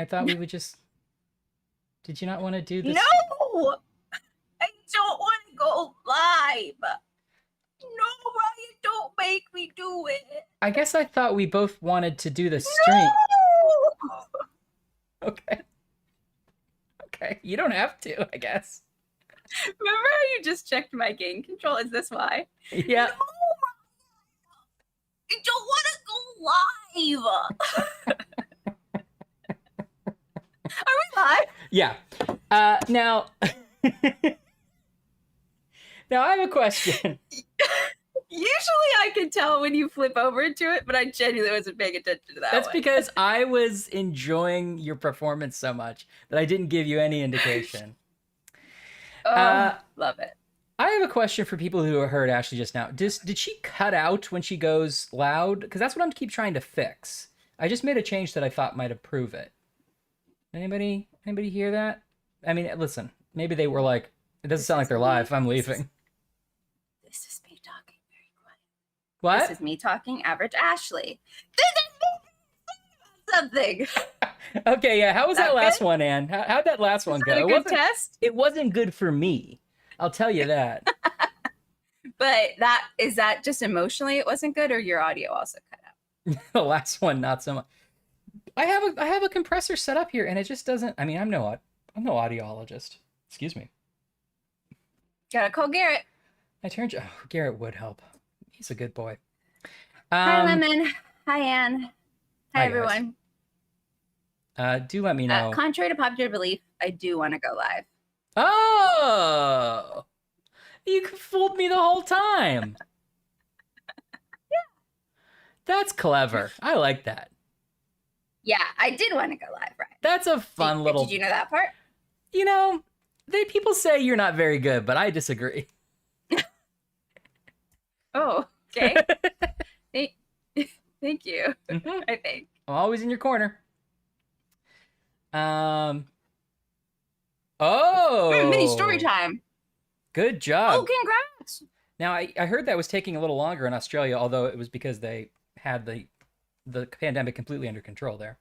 I thought we would just... Did you not want to do this? No! I don't want to go live. No, Ryan, don't make me do it. I guess I thought we both wanted to do the stream. No! Okay. Okay, you don't have to, I guess. Remember how you just checked my gain control? Is this why? Yeah. No, I don't want to go live. Are we live? Yeah. Now... Now, I have a question. Usually I can tell when you flip over to it, but I genuinely wasn't paying attention to that. That's one. because I was enjoying your performance so much that I didn't give you any indication. Love it. I have a question for people who heard Ashley just now. Did she cut out when she goes loud? Because that's what I'm keep trying to fix. I just made a change that I thought might improve it. Anybody hear that? I mean, listen, maybe they were like, it doesn't sound like they're live. I'm leaving. This is me talking very quiet. What? This is me talking average Ashley. This is something. Okay, yeah. How was that That last good? one, Anne? How'd that last one Is go? that a good test? It wasn't good for me. I'll tell you that. But is that just emotionally it wasn't good, or your audio also cut out? The last one, not so much. I have a compressor set up here, and it just doesn't. I mean, I'm no audiologist. Excuse me. Gotta call Garrett. I turned. Oh, Garrett would help. He's a good boy. Hi, Lemon. Hi, Anne. Hi, Hi, everyone. Do let me know. Contrary to popular belief, I do want to go live. Oh, you fooled me the whole time. Yeah. That's clever. I like that. Yeah, I did want to go live, right? That's a fun little... Did you know that part? You know, people say you're not very good, but I disagree. Oh, okay. Thank you. Mm-hmm. I think. I'm always in your corner. Oh! Mini story time. Good job. Oh, congrats! Now, I heard that was taking a little longer in Australia, although it was because they had the pandemic completely under control there.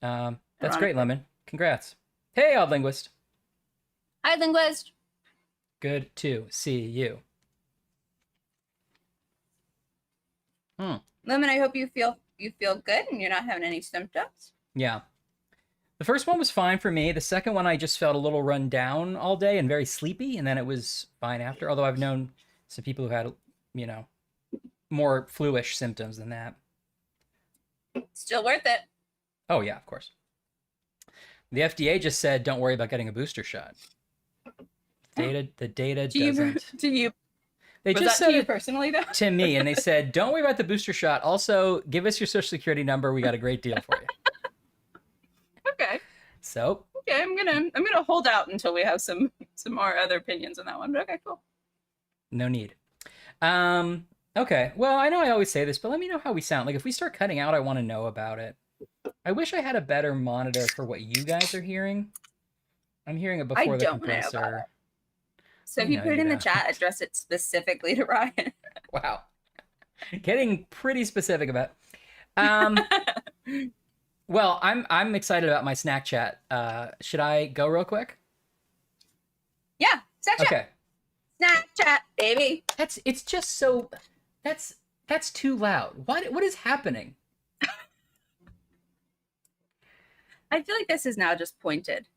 That's great, Lemon. Congrats. Hey, Odd Linguist. Hi, Linguist. Good to see you. Lemon, I hope you feel good and you're not having any symptoms. Yeah. The first one was fine for me. The second one, I just felt a little run down all day and very sleepy, and then it was fine after. Although I've known some people who had, you know, more flu-ish symptoms than that. Still worth it. Oh, yeah, of course. The FDA just said, don't worry about getting a booster shot. The data doesn't. They just said to you it personally, though? to me, and they said, don't worry about the booster shot. Also, give us your social security number. We got a great deal for you. Okay. So. Okay, I'm gonna hold out until we have some more other opinions on that one. But okay, cool. No need. Okay. Well, I know I always say this, but let me know how we sound. Like, if we start cutting out, I want to know about it. I wish I had a better monitor for what you guys are hearing. I'm hearing it before the compressor. So if you put it in the chat, address it specifically to Ryan. Wow. Getting pretty specific about well, I'm excited about my snack chat. Should I go real quick? Yeah, snack chat. Okay. Snack chat, baby. It's just so that's too loud. What is happening? I feel like this is now just pointed.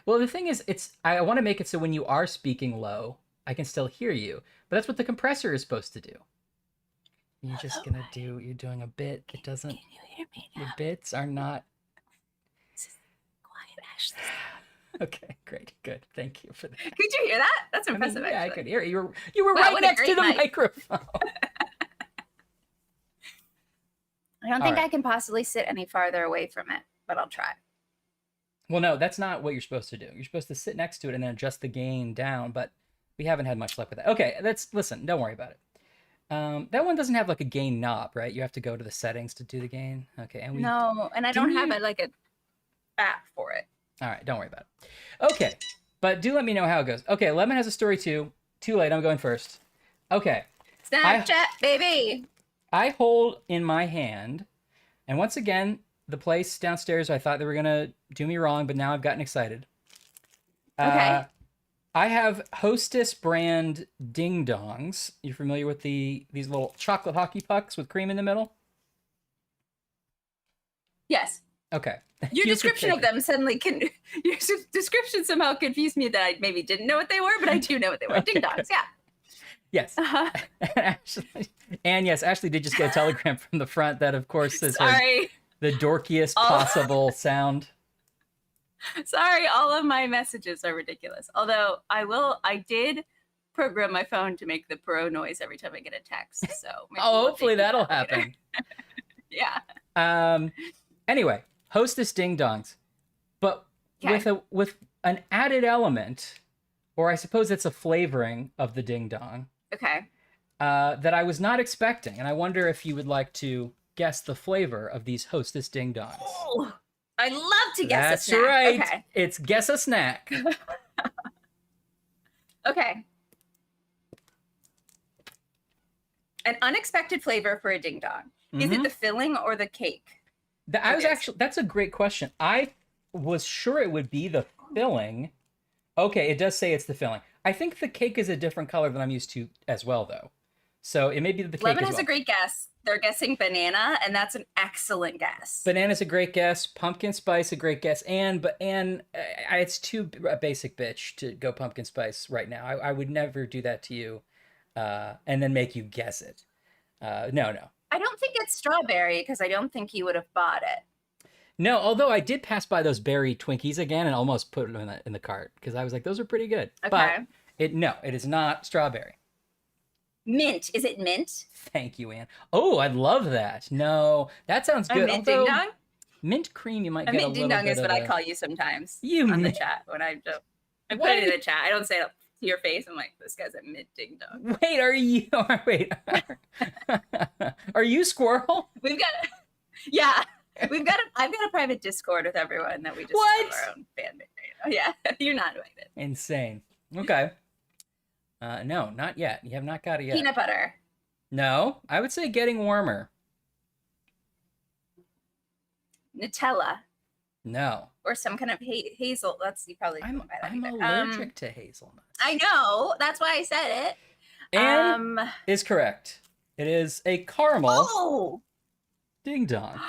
Well, the thing is, I want to make it so when you are speaking low, I can still hear you. But that's what the compressor is supposed to do. You're just gonna do. You're doing a bit. It doesn't. Can you hear me now? Your bits are not. This is quiet, Ashley. Okay, great, good. Thank you for that. Could you hear that? That's impressive. Yeah, actually. I could hear it. You were Wow, right what a next to great the mic. microphone. I don't think I can possibly sit any farther away from it, but I'll try. Well, no, that's not what you're supposed to do. You're supposed to sit next to it and then adjust the gain down, but we haven't had much luck with that. Okay, listen, don't worry about it. That one doesn't have like a gain knob, right? You have to go to the settings to do the gain. Okay, and No, and I don't have like a app for it. All right, don't worry about it. Okay, but do let me know how it goes. Okay, Lemon has a story too. Too late, I'm going first. Okay. Snapchat, baby. I hold in my hand, and once again, the place downstairs. I thought they were gonna do me wrong, but now I've gotten excited. Okay. I have Hostess brand ding dongs. You familiar with these little chocolate hockey pucks with cream in the middle? Yes. Okay. Your description of them suddenly your description somehow confused me that I maybe didn't know what they were, but I do know what they were. Ding dongs, yeah. Yes. Uh-huh. And yes, Ashley did just get a telegram from the front that, of course, is Sorry. the dorkiest possible sound. Sorry, all of my messages are ridiculous. Although I did program my phone to make the pro noise every time I get a text. So hopefully that'll happen. Yeah. Anyway, Hostess ding dongs, but with an added element, or I suppose it's a flavoring of the ding dong. Okay. That I was not expecting, and I wonder if you would like to guess the flavor of these Hostess ding dongs. Oh, I love to guess That's a snack. right. Okay. It's guess a snack. Okay. An unexpected flavor for a ding dong. Is it the filling or the cake? That's a great question. I was sure it would be the filling. Okay, it does say it's the filling. I think the cake is a different color than I'm used to as well, though. So it may be the cake Lemon as has well. a great guess. They're guessing banana, and that's an excellent guess. Banana's a great guess. Pumpkin spice, a great guess. And it's too a basic bitch to go pumpkin spice right now. I would never do that to you, and then make you guess it. No. I don't think it's strawberry because I don't think you would have bought it. No, although I did pass by those berry Twinkies again and almost put them in the cart because I was like, those are pretty good. Okay. But it is not strawberry. Mint. Is it mint? Thank you, Anne. Oh, I'd love that. No, that sounds good. A mint ding dong? Mint cream, you might a get mint a little ding dong bit is what I call you sometimes on the chat when I put it in the chat. I don't say it to your face. I'm like, this guy's a mint ding dong. Wait, are you? Wait, are you Squirrel? We've got, yeah, I've got a private Discord with everyone that we just have our own fan base. Oh yeah, you're not invited. Insane. Okay. No, not yet. You have not got it yet. Peanut butter. No, I would say getting warmer. Nutella. No. Or some kind of hazel. That's you probably. I'm allergic to hazelnuts. I know. That's why I said it. And is correct. It is a caramel ding dong.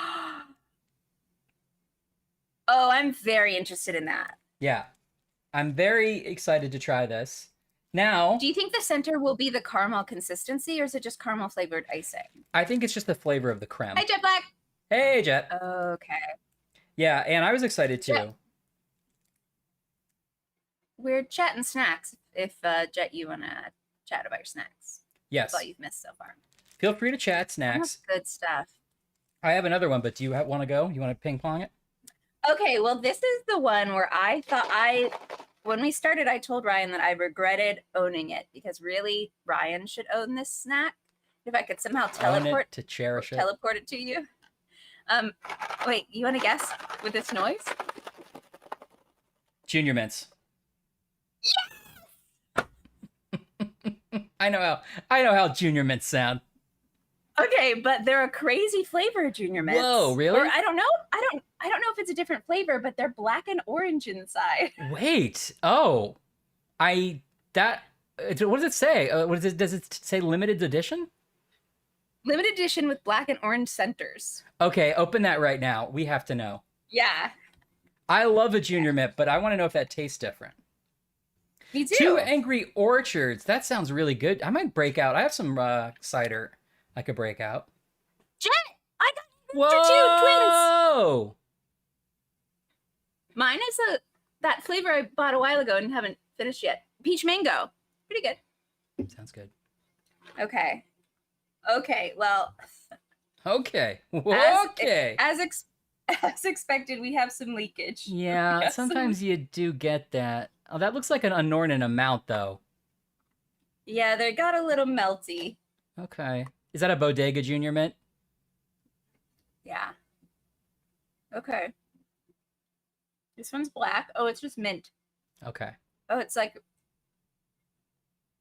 Oh, I'm very interested in that. Yeah. I'm very excited to try this. Now, do you think the center will be the caramel consistency or is it just caramel flavored icing? I think it's just the flavor of the creme. Hi, Jet Black. Hey, Jet. Okay. Yeah, and I was excited too. Jet. We're chatting snacks if, Jet, you want to chat about your snacks. Yes. That's all you've missed so far. Feel free to chat snacks. That's good stuff. I have another one, but do you want to go? You want to ping pong it? Okay, well, this is the one where I thought when we started, I told Ryan that I regretted owning it because really Ryan should own this snack. If I could somehow teleport it to you. Wait, you want to guess with this noise? Junior Mints. Yes! I know how Junior Mints sound. Okay, but they're a crazy flavor, Junior Mints. Whoa, really? Or I don't know if it's a different flavor, but they're black and orange inside. Wait. Oh. What does it say? Does it say limited edition? Limited edition with black and orange centers. Okay, open that right now. We have to know. Yeah. I love a Junior Mint, but I want to know if that tastes different. Me too. 2 Angry Orchards. That sounds really good. I might break out. I have some cider I could break out. Jet! I got Whoa! Twins! Mine is that flavor I bought a while ago and haven't finished yet. Peach mango. Pretty good. Sounds good. Okay. Okay, well. Okay. As expected, we have some leakage. Yeah, sometimes you do get that. Oh, that looks like an inordinate amount, though. Yeah, they got a little melty. Okay. Is that a Bodega Junior Mint? Yeah. Okay. This one's black. Oh, it's just mint. Okay. Oh, it's like...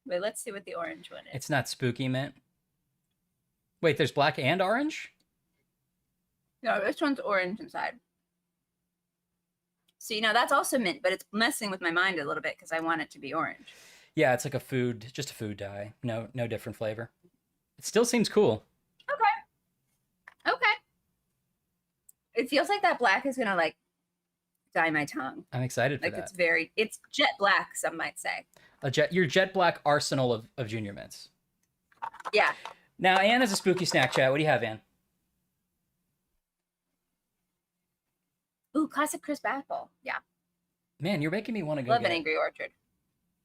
Wait, let's see what the orange one is. It's not spooky mint? Wait, there's black and orange? No, this one's orange inside. See, now that's also mint, but it's messing with my mind a little bit because I want it to be orange. Yeah, it's like a food, just a food dye. No different flavor. It still seems cool. Okay. It feels like that black is gonna like dye my tongue. I'm excited for Like that. it's jet black, some might say. Your jet black arsenal of Junior Mints. Yeah. Now, Anne has a spooky snack chat. What do you have, Anne? Ooh, classic crisp apple. Yeah. Man, you're making me want to go Love get an Angry Orchard.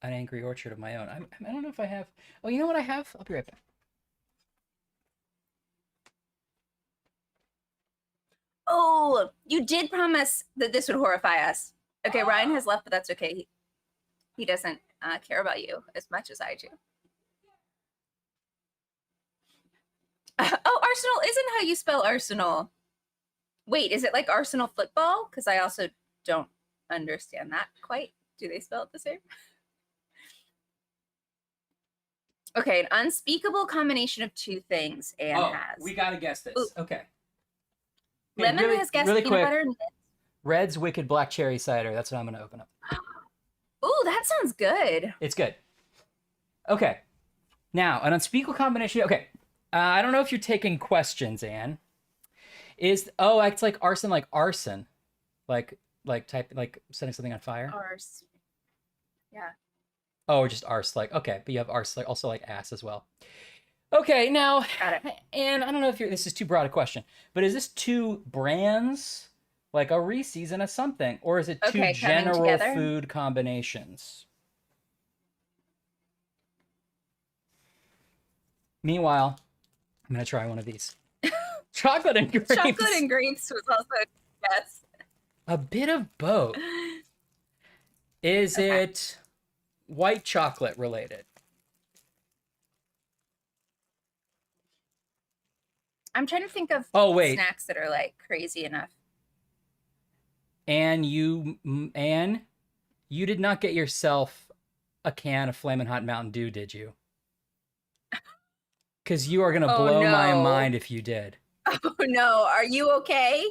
an Angry Orchard of my own. I don't know if I have. Oh, you know what I have? I'll be right back. Oh, you did promise that this would horrify us. Okay, Ryan has left, but that's okay. He doesn't care about you as much as I do. Oh, Arsenal isn't how you spell Arsenal. Wait, is it like Arsenal football? Because I also don't understand that quite. Do they spell it the same? Okay, an unspeakable combination of two things Anne has. We gotta guess this. Ooh. Okay. Lemon has guessed really peanut quick. butter and mint. Red's Wicked Black Cherry Cider. That's what I'm gonna open up. Ooh, that sounds good. It's good. Okay. Now, an unspeakable combination. Okay. I don't know if you're taking questions, Anne. It's like arson, like setting something on fire. Arse. Yeah. Oh, or just arse, like, okay, but you have arse, like, also like ass as well. Okay, now, Got it. and I don't know if this is too broad a question, but is this two brands, like a Reese's and a something, or is it two Okay, coming general together? food combinations? Meanwhile, I'm gonna try one of these. Chocolate and grapes. Chocolate and grapes was also yes. A bit of both. Is Okay. it white chocolate related? I'm trying to think of Oh, wait. snacks that are like crazy enough. Anne, you did not get yourself a can of Flamin' Hot Mountain Dew, did you? Because you are going to Oh, blow my no. mind if you did. Oh no, are you okay?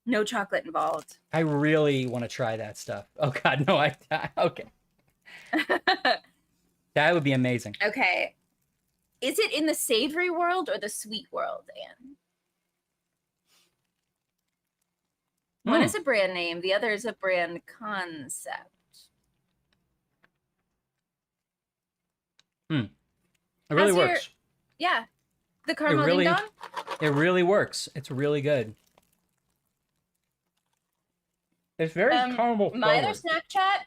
No chocolate involved. I really want to try that stuff. Oh, God, no. Okay. That would be amazing. Okay. Is it in the savory world or the sweet world, Anne? One is a brand name, the other is a brand concept. It really works. Yeah. The caramel ding dong? It really works. It's really good. It's very caramel forward. My other snack chat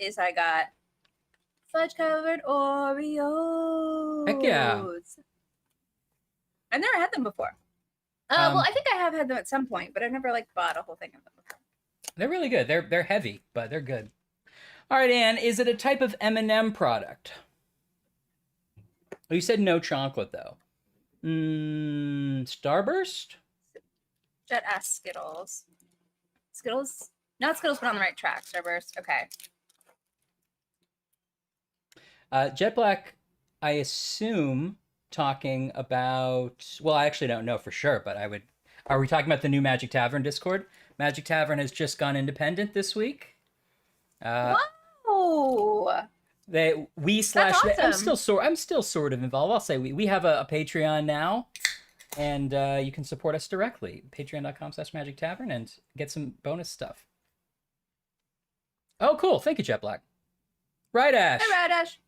is I got fudge covered Oreos. Heck yeah. I've never had them before. Well, I think I have had them at some point, but I've never like bought a whole thing of them before. They're really good. They're heavy, but they're good. All right, Anne, is it a type of M&M product? Oh, you said no chocolate, though. Starburst? Jet asked Skittles. Skittles? Not Skittles, but on the right track. Starburst. Okay. Jet Black, I assume, talking about... Well, I actually don't know for sure, but I would... Are we talking about the new Magic Tavern Discord? Magic Tavern has just gone independent this week. Whoa! Awesome. Awesome. I'm still sort of involved. I'll say we have a Patreon now, and you can support us directly. Patreon.com/Magic Tavern and get some bonus stuff. Oh, cool. Thank you, Jet Black. Right, Ash. Hi, Rad Ash.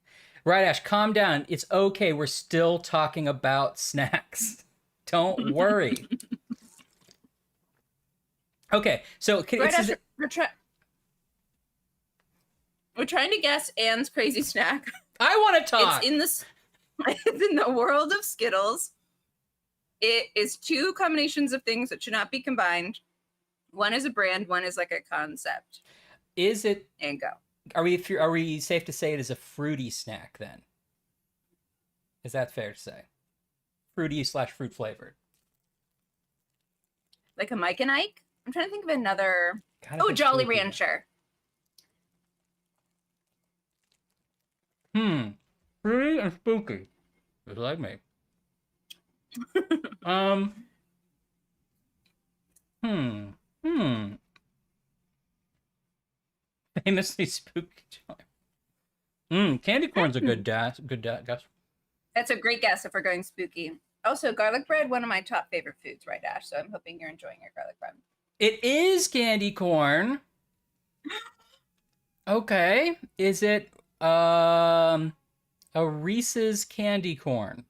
Right, Ash. Calm down. It's okay. We're still talking about snacks. Don't worry. Okay, so we're trying to guess Anne's crazy snack. I want to talk. It's in the world of Skittles. It is two combinations of things that should not be combined. One is a brand, one is like a concept. Is it? And go. Are we safe to say it is a fruity snack then? Is that fair to say? Fruity/fruit flavored. Like a Mike and Ike? I'm trying to think of another. Oh, Jolly Rancher. Fruity and spooky. Just like me. Um. Hmm. Hmm. Famously spooky. Candy corn's a good guess. Guess. That's a great guess if we're going spooky. Also, garlic bread, one of my top favorite foods, right, Ash? So I'm hoping you're enjoying your garlic bread. It is candy corn. Okay. Is it a Reese's candy corn?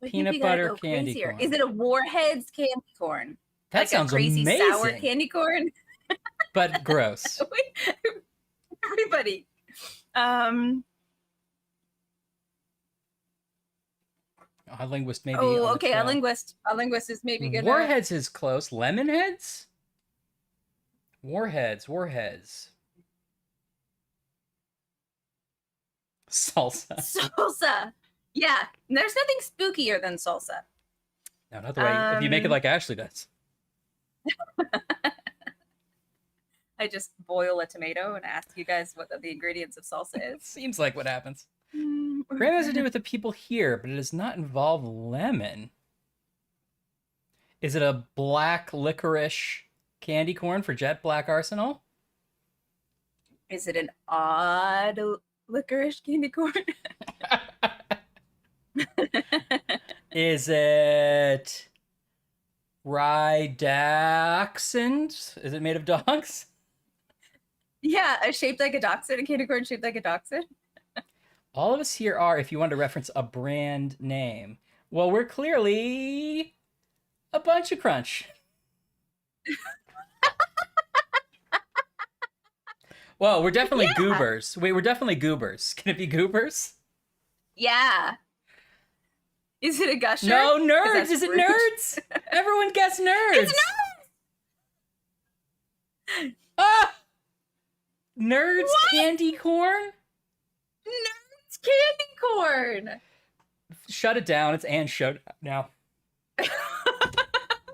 I think Peanut we gotta butter go candy crazier. corn. Is it a Warheads candy corn? That Like a sounds crazy sour amazing. candy corn? But gross. Everybody. A linguist maybe. Oh, okay. A linguist is maybe gonna. Warheads is close. Lemonheads? Warheads. Salsa. Salsa. Yeah. There's nothing spookier than salsa. No, not the way. If you make it like Ashley does. I just boil a tomato and ask you guys what the ingredients of salsa is. Seems like what happens. Graham has to do with the people here, but it does not involve lemon. Is it a black licorice candy corn for Jet Black Arsenal? Is it an odd licorice candy corn? Is it Rydaxant? Is it made of dogs? Yeah, shaped like a dachshund, a candy corn shaped like a dachshund. All of us here are, if you want to reference a brand name. Well, we're clearly a bunch of crunch. Well, we're definitely goobers. Wait, we're definitely goobers. Can it be goobers? Yeah. Is it a gusher? No, nerds. Is it nerds? Everyone guess nerds. It's nerds. Ah! Nerds what? Candy corn? Nerds candy corn. Shut it down. It's Anne shut now.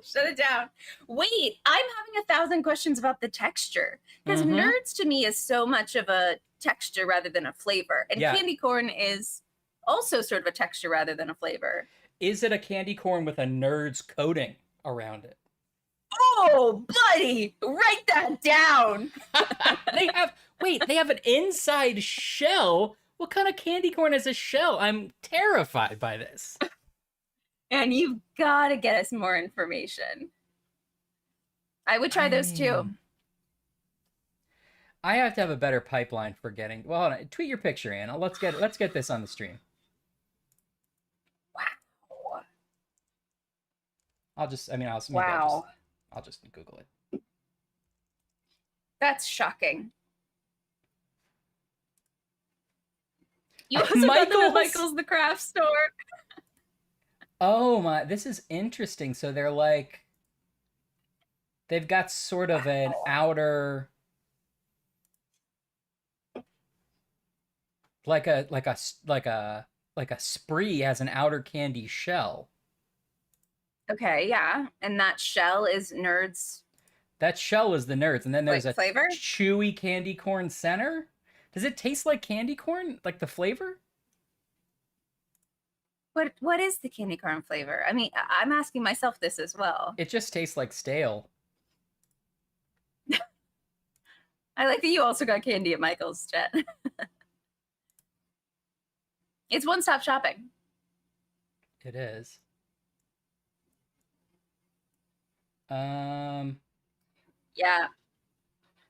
Shut it down. Wait, I'm having 1,000 questions about the texture. Because nerds to me is so much of a texture rather than a flavor. And candy corn is also sort of a texture rather than a flavor. Is it a candy corn with a nerds coating around it? Oh, buddy, write that down. They have an inside shell. What kind of candy corn is a shell? I'm terrified by this. And you've got to get us more information. I would try those too. I have to have a better pipeline for getting. Well, hold on. Tweet your picture, Anna. Let's get this on the stream. Wow. I'll just Google it. That's shocking. You also got them at Michael's the craft store. Oh my, this is interesting. So they've got sort of an outer, like a Spree has an outer candy shell. Okay, yeah. And that shell is nerds. That shell is the nerds. And then there's a flavor? Chewy candy corn center. Does it taste like candy corn? Like the flavor? What is the candy corn flavor? I mean, I'm asking myself this as well. It just tastes like stale. I like that you also got candy at Michael's, Jet. It's one-stop shopping. It is. Yeah.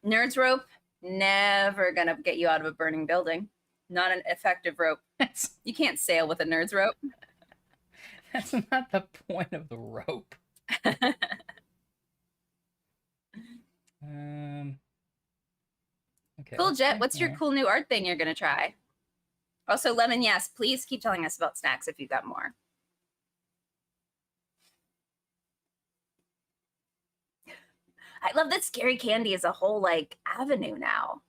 Nerds rope, never gonna get you out of a burning building. Not an effective rope. You can't sail with a nerds rope. That's not the point of the rope. Okay. Cool, Jet. What's your cool new art thing you're gonna try? Also, Lemon, yes, please keep telling us about snacks if you've got more. I love that scary candy is a whole avenue now.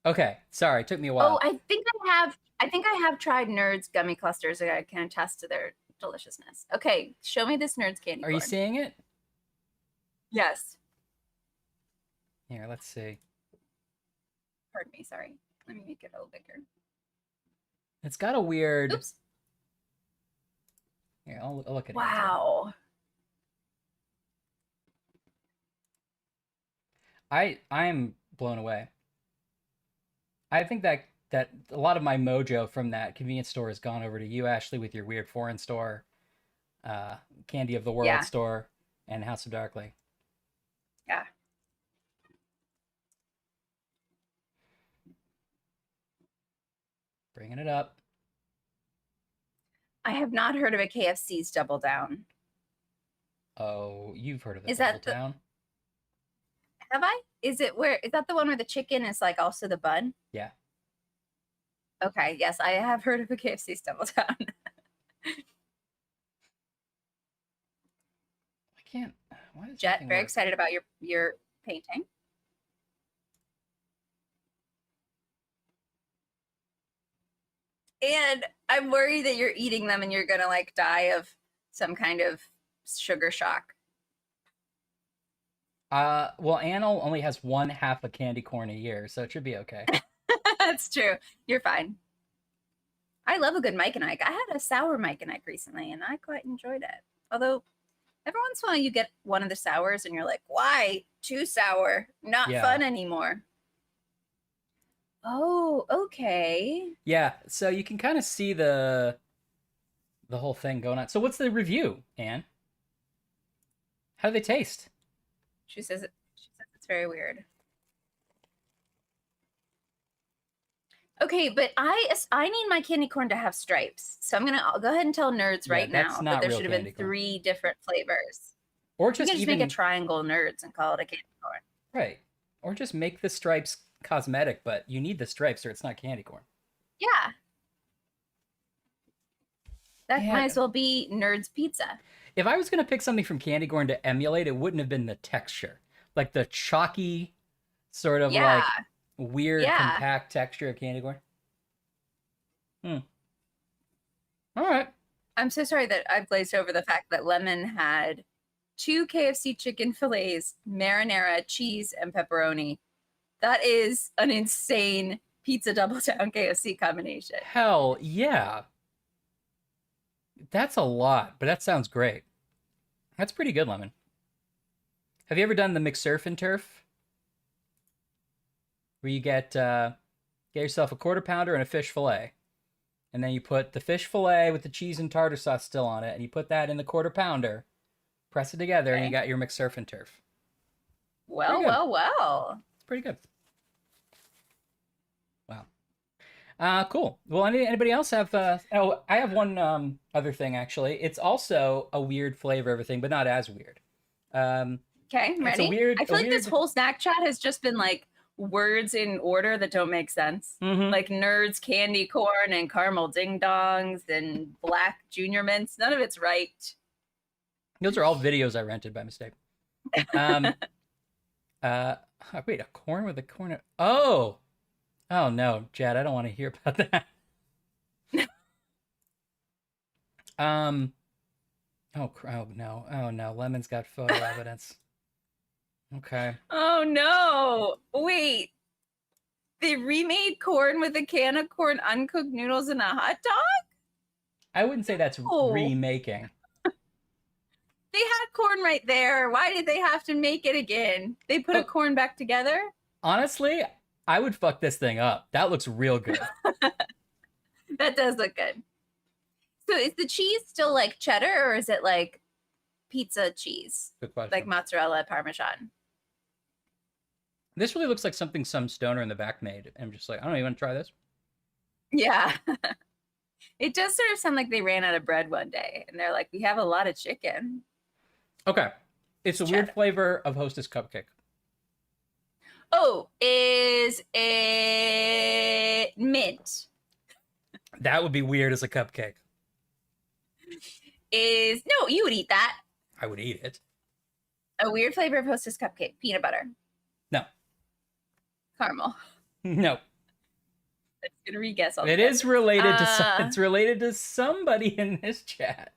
Okay, sorry, it took me a while. Oh, I think I have tried Nerds gummy clusters. I can attest to their deliciousness. Okay, show me this Nerds candy. Are you seeing it? Yes. Here, let's see. Pardon me, sorry. Let me make it a little bigger. It's got a weird. Oops. Yeah, I'll look at it. Wow. I'm blown away. I think that a lot of my mojo from that convenience store has gone over to you, Ashley, with your weird foreign store, uh, Candy of the World Yeah. store, and House of Darkly. Yeah. Bringing it up. I have not heard of a KFC's Double Down. Oh, you've heard of the Is Double that the, Down? have I? Is that the one where the chicken is like also the bun? Yeah. Okay, yes, I have heard of a KFC's Double Down. I can't. Why does Jet, nothing very work? excited about your painting. And I'm worried that you're eating them and you're gonna like die of some kind of sugar shock. Well, Annal only has one half a candy corn a year, so it should be okay. That's true. You're fine. I love a good Mike and Ike. I had a sour Mike and Ike recently, and I quite enjoyed it. Although every once in a while you get one of the sours, and you're like, "Why too sour? Not Yeah. fun anymore." Oh, okay. Yeah, so you can kind of see the whole thing going on. So what's the review, Anne? How do they taste? She says it's very weird. Okay, but I need my candy corn to have stripes. So I'll go ahead and tell nerds Yeah, right that's now not that there real should have been candy corn. 3 different flavors. Or You just can just even make a triangle nerds and call it a candy corn. right. Or just make the stripes cosmetic, but you need the stripes or it's not candy corn. Yeah. That Yeah. might as well be nerds pizza. If I was going to pick something from candy corn to emulate, it wouldn't have been the texture. Like the chalky sort of Yeah. like weird Yeah. compact texture of candy corn. All right. I'm so sorry that I glazed over the fact that Lemon had 2 KFC chicken fillets, marinara, cheese, and pepperoni. That is an insane pizza double down KFC combination. Hell yeah. That's a lot, but that sounds great. That's pretty good, Lemon. Have you ever done the McSurf and Turf? Where you get yourself a quarter pounder and a fish fillet. And then you put the fish fillet with the cheese and tartar sauce still on it, and you put that in the quarter pounder, press it together, and you got your McSurf and Turf. Well. It's pretty good. Wow. Cool. Well, anybody else have? Oh, I have one other thing actually. It's also a weird flavor, everything, but not as weird. Okay, I'm ready. I feel like this whole snack chat has just been like words in order that don't make sense. Like nerds, candy corn, and caramel ding dongs, and black junior mints. None of it's right. Those are all videos I rented by mistake. Wait, a corn with a corn. Oh no, Jad, I don't want to hear about that. Oh no, Lemon's got photo evidence. Okay. Oh no! Wait, they remade corn with a can of corn, uncooked noodles, and a hot dog? I wouldn't say that's remaking. They had corn right there. Why did they have to make it again? They put a corn back together? Honestly, I would fuck this thing up. That looks real good. That does look good. So is the cheese still like cheddar or is it like pizza cheese? Good question. Like mozzarella, Parmesan? This really looks like something some stoner in the back made. I'm just like, I don't even want to try this. Yeah. It does sort of sound like they ran out of bread one day and they're like, we have a lot of chicken. Okay. It's a weird flavor of Hostess cupcake. Oh, is it mint? That would be weird as a cupcake. No, you would eat that. I would eat it. A weird flavor of Hostess cupcake. Peanut butter. No. Caramel. No. It's gonna re-guess all. It is related to it's related to somebody in this chat.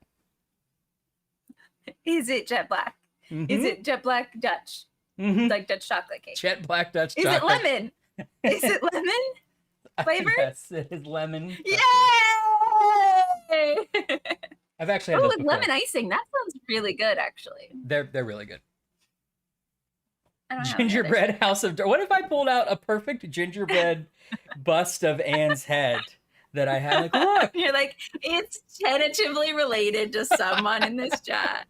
Is it jet black? Is it jet black Dutch? Like Dutch chocolate cake? Jet black Dutch chocolate. chocolate. Is it lemon? Is it lemon flavor? Yes, it is lemon. Yay! I've actually had Oh, those with before. lemon icing. That sounds really good, actually. They're really good. I don't have any other Gingerbread shit. House of... What if I pulled out a perfect gingerbread bust of Anne's head that I had? Like, look, You're like, it's tentatively related to someone in this chat.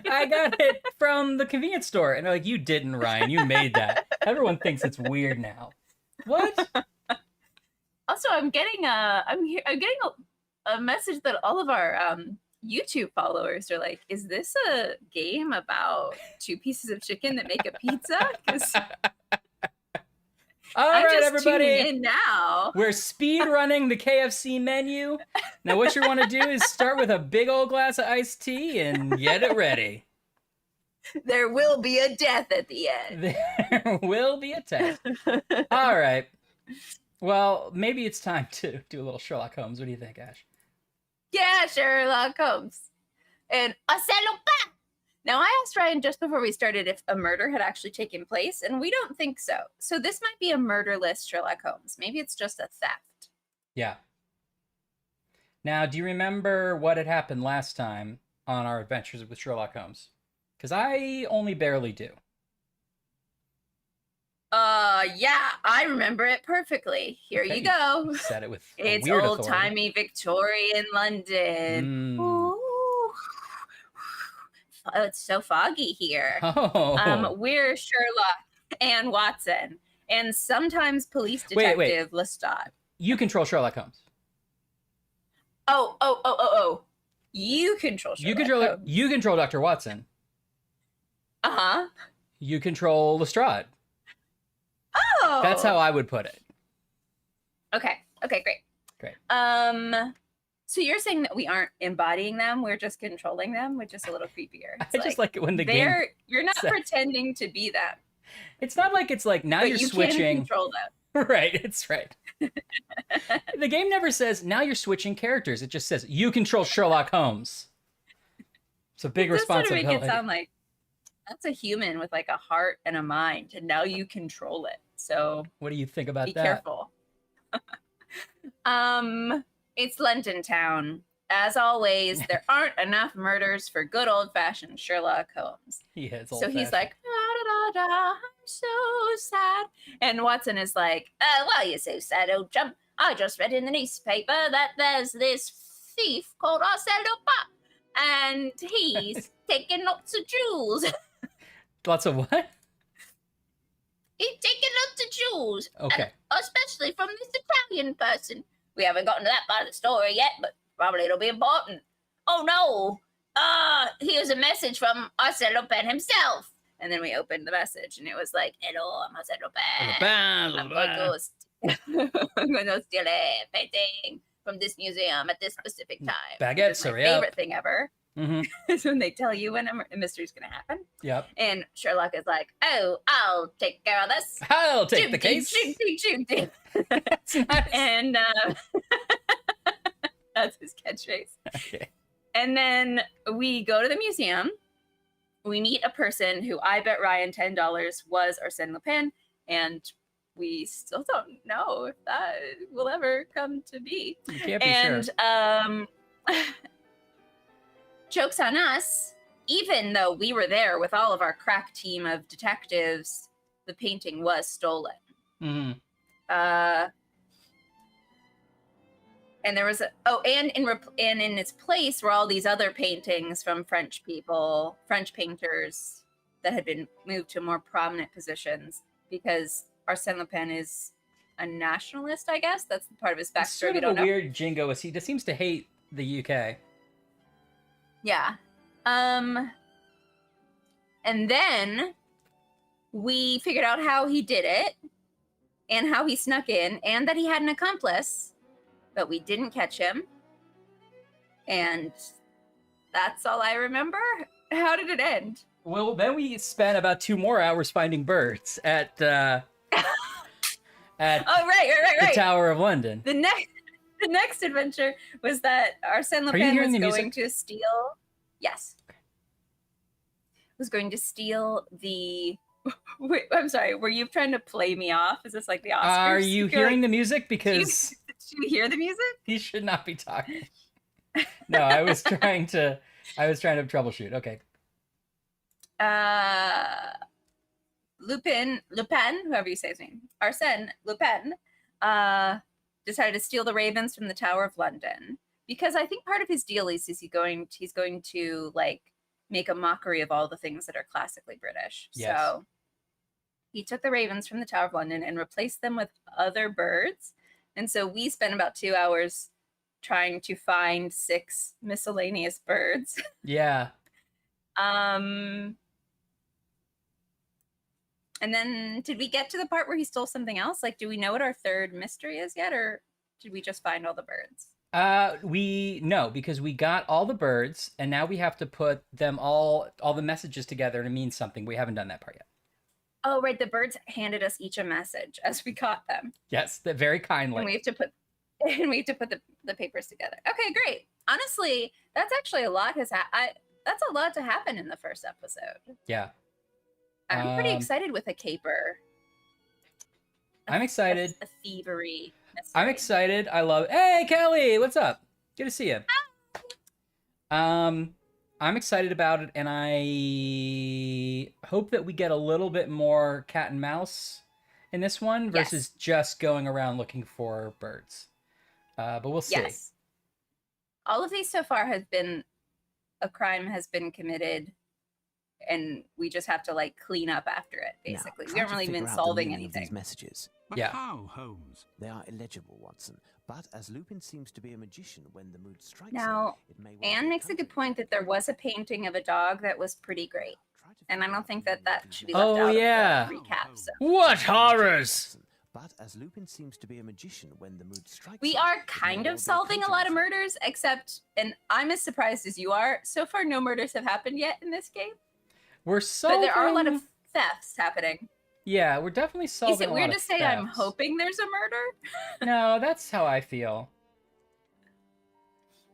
I got it from the convenience store. And they're like, you didn't, Ryan. You made that. Everyone thinks it's weird now. What? Also, I'm getting a message that all of our YouTube followers are like, is this a game about two pieces of chicken that make a pizza? Because All I'm right, just everybody. tuning in now. We're speed running the KFC menu. Now, what you want to do is start with a big old glass of iced tea and get it ready. There will be a death at the end. There will be a test. All right. Well, maybe it's time to do a little Sherlock Holmes. What do you think, Ash? Yeah, Sherlock Holmes. And Arsène Lupin. Now, I asked Ryan just before we started if a murder had actually taken place, and we don't think so. So this might be a murderless Sherlock Holmes. Maybe it's just a theft. Yeah. Now, do you remember what had happened last time on our adventures with Sherlock Holmes? Because I only barely do. Yeah, I remember it perfectly. Here Okay, you go. You said it with It's weird old-timey Victorian London. Ooh. Oh, it's so foggy here. Oh. We're Sherlock and Watson, and sometimes police detective Lestat. You control Sherlock Holmes. Oh. You control Sherlock Holmes. You control Dr. Watson. Uh-huh. You control Lestrade. Oh. That's how I would put it. Okay, great. Great. So you're saying that we aren't embodying them, we're just controlling them, which is a little creepier. I just like it when the game... You're not pretending to be them. It's not like it's like, now but you're you switching... can control them. Right, it's right. The game never says, now you're switching characters. It just says, you control Sherlock Holmes. It's a big responsibility. Sort of make it sound like that's a human with like a heart and a mind, and now you control it. So what do you think about that? Be careful. It's London town. As always, there aren't enough murders for good old-fashioned Sherlock Holmes. So he's like, I'm so sad. And Watson is like, why are you so sad, old chum? I just read in the newspaper that there's this thief called Arsène Lupin, and he's taking lots of jewels. Lots of what? He's taking lots of jewels. Okay. Especially from this Italian person. We haven't gotten to that part of the story yet, but probably it'll be important. Oh no! Here's a message from Arsène Lupin himself. And then we opened the message, and it was like, "Hello, I'm Arsène Lupin. I'm going to steal a painting from this museum at this specific time." Baguette, sorry. My favorite thing ever is when they tell you when a mystery's going to happen. Yep. And Sherlock is like, "Oh, I'll take care of this. I'll take the case." That's nice. And that's his catchphrase. Okay. And then we go to the museum. We meet a person who I bet Ryan $10 was Arsène Lupin, and we still don't know if that will ever come to be. You can't be sure. Joke's on us. Even though we were there with all of our crack team of detectives, the painting was stolen. Mm-hmm. And there was and in its place were all these other paintings from French painters that had been moved to more prominent positions because Arsène Lupin is a nationalist, I guess. That's part of his backstory. It's sort of a weird jingoist. He just seems to hate the UK. Yeah. And then we figured out how he did it and how he snuck in and that he had an accomplice, but we didn't catch him. And that's all I remember. How did it end? Well, then we spent about 2 more hours finding birds at the Tower of London. The next adventure was that Arsène Lupin was going to steal. Yes. Was going to steal the. Wait, I'm sorry. Were you trying to play me off? Is this like the Oscars? Are you hearing the music? Because did you hear the music? He should not be talking. No, I was trying to troubleshoot. Okay. Lupin, whoever you say his name, Arsène Lupin, decided to steal the ravens from the Tower of London because I think part of his deal is he's going to like make a mockery of all the things that are classically British. Yes. So he took the ravens from the Tower of London and replaced them with other birds. And so we spent about 2 hours trying to find 6 miscellaneous birds. Yeah. And then did we get to the part where he stole something else? Like, do we know what our third mystery is yet, or did we just find all the birds? No, because we got all the birds, and now we have to put them all the messages together to mean something. We haven't done that part yet. Oh, right. The birds handed us each a message as we caught them. Yes, very kindly. And we have to put the papers together. Okay, great. Honestly, that's actually a lot that's a lot to happen in the first episode. Yeah. I'm pretty excited with a caper. I'm excited. A thievery mystery. I'm excited. I love. Hey, Kelly, what's up? Good to see you. I'm excited about it, and I hope that we get a little bit more cat and mouse in this one versus just going around looking for birds. But we'll see. Yes. All of these so far has been a crime has been committed, and we just have to like clean up after it. Basically, we haven't really been solving anything. These messages. But Yeah. how, Holmes? They are illegible, Watson. But as Lupin seems to be a magician when the mood strikes Now, him, it may well Anne be makes a good accompanied point that there was a painting of a dog that was pretty great, Try to and I figure don't out think the that meaning of should these be left Oh, out yeah. of the recap. So What horrors! But as Lupin seems to be a magician when the mood strikes we him, are it may kind well of be solving a lot of accompanied. murders, except, and I'm as surprised as you are. So far, no murders have happened yet in this game, We're solving. but there are a lot of thefts happening. Yeah, we're definitely solving. Is it a weird lot to of say I'm thefts. hoping there's a murder? No, that's how I feel.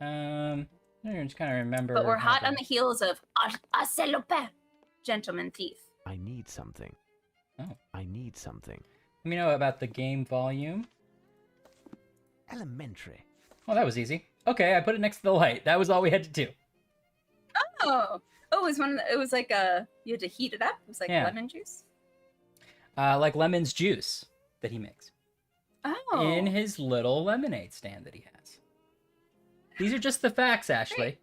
I just kind of remember. But we're how hot on the heels of Arsène Lupin, gentleman thief. I need something. Oh. I need something. Let me know about the game volume. Elementary. Well, that was easy. Okay, I put it next to the light. That was all we had to do. Oh, it was it was like you had to heat it up. It was like Yeah. lemon juice. Like lemon's juice that he makes Oh, in his little lemonade stand that he has. These are just the facts, Ashley.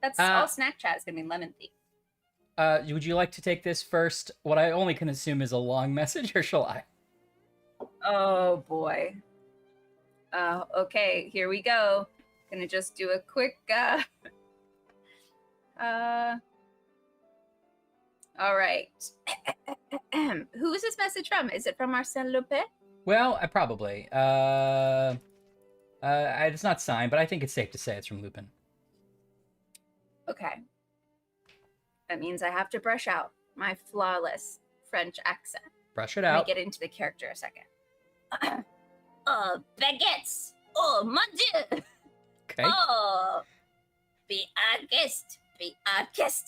that's all snack chat is gonna be lemon thief. Would you like to take this first? What I only can assume is a long message, or shall I? Oh boy. Okay, here we go. Gonna just do a quick all right. Who is this message from? Is it from Arsène Lupin? Well, I probably. It's not signed, but I think it's safe to say it's from Lupin. Okay. That means I have to brush out my flawless French accent. Brush it Let me out. get into the character a second. Baguettes! Oh, mon Dieu! Okay. Oh, be a guest.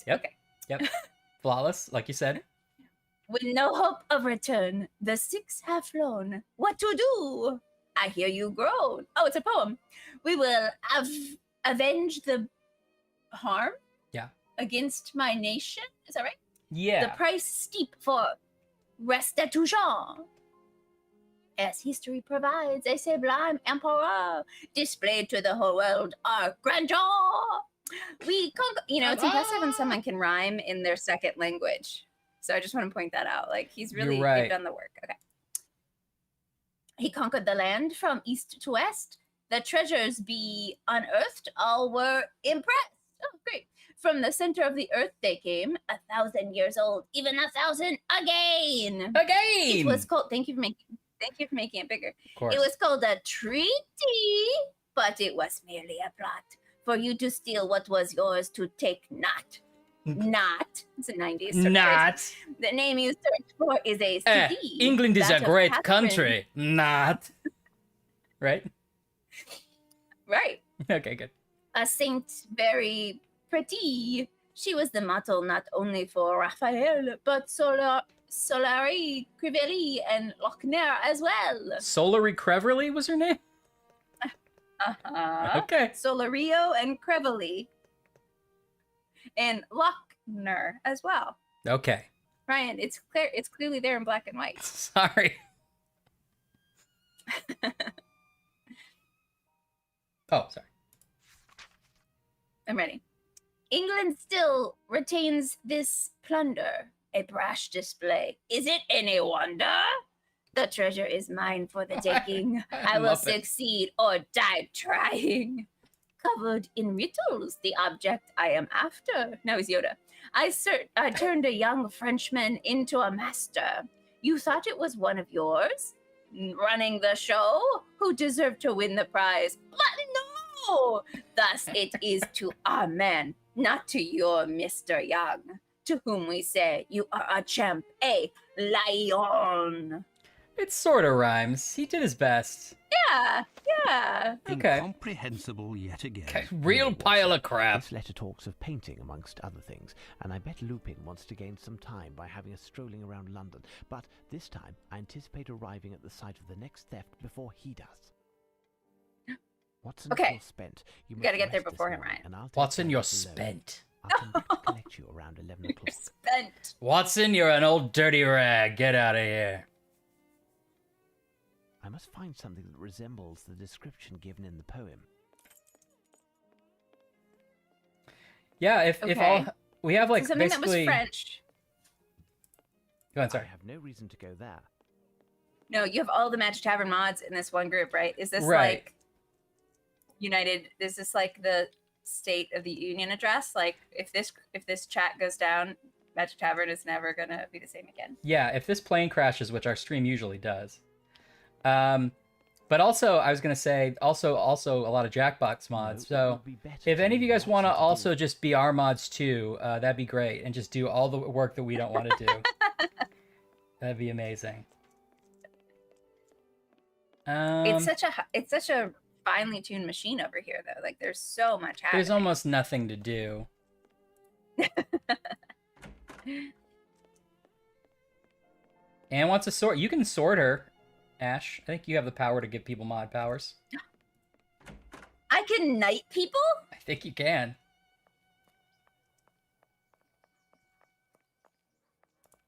Yep. Okay. Yep. Flawless, like you said. With no hope of return, the 6 have flown. What to do? I hear you groan. Oh, it's a poem. We will avenge the harm. Yeah. Against my nation. Is that right? Yeah. The price steep for restitution. As history provides, a sublime emperor displayed to the whole world our grandeur. It's impressive when someone can rhyme in their second language. So I just want to point that out. Like, he's really You're right. they've done the work. Okay. He conquered the land from east to west. The treasures be unearthed, all were impressed. Oh, great. From the center of the earth they came, 1,000 years old, even 1,000 again. It Again. was called. Thank you for making it bigger. Of course. It was called a treaty, but it was merely a plot for you to steal what was yours to take not. Not. It's a 90s. sort of Not. phrase. The name you search for is a CD. England is that a of great Catherine. country. Not. Right? Right. Okay, good. A saint very pretty. She was the model not only for Raphael, but Solari, Crivelli, and Lochner as well. Solary Creverly was her name? Okay. Solario and Crevely. And Lochner as well. Okay. Ryan, it's clear. It's clearly there in black and white. Sorry. Oh, sorry. I'm ready. England still retains this plunder, a brash display. Is it any wonder? The treasure is mine for the taking. I will succeed or die trying. Covered in riddles, the object I am after. Now he's Yoda. I turned a young Frenchman into a master. You thought it was one of yours? Running the show? Who deserved to win the prize? But no! Thus it is to our men, not to your Mr. Young, to whom we say you are a champ, a lion. It sort of rhymes. He did his best. Yeah. Okay. Incomprehensible yet again. Okay. Real pile of crap. This letter talks of painting, amongst other things, and I bet Lupin wants to gain some time by having us strolling around London. But this time, I anticipate arriving at the site of the next theft before he does. Watson, Okay. you're spent. You gotta get there rest this before him, morning, Ryan. and I'll take Watson, care you're of the load. spent. I'll come back to collect you around 11 o'clock. You're spent. Watson, you're an old dirty rag. Get out of here. I must find something that resembles the description given in the poem. Yeah, if all Okay. we have like So something basically. that was French. Go on, I sorry. have no reason to go there. No, you have all the Magic Tavern mods in this one group, right? Is this Right. like United? Is this like the State of the Union address? Like if this chat goes down, Magic Tavern is never gonna be the same again. Yeah, if this plane crashes, which our stream usually does. But also I was gonna say also a lot of Jackbox mods. No, it So would be better if to any of you leave guys want to Watson also do just be our mods too, that'd be great, and just do all the work that we don't want to do. That'd be amazing. It's such a finely tuned machine over here, though. Like there's so much happening. There's almost nothing to do. Anne wants a sword. You can sword her, Ash. I think you have the power to give people mod powers. I can knight people? I think you can.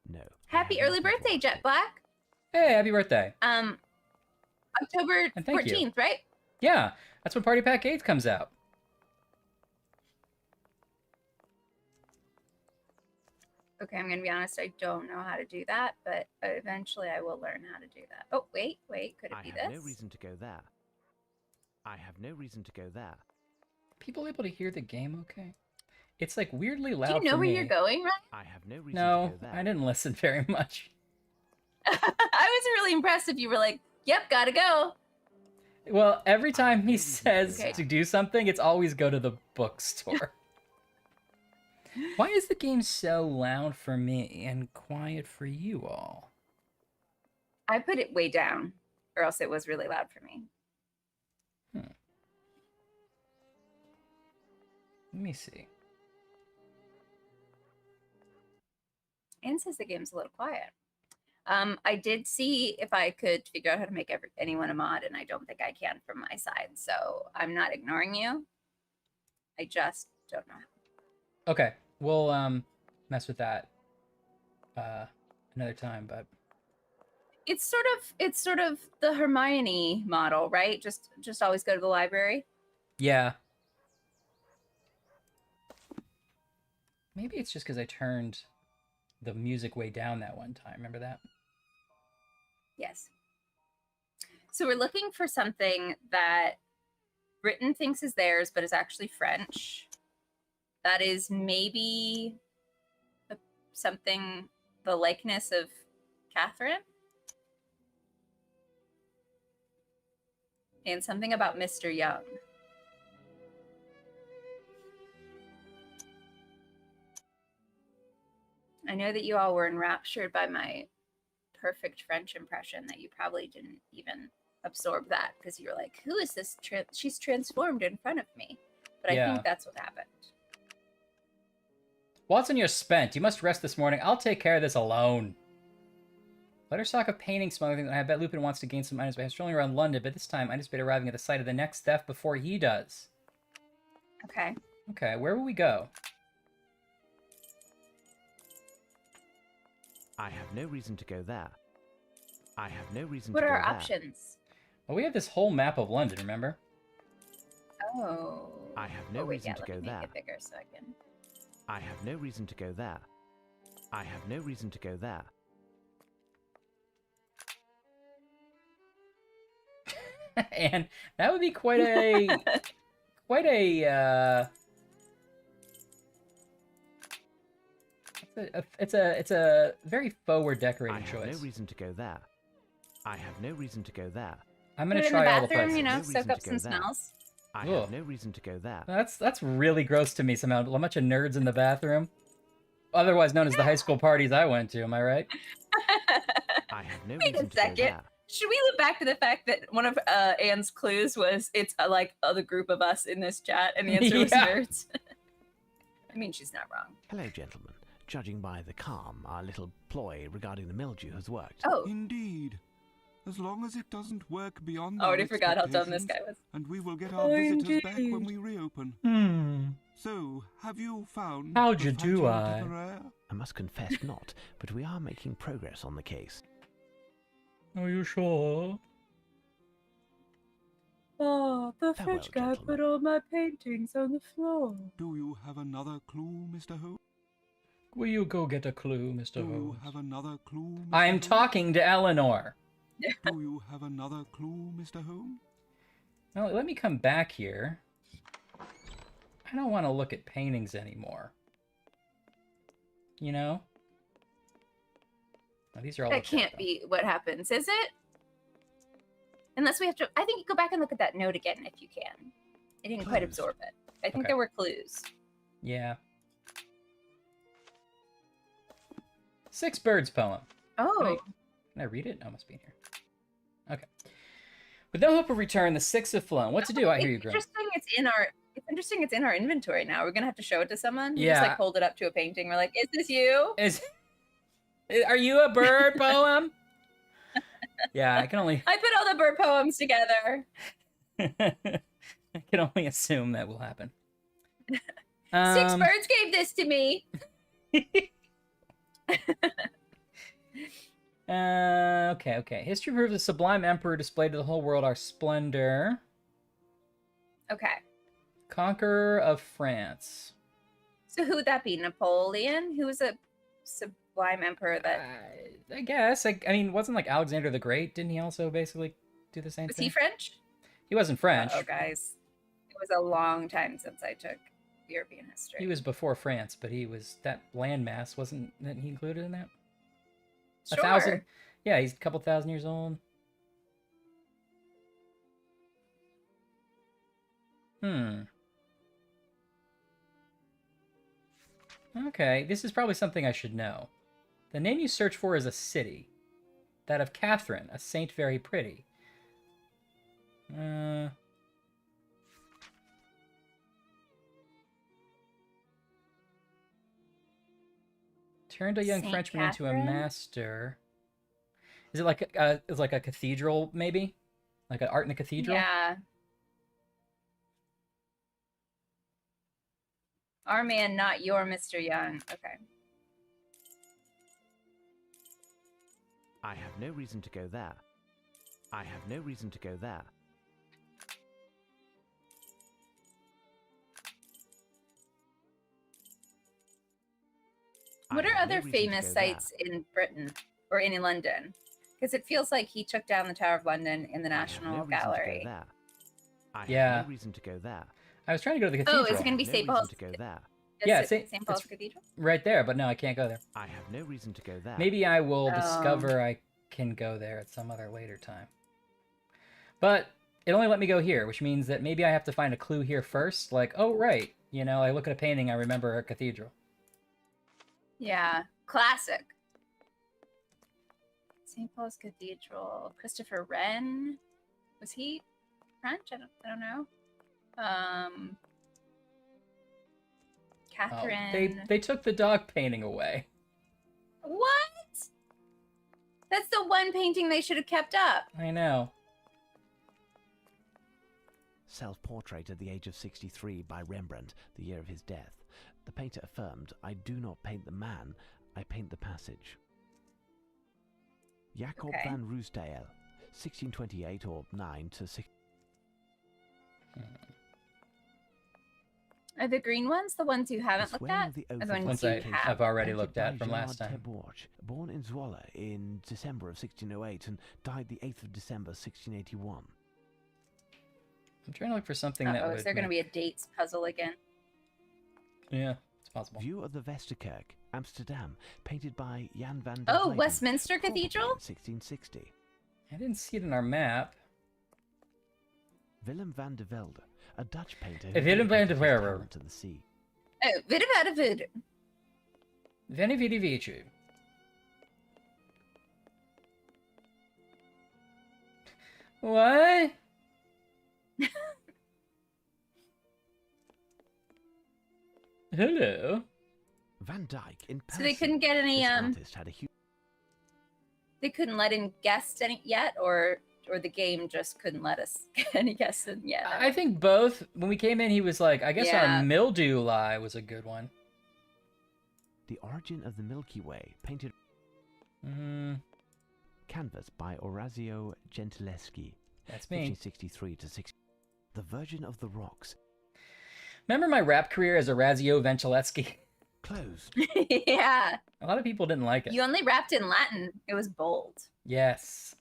No. Happy early birthday, Jet Black. Hey, happy birthday. October And thank you. 14th, right? Yeah, that's when Party Pack 8 comes out. Okay, I'm gonna be honest, I don't know how to do that, but eventually I will learn how to do that. Oh, wait, could it I be have this? no reason to go there. I have no reason to go there. People able to hear the game okay? It's like weirdly loud Do you know for where me. you're going, right? I have no reason No, to go there. I didn't listen very much. I was really impressed if you were like, yep, gotta go. Well, every time he Okay. says to do something, it's always go to the bookstore. Why is the game so loud for me and quiet for you all? I put it way down, or else it was really loud for me. Let me see. Anne says the game's a little quiet. I did see if I could figure out how to make anyone a mod, and I don't think I can from my side. So I'm not ignoring you. I just don't know how. Okay, we'll mess with that another time, but It's sort of the Hermione model, right? Just always go to the library. yeah. Maybe it's just because I turned the music way down that one time. Remember that? Yes. So we're looking for something that Britain thinks is theirs, but is actually French. That is maybe something, the likeness of Catherine. And something about Mr. Young. I know that you all were enraptured by my perfect French impression that you probably didn't even absorb that because you were like, who is this? She's transformed in front of me. But I Yeah. think that's what happened. Watson, you're spent. You must rest this morning. I'll take care of this alone. Letterstock of painting smuggling. I bet Lupin wants to gain some items by strolling around London, but this time I anticipate arriving at the site of the next theft before he does. Okay. Okay, where will we go? I have no reason to go there. I have no reason What to are go our there. options? Well, we have this whole map of London, remember? Oh. I have no Oh, wait, reason yeah, to let go me there. make it bigger so I can. I have no reason to go there. I have no reason to go there. And that would be quite a it's a very forward I decorating have choice. no reason to go there. I have no reason to go there. I'm Put gonna it in the try all the bathroom, places. you know, No soak reason up to go some there. smells. I Ugh. have no reason to go there. That's really gross to me somehow. A bunch of nerds in the bathroom, otherwise known as the high school parties I went to. Am I right? I have no Wait reason a to go second. there. Should we look back to the fact that one of Anne's clues was it's like the group of us in this chat, and the answer was Yeah. nerds? I mean, she's not wrong. Hello, gentlemen. Judging by the calm, our little ploy regarding the mildew has worked. Oh, Indeed. As long as it doesn't work beyond I already our forgot how dumb this guy expectations, was. and we will get our Oh, visitors back when indeed. we reopen. So, have you found How'd the you do, fighting I? temeraire? I must confess not, but we are making progress on the case. Are you sure? Oh, the Farewell, French guy put gentlemen. all my paintings on the floor. Do you have another clue, Mr. Holmes? Will you go get a clue, Mr. Do you Holmes? have another clue, Mr. I'm Holmes? talking to Eleanor. Do you have another clue, Mr. Holmes? Well, let me come back here. I don't want to look at paintings anymore. You know? Well, these are all. That looked at, can't though. be what happens, is it? Unless we have to. I think you go back and look at that note again if you can. I didn't quite Clues. absorb it. I think Okay. there were clues. Yeah. Six Birds poem. Oh, Can I read it? No, it must be in here. Okay. With no hope of return, the six have flown. What to do? I hear you groan. interesting. It's interesting. It's in our inventory now. We're gonna have to show it to someone. We Yeah. just like hold it up to a painting. We're like, "Is this you?" Are you a bird poem? Yeah, I can only I put all the bird poems together. I can only assume that will happen. Six birds gave this to me. Okay. History proves the sublime emperor displayed to the whole world our splendor. Okay. Conqueror of France. So who would that be? Napoleon? Who was a sublime emperor that I guess. I mean, wasn't like Alexander the Great? Didn't he also basically do the same was thing? he French? He wasn't French. Oh, guys, it was a long time since I took European history. He was before France, but he was that landmass wasn't that he included in that? sure. 1,000. Yeah, he's a couple thousand years old. Okay, this is probably something I should know. The name you search for is a city. That of Catherine, a saint very pretty. Turned a young Saint Frenchman into a Catherine? master. Is it like a cathedral, maybe? Like an art in a cathedral? Yeah. Our man, not your Mr. Young. Okay. I have no reason to go there. I have no reason to go there. What I are have no other reason to famous go there. sites in Britain or in London? Because it feels like he took down the Tower of London in the I have National no reason to go Gallery. there. I have Yeah. no reason to go there. I was trying to go to the Oh, cathedral. is it gonna be No St. reason Paul's? to go there. Yeah, St. Paul's it's- Cathedral. right there, but no, I can't go there. I have no reason to go there. Maybe I will Oh. discover I can go there at some other later time. But it only let me go here, which means that maybe I have to find a clue here first. Like, oh, right. You know, I look at a painting, I remember a cathedral. Yeah, classic. St. Paul's Cathedral. Christopher Wren. Was he French? I don't know. Catherine. Oh, they took the dog painting away. What? That's the one painting they should have kept up. I know. Self-portrait at the age of 63 by Rembrandt, the year of his death. The painter affirmed, "I do not paint the man, I paint the passage." Jacob Okay. van Ruysdael, 1628 or 9 to 6. Are the green ones the ones you haven't looked at? Or the ones Ones you I have? have already Painted looked at by from last Gerard time. Terborch, born in Zwolle in December of 1608 and died the 8th of December 1681. I'm trying to look for something that Uh-oh, would is there going to be a dates puzzle again? Yeah, it's possible. View of the Westerkerk, Amsterdam, painted by Jan van der Oh, Weyden, Westminster probably Cathedral? in 1660. I didn't see it in our map. Willem van der Velde, a Dutch painter Willem van der dedicated his Velde. talent to the sea. Oh, Vidavadavid. Veni Vidi Vici. What? Hello. Van Dyck in person. So they couldn't get any, This artist had a huge they couldn't let in guests any yet, or the game just couldn't let us get any guests in yet? I think both. When we came in, he was like, I guess Yeah. our mildew lie was a good one. The Origin of the Milky Way, painted Mm, canvas by Orazio Gentileschi, that's me. 1563 to 60. The Virgin of the Rocks, Remember my rap career as Orazio Ventileschi? closed. Yeah. A lot of people didn't like it. You only rapped in Latin. It was bold. Yes.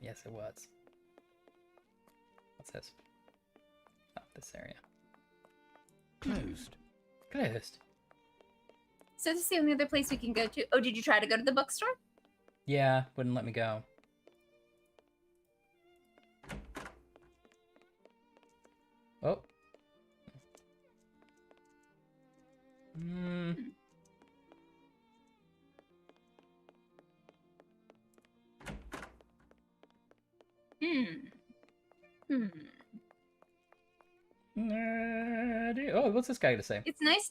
Yes, it was. What's this? Oh, this area. Closed. Closed. So this is the only other place we can go to. Oh, did you try to go to the bookstore? Yeah, wouldn't let me go. Oh. Hmm. Hmm. Oh, what's this guy to say? It's nice.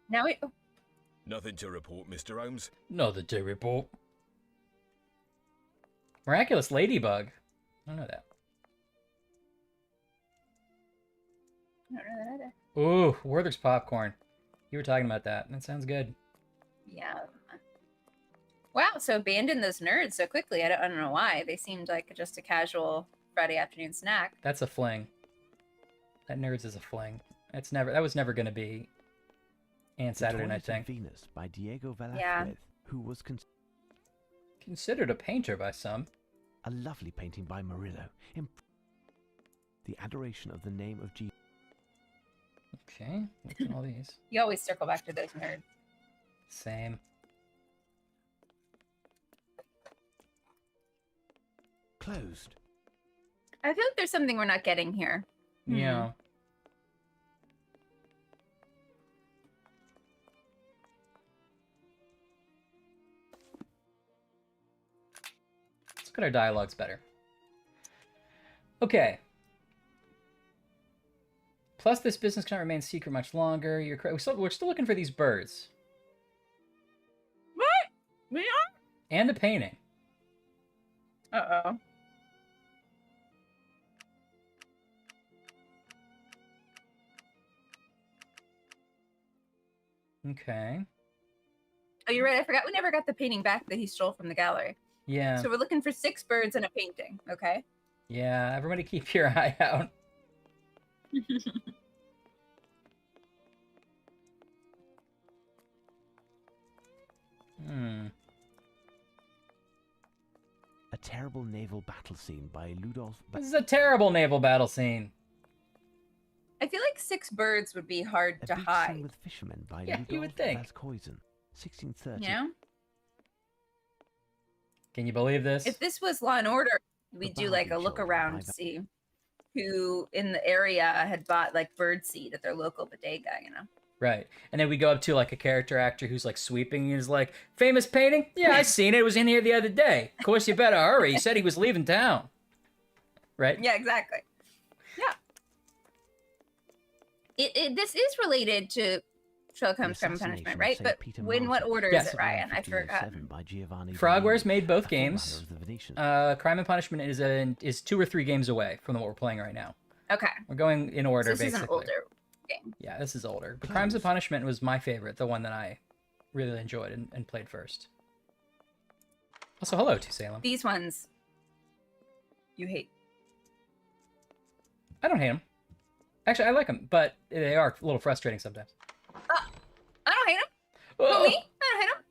Now we. Oh, Nothing to report, Mr. Holmes. Nothing to report. Miraculous ladybug. I don't know that. I don't know that either. Ooh, Werther's popcorn. You were talking about that. That sounds good. Yeah. Wow. So abandoned those nerds so quickly. I don't know why. They seemed like just a casual Friday afternoon snack. That's a fling. That Nerds is a fling. It's never. That was never going to be. And Saturday The Night Toilet of Thing. Venus by Diego Velázquez, Yeah. who was Considered a painter by some. a lovely painting by Murillo. The Adoration of the Name of Jesus. Okay, look at all these. You always circle back to those nerds. Same. Closed. I feel like there's something we're not getting here. Yeah. Let's look at our dialogues better. Okay. Plus, this business cannot remain secret much longer. You're correct. We're still looking for these birds. What? We are? And the painting. Uh-oh. Okay. Oh, you're right. I forgot we never got the painting back that he stole from the gallery. Yeah. So we're looking for 6 birds and a painting, okay? Yeah, everybody keep your eye out. Hmm. A terrible naval battle scene by Ludolf. This is a terrible naval battle scene. I feel like 6 birds would be hard A to beach hide. scene with fishermen by Yeah, you would think. Vascoisen, 1630. You know? Can you believe this? If this was Law and Order, we'd do like a Barbie look children around by to see who in the area had bought like bird seed at their local bodega, you know? Right. And then we go up to like a character actor who's like sweeping and he's like, famous painting? Yeah, I seen it. It was in here the other day. Of course, you better hurry. He said he was leaving town. Right? Yeah, exactly. Yeah. This is related to Sherlock The Holmes, Crime and Punishment, Assassination of right? St. But Peter in what Martyr, order Yes. is it, Ryan? I 1507 forgot. by Giovanni Frogwares Bellini, made both a forerunner games. of the Venetian. Crime and Punishment is 2 or 3 games away from what we're playing right now. Okay. We're going in order, So this basically. is an older game. Yeah, this is older. But Crimes and Punishment was my favorite, the one that I really enjoyed and played first. Also, hello to Salem. These ones you hate. I don't hate them. Actually, I like them, but they are a little frustrating sometimes. I don't hate them. Oh, Me? I don't hate them.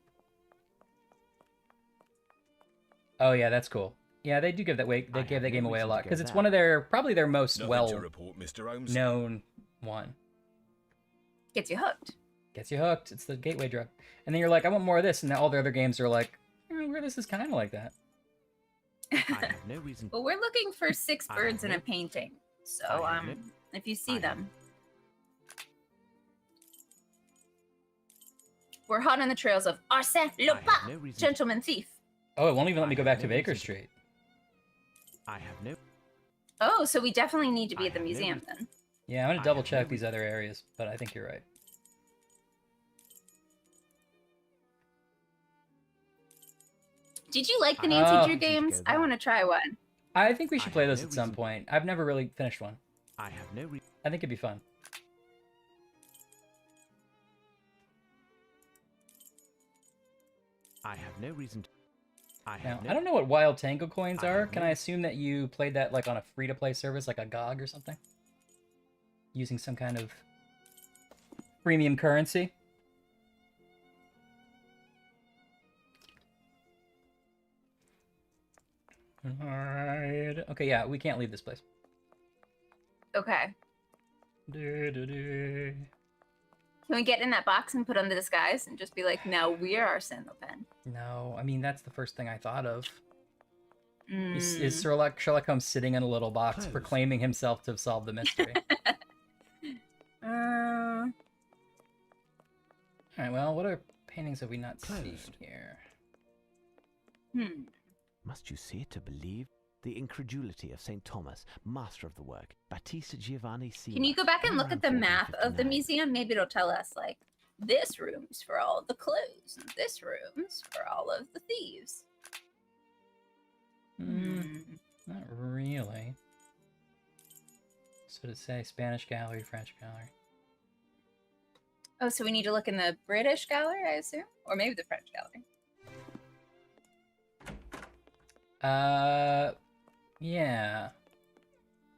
oh yeah, that's cool. Yeah, they do give that way. They I give have that no game away a reason lot to go because it's there. one of their probably their most Nothing well to report, Mr. Holmes. known one. Gets you hooked. Gets you hooked. It's the gateway drug. And then you're like, I want more of this, and then all the other games are like, where this is kind of like that. I have no reason. Well, we're looking for 6 I birds in have a painting. So, I have no- if you see I have them. We're hot on the trails of Arsène I have Lupin, no reason. gentleman thief. Oh, it won't even let I me go have back to no Baker reason. Street. I have no. Oh, so we definitely need to be I at the have no museum reason. then. Yeah, I'm gonna I double have check no these other areas, but I think you're right. Did you like the I Nancy have Drew no reason to games? go I there. want to try one. I think we I should play have those no at some reason. point. I've never really finished one. I have no reason. I think it'd be fun. I have no reason. I Now, have no. I don't know what Wild Tango coins I are. have Can no- I assume that you played that like on a free-to-play service, like a GOG or something? Using some kind of premium currency? Alright. Okay, yeah, we can't leave this place. Okay. Du-du-du. Can we get in that box and put on the disguise and just be like, now we're Arsène Lupin? No, I mean, that's the first thing I thought of. Is Mm. Sherlock Holmes sitting in a little box Close. proclaiming himself to have solved the mystery? Alright, well, what other paintings have we not seen Closed. here? Hmm. Must you see it to believe? The incredulity of St. Thomas, master of the work, Battista Giovanni Sima. Can you go back and look at the around map of the 1459. museum? Maybe it'll tell us, like, this room's for all the clues, and this room's for all of the thieves. Not really. So to say, Spanish gallery, French gallery. Oh, so we need to look in the British gallery, I assume? Or maybe the French gallery. Yeah.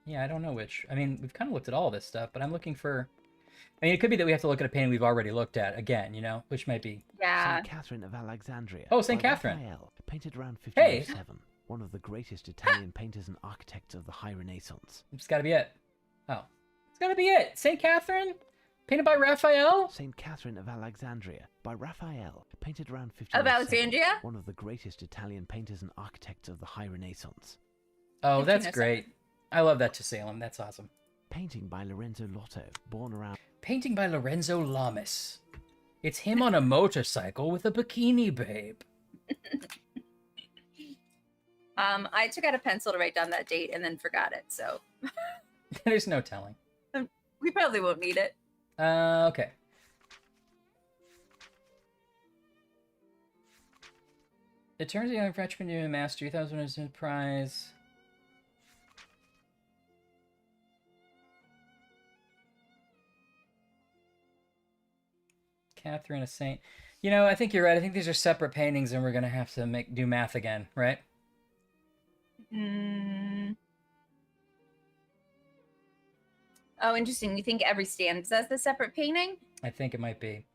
Yeah, I don't know which. I mean, we've kind of looked at all this stuff, but I'm looking for... I mean, it could be that we have to look at a painting we've already looked at again, you know? Which might be... Yeah. St. Catherine of Alexandria. Oh, St. by Catherine. Raphael, painted around Hey! 1507. One of the greatest Italian painters and architects of the High Renaissance. It's gotta be it. Oh. It's gotta be it! St. Catherine? Painted by Raphael? St. Catherine of Alexandria by Raphael, painted around Of 1507. Alexandria? One of the greatest Italian painters and architects of the High Renaissance. Oh, that's 1507. great. I love that to Salem. That's awesome. Painting by Lorenzo Lotto, born around Painting by Lorenzo Lamas. It's him on a motorcycle with a bikini babe. I took out a pencil to write down that date and then forgot it, so There's no telling. we probably won't need it. Okay. It turns a young Frenchman into a master. 2000 is a prize. Catherine, a saint. You know, I think you're right. I think these are separate paintings, and we're gonna have to do math again, right? Mm. Oh, interesting. You think every stand says the separate painting? I think it might be.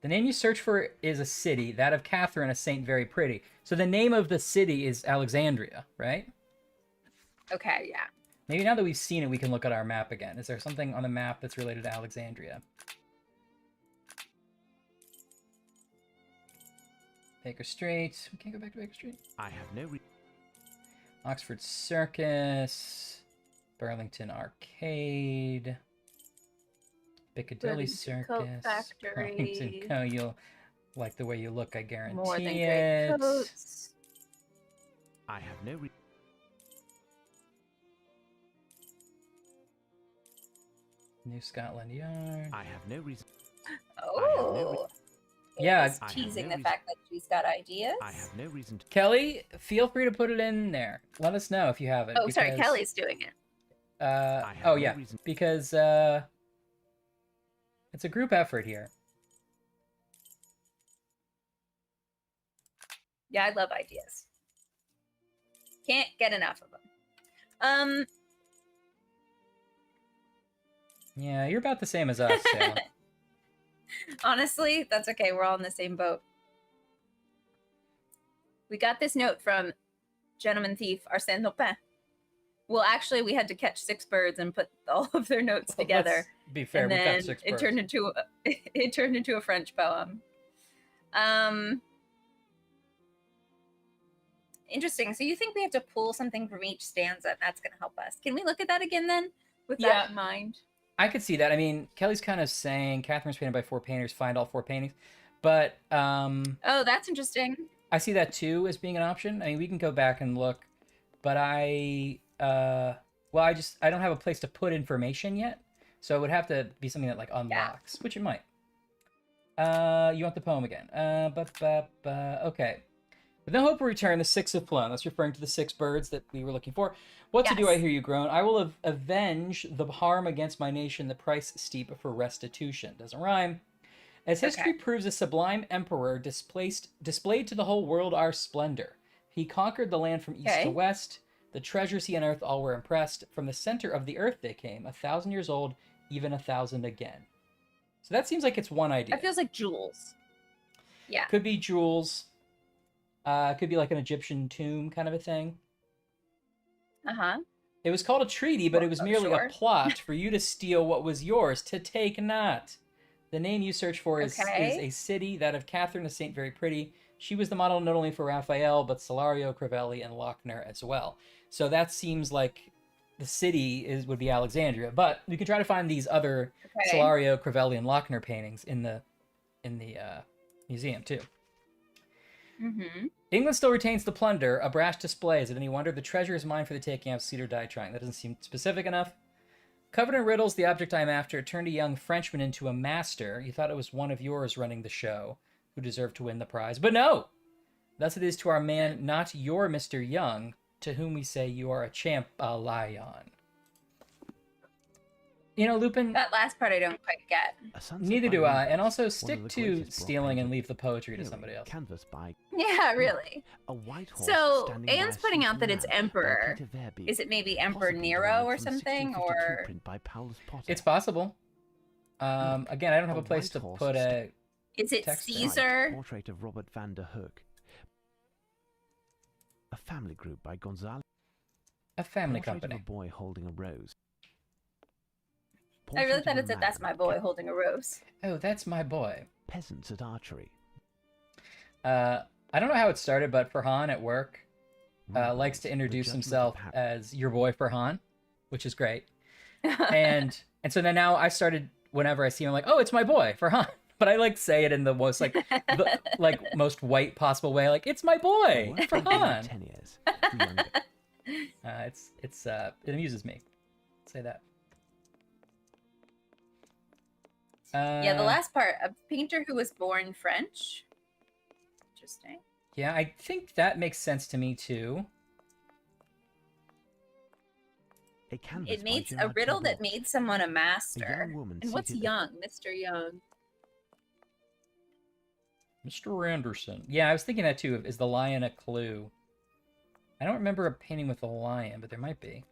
The name you search for is a city, that of Catherine, a saint very pretty. So the name of the city is Alexandria, right? Okay, yeah. Maybe now that we've seen it, we can look at our map again. Is there something on the map that's related to Alexandria? Baker Street. We can't go back to Baker Street. I have no Oxford Circus. Burlington Arcade. Piccadilly Burlington Coat Circus. Factory. Burlington Co. You'll like the way you look, I guarantee More than it. great coats. I have no New Scotland Yard. I have no reason. Oh. Yeah, Just teasing the fact that she's got ideas. I have no reason to. Kelly, feel free to put it in there. Let us know if you have it. Oh, sorry, Kelly's doing it. Oh yeah, because it's a group effort here. Yeah, I love ideas. Can't get enough of them. Yeah, you're about the same as us, so. Honestly, that's okay. We're all in the same boat. We got this note from Gentleman Thief Arsène Lupin. Well, actually, we had to catch 6 birds and put all of their notes together. Let's be fair, and we then got 6 it birds. turned into a French poem. Interesting. So you think we have to pull something from each stanza, and that's going to help us? Can we look at that again then, with that in mind? I could see that. I mean, Kelly's kind of saying Catherine's painted by 4 painters. Find all 4 paintings, but oh, that's interesting. I see that too as being an option. I mean, we can go back and look, but I don't have a place to put information yet, so it would have to be something that like unlocks, which it might. You want the poem again? Okay. With no hope of return, the 6 have flown. That's referring to the 6 birds that we were looking for. What to do, I hear you groan. I will avenge the harm against my nation, the price steep for restitution. Doesn't rhyme. As history proves, a sublime emperor displayed to the whole world our splendor. He conquered the land from east to west. The treasures he unearthed all were impressed. From the center of the earth they came, 1,000 years old, even 1,000 again. So that seems like it's one idea. That feels like jewels. Yeah. Could be jewels. Could be like an Egyptian tomb kind of a thing. Uh-huh. It was called a treaty, but it was merely a plot for you to steal what was yours, to take not. The name you search for is a city, that of Catherine, a saint very pretty. She was the model not only for Raphael, but Solario, Crivelli, and Lochner as well. So that seems like the city would be Alexandria. But we can try to find these other Solario, Crivelli, and Lochner paintings in the museum too. Mm-hmm. England still retains the plunder. A brash display. Is it any wonder? The treasure is mine for the taking. Of cedar die trying. That doesn't seem specific enough. Covered in riddles, the object I am after turned a young Frenchman into a master. You thought it was one of yours running the show who deserved to win the prize. But no! Thus it is to our man, not your Mr. Young, to whom we say you are a champ, a lion. You know, Lupin... That last part I don't quite get. Neither do I. And also, stick to stealing and leave the poetry to somebody else. Canvas by... Yeah, really. A white horse so, Anne's putting out that it's Emperor. Is it maybe Emperor Nero or something? Or it's possible. Again, I don't have a place to put a... Is it Caesar? Portrait of Robert van der Hoek. A family group by Gonzalo. A family company. Of a boy holding a rose. I really thought it said, "That's my boy holding a rose." Oh, that's my boy. Peasants at archery. I don't know how it started, but Farhan at work likes to introduce himself as your boy Farhan, which is great. and so then now I started, whenever I see him, I'm like, oh, it's my boy Farhan. But I like say it in the most most white possible way, like it's my boy Farhan. 10 years. It amuses me. Say that. Yeah, the last part, a painter who was born French. Interesting. Yeah, I think that makes sense to me too. It made a riddle that made someone a master. And what's Young? Mr. Young. Mr. Anderson. Yeah, I was thinking that too. Is the lion a clue? I don't remember a painting with a lion, but there might be.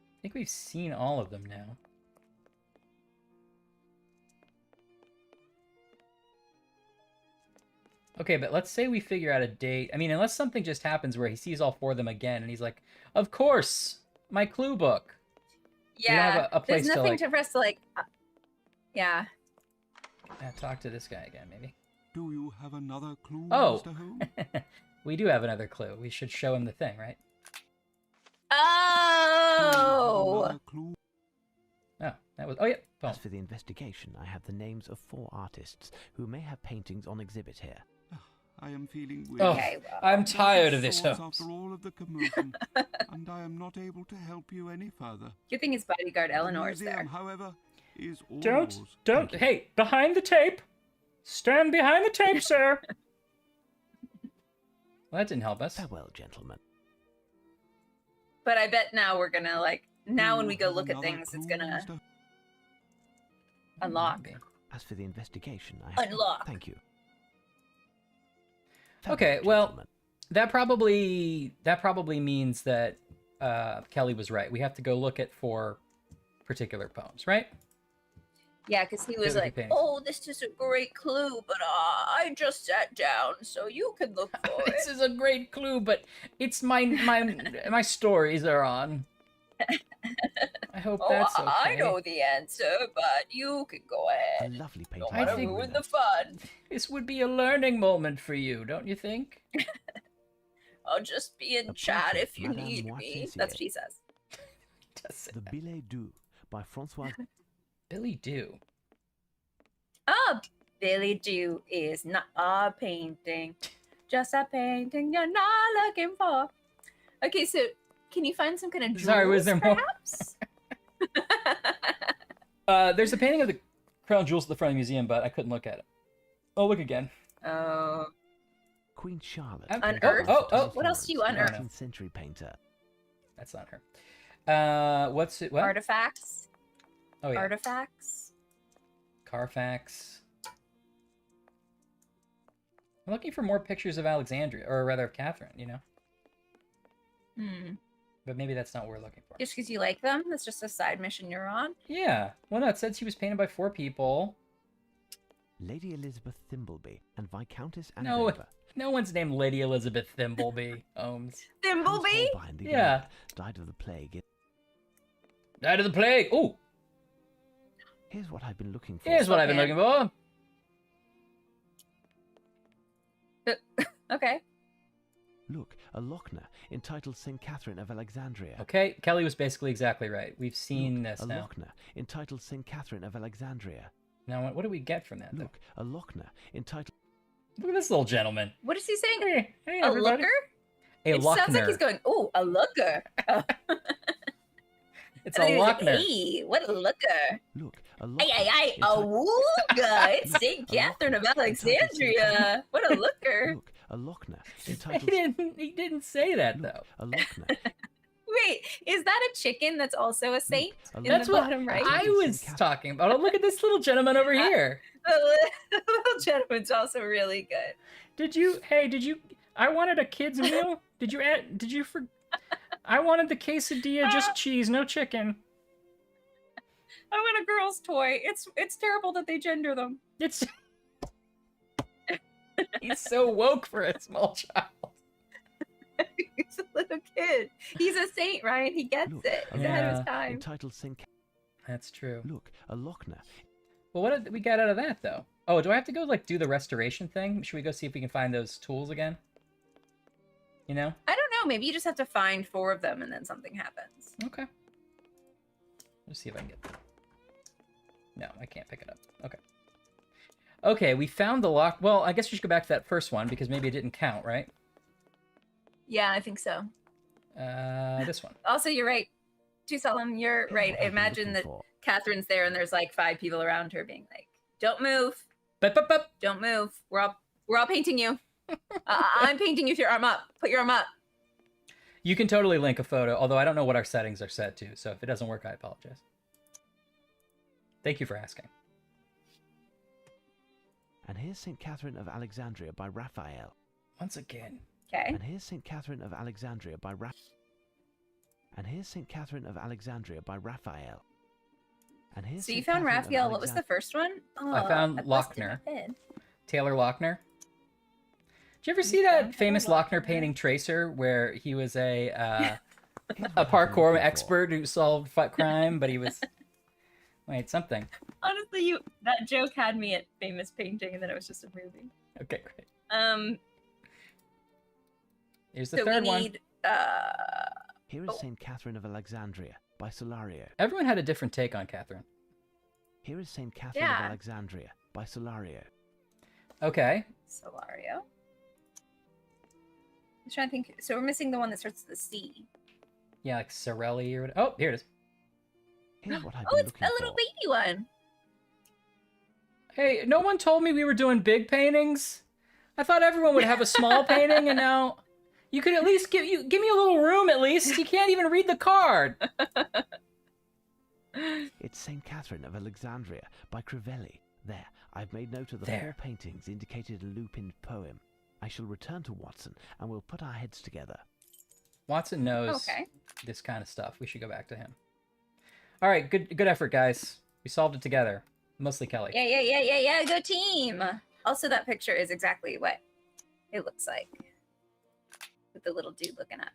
I think we've seen all of them now. Okay, but let's say we figure out a date. I mean, unless something just happens where he sees all 4 of them again, and he's like, "Of course, my clue book." Yeah, a place there's nothing to for us to like. Yeah. Talk to this guy again, maybe. Do you have another clue, Oh, Mr. Holmes? We do have another clue. We should show him the thing, right? Oh. Clue? Oh, that was. Oh yeah. Boom. As for the investigation, I have the names of 4 artists who may have paintings on exhibit here. I am feeling weak. Oh, Okay, well, I'm tired of this, Sores Holmes. after all of the commotion, and I am not able to help you any further. good thing his bodyguard The Eleanor's museum, there. however, is all Don't, yours. don't. Hey, behind the tape. Stand behind the tape, sir. Well, that didn't help us. Farewell, gentlemen. But I bet now we're gonna now when You we go have look at another things, it's clue, gonna Mr. unlock. Maybe. As for the investigation, I have... Unlock. Thank you. Okay, Farewell, well, gentlemen. that probably means that Kelly was right. We have to go look at 4 particular poems, right? Yeah, because he was Good like, paintings. "Oh, this is a great clue, but I just sat down, so you can look for This it." is a great clue, but it's my stories are on. I hope Oh, that's okay. I know the answer, but you can go A ahead. lovely Don't painting. I want to think- ruin the fun. This would be a learning moment for you, don't you think? I'll just be in A chat portrait if you of Madame need me. Moitessier. That's what she says. Does The it? Billet Doux by Francois. Billy do. Oh, Billy Jew is not a painting. Just a painting you're not looking for. Okay, so can you find some kind of jewels, Sorry, was there more? perhaps? There's a painting of the crown jewels at the front of the museum, but I couldn't look at it. Oh, look again. Oh, Queen Charlotte. Unearthed? Oh. What else do you unearth? 19th century painter. That's not her. What's it? What? artifacts. Oh yeah. Artifacts. Carfax. I'm looking for more pictures of Alexandria, or rather of Catherine, you know? Hmm. But maybe that's not what we're looking for. Just because you like them, that's just a side mission you're on. Yeah. Well, no, it said she was painted by 4 people. Lady Elizabeth Thimbleby and Viscountess No, Andover. no one's named Lady Elizabeth Thimbleby, Holmes. Thimbleby? Holbein, the Yeah. Elite, died of the plague. Died of the plague. Oh, Here's what I've been looking for. here's what I've been Okay. looking for. Okay. Look, a Lochner entitled St. Catherine of Alexandria. Okay, Kelly was basically exactly right. We've seen Look, this a now. Lochner entitled St. Catherine of Alexandria. Now, what do we get from that, though? Look, a Lochner entitled... Look at this little gentleman. What is he saying? Hey, A everybody. looker? A It sounds like he's Lochner. going, "Ooh, a looker." Oh. It's And a then he was like, Lochner. "Hey, what a looker." Look, a Ay, Lochner ay, ay, a entitled... wooga. It's St. A Catherine of Lochner entitled St. Alexandria. What a looker. Look, a Lochner He entitled... didn't say that, Look, though. a Lochner. Wait, is that a chicken that's also a saint? a In That's the what bottom right? I was talking about. Oh, look at this little gentleman over here. The little gentleman's also really good. Did you? I wanted a kid's meal. Did you I wanted the quesadilla, just cheese, no chicken. I want a girl's toy. It's terrible that they gender them. It's he's so woke for a small child. He's a little kid. He's a saint, Ryan. He gets Look, it. a He's ahead of Yeah. his time. entitled St. That's true. Look, a Lochner. Well, what did we get out of that, though? Oh, do I have to go do the restoration thing? Should we go see if we can find those tools again? You know? I don't know. Maybe you just have to find 4 of them and then something happens. Okay. Let's see if I can get them. No, I can't pick it up. Okay. Okay, we found the lock. Well, I guess we should go back to that first one because maybe it didn't count, right? Yeah, I think so. This one. Also, you're right. Too solemn. You're right. What I've been Imagine looking that for. Catherine's there and there's like 5 people around her being like, "Don't move. But. Don't move. We're all painting you. I'm painting you with your arm up. Put your arm up." You can totally link a photo, although I don't know what our settings are set to, so if it doesn't work, I apologize. Thank you for asking. And here's St. Catherine of Alexandria by Raphael. Once again. Okay. And here's St. Catherine of Alexandria by And here's St. Catherine of Alexandria by Raphael. And here's So you St. found Catherine of Raphael. What was the Alexan- first one? Oh, I found busted Lochner. my head. Taylor Lochner. Did you ever see You that found famous Taylor Lochner Lochner. painting Tracer where he was a Here's what I've been parkour looking for. expert who solved crime, but he was... Wait, something. Honestly, that joke had me at famous painting, and then it was just a movie. Okay, great. Here's the So we third one. need. Here is St. Catherine of Alexandria by Solario. Everyone had a different take on Catherine. Here is St. Catherine Yeah. of Alexandria by Solario. Okay. Solario. trying to think. So we're missing the one that starts with the C. Yeah, like Sorelli or whatever. Oh, here it is. Here's what I've Oh, been it's looking a little for. baby one. Hey, no one told me we were doing big paintings. I thought everyone would have a small painting, and now you could at least give me a little room. At least you can't even read the card. It's St. Catherine of Alexandria by Crivelli. There, I've made note of the There. 4 paintings indicated in Lupin's poem. I shall return to Watson, and we'll put our heads together. Watson knows Okay. this kind of stuff. We should go back to him. All right, good effort, guys. We solved it together. Mostly Kelly. Yeah. Go team. Also, that picture is exactly what it looks like. With the little dude looking up.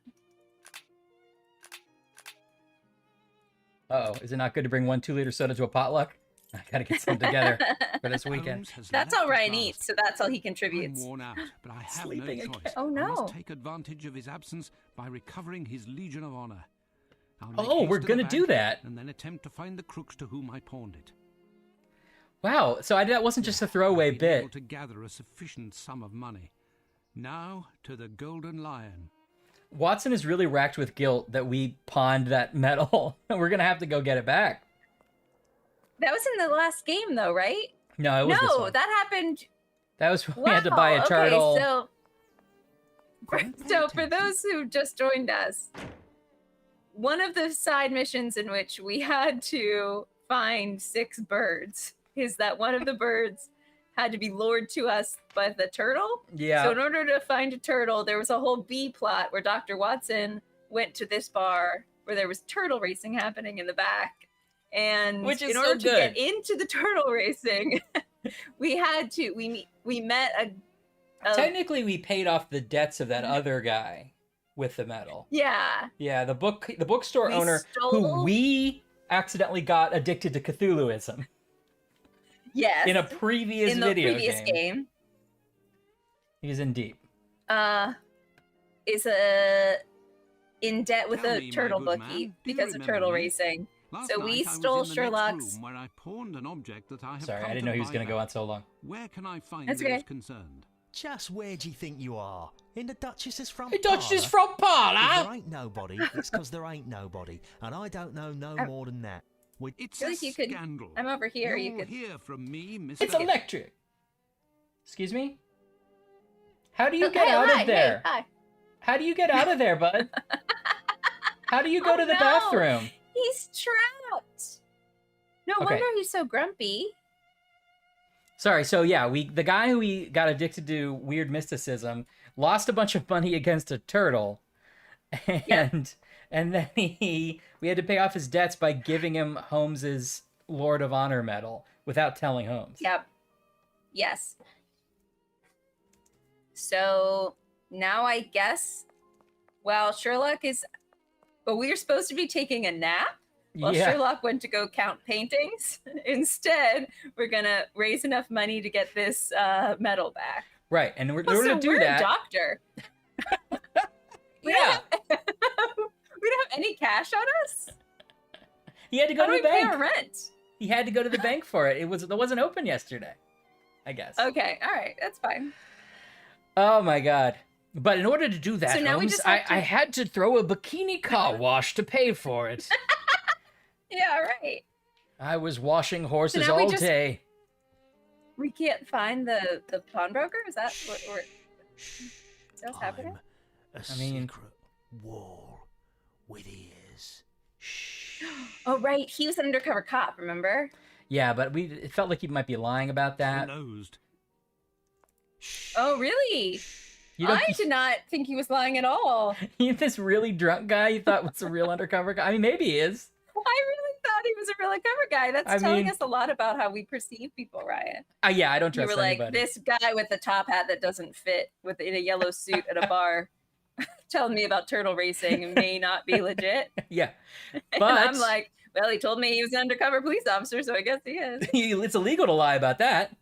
Uh-oh, is it not good to bring 1 2-liter soda to a potluck? I gotta get some together for this weekend. Holmes has That's left all at Ryan last. eats, so that's all he I'm contributes. worn out, but I have Sleeping no again. choice. Oh, I no. must take advantage of his absence by recovering his Legion of Honor. I'll make Oh, haste we're to the gonna bank do that. and then attempt to find the crooks to whom I pawned it. Wow, so that wasn't just a throwaway I've been able bit. to gather a sufficient sum of money. Now to the Golden Lion. Watson is really racked with guilt that we pawned that medal. We're gonna have to go get it back. That was in the last game, though, right? No, it was this No, one. that happened. That was when we had to buy a Wow, turtle. Okay, so Great so for paintings. those who just joined us, one of the side missions in which we had to find 6 birds is that one of the birds had to be lured to us by the turtle. Yeah. So in order to find a turtle, there was a whole B plot where Dr. Watson went to this bar where there was turtle racing happening in the back. And Which is in so order to good. get into the turtle racing, we met a Technically, we paid off the debts of that other guy with the medal. yeah. Yeah, the bookstore We owner who stole- we accidentally got addicted to Cthulhuism Yes. in a previous in the video previous game. He's in deep. Is in debt with Tell a me, my turtle good bookie man, do you because of remember turtle me? racing. Last So night we I was stole in the next Sherlock's- room where I pawned an object that I have Sorry, come I didn't to know he was buy going to go back. on so long. Where can I find That's those okay. concerned? Just where do you think you are? In the Duchess's front Hey, Duchess's parlour? front parlour! If there ain't nobody, it's because there ain't nobody. And I don't know no I- more than that. It's feel a like you could- scandal. I'm over here. You You'll could. hear from me, Mr. It's electric. Excuse me? How do you get Hey, out hi, of there? Hey, hi. How do you get out of there, bud? How do you go Oh, to the no. bathroom? He's trapped. No Okay. wonder he's so grumpy. Sorry, so yeah, the guy who we got addicted to weird mysticism lost a bunch of money against a turtle. And then we had to pay off his debts by giving him Holmes's Lord of Honor medal without telling Holmes. Yep. Yes. So now I guess, well, Sherlock is. But we were supposed to be taking a nap while Yeah. Sherlock went to go count paintings. Instead, we're gonna raise enough money to get this medal back. Right, and in order Also, to do we're that, a doctor. We yeah, don't have any cash on us. he had to go How to do the we pay bank. our rent? He had to go to the bank for it. It wasn't open yesterday, I guess. Okay, all right, that's fine. Oh my god. But in order to do that, So now we Holmes, just have to- I had to throw a bikini car wash to pay for it. Yeah, right. I was washing horses now we all just- day. We can't find the pawnbroker. Is that what we're? Is that what's happening? I'm a I mean- secret wall with ears. Shh. Oh, right. He was an undercover cop. Remember? Yeah, but it felt like he might be lying about that. Nosed. Oh, really? You don't, I did not think he was lying at all. you this really drunk guy you thought was a real undercover guy? I mean, maybe he is. I really thought he was a real undercover guy. That's I telling mean- us a lot about how we perceive people, Ryan. Yeah, I don't You trust were like, anybody. this guy with the top hat that doesn't fit in a yellow suit at a bar telling me about turtle racing may not be legit. Yeah, And but I'm like, well, he told me he was an undercover police officer, so I guess he is. it's illegal to lie about that.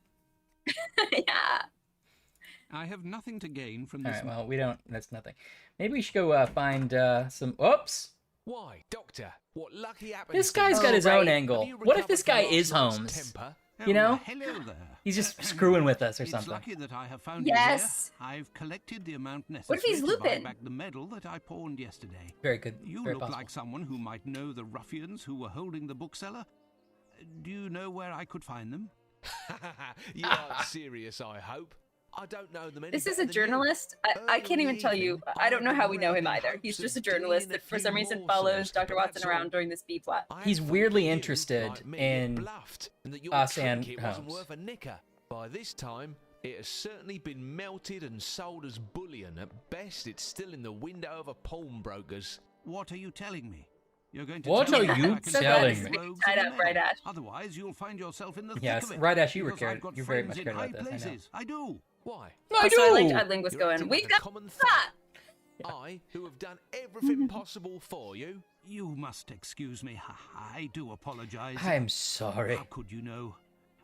Yeah. I have nothing to gain from All this. right, well, we don't. That's nothing. Maybe we should go find some. Oops, Why, Doctor? What lucky happened? this guy's Oh, got his right. own angle. What if this guy is Holmes? Temper? You know? Hello there. He's just screwing with us or It's something. lucky that I have found Yes. you here. I've collected the amount What if necessary he's to buy Lupin? back the medal that I pawned yesterday. Very good. You Very look possible. like someone who might know the ruffians who were holding the bookseller. Do you know where I could find them? You aren't serious, I hope. I don't know them any This is better a than you. journalist. I can't even tell you. I don't know how we know him I've been either. He's hoping just a of doing journalist a that for few some reason more follows shows, Dr. but Watson that's all. around during this B plot. I He's thought weirdly you, interested like me, in get bluffed, and that your Arsène trinket wasn't Holmes. worth a knicker. By this time, it has certainly been melted and sold as bullion. At best, it's still in the window of a pawnbroker's. What are you telling me? You're going to What tell are me you I can telling find me? rogues Tied in the up, right, medal. Ash? Otherwise, you'll find yourself in the Yes, thick of it. right, Ash, you were Because cared- I've got you very friends much in cared about high this, I know. places. I do. Why? I Also, I liked do. Udling was You're going, acting we've like a got common that. thug. I, who have done everything possible for you. You must excuse me. I do apologize. I'm sorry. How could you know?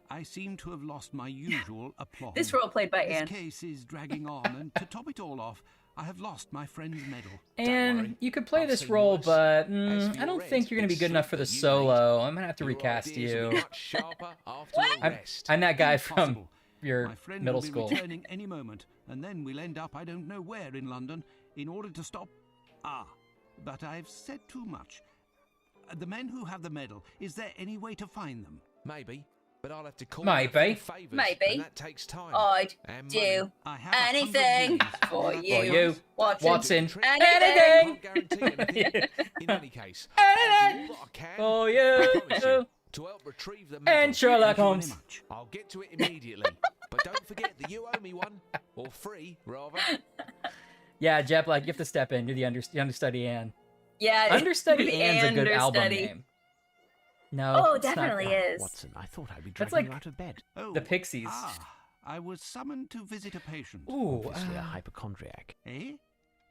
I seem to have lost my usual aplomb. This role played by This Anne. case is dragging on, and to top it all off, I have lost my friend's medal. And worry. you could play I've this seen role, worse. but As for I don't your think rest, you're going to be it's good enough sleep for the that you solo. I'm going to have to Your recast ideas will you. be much sharper after a I'm, rest. I'm that guy from Impossible. your My friend middle will be school. returning any moment, and then we'll end up I don't know where in London in order to stop. But I've said too much. The men who have the medal, is there any way to find them? Maybe, but I'll have to call Maybe. in a few favours, Maybe. and that takes time. I'd And do I have 100 anything guineas. for That's you. For you. Watson. Watson. Anything. Anything. Can't guarantee anything. In any case, Anything. I'll do what I can. For I promise you. you, to help retrieve the medal. And Sherlock Thank you very Holmes. much. I'll get to it immediately. But don't forget that you owe me one. Or free, rather. Yeah, Jep, like, you have to step in, do the understudy Anne. Yeah. Understudy the Anne's a good album understudy. name. No, Oh, it's not definitely that. is. Watson, I thought I'd be That's dragging you like- out of bed. Oh, The Pixies. I was summoned to visit a patient. Ooh, Obviously a hypochondriac. Eh?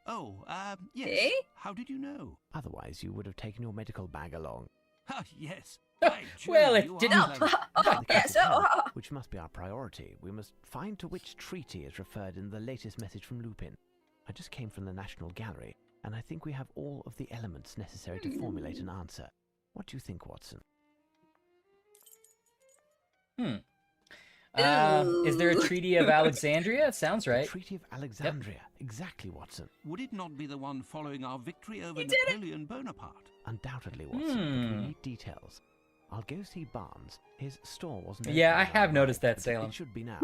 Oh, yes. Eh? How did you know? Otherwise, you would have taken your medical bag along. Ah, yes. By Well, Jove, it you are didn't- clever. Oh, In the case yes. of Oh, health, oh. which must be our priority, we must find to which treaty is referred in the latest message from Lupin. I just came from the National Gallery, and I think we have all of the elements necessary to formulate an answer. What do you think, Watson? Is there a Treaty of Alexandria? It sounds The right. Treaty of Alexandria. Exactly, Watson. Would it not be the one following our victory over You did it. Napoleon Bonaparte? Undoubtedly, Watson, but we Hmm. need details. I'll go see Barnes. His store wasn't Yeah, open I when have noticed arrived, that, but Salem. It should be now.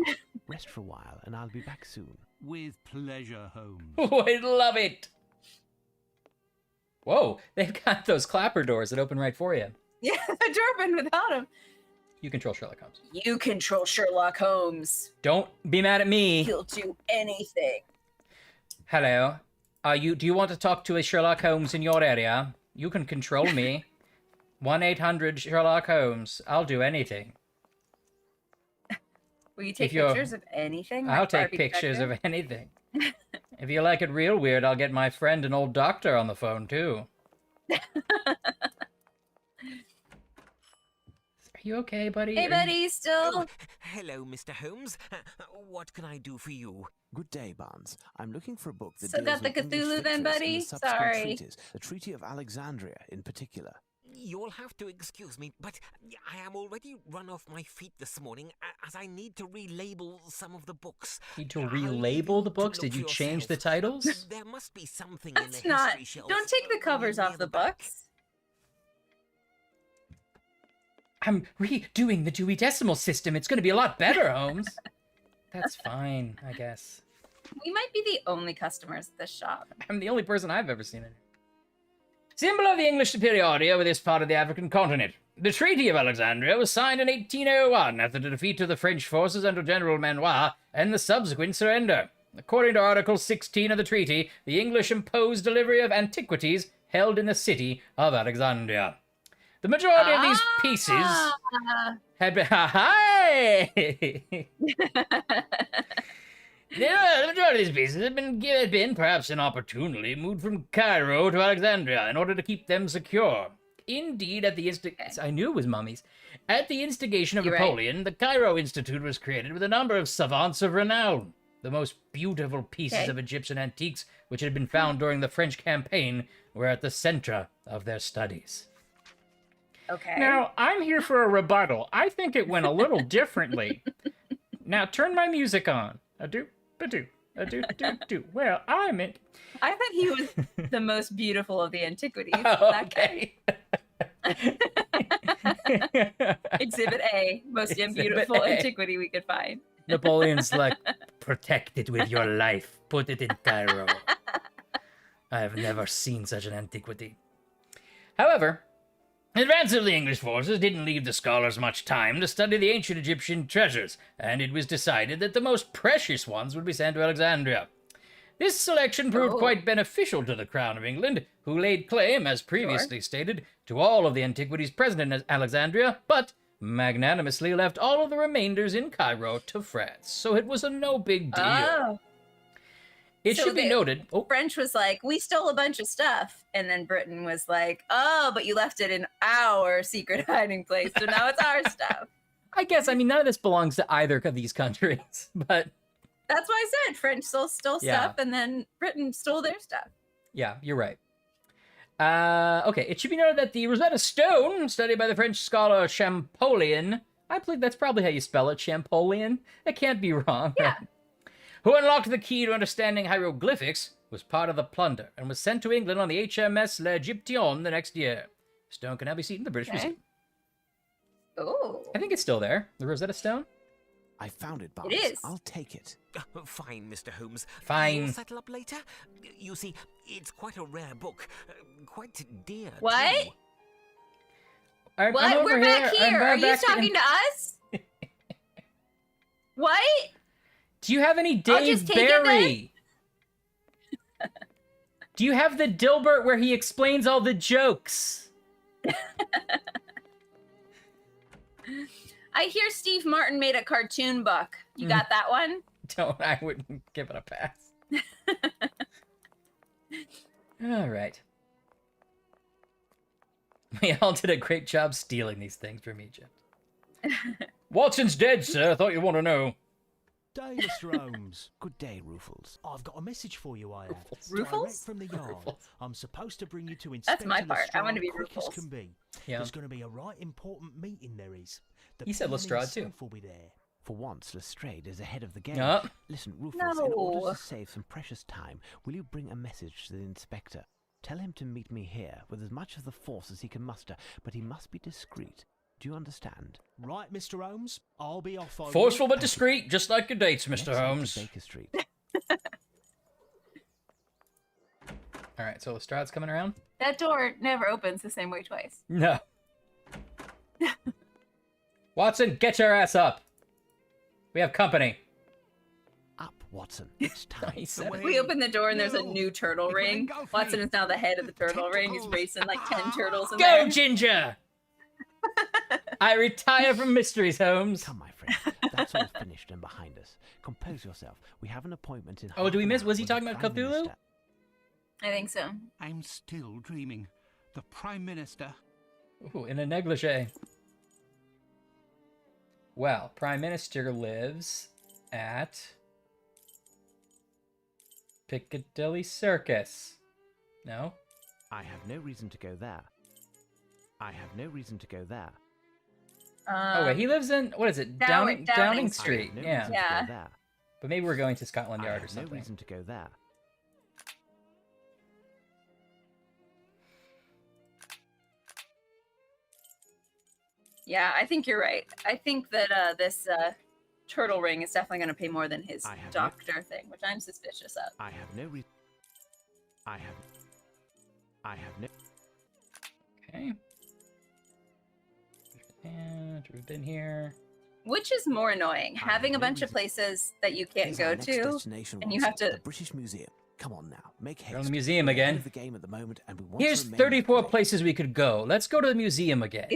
Rest for a while, and I'll be back soon. With pleasure, Holmes. Oh, I love it. Whoa, they've got those clapper doors that open right for you. Yeah, the door opened without him. You control Sherlock Holmes. You control Sherlock Holmes. Don't be mad at me. He'll do anything. Hello. Do you want to talk to a Sherlock Holmes in your area? You can control me. 1-800 Sherlock Holmes. I'll do anything. Will you take If you're- pictures of anything? like I'll take Barbie pictures Spectre? of anything. If you like it real weird, I'll get my friend an old doctor on the phone too. Are you okay, buddy? Hey, Are buddy, still. Oh, hello, Mr. Holmes. What can I do for you? Good day, Barnes. I'm looking for a book that Still deals got the with English Cthulhu then, victories and buddy? the subsequent Sorry. treaties, the Treaty of Alexandria in particular. You'll have to excuse me, but I am already run off my feet this morning as I need to relabel some of the books. Need to I'll leave relabel you the to books? look Did for you change the yourself. titles? There must be something in That's the not. history shelf. Don't take the covers near off the back. books. I'm redoing the Dewey Decimal System. It's going to be a lot better, Holmes. That's fine, I guess. We might be the only customers at this shop. I'm the only person I've ever seen it. Symbol of the English superiority over this part of the African continent. The Treaty of Alexandria was signed in 1801 after the defeat of the French forces under General Manoir and the subsequent surrender. According to Article 16 of the treaty, the English imposed delivery of antiquities held in the city of Alexandria. The majority of these pieces had been... Hi! The majority of these pieces had been perhaps inopportunely moved from Cairo to Alexandria in order to keep them secure. Indeed, at the I knew it was mummies. At the instigation of You're right. Napoleon, the Cairo Institute was created with a number of savants of renown. The most beautiful pieces Okay. of Egyptian antiques which had been found during the French campaign were at the center of their studies. Okay. Now, I'm here for a rebuttal. I think it went a little differently. Now, turn my music on. A-do, ba-do, a-do, do, do. Well, I'm it. I thought he was the most beautiful of the antiquities. Oh, That guy. okay. Exhibit A, most Exhibit beautiful A. antiquity we could find. Napoleon's like, protect it with your life. Put it in Cairo. I have never seen such an antiquity. However, the advance of the English forces didn't leave the scholars much time to study the ancient Egyptian treasures, and it was decided that the most precious ones would be sent to Alexandria. This selection proved quite beneficial to the Crown of England, who laid claim, as previously stated, to all of the antiquities present in Alexandria, but magnanimously left all of the remainders in Cairo to France. So it was a no big deal. Oh. It So should be the noted. Oh, French was like, we stole a bunch of stuff. And then Britain was like, oh, but you left it in our secret hiding place. So now it's our stuff. I guess, I mean, none of this belongs to either of these countries, but That's why I said French stole Yeah. stuff and then Britain stole their stuff. yeah, you're right. Okay, it should be noted that the Rosetta Stone, studied by the French scholar Champollion, I believe that's probably how you spell it, Champollion. It can't be wrong. Yeah. Right? Who unlocked the key to understanding hieroglyphics, was part of the plunder, and was sent to England on the HMS L'Egyptienne the next year. Stone can now be seen in the British Museum. Oh. I think it's still there, the Rosetta Stone. I found it, Barnes. is. I'll take it. Fine, Mr. Holmes. Fine. We'll settle up later. You see, it's quite a rare book. Quite dear, What? too. I'm What? over We're back I'm here. Are you back talking to us? What? Do you have any I'll Dave just take it then. Barry? Do you have the Dilbert where he explains all the jokes? I hear Steve Martin made a cartoon book. You got that one? Don't, I wouldn't give it a pass. All right. We all did a great job stealing these things from Egypt. Watson's dead, sir. I thought you'd want to know. Day, Mr. Holmes. Good day, Rufels. I've got a message for you, I have. Rufels? Direct from the yard. Rufels. I'm supposed to bring you to Inspector my part. I want to be quick as Rufels. can be. Yeah. There's going to be a right important meeting, there is. The He said PM Lestrade, too. himself will be there. For once, Lestrade is ahead of the game. Yup. Listen, Rufels, in order No. to save some precious time, will you bring a message to the inspector? Tell him to meet me here with as much of the force as he can muster, but he must be discreet. Do you understand? Right, Mr. Holmes? I'll be off. I will. Forceful but discreet, just like your dates, Next Mr. week at Holmes. Baker Street. All right, so Lestrade's coming around? That door never opens the same way twice. No. Watson, get your ass up. We have company. Up, Watson. It's time. He said it. We open the door and there's a No. new turtle It ring. wouldn't go for Watson me. is now the head of the turtle ring. He's Tentacles. racing like 10 turtles in Go, there. Ginger! I retire from mysteries, Holmes. Come, my friend. That's all finished and behind us. Compose yourself. We have an appointment in. Oh, half do we an miss- hour was he with the talking about Prime Cthulhu? Minister. I think so. I'm still dreaming. The Prime Minister. Ooh, in a negligee. Well, Prime Minister lives at Piccadilly Circus. No? I have no reason to go there. I have no reason to go there. Oh, wait, he lives in, what is it? Downing Downing Street. Street. I have no Yeah. reason Yeah. to go there. But maybe we're going to Scotland I Yard or have no something. reason to go there. Yeah, I think you're right. I think that this turtle ring is definitely going to pay more than his I have no- doctor thing, which I'm suspicious of. I have no reason. I have no. Okay. And we've been here. Which is more annoying, I having a have no bunch of reason- places that you can't Here's go our next to, destination, and you Watson, have to- the British Museum. Come on now, make haste. We're in the museum We're ahead again. of the game at the moment, and we want Here's to remain 34 that way. places we could go. Let's go to the museum again.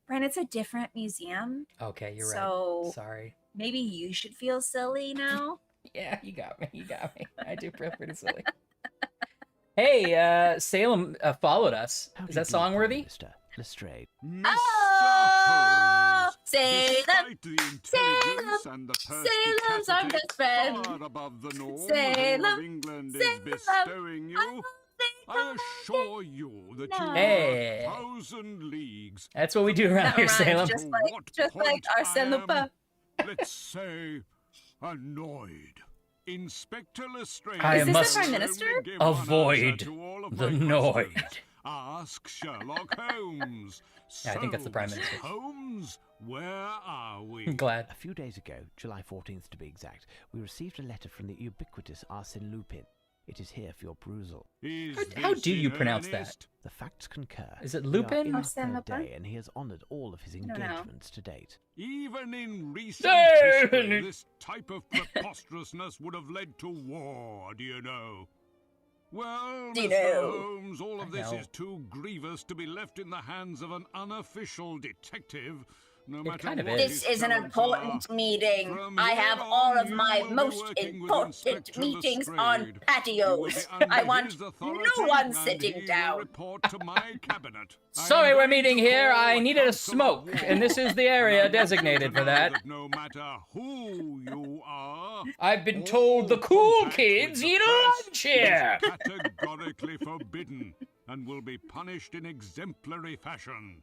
Brian, it's a different museum. Okay, you're So- right. Sorry. Maybe you should feel silly now. Yeah, you got me. You got me. I do feel pretty silly. Hey, Salem followed us. How do Is you that do, song Prime worthy? Minister? Lestrade. Mr. Oh, Holmes. Salem, Despite the intelligence and the Salem's our perspicacity best friend. far above the norm Salem, the whole of England is Salem, bestowing you. I think I assure you that you Hey. are 1,000 leagues. That's what we do around That here, rhymes Salem. just like Arsène Lupin. Let's say, annoyed. Inspector Lestrade. I Is this must the Prime Minister? avoid the noid. Ask Sherlock Holmes. Yeah, I think that's the Prime So, Minister. Mr. Holmes, where are we? I'm glad. A few days ago, July 14th to be exact, we received a letter from the ubiquitous Arsène Lupin. It is here for your perusal. How This do you in pronounce earnest? The facts concur. Is it We are Lupin? in the Arsène third Lupin? day, and he has honoured all of his don't know. engagements to date. Even in recent Hey! history, this type of preposterousness would have led to war, do you know? Well, Do you Mr. know? Holmes, all of I this know. is too grievous to be left in the hands of an unofficial detective. No It matter kind of what is. This his is an talents important are. meeting. From I here have on, all of you my will be most working with important Inspector meetings Lestrade. on You will be patios. under I want his no authority, one and sitting he will down. report to my cabinet. I am Sorry, we're going meeting to here. call I a needed a council of smoke, war. and this is the And I area want you designated to for know that. no matter who you are, I've been told the all cool contact kids with the eat press lunch here. is categorically forbidden and will be punished in exemplary fashion.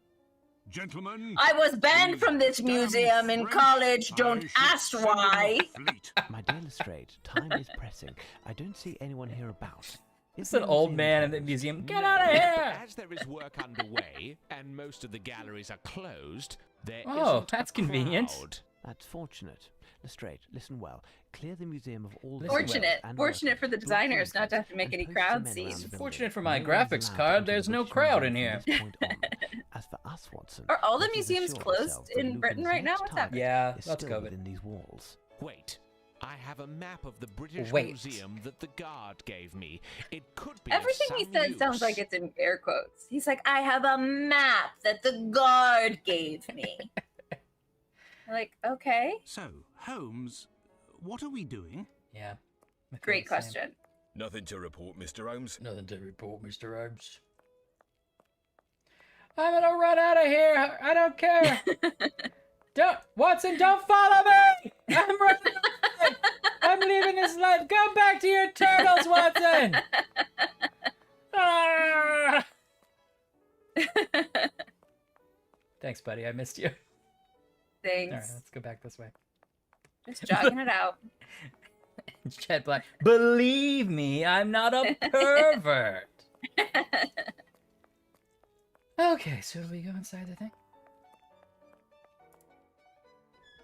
Gentlemen, I was banned these from this damn museum in French, college. I Don't should ask send in the why. fleet. My dear Lestrade, time is pressing. I don't see anyone here about. Is It's an the old museum man in the closed? museum. Get No, out of but here! As there is work underway and most of the galleries are closed, there Oh, isn't that's a convenient. crowd. That's fortunate. Lestrade, listen well. Clear the museum of all Listen Fortunate. and Fortunate for the workers. Block designers not to have to entrance make any and post some crowd men scenes. around the building. Fortunate for my No one is graphics allowed card, into there's the no British crowd Museum in from here. this point on. As for us, Watson, Are all the let us museums assure closed ourselves that in Britain Lupin's right now? next What's target happening? Yeah, is that's still COVID. within these walls. Wait, I have a map of the British Wait. Museum that the guard gave me. It could be Everything of he some says sounds use. like it's in air quotes. He's like, I have a map that the guard gave me. Like, okay. So, Holmes, what are we doing? Yeah. I feel Great the same. question. Nothing to report, Mr. Holmes. Nothing to report, Mr. Holmes. I'm gonna run out of here. I don't care. Watson, don't follow me. I'm running away. I'm leaving this life. Go back to your turtles, Watson. Ah! Thanks, buddy. I missed you. All right, Thanks. let's go back this way. Just jogging it out. Chet Black. Believe me, I'm not a pervert. Okay, so we go inside the thing.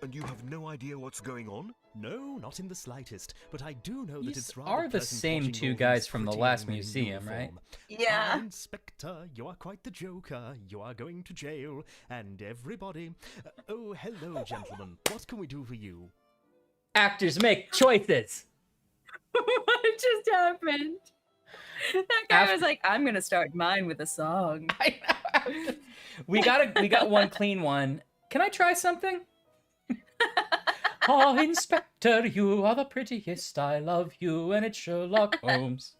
And you have no idea what's going on? No, not in the slightest. But I do know that These it's rather are the pleasant same watching two all guys these from the pretty last young men in museum, right? uniform. Yeah. Ah, Inspector, you are quite the joker. You are going to jail. And everybody... oh, hello, gentlemen. What can we do for you? Actors make choices. What just happened? That guy After- was like, I'm gonna start mine with a song. I know. We got one clean one. Can I try something? Oh, Inspector, you are the prettiest. I love you, and it's Sherlock Holmes.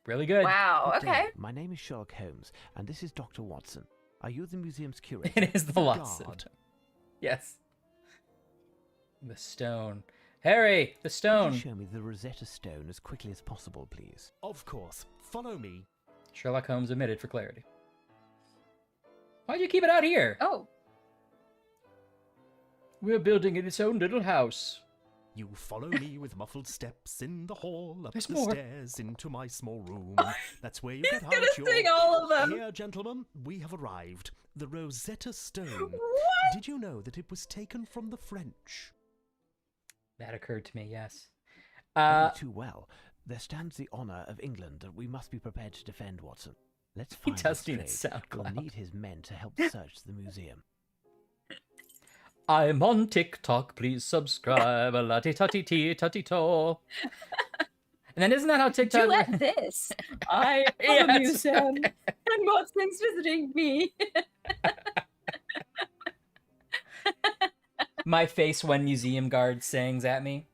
Really good. Wow, Good day. okay. My name is Sherlock Holmes, and this is Dr. Watson. Are you the museum's curator? It is the The lawsuit. guard. Yes. The stone. Harry, the Could stone. you show me the Rosetta Stone as quickly as possible, please? Of course. Follow me. Sherlock Holmes omitted for clarity. Why'd you keep it out here? Oh, We're building it its own little house. You follow me with muffled steps in the hall, up There's the more. stairs, into my small room. That's where you he's get gonna out your... sing all of them. Here, gentlemen, we have arrived. The Rosetta Stone. What? Did you know that it was taken from the French? That occurred to me, yes. Only too well. There stands the honour of England that we must be prepared to defend, Watson. Let's He find does need a Lestrade. We'll SoundCloud. need his men to help search the museum. I'm on TikTok, please subscribe. A la ti ta ti ti ta ti to. And then isn't that how TikTok? Duet this. I am Yes. a museum, and Watson's visiting me. My face when museum guard sings at me.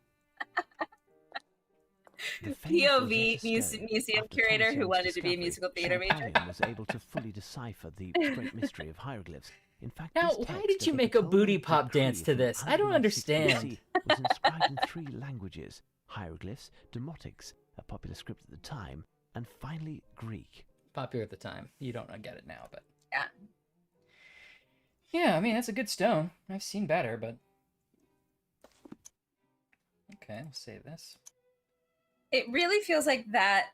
The famed POV Rosetta Stone, museum after curator Thomas who Young's wanted to be a discovery, musical theater major. Champollion was able to fully decipher the great mystery of hieroglyphs. In fact, Now, this why text, did as you a make a Ptolemaic booty pop decree dance to from this? I don't 160 understand. BC, was inscribed in 3 languages: hieroglyphs, demotics, a popular script at the time, and finally Greek. Popular at the time. You don't get it now, but Yeah. yeah. I mean, that's a good stone. I've seen better, but okay. I'll save this. It really feels like that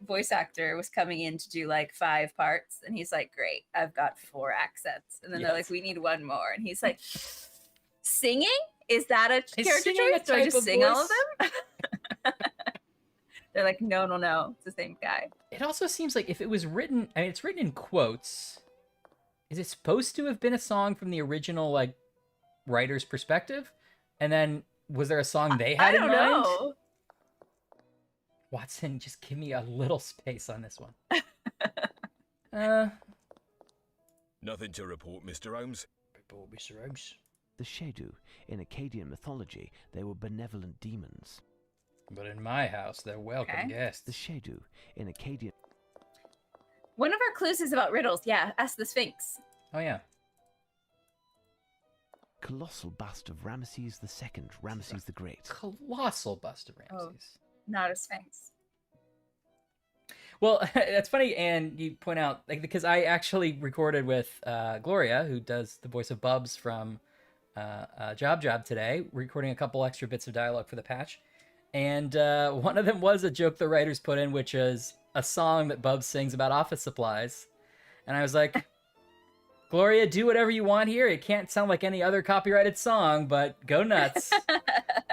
voice actor was coming in to do like 5 parts, and he's like, "Great, I've got 4 accents," and then they're like, "We need 1 more," and he's like, "Singing? Is that a Is character singing a choice? Do I type just of sing all voice? of them?" They're like, "No, it's the same guy." It also seems like if it was written, I mean, it's written in quotes. Is it supposed to have been a song from the original like writer's perspective? And then was there a song they had I in don't mind? know. Watson, just give me a little space on this one. Nothing to report, Mr. Holmes. Mr. Holmes. The Shedu. In Akkadian mythology, they were benevolent demons. But in my house, they're welcome Okay. guests. The Shedu. In Akkadian... One of our clues is about riddles. Yeah, ask the Sphinx. Oh yeah. Colossal bust of Ramesses II, Ramesses the Great. Colossal bust of Ramses. Not a Sphinx. Well, that's funny, and you point out like because I actually recorded with Gloria, who does the voice of Bubs from Job today, recording a couple extra bits of dialogue for the patch, and one of them was a joke the writers put in, which is a song that Bubs sings about office supplies, and I was like, Gloria, do whatever you want here. It can't sound like any other copyrighted song, but go nuts.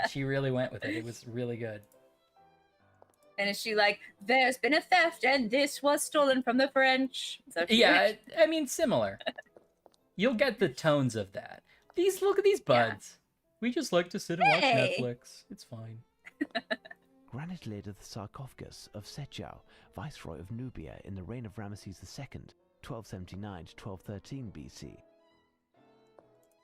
She really went with it. It was really good. And is she like, "There's been a theft and this was stolen from the French"? So Yeah, I mean, similar. You'll get the tones of that. Look at these buds. We just like to sit and watch Hey. Netflix. It's fine. Granite lid of the sarcophagus of Setjau, viceroy of Nubia in the reign of Ramesses II, 1279 to 1213 BC.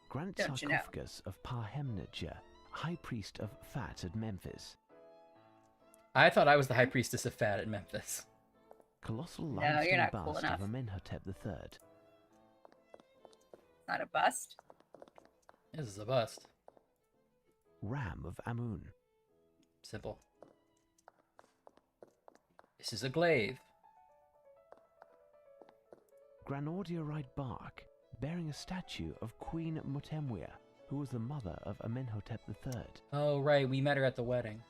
Granite Don't you know? sarcophagus of Parhemnadja, high priest of Fat at Memphis. I thought I was the high priestess of fat at Memphis. Colossal No, limestone you're not cool bust enough. of Amenhotep III. Not a bust. This is a bust. Ram of Amun. Simple. This is a glaive. Granodiorite bark, bearing a statue of Queen Mutemwia, who was the mother of Amenhotep III. Oh, right. We met her at the wedding.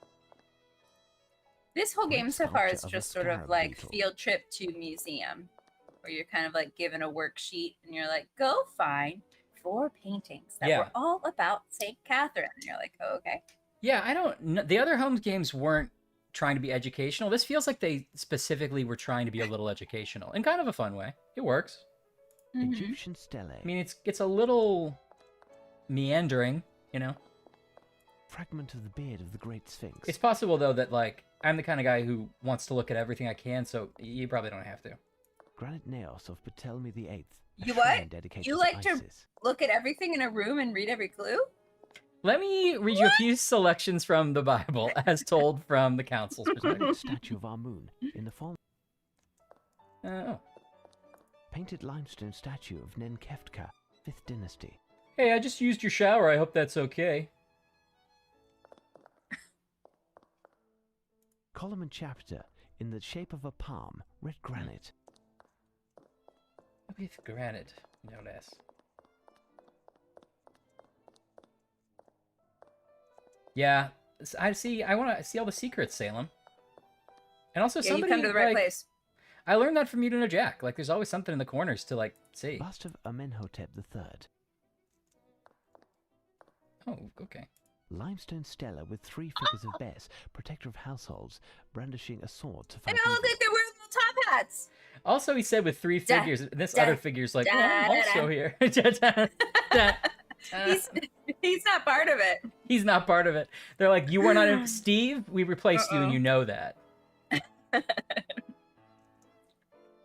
This whole Great game so far sculpture is of a just sort of scarab like beetle. field trip to museum, where you're kind of like given a worksheet and you're like, go find 4 paintings that Yeah. were all about St. Catherine. And you're like, oh, okay. Yeah, I don't know. The other Holmes games weren't trying to be educational. This feels like they specifically were trying to be a little educational in kind of a fun way. It works. Mhm. Egyptian stele. I mean, it's a little meandering, you know? Fragment of the beard of the Great Sphinx. It's possible, though, that, like, I'm the kind of guy who wants to look at everything I can, so you probably don't have to. Granite naos of Ptolemy VIII. a You what? shrine dedicated You like to Isis. look at everything in a room and read every clue? Let me read you a few selections from the Bible, as told from the council's perspective. Granite statue of Amun in the form. Oh. Painted limestone statue of Nenkeftka, 5th dynasty. Hey, I just used your shower. I hope that's okay. Column and chapter in the shape of a palm, red granite. With granite, no less. Yeah, I see. I want to see all the secrets, Salem. And also, Yeah, you somebody come to the right like, place. I learned that from you to know Jack. Like, there's always something in the corners to like see. Bust of Amenhotep III. Oh, okay. Limestone stela with 3 figures of Bess, protector of households, brandishing a sword to They fight all evil. look like they're wearing little top hats. Also, he said with 3 Da, figures. This da, other figure's like, da, well, I'm da, also da. here. Da, da, da. He's not part of it. He's not part of it. They're like, you were not in. Steve, we replaced you, and you know that.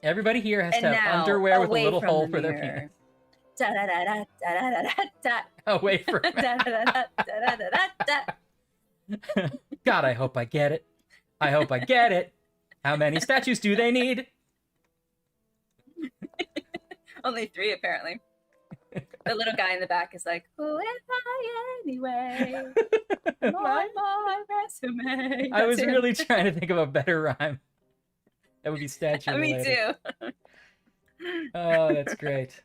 Everybody here has And to have now, underwear with a away little from hole the for their mirror. penis. Da da da da da da da da. Away from. Da da da da da da da. God, I hope I get it. I hope I get it. How many statues do they need? Only 3 apparently. The little guy in the back is like, "Who am I anyway? My resume." I was That's him. really trying to think of a better rhyme. That would be statue Me related. too. Oh, that's great.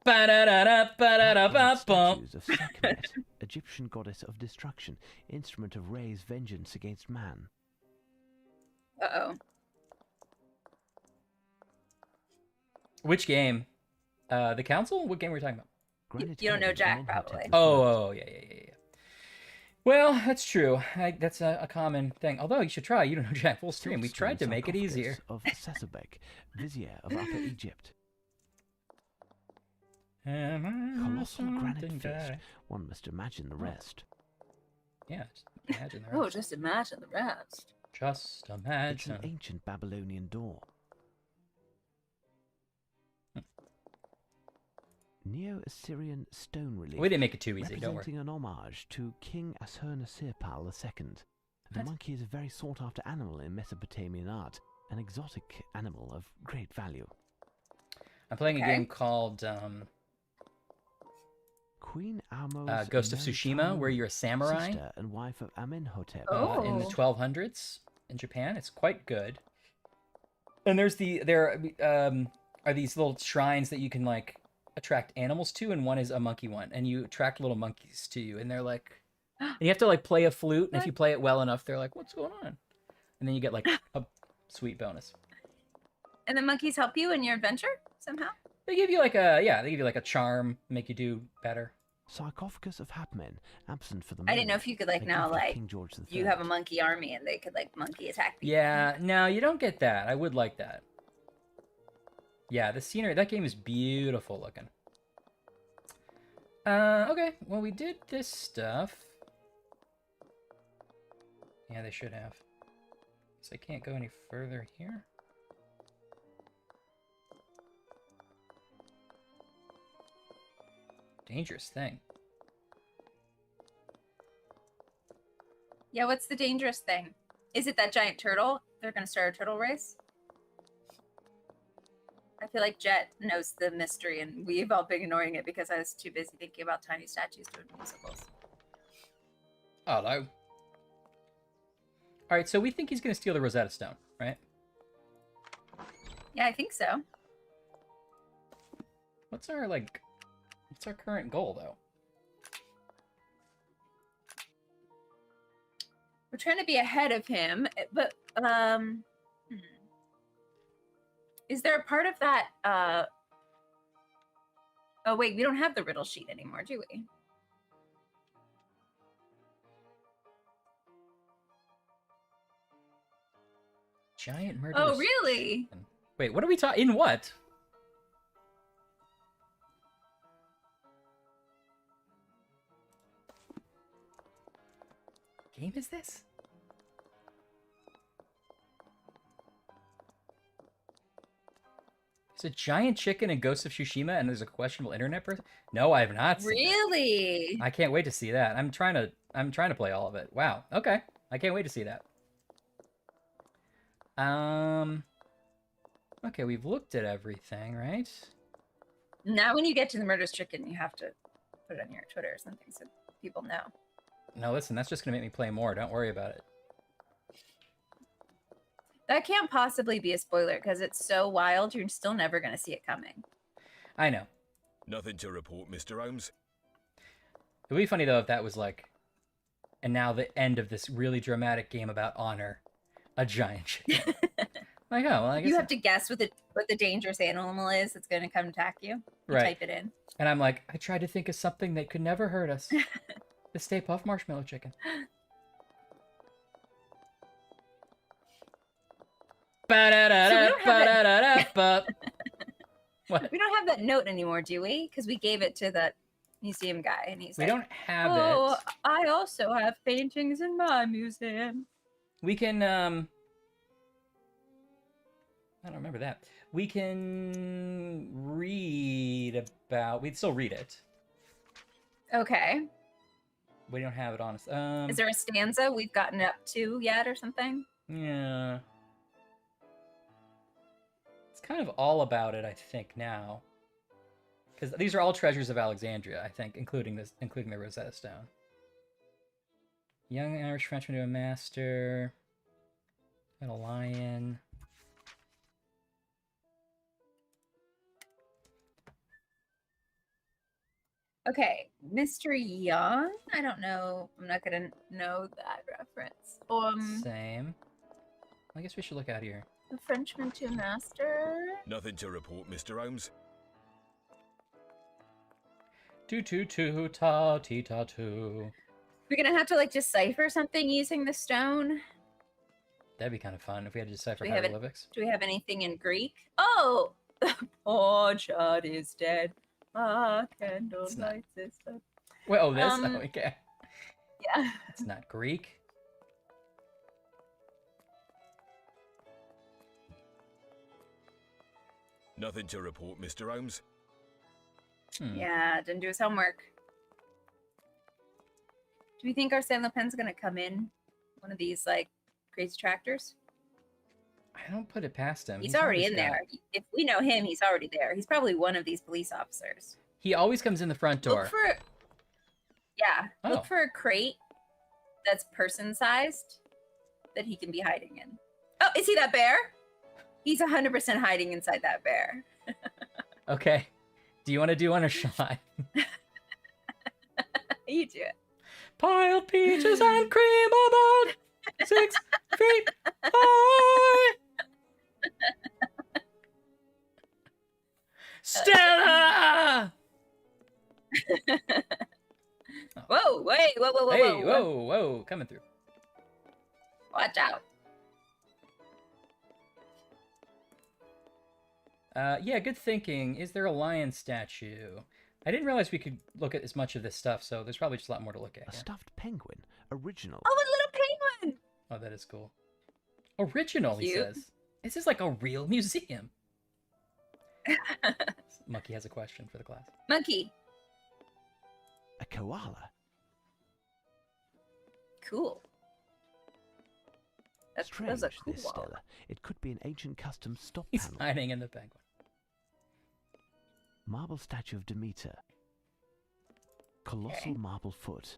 Ba-da-da-da-ba-da-da-ba-bum. Statues of Sekhmet, Egyptian goddess of destruction, instrument of Re's vengeance against man. Uh-oh. Which game? The Council? What game were we talking about? You don't know Jack, probably. Oh, yeah. Well, that's true. That's a common thing. Although you should try. You don't know Jack full stream. We tried to make it easier. Of Sesebek, vizier of Upper Egypt. Colossal granite fish. One must imagine the rest. Yeah, just imagine the rest. Oh, just imagine the rest. Just It's imagine. an ancient Babylonian door. Neo-Assyrian stone relief. We didn't make it too easy, don't worry. Representing an homage to King Ashurnasirpal II. The What? monkey is a very sought-after animal in Mesopotamian art, an exotic animal of great value. I'm playing a Okay. game called Queen Amos Ghost of Tsushima, where you're a samurai sister and wife of Amenhotep. in the Oh. 1200s in Japan. It's quite good. And there are these little shrines that you can like attract animals to, and one is a monkey one, and you attract little monkeys to you, and they're like, and you have to like play a flute, and if you play it well enough, they're like, "What's going on?" And then you get like a sweet bonus. And the monkeys help you in your adventure somehow? They give you like a charm, make you do better. Sarcophagus of Hapmen, absent for the I didn't know moment. if you could like A now gift of like King George III. you have a monkey army and they could like monkey attack people. Yeah, no, you don't get that. I would like that. Yeah, the scenery, that game is beautiful looking. Okay, well, we did this stuff. Yeah, they should have. Guess I can't go any further here. Dangerous thing. Yeah, what's the dangerous thing? Is it that giant turtle? They're gonna start a turtle race? I feel like Jet knows the mystery and we've all been ignoring it because I was too busy thinking about tiny statues doing musicals. Hello. Alright, so we think he's gonna steal the Rosetta Stone, right? Yeah, I think so. What's our current goal, though? We're trying to be ahead of him, but is there a part of that oh wait, we don't have the riddle sheet anymore, do we? Giant murder. Oh, really? Wait, what are we talking? In what? Game is this? There's a giant chicken in Ghost of Tsushima, and there's a questionable internet person. No, I have not seen that. Really? I can't wait to see that. I'm trying to play all of it. Wow. Okay. I can't wait to see that. Okay, we've looked at everything, right? Now when you get to the murderous chicken, you have to put it on your Twitter or something so people know. No, listen, that's just gonna make me play more. Don't worry about it. That can't possibly be a spoiler because it's so wild, you're still never going to see it coming. I know. Nothing to report, Mr. Holmes. It would be funny though if that was like, and now the end of this really dramatic game about honor, a giant chicken. Like, oh, well, I guess You have to guess what the dangerous animal is that's going to come attack you. You Right. type it in. And I'm like, I tried to think of something that could never hurt us. The Stay Puft Marshmallow Chicken. What? We don't have that note anymore, do we? Because we gave it to the museum guy, and he's We like, don't have "Oh, it. I also have paintings in my museum." We can, I don't remember that. We can read about, we'd still read it. Okay. We don't have it on us. Is there a stanza we've gotten up to yet or something? Yeah. It's kind of all about it, I think, now. Because these are all treasures of Alexandria, I think, including the Rosetta Stone. Young Irish Frenchman to a master. Got a lion. Okay, Mr. Young. I don't know. I'm not gonna know that reference. Same. I guess we should look out here. The Frenchman to Master. Nothing to report, Mr. Holmes. Too ta ti ta too. We're gonna have to like decipher something using the stone. That'd be kind of fun if we had to decipher Do we have hieroglyphics. Do we have anything in Greek? Oh, the poor child is dead. My candle It's not- lights is dead. Well, this? Oh, okay. Yeah. It's not Greek. Nothing to report, Mr. Holmes. Yeah, didn't do his homework. Do we think Arsène Lupin's gonna come in one of these like crazy tractors? I don't put it past him. He's already always in got- there. If we know him, he's already there. He's probably one of these police officers. He always comes in the front door. Look for, yeah, Oh. look for a crate that's person-sized that he can be hiding in. Oh, is he that bear? He's 100% hiding inside that bear. Okay. Do you want to do one or shot? You do it. Piled peaches and cream about 6 feet high. Stella! Whoa, wait, whoa. Hey, whoa, coming through. Watch out. Yeah, good thinking. Is there a lion statue? I didn't realize we could look at as much of this stuff, so there's probably just a lot more to look at. A Yeah. stuffed penguin, original. Oh, a little penguin. Oh, that is cool. Original, he Cute. says. This is like a real museum. Monkey has a question for the class. Monkey. A koala. Cool. That's Strange, a cool this wall. Stella. It could be an ancient custom stop He's panel. hiding in the penguin. Marble statue of Demeter. Colossal Okay. marble foot.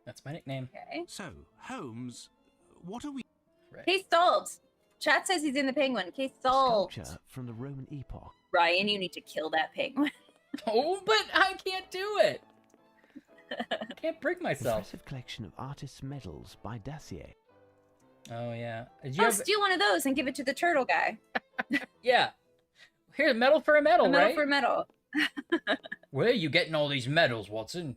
That's my nickname. Okay. So, Holmes, what are we... Right. Case solved. Chat says he's in the penguin. Case solved. Sculpture from the Roman epoch. Ryan, you need to kill that penguin. Oh, but I can't do it. I can't bring myself. Impressive collection of artists' medals by Dacier. Oh yeah. Did you Oh, have? steal one of those and give it to the turtle guy. Yeah. Here's a medal for a medal, A medal right? for medal. Where are you getting all these medals, Watson?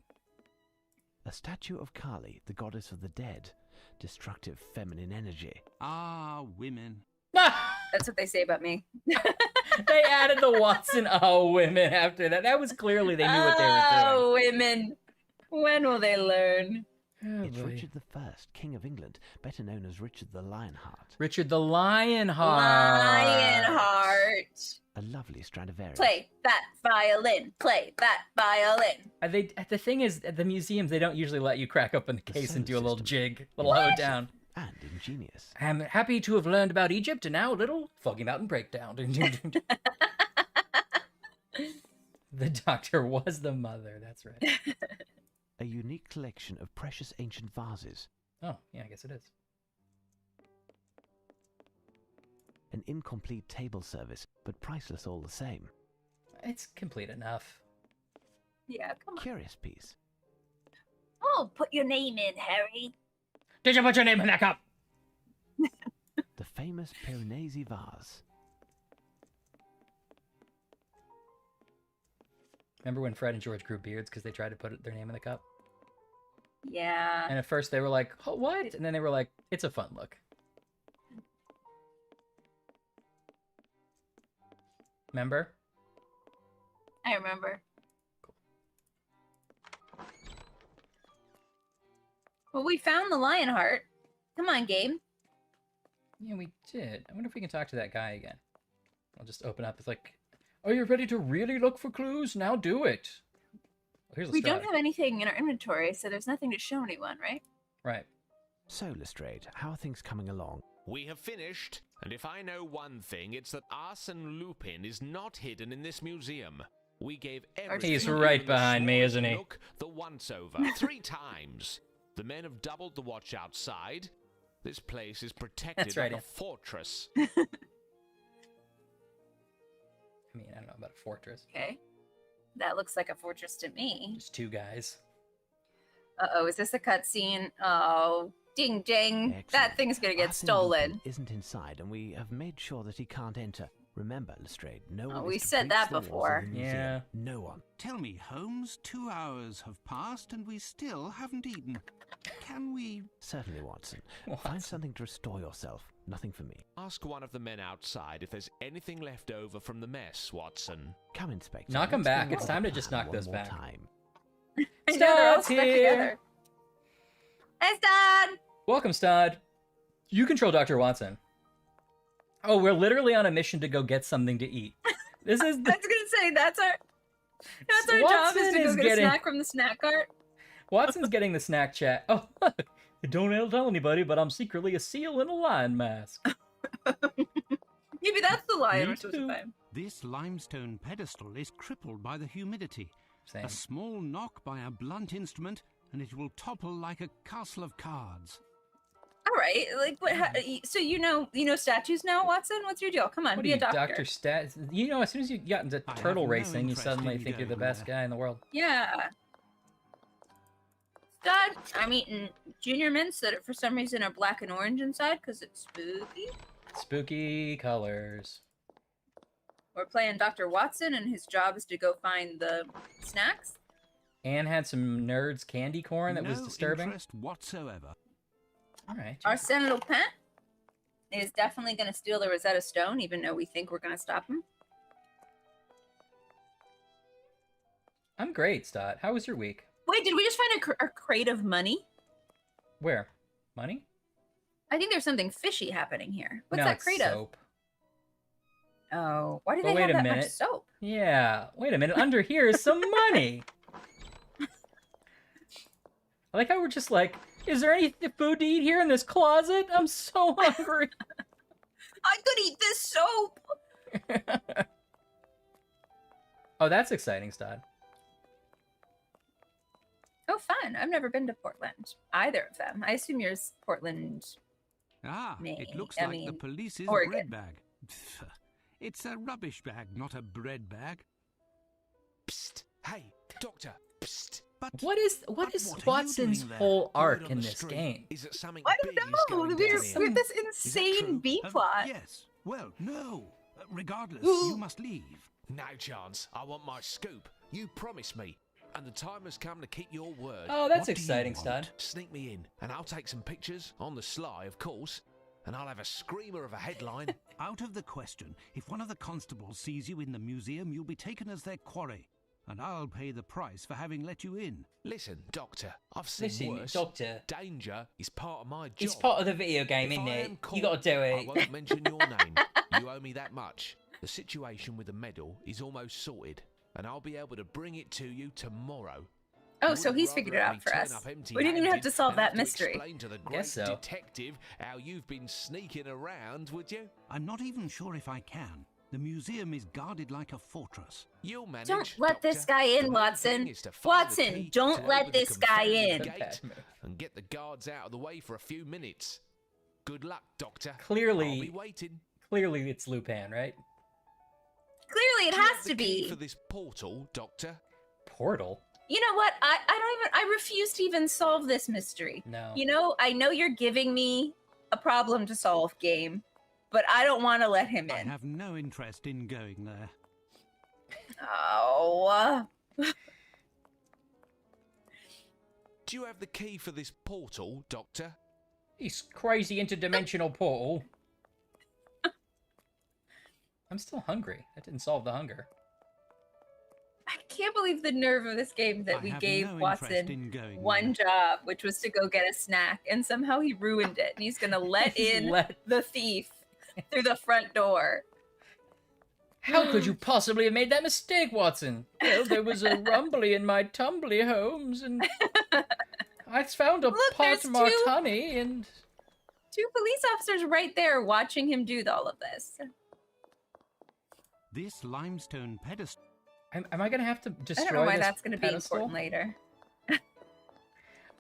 A statue of Kali, the goddess of the dead. Destructive feminine energy. Ah, women. That's what they say about me. They added the Watson "oh women" after that. That was clearly they knew what they were doing. Oh, women. When will they learn? Oh, It's boy. Richard I, King of England, better known as Richard the Lionheart. Richard the Lionheart. Lionheart. A lovely Stradivarius. Play that violin. Play that violin. The thing is, at the museums, they don't usually let you crack open the case and do a little solar jig, a little hold down. And ingenious. I'm happy to have learned about Egypt, and now a little Foggy Mountain breakdown. The doctor was the mother, that's right. A unique collection of precious ancient vases. Oh, yeah, I guess it is. An incomplete table service, but priceless all the same. It's complete enough. Yeah, come on. Curious piece. Oh, put your name in, Harry. Did you put your name in that cup? The famous Piranesi vase. Remember when Fred and George grew beards because they tried to put their name in the cup? Yeah. And at first they were like, oh, what? And then they were like, it's a fun look. Remember? I remember. Well, we found the Lionheart. Come on, Gabe. Yeah, we did. I wonder if we can talk to that guy again. I'll just open up. It's like, are you ready to really look for clues? Now do it. Oh, here's We don't Lestrade. have anything in our inventory, so there's nothing to show anyone, right? Right. So, Lestrade, how are things coming along? We have finished, and if I know one thing, it's that Arsène Lupin is not hidden in this museum. We gave everything. He's even right the behind me, smallest isn't he? Look, the once-over, 3 times. The men have doubled the watch outside. This place is protected That's right, like a yeah. fortress. I mean, I don't know about a fortress. Okay. That looks like a fortress to me. Just two guys. Uh-oh, is this a cutscene? Oh, ding ding. Excellent. That thing's gonna get Arsène stolen. Lupin isn't inside, and we have made sure that he can't enter. Remember, Lestrade, no one we is to said breach that the walls of before. the museum. Yeah. No one. Tell me, Holmes, 2 hours have passed and we still haven't eaten. Can we... Certainly, Watson. Find Watson. something to restore yourself. Nothing for me. Ask one of the men outside if there's anything left over from the mess, Watson. Come, Inspector. Knock 'em let's go back. over It's the time to just plan knock one those more back. time. I know, they're all Stud's stuck here. together. Hey, Stud! Welcome, Stud. You control Dr. Watson. Oh, we're literally on a mission to go get something to eat. This is I was the... gonna say, that's our job, is Watson to go is get getting- a snack from the snack cart. Watson's getting the snack chat. Oh, don't tell anybody, but I'm secretly a seal in a lion mask. Maybe that's the lion Me we're supposed to too. find. This limestone pedestal is crippled by the humidity. Same. A small knock by a blunt instrument, and it will topple like a castle of cards. All right, like what? So you know statues now, Watson? What's your deal? Come on, What be are a you, doctor. Dr. Stat? You know, as soon as you got into I have turtle no racing, you interest suddenly in think you're the going best there. guy in the world. Yeah. Stud, I'm eating Junior Mints that for some reason are black and orange inside because it's spooky. Spooky colors. We're playing Dr. Watson, and his job is to go find the snacks. Anne had some nerds candy corn that was No disturbing. interest whatsoever. All right. Arsène Lupin is definitely going to steal the Rosetta Stone, even though we think we're going to stop him. I'm great, Stott. How was your week? Wait, did we just find a crate of money? Where? Money? I think there's something fishy happening here. What's no, that it's crate of? soap. Oh, why do But they wait have a that minute. much soap? Yeah. Wait a minute. Under here is some money. I like how we're just like, is there any food to eat here in this closet? I'm so hungry. I could eat this soap. Oh, that's exciting, Stott. Oh, fun. I've never been to Portland. Either of them. I assume yours Portland. Ah, Me, it looks I like the mean, police's Oregon. bread bag. It's a rubbish bag, not a bread bag. Psst! Hey, Doctor! Psst! But What is what are you Watson's doing there? whole arc Word on in the this street game? is that something I big don't is know. going We down have here. this true? insane B plot. Yes. Well, no. Regardless, you must leave. No chance. I want my scoop. You promised me. And the time has come to keep your word. Oh, that's What do you exciting, want? Stud. Sneak me in, and I'll take some pictures, on the sly, of course, and I'll have a screamer of a headline. Out of the question. If one of the constables sees you in the museum, you'll be taken as their quarry. And I'll pay the price for having let you in. Listen, Doctor, I've seen Listen, worse. Doctor. Danger is part of my job. It's part of the video game, If isn't I it? am You caught, gotta do I it. won't mention your name. You owe me that much. The situation with the medal is almost sorted, and I'll be able to bring it to you tomorrow. Oh, You so wouldn't he's rather figured it have out me for turn us. up We didn't even empty-handed have to solve and that have to mystery. Explain to the great Guess so. detective how you've been sneaking around, would you? I'm not even sure if I can. The museum is guarded like a fortress. You'll manage. Don't let this Doctor. guy in, The main Watson. thing is to find the Watson, key don't to let open the this guy confounded in. gate and get the guards out of the way for a few minutes. Good luck, Doctor. Clearly- I'll be waiting. Clearly, it's Lupin, right? Clearly, it Do you has have to the key be. for this portal, Doctor. Portal? You know what? I refuse to even solve this mystery. No. You know, I know you're giving me a problem to solve, game, but I don't want to let him I in. have no interest in going there. Oh. Do you have the key for this portal, Doctor? This crazy interdimensional portal. I'm still hungry. That didn't solve the hunger. I can't believe the nerve of this game that I we have gave no interest Watson in going one there. job, which was to go get a snack, and somehow he ruined it. And he's going to let in the thief through the front door. How could you possibly have made that mistake, Watson? Well, there was a rumbly in my tumbly, Holmes, and I found a Look, pot there's two- martini, and... Two police officers right there watching him do all of this. This limestone pedestal. Am I going to have to destroy I don't know why this that's going to be pedestal? important later.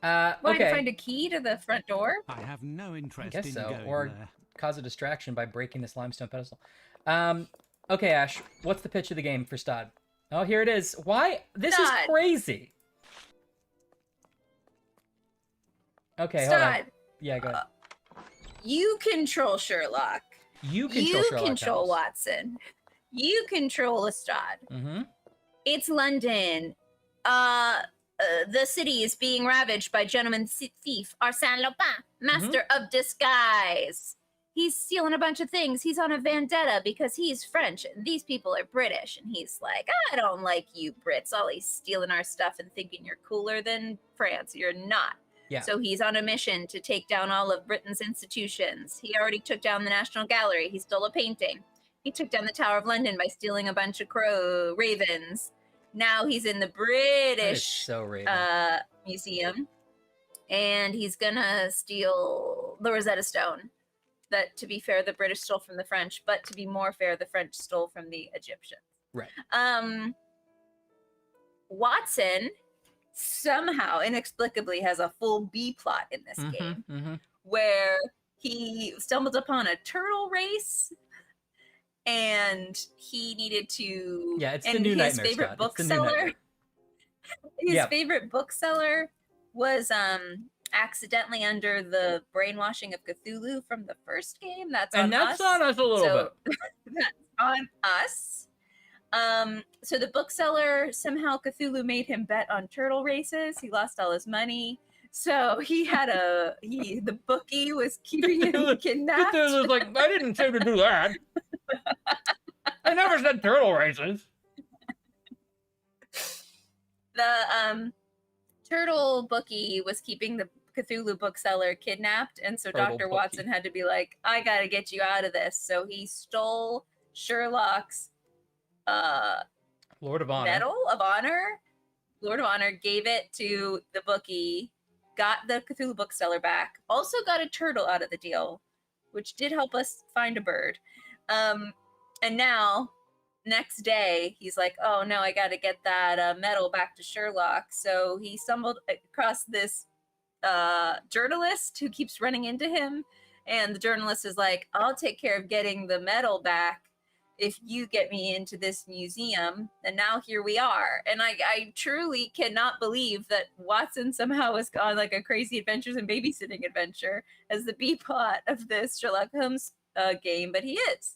Okay. Want to find a key to the front door? I have no I interest guess in so. going Or there. cause a distraction by breaking this limestone pedestal. Okay, Ash, what's the pitch of the game for Stod? Oh, here it is. Why? This is Stod. crazy. Okay, hold on. Stod, Yeah, go ahead. you control Sherlock. You control Sherlock control Holmes. Watson. You control Lestrade. Mm-hmm. It's London. The city is being ravaged by gentleman thief Arsène Lupin, master of disguise. He's stealing a bunch of things. He's on a vendetta because he's French and these people are British. And he's like, I don't like you Brits. Always stealing our stuff and thinking you're cooler than France. You're not. Yeah. So he's on a mission to take down all of Britain's institutions. He already took down the National Gallery. He stole a painting. He took down the Tower of London by stealing a bunch of ravens. Now he's in the British museum, and he's gonna steal the Rosetta Stone. That, to be fair, the British stole from the French, but to be more fair, the French stole from the Egyptians. Right. Watson somehow inexplicably has a full B plot in this game, where he stumbled upon a turtle race. And he needed to. Yeah, it's the new nightmare. His favorite bookseller. His favorite bookseller was accidentally under the brainwashing of Cthulhu from the first game. That's on us a little bit. That's on us. So the bookseller, somehow Cthulhu made him bet on turtle races. He lost all his money. So he had the bookie was keeping him kidnapped. Cthulhu was like, I didn't say to do that. I never said turtle races. The turtle bookie was keeping the Cthulhu bookseller kidnapped, and so Dr. Watson had to be like, I gotta get you out of this. So he stole Sherlock's Lord of Honor. Medal of Honor. Lord of Honor gave it to the bookie, got the Cthulhu bookseller back, also got a turtle out of the deal, which did help us find a bird. And now, next day, he's like, oh no, I got to get that medal back to Sherlock. So he stumbled across this journalist who keeps running into him. And the journalist is like, I'll take care of getting the medal back if you get me into this museum. And now here we are. And I truly cannot believe that Watson somehow has gone like a crazy adventures and babysitting adventure as the B plot of this Sherlock Holmes game, but he is.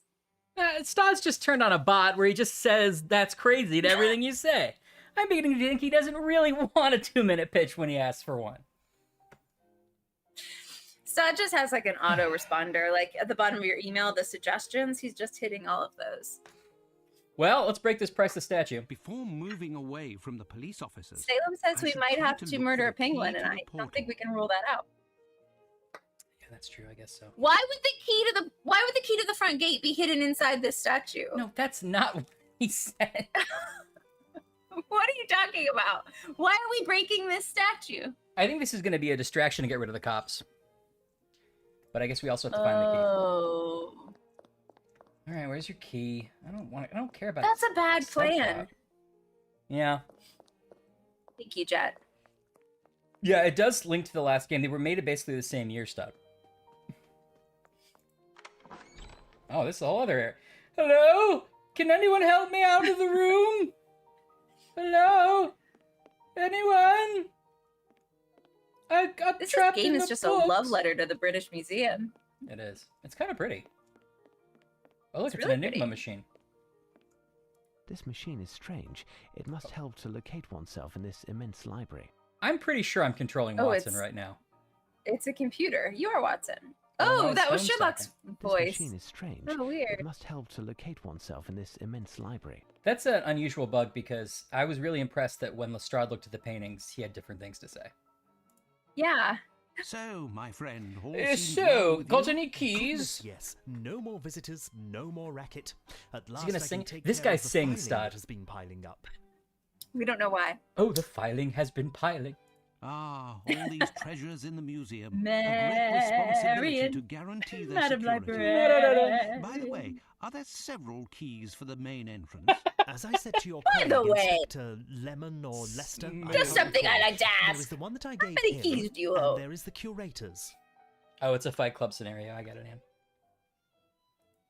Stod's just turned on a bot where he just says that's crazy to everything you say. I'm beginning to think he doesn't really want a 2-minute pitch when he asks for one. Stod just has like an autoresponder, like at the bottom of your email, the suggestions, he's just hitting all of those. Well, let's break this priceless statue. Before moving away from the police officers, Salem says we might have to murder a penguin, and I don't think we can rule that out. Yeah, that's true. I guess so. Why would the key to the front gate be hidden inside this statue? No, that's not what he said. What are you talking about? Why are we breaking this statue? I think this is going to be a distraction to get rid of the cops. But I guess we also have to find the key. Oh. All right, where's your key? I don't care about. That's a bad plan. Yeah. Thank you, Jet. Yeah, it does link to the last game. They were made basically the same year stuff. Oh, this is a whole other area. Hello? Can anyone help me out of the room? Hello? Anyone? I got trapped in the This game is just books. a love letter to the British Museum. It is. It's kind of pretty. Oh, look, it's really an Enigma pretty. machine. This machine is strange. It must help to locate oneself in this immense library. I'm pretty sure I'm controlling Watson right now. It's a computer. You are Watson. Oh, Oh, that was Holmes Sherlock's This voice. machine is strange. Oh, weird. It must help to locate oneself in this immense library. That's an unusual bug because I was really impressed that when Lestrade looked at the paintings, he had different things to say. Yeah. So, my friend, all seems well So, with got you? any Goodness, keys? yes. No more visitors, no more racket. At last gonna I sing? can take This care guy of the sings, filing that Stod. has been piling up. We don't know why. Oh, the filing has been piling. Ah, all these treasures in the museum. A great responsibility Marion, to guarantee their Madam security. Librarian. By the way, are there several keys for the main entrance? As I said to your By the colleague, way. Inspector Lemon or Lester, I Just don't something I recall, like to there ask. is the one that I How gave many him, keys do you and own? there is the curator's. Oh, it's a Fight Club scenario. I got it in.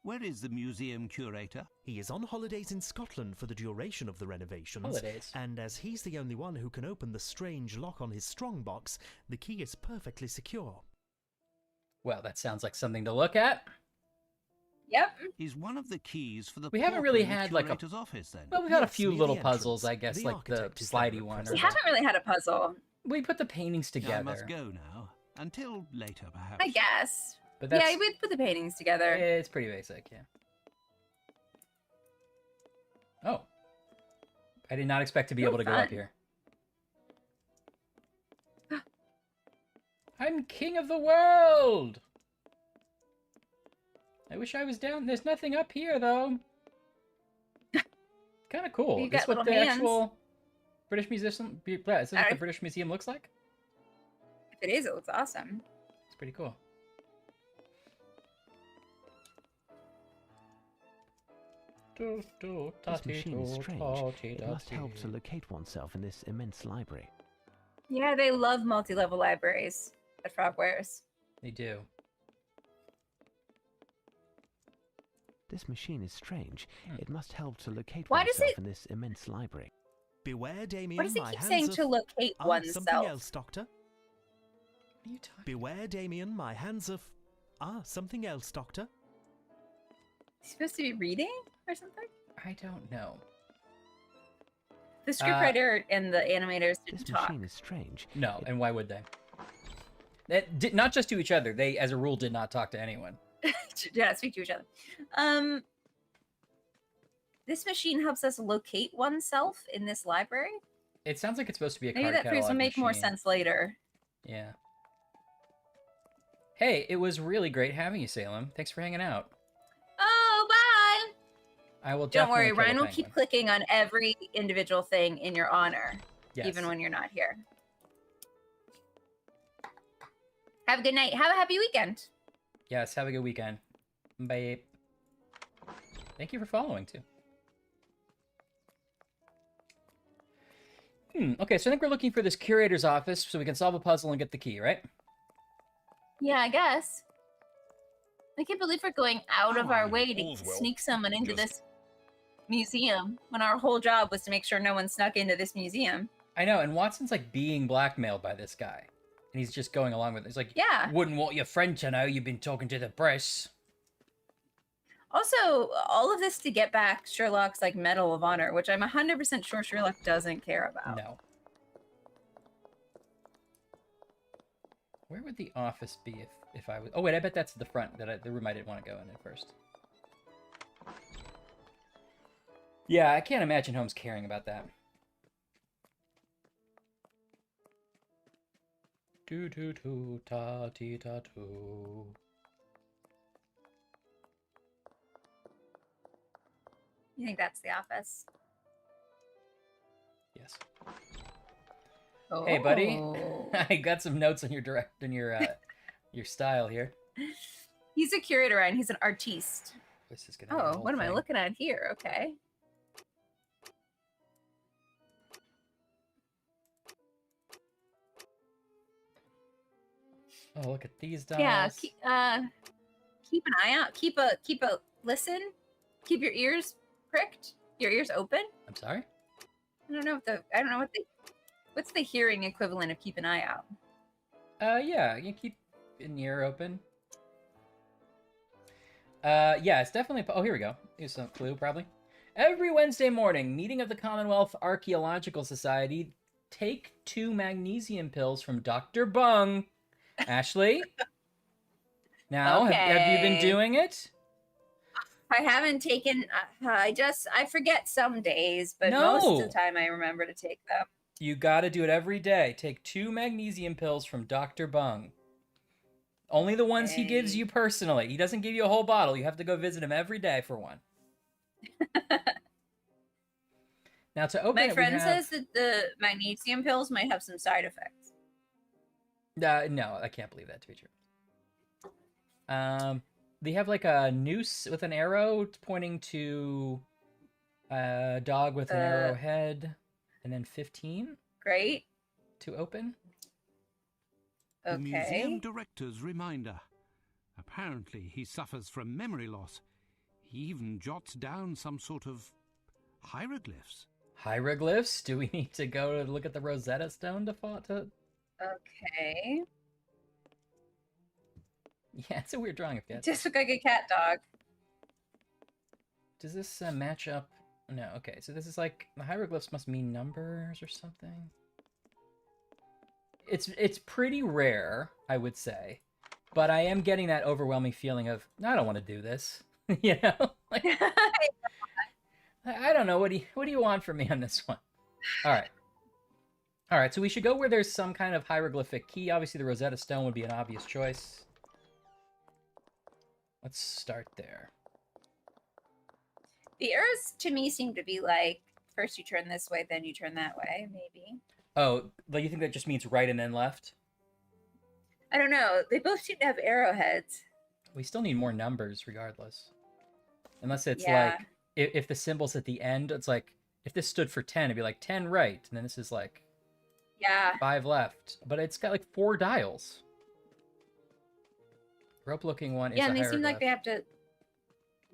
Where is the museum curator? He is on holidays in Scotland for the duration of the renovations. Holidays. And as he's the only one who can open the strange lock on his strongbox, the key is perfectly secure. Well, that sounds like something to look at. Yep. Is one of the keys for the We haven't really portal in the had, like, a- curator's office then? Well, we've got a Yes, few near little the puzzles, I entrance. guess, The like the architect is very slidey one. impressive. We haven't really had a puzzle, We put the paintings I together. must go now. Until later, perhaps. I guess. But that's, Yeah, we put the paintings together. it's pretty basic, yeah. Oh. I did not expect to be Oh, able to go up fun. here. I'm king of the world! I wish I was down. There's nothing up here, though. Kind of cool. You Is this got what little the hands. actual British Museum... Is this what the British Museum looks like? If it is, it looks awesome. It's pretty cool. This machine is strange. It must help to locate oneself in this immense library. Yeah, they love multi-level libraries at Frogwares. They do. This machine is strange. It must help to locate Why does oneself it- in this immense library. Beware, Damien, What does it my keep hands saying of... to locate Something oneself? else, Doctor. What are you talking Beware, Damien, my hands of... something else, Doctor. Is he supposed to be reading or something? I don't know. The scriptwriter and the animators This didn't talk. machine is strange. No, and why would they? That did, not just to each other. They, as a rule, did not talk to anyone. Yeah, speak to each other. This machine helps us locate oneself in this library. It sounds like it's supposed to be a Maybe card that proves will catalog make more machine. sense later. Yeah. Hey, it was really great having you, Salem. Thanks for hanging out. Oh, bye! I will Don't definitely worry, kill Ryan a will penguin. keep clicking on every individual thing in your honor, Yes. even when you're not here. Have a good night. Have a happy weekend. Yes, have a good weekend. Bye. Thank you for following, too. Okay, so I think we're looking for this curator's office so we can solve a puzzle and get the key, right? Yeah, I guess. I can't believe we're going out of our Fine, way to all's well. sneak someone into Just- this museum when our whole job was to make sure no one snuck into this museum. I know, and Watson's like being blackmailed by this guy. And he's just going along with it. He's like, Yeah. wouldn't want your friend to know you've been talking to the press. Also, all of this to get back Sherlock's like Medal of Honor, which I'm 100% sure Sherlock doesn't care about. No. Where would the office be if I was... Oh, wait, I bet that's the front, the room I didn't want to go in at first. Yeah, I can't imagine Holmes caring about that. Do ta ti ta too. You think that's the office? Yes. Hey, buddy. Oh. I got some notes on your style here. He's a curator and he's an artiste. This is gonna be a Oh, whole what am I thing. looking at here? Okay. Oh, look at these dolls. Yeah, keep an eye out. Keep a listen. Keep your ears pricked. Your ears open. I'm sorry? I don't know what's the hearing equivalent of keep an eye out? Yeah, you keep an ear open. Yeah, it's definitely... Oh, here we go. Here's some clue, probably. Every Wednesday morning, meeting of the Commonwealth Archaeological Society. Take 2 magnesium pills from Dr. Bung. Ashley? Now, have you been Okay. doing it? I haven't taken. I forget some days, but most No. of the time I remember to take them. You gotta do it every day. Take 2 magnesium pills from Dr. Bung. Only the ones he gives Okay. you personally. He doesn't give you a whole bottle. You have to go visit him every day for one. Now to open My it, we friend have... says that the magnesium pills might have some side effects. No, I can't believe that to be true. They have like a noose with an arrow pointing to a dog with an arrow head, and then 15 Great. to open. The museum Okay. director's reminder. Apparently, he suffers from memory loss. He even jots down some sort of hieroglyphs. Hieroglyphs? Do we need to go to look at the Rosetta Stone to? Okay. Yeah, it's a weird drawing of cat. Just look like a cat dog. Does this match up? No. Okay, so this is like the hieroglyphs must mean numbers or something. It's pretty rare, I would say, but I am getting that overwhelming feeling of I don't want to do this. You know, like I don't know. What do you want from me on this one? All right. So we should go where there's some kind of hieroglyphic key. Obviously, the Rosetta Stone would be an obvious choice. Let's start there. The arrows to me seem to be like first you turn this way, then you turn that way, maybe. Oh, like you think that just means right and then left? I don't know. They both seem to have arrowheads. We still need more numbers regardless. Unless it's Yeah. like, if the symbol's at the end, it's like, if this stood for 10, it'd be like 10 right, and then this is like Yeah. 5 left. But it's got like 4 dials. Rope-looking one is Yeah, a and they seem like hieroglyph. they have to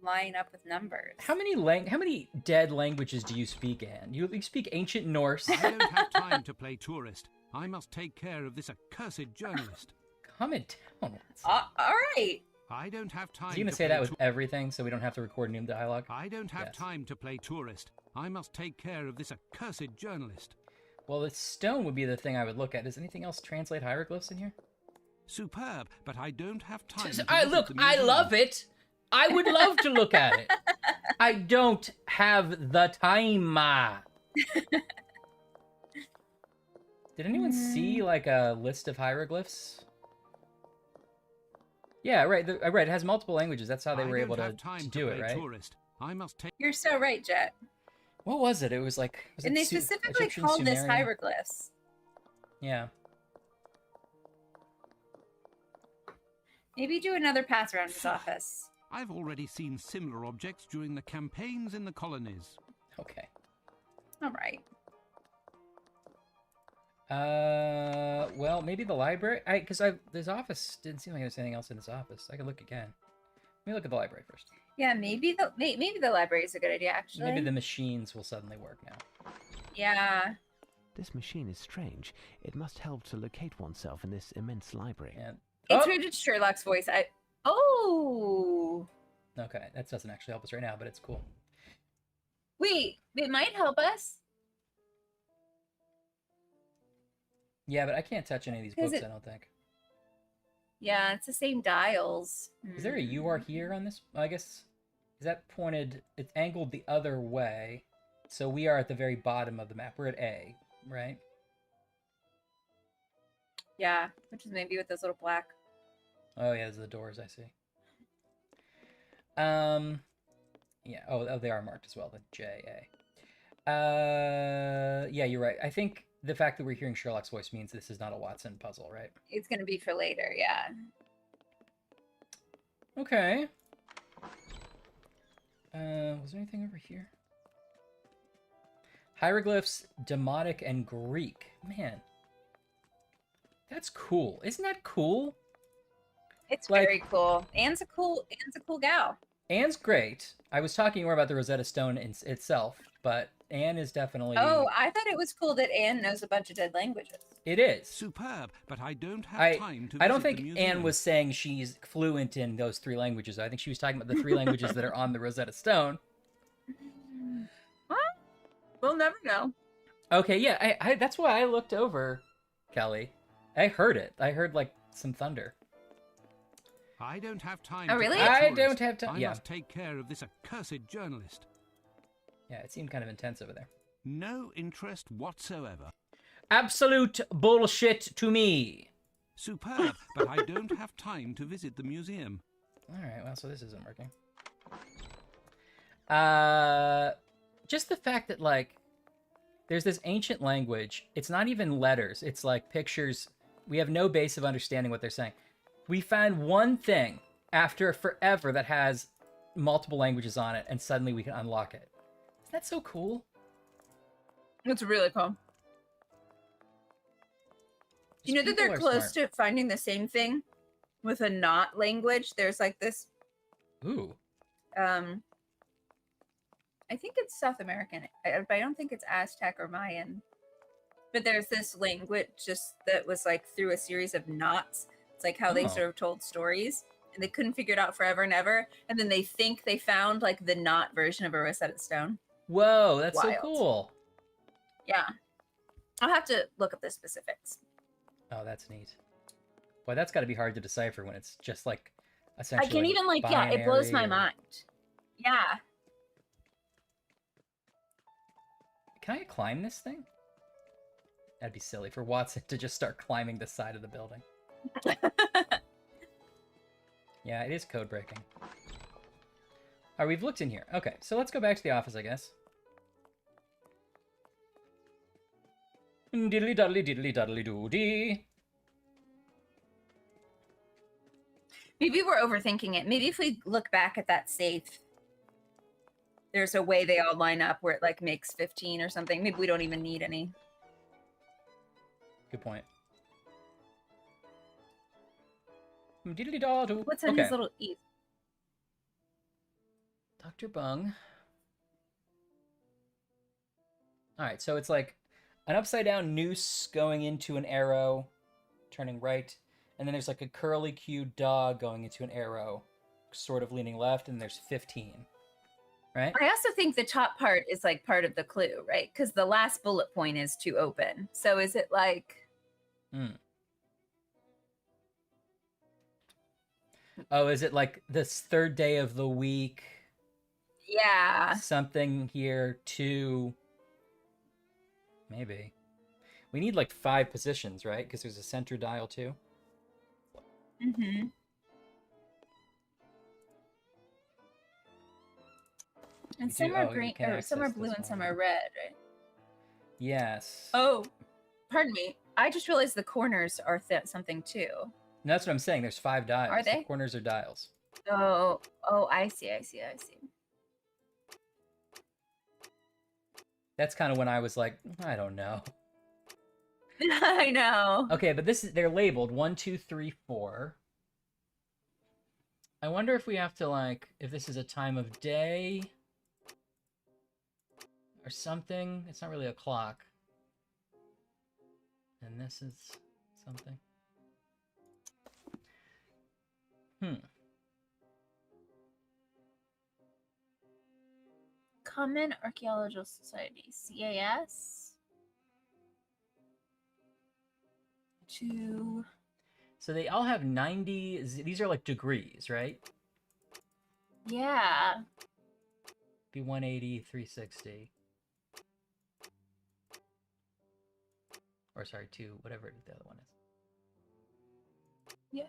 line up with numbers. How many dead languages do you speak, Anne? You speak Ancient Norse. I don't have time to play tourist. I must take care of this accursed journalist. Calm it down. All right. I don't have time. Is he gonna say that with everything so we don't have to record new dialogue? I don't have Yes. time to play tourist. I must take care of this accursed journalist. Well, the stone would be the thing I would look at. Does anything else translate hieroglyphs in here? Superb, but I don't have time. to I visit look, the I museum. love it. I would love to look at it. I don't have the time. Did anyone see like a list of hieroglyphs? Yeah, right. Right. It has multiple languages. That's how they were able to do it, right? Tourist. I must take. You're so right, Jet. What was it? It was like. And they specifically Egyptian called this Sumerian? hieroglyphs. Yeah. Maybe do another pass around his office. I've already seen similar objects during the campaigns in the colonies. Okay. All right. Well, maybe the library. This office didn't seem like there's anything else in this office. I can look again. Let me look at the library first. Yeah, maybe the library is a good idea, actually. Maybe the machines will suddenly work now. Yeah. This machine is strange. It must help to locate oneself in this immense library. Yeah. It's weird it's Sherlock's voice. Oh. Okay, that doesn't actually help us right now, but it's cool. Wait, it might help us. Yeah, but I can't touch any of these 'Cause books, it- I don't think. Yeah, it's the same dials. Is there a "you are here" on this? I guess, is that pointed, it's angled the other way. So we are at the very bottom of the map. We're at A, right? Yeah, which is maybe with those little black. Oh yeah, those are the doors, I see. Yeah, oh, they are marked as well, the J, A. Yeah, you're right. I think the fact that we're hearing Sherlock's voice means this is not a Watson puzzle, right? It's gonna be for later, yeah. Okay. Was there anything over here? Hieroglyphs, Demotic, and Greek. Man. That's cool. Isn't that cool? It's Like- very cool. Anne's a cool gal. Anne's great. I was talking more about the Rosetta Stone itself, but Anne is definitely... Oh, I thought it was cool that Anne knows a bunch of dead languages. It is. Superb, but I don't have time to. I don't visit the think museum. Anne was saying she's fluent in those 3 languages. I think she was talking about the 3 languages that are on the Rosetta Stone. What? We'll never know. Okay, yeah, I that's why I looked over, Kelly. I heard it. I heard, like, some thunder. I don't have time. Oh, to really? play I tourist. don't have time. I Yeah. must take care of this accursed journalist. Yeah, it seemed kind of intense over there. No interest whatsoever. Absolute bullshit to me. Superb, but I don't have time to visit the museum. Alright, well, so this isn't working. Just the fact that, like, there's this ancient language. It's not even letters. It's like pictures. We have no base of understanding what they're saying. We found one thing after forever that has multiple languages on it, and suddenly we can unlock it. Isn't that so cool? It's really cool. You know that they're close to finding the same thing with a not language? There's like this Ooh. I think it's South American, but I don't think it's Aztec or Mayan. But there's this language just that was like through a series of knots. It's like how they Oh. sort of told stories, and they couldn't figure it out forever and ever. And then they think they found like the knot version of a Rosetta Stone. Whoa, that's Wild. so cool. Yeah. I'll have to look up the specifics. Oh, that's neat. Boy, that's got to be hard to decipher when it's just like essentially. I can't even like, yeah, it blows my mind. Yeah. Can I climb this thing? That'd be silly for Watson to just start climbing the side of the building. Yeah, it is code breaking. All right, we've looked in here. Okay, so let's go back to the office, I guess. Diddly duddly diddly duddly doo-dee. Maybe we're overthinking it. Maybe if we look back at that safe, there's a way they all line up where it like makes 15 or something. Maybe we don't even need any. Good point. Diddly da doo. What's on his little ease? Dr. Bung. Alright, so it's like an upside down noose going into an arrow, turning right, and then there's like a curly cued dog going into an arrow, sort of leaning left, and there's 15. Right? I also think the top part is like part of the clue, right? Because the last bullet point is to open. So is it like... Oh, is it like this third day of the week? Yeah. Something here too. Maybe. We need like 5 positions, right? Because there's a center dial too. Mm-hmm. And some are green, or some are blue and some are red, right? Yes. Oh, pardon me. I just realized the corners are something too. And that's what I'm saying. There's 5 dials. Are they? The corners are dials. Oh, I see. That's kind of when I was like, I don't know. I know. Okay, but they're labeled 1, 2, 3, 4. I wonder if we have to like, if this is a time of day or something. It's not really a clock. And this is something. Common Archaeological Society, CAS. So they all have 90. These are like degrees, right? Yeah. Be 180, 360. Or sorry, 2, whatever the other one is. Yeah.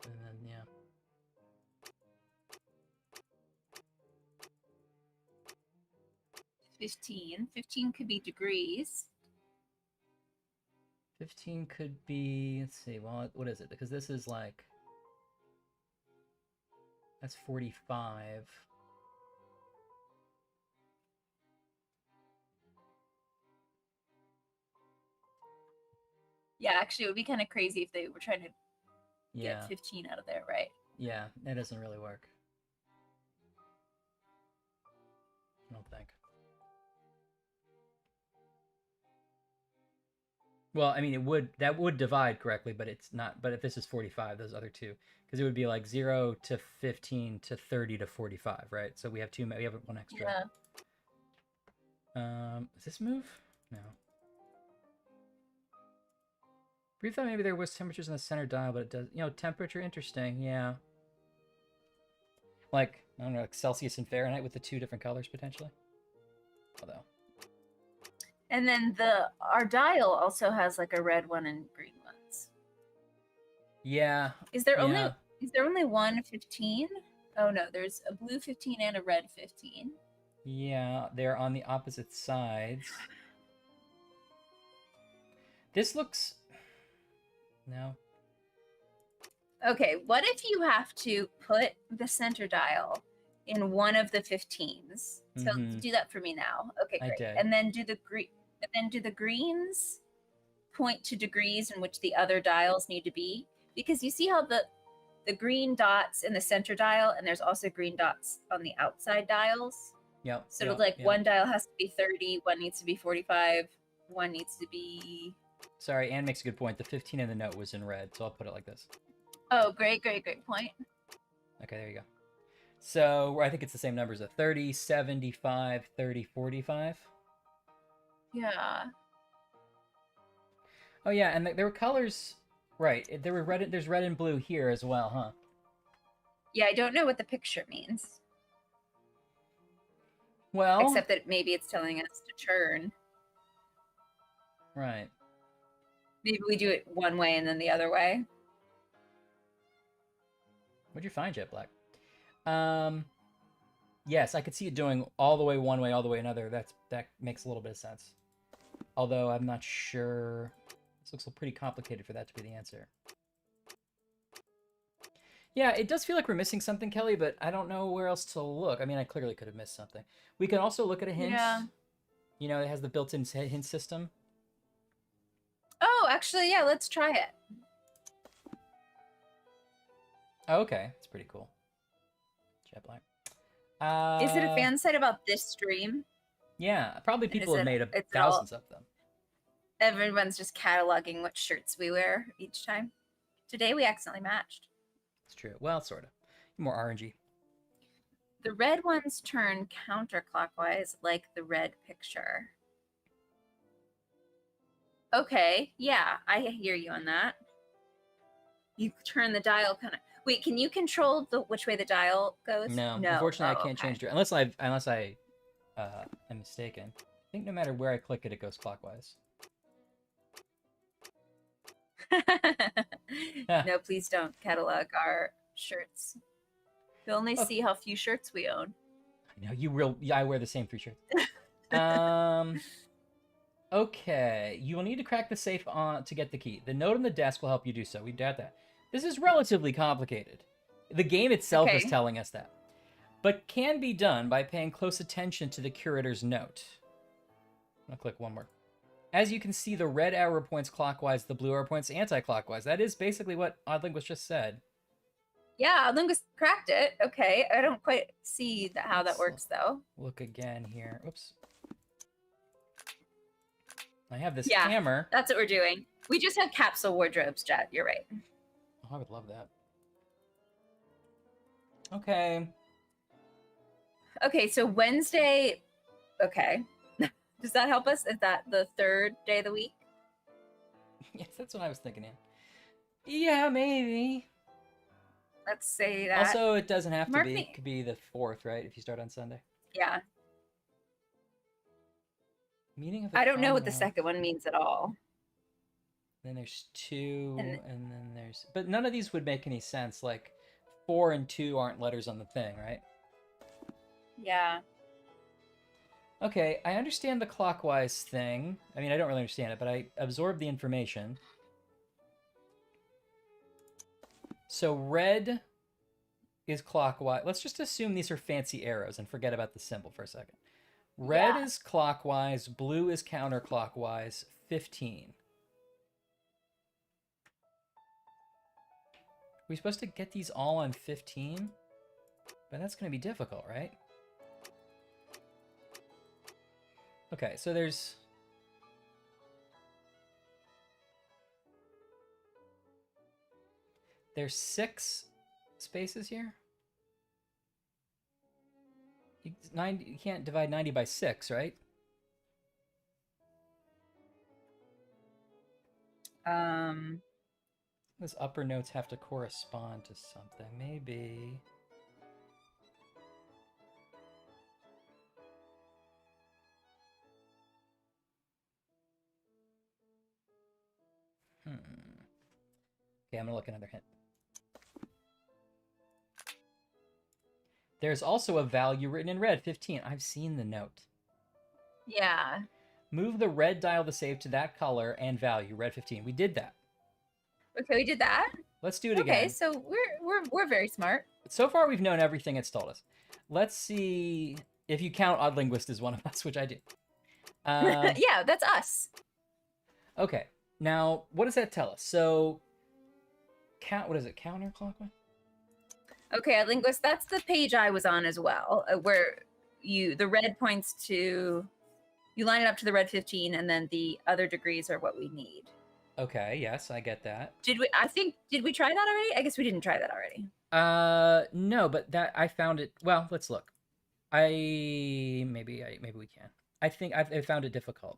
And then, yeah. Fifteen could be degrees. 15 could be, let's see, well, what is it? Because this is like, that's 45. Yeah, actually, it would be kind of crazy if they were trying to Yeah. get 15 out of there, right? Yeah, that doesn't really work. I don't think. Well, I mean, that would divide correctly, but it's not. But if this is 45, those other two, because it would be like 0 to 15 to 30 to 45, right? So we have 2. We have 1 extra. Yeah. Does this move? No. We thought maybe there was temperatures in the center dial, but it does. You know, temperature, interesting. Yeah. Like, I don't know, like Celsius and Fahrenheit with the 2 different colors potentially. Although. And then our dial also has like a red one and green ones. Yeah. Is there only one 15? Oh no, there's a blue 15 and a red 15. Yeah, they're on the opposite sides. This looks... No. Okay, what if you have to put the center dial in one of the 15s? So do that for me now. Okay, great. I did. And then do the greens point to degrees in which the other dials need to be? Because you see how the green dots in the center dial, and there's also green dots on the outside dials. Yep. So yep, like yep. one dial has to be 30, one needs to be 45, one needs to be... Sorry, Anne makes a good point. The 15 in the note was in red, so I'll put it like this. Oh, great point. Okay, there you go. So I think it's the same numbers of 30, 75, 30, 45. Yeah. Oh yeah, and there were colors, right? There were red. There's red and blue here as well, huh? Yeah, I don't know what the picture means. Well, Except that maybe it's telling us to turn. right. Maybe we do it one way and then the other way. What'd you find, Jet Black? Yes, I could see it doing all the way one way, all the way another. That makes a little bit of sense. Although I'm not sure. This looks pretty complicated for that to be the answer. Yeah, it does feel like we're missing something, Kelly, but I don't know where else to look. I mean, I clearly could have missed something. We can also look at a hint. Yeah. You know, it has the built-in hint system. Oh, actually, yeah, let's try it. Oh, okay. It's pretty cool. Jet Black. Is it a fan site about this stream? Yeah, probably people have made it's thousands of them. Everyone's just cataloging what shirts we wear each time. Today we accidentally matched. It's true. Well, sort of. More RNG. The red ones turn counterclockwise like the red picture. Okay, yeah, I hear you on that. You turn the dial kind of... Wait, can you control which way the dial goes? No. Unfortunately, I can't change it unless I am mistaken. I think no matter where I click it, it goes clockwise. No, please don't catalog our shirts. You'll only see how few shirts we own. I know you will. Yeah, I wear the same 3 shirts. Okay, you will need to crack the safe to get the key. The note on the desk will help you do so. We doubt that. This is relatively complicated. The game itself is telling us that, but can be done by paying close attention to the curator's note. I'll click one more. As you can see, the red arrow points clockwise, the blue arrow points anti-clockwise. That is basically what Oddlinguist just said. Yeah, Oddlinguist cracked it. Okay, I don't quite see how that works, though. Look again here. Oops. I have this hammer. That's what we're doing. We just have capsule wardrobes, Jet. You're right. Oh, I would love that. Okay. Okay, so Wednesday... Okay. Does that help us? Is that the 3rd day of the week? Yes, that's what I was thinking. Yeah, maybe. Let's say that. Also, it doesn't have to be. It could be the 4th, right? If you start on Sunday. Yeah. Meaning of I don't know what the second one means at all. Then there's 2, and then there's... But none of these would make any sense. Like, 4 and 2 aren't letters on the thing, right? Yeah. Okay, I understand the clockwise thing. I mean, I don't really understand it, but I absorbed the information. So red is clockwise. Let's just assume these are fancy arrows and forget about the symbol for a second. Red is clockwise, blue is counterclockwise, 15. Are we supposed to get these all on 15? But that's going to be difficult, right? Okay, so there's... There's 6 spaces here? You can't divide 90 by 6, right? Those upper notes have to correspond to something. Maybe... Okay, I'm gonna look another hint. There's also a value written in red, 15. I've seen the note. Yeah. Move the red dial to save to that color and value, red 15. We did that. Okay, we did that. Let's do it again. Okay, so we're very smart. So far, we've known everything it's told us. Let's see if you count Oddlinguist as one of us, which I do. Yeah, that's us. Okay. Now, what does that tell us? So, what is it? Counterclockwise? Okay, linguist, that's the page I was on as well, where the red points to, you line it up to the red 15, and then the other degrees are what we need. Okay, yes, I get that. Did we try that already? I guess we didn't try that already. No, but that I found it. Well, let's look. Maybe we can. I think I found it difficult.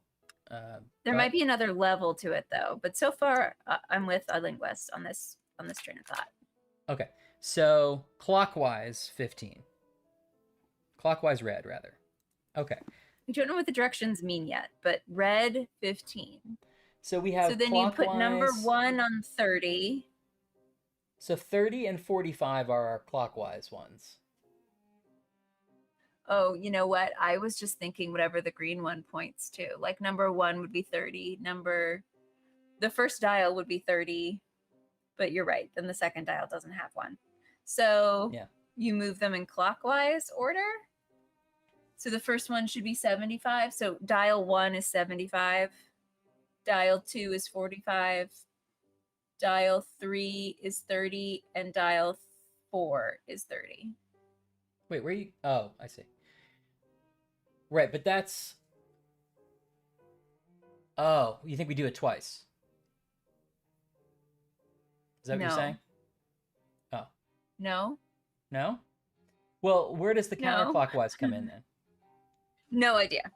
There might be another level to it though, but so far I'm with a linguist on this train of thought. Okay, so clockwise 15. Clockwise red, rather. Okay. We don't know what the directions mean yet, but red 15. So we have. So then you put number 1 on 30. So 30 and 45 are our clockwise ones. Oh, you know what? I was just thinking whatever the green one points to. Like number 1 would be 30. The first dial would be 30, but you're right. Then the second dial doesn't have one. So yeah. You move them in clockwise order. So the first one should be 75. So dial 1 is 75. Dial 2 is 45. Dial 3 is 30. And dial 4 is 30. Wait, where you... Oh, I see. Right, but that's... Oh, you think we do it twice? Is that what you're saying? Oh. No. No? Well, where does the counterclockwise come in then? No idea.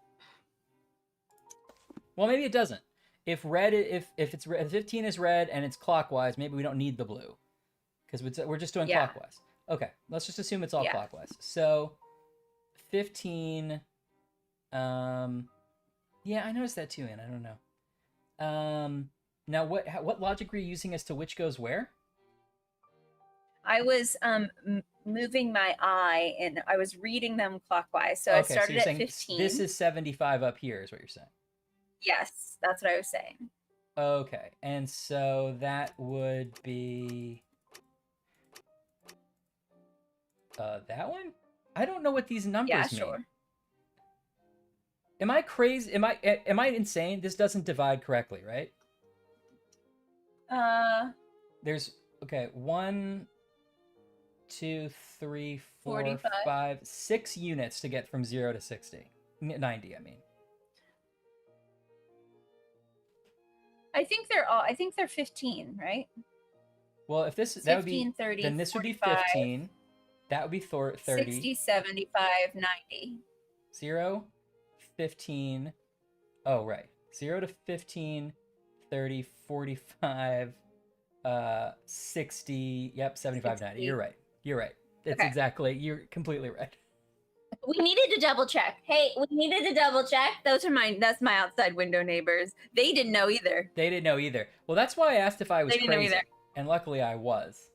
Well, maybe it doesn't. If red, if it's red, 15 is red and it's clockwise, maybe we don't need the blue because we're just doing clockwise. Okay, let's just assume it's all clockwise. So 15. Yeah, I noticed that too, and I don't know. Now what logic were you using as to which goes where? I was moving my eye and I was reading them clockwise. So I started at 15. This is 75 up here, is what you're saying. Yes, that's what I was saying. Okay, and so that would be that one? I don't know what these numbers mean. Sure. Am I crazy? Am I insane? This doesn't divide correctly, right? There's 1, 2, 3, 4, 45. 5, 6 units to get from 0 to 60. 90, I mean. I think they're 15, right? Well, if this 15, that would be 30, then this 45, would be 15. That would be 30. 60, 75, 90. 0, 15. Oh, right. 0 to 15, 30, 45, 60. Yep, 75, 60. 90. You're right. You're completely right. We needed to double check. Hey, we needed to double check. That's my outside window neighbors. They didn't know either. Well, that's why I asked if I was They didn't know crazy. either. And luckily I was.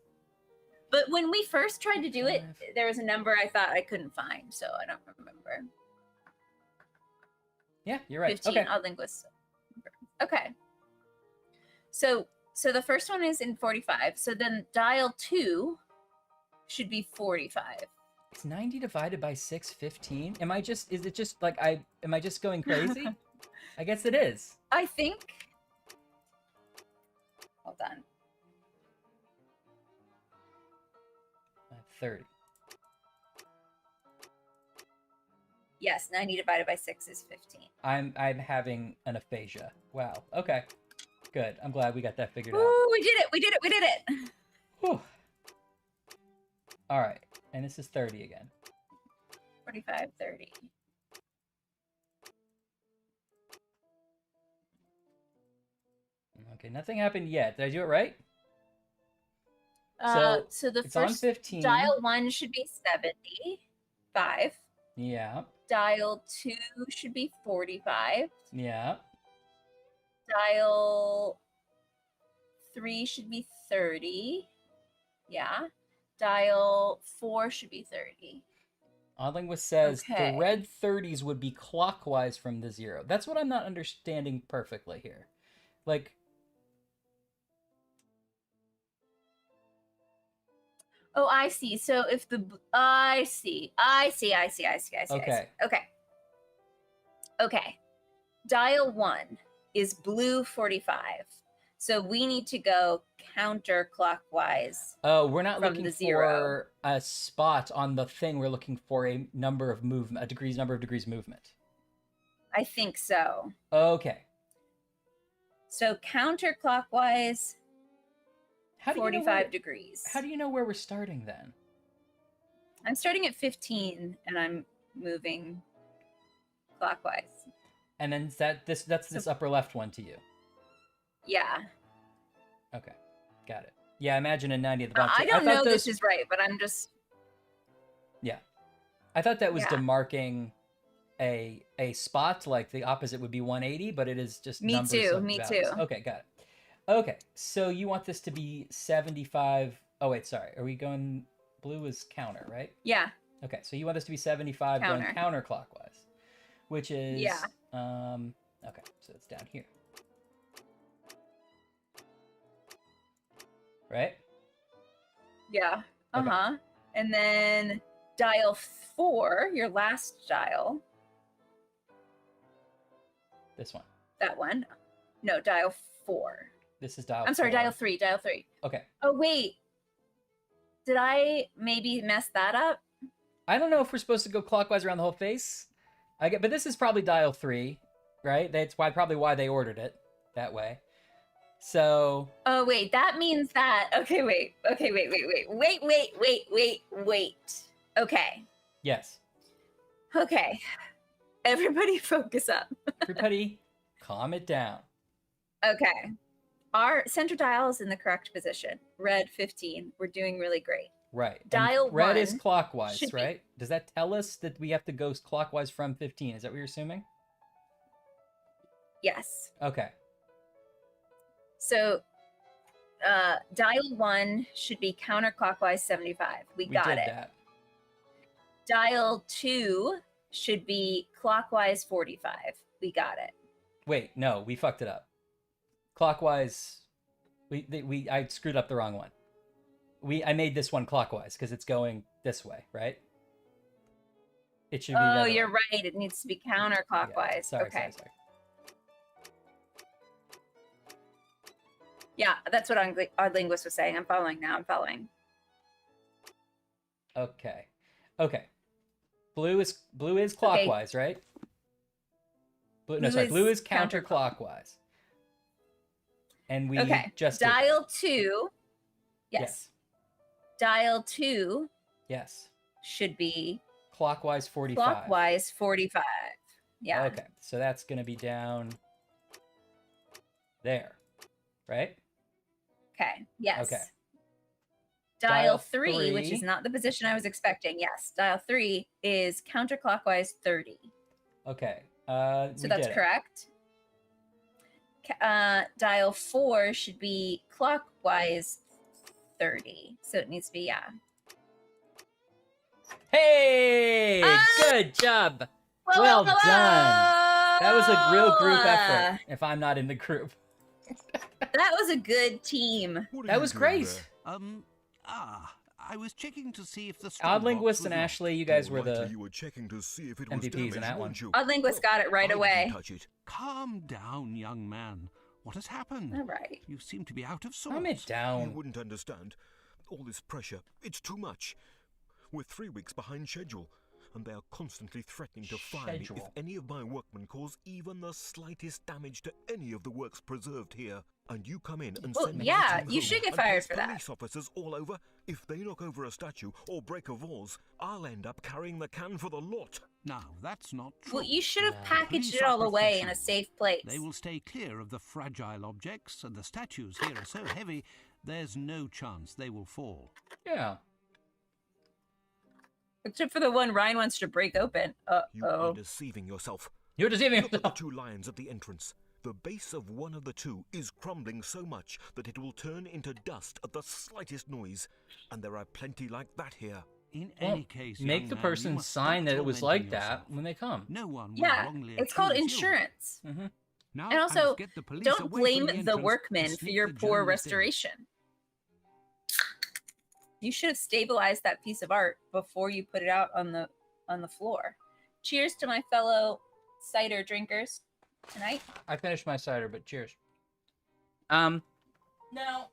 But when we first tried to do it, there was a number I thought I couldn't find, so I don't remember. Yeah, you're right. 15, Okay. I'll linguist. Okay. So the first one is in 45. So then dial 2 should be 45. Is 90 divided by 6 15? Am I just going crazy? I guess it is. I think. Hold on. 30. Yes, 90 divided by 6 is 15. I'm having an aphasia. Wow. Okay. Good. I'm glad we got that figured out. Ooh, we did it. Whew. All right. And this is 30 again. 45, 30. Okay, nothing happened yet. Did I do it right? So the it's first on 15. dial 1 should be 75. Yeah. Dial 2 should be 45. Yeah. Dial 3 should be 30. Yeah. Dial 4 should be 30. Oddlinguist says Okay. the red 30s would be clockwise from the 0. That's what I'm not understanding perfectly here. Like... Oh, I see. So if I see. Okay. Okay. Dial 1 is blue 45. So we need to go counterclockwise. Oh, we're not From looking the 0. for a spot on the thing. We're looking for a number of number of degrees movement. I think so. Okay. So counterclockwise, How do you know 45 degrees. How do you know where we're starting then? I'm starting at 15 and I'm moving clockwise. And then that's this upper left one to you. Yeah. Okay. Got it. Yeah, imagine a 90 at the bottom. I don't know this is right, but I'm just... Yeah. I thought that was Yeah. demarking a spot, like the opposite would be 180, but it is just Me numbers too, of me values. too. Okay, got it. Okay, so you want this to be 75. Oh, wait, sorry. Are we going... Blue is counter, right? Yeah. Okay, so you want this to be 75 going counterclockwise, which is... Yeah. Okay, so it's down here. Right? Yeah. Okay. Uh-huh. And then dial 4, your last dial. This one. That one. No, dial 4. This is dial I'm sorry, 4. dial 3, dial 3. Okay. Oh, wait. Did I maybe mess that up? I don't know if we're supposed to go clockwise around the whole face. But this is probably dial 3, right? That's probably why they ordered it that way. So... Oh, wait, that means that... Okay, wait. Okay. Yes. Okay. Everybody focus up. Everybody, calm it down. Okay. Our center dial is in the correct position. Red 15. We're doing really great. Right. And Dial red 1 is clockwise, should be- right? Does that tell us that we have to go clockwise from 15? Is that what you're assuming? Yes. Okay. So dial 1 should be counterclockwise 75. We got did it. that. Dial 2 should be clockwise 45. We got it. Wait, no, we fucked it up. Clockwise, I screwed up the wrong one. I made this one clockwise because it's going this way, right? It should be. Oh, you're right. It needs to be counterclockwise. Yeah. Sorry. Yeah, that's what our linguist was saying. I'm following now. I'm following. Okay. Blue is clockwise, right? Blue is counterclockwise. And we just did dial that. 2. Yes. Dial 2. Yes. Should be clockwise 45. Clockwise 45. Yeah. Okay, so that's going to be down there, right? Okay. Yes. Okay. Dial 3, which is not the position I was expecting. Yes. Dial 3 is counterclockwise 30. Okay. So that's correct. Dial 4 should be clockwise 30. So it needs to be, yeah. Hey! Good job! Well done! That was a real group effort, if I'm not in the group. That was a good team. That was great. I was checking to see if the Odd Linguist and Ashley, you guys were the you were checking to see if it was MVPs in that one. Odd Linguist got it right away. Touch it. Calm down, young man. What has happened? All right. You seem to be out of sorts. Calm it down. You wouldn't understand. All this pressure, it's too much. We're 3 weeks behind schedule, and they are constantly threatening to fire me if any of my workmen cause even the slightest damage to any of the works preserved here. And you come in and send me yeah, home you should get and fired post for that. police officers all over. If they knock over a statue or break a vase, I'll end up carrying the can for the lot. Now, that's not true. Well, you should have packaged Police it are all away in a professionals. safe place. They will stay clear of the fragile objects, and the statues here are so heavy, there's no chance they will fall. Yeah. Except for the one Ryan wants to break open. You are deceiving yourself. You're deceiving Look at yourself. the 2 lions at the entrance. The base of one of the 2 is crumbling so much that it will turn into dust at the slightest noise. And there are plenty like that here. In any case, make young the man, you person must sign stop that it was tormenting like that yourself. when they come. No one will Yeah, wrongly it's called accuse you. insurance. Mm-hmm. Now, And I also, must get the police don't away blame from the entrance workmen and for sneak your the poor journalist in. restoration. You should have stabilized that piece of art before you put it out on the floor. Cheers to my fellow cider drinkers tonight. I finished my cider, but cheers. Now,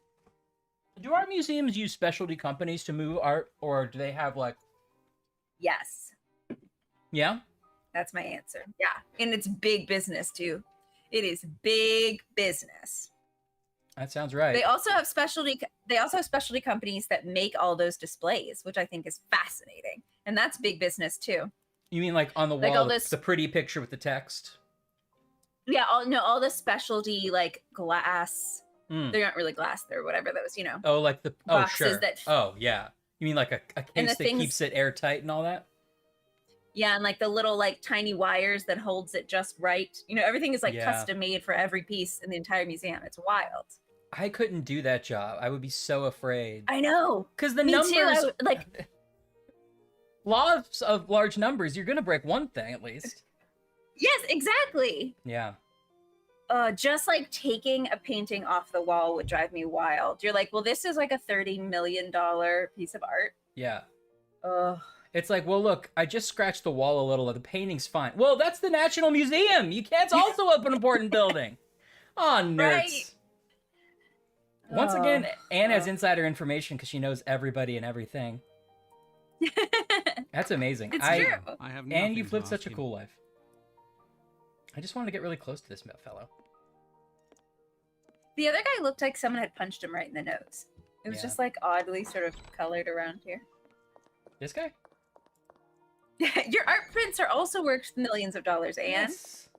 do our museums use specialty companies to move art, or do they have like? Yes, Yeah. that's my answer. Yeah, and it's big business too. It is big business. That sounds right. They also have specialty. They also have specialty companies that make all those displays, which I think is fascinating, and that's big business too. You mean like on the Like wall, all this- the pretty picture with the text? Yeah, all the specialty like glass. Mm. They're not really glass. They're whatever those, you know. Oh, like the boxes sure. that- Oh yeah. You mean like a And case the that things- keeps it airtight and all that? Yeah, and like the little like tiny wires that holds it just right. You know, everything is like Yeah. custom made for every piece in the entire museum. It's wild. I couldn't do that job. I would be so afraid. I know. Because the Me numbers, too. Like, laws of large numbers, you're gonna break one thing at least. yes, exactly. Yeah. Just like taking a painting off the wall would drive me wild. You're like, well, this is like a $30 million piece of art. Yeah. Ugh. It's like, well, look, I just scratched the wall a little. The painting's fine. Well, that's the National Museum. You can't also up an important building. Oh, nerds. Right. Once again, Oh, Anne has insider information because she knows everybody and everything. That's amazing. It's true. I have Anne, nothing you've to lived such ask a him. cool life. I just wanted to get really close to this fellow. The other guy looked like someone had punched him right in the nose. It was Yeah. just like oddly sort of colored around here. This guy? Your art prints are also worth millions of dollars, Anne. Yes.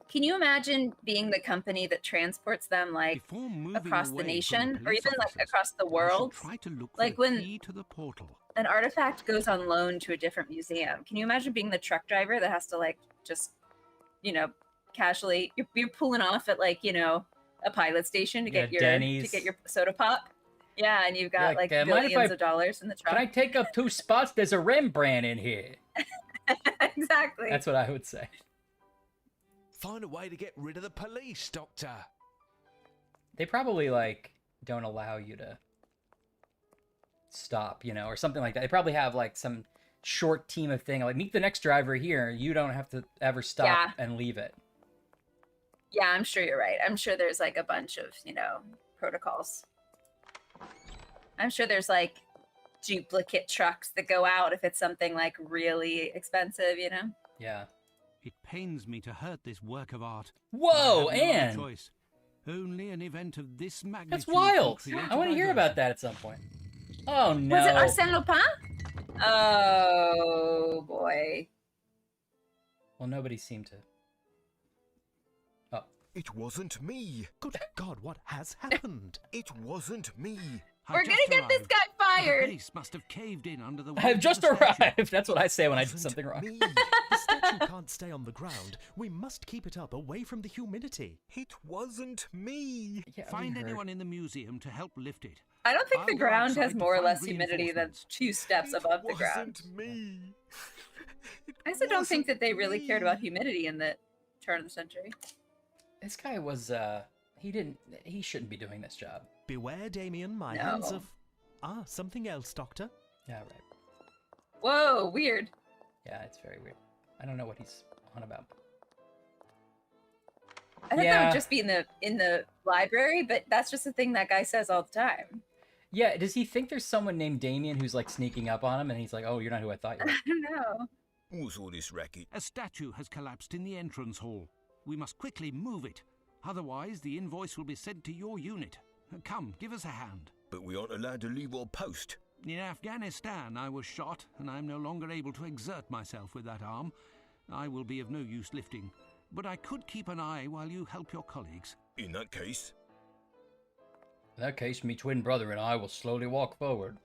Can you imagine being the company that transports them like Before moving across the away from nation or police even like officers, across the I should world? try to look Like for the when- key to the portal. An artifact goes on loan to a different museum. Can you imagine being the truck driver that has to like just, you know, casually you're pulling off at like, you know, a pilot station to Yeah, get your Denny's. to get your soda pop? Yeah, and you've got Like, like mind if billions I- of dollars in the truck. Can I take up 2 spots? There's a Rembrandt in here. Exactly. That's what I would say. Find a way to get rid of the police, Doctor. They probably like don't allow you to stop, you know, or something like that. They probably have like some short team of thing, like meet the next driver here. You don't have to ever stop Yeah. and leave it. Yeah, I'm sure you're right. I'm sure there's like a bunch of, you know, protocols. I'm sure there's like duplicate trucks that go out if it's something like really expensive, you know? Yeah. It pains me to hurt this work of art. Whoa, I have no other Anne! choice. Only an event of this magnitude. That's can wild. create I want to hear diversion. about that at some point. Oh no. Was it Arsène Lupin? Oh boy. Well, nobody seemed to. Oh, It wasn't me. Good God, what has happened? It wasn't me. I've We're gonna just get this arrived. guy The fired. base must have caved in under the weight I've of just the statue. arrived. That's what I say when I do Wasn't something wrong. me. The statue can't stay on the ground. We must keep it up away from the humidity. It wasn't me. Yeah, we Find heard. anyone in the museum to help lift it. I don't think I'll the go ground outside has to more or find less humidity than reinforcements. 2 steps above the ground. It wasn't me. I also don't think wasn't that they really cared about me. humidity in the turn of the century. This guy was he shouldn't be doing this job. Beware, Damien, my No. hands of... something else, Doctor. Yeah, right. Whoa, weird. Yeah, it's very weird. I don't know what he's on about. I thought that Yeah. would just be in the library, but that's just a thing that guy says all the time. Yeah, does he think there's someone named Damien who's like sneaking up on him and he's like, "Oh, you're not who I thought you were." I don't know. What's all this racket? A statue has collapsed in the entrance hall. We must quickly move it. Otherwise, the invoice will be sent to your unit. Come, give us a hand. But we aren't allowed to leave our post. In Afghanistan, I was shot, and I am no longer able to exert myself with that arm. I will be of no use lifting. But I could keep an eye while you help your colleagues. In that case, In that case, me twin brother and I will slowly walk forward.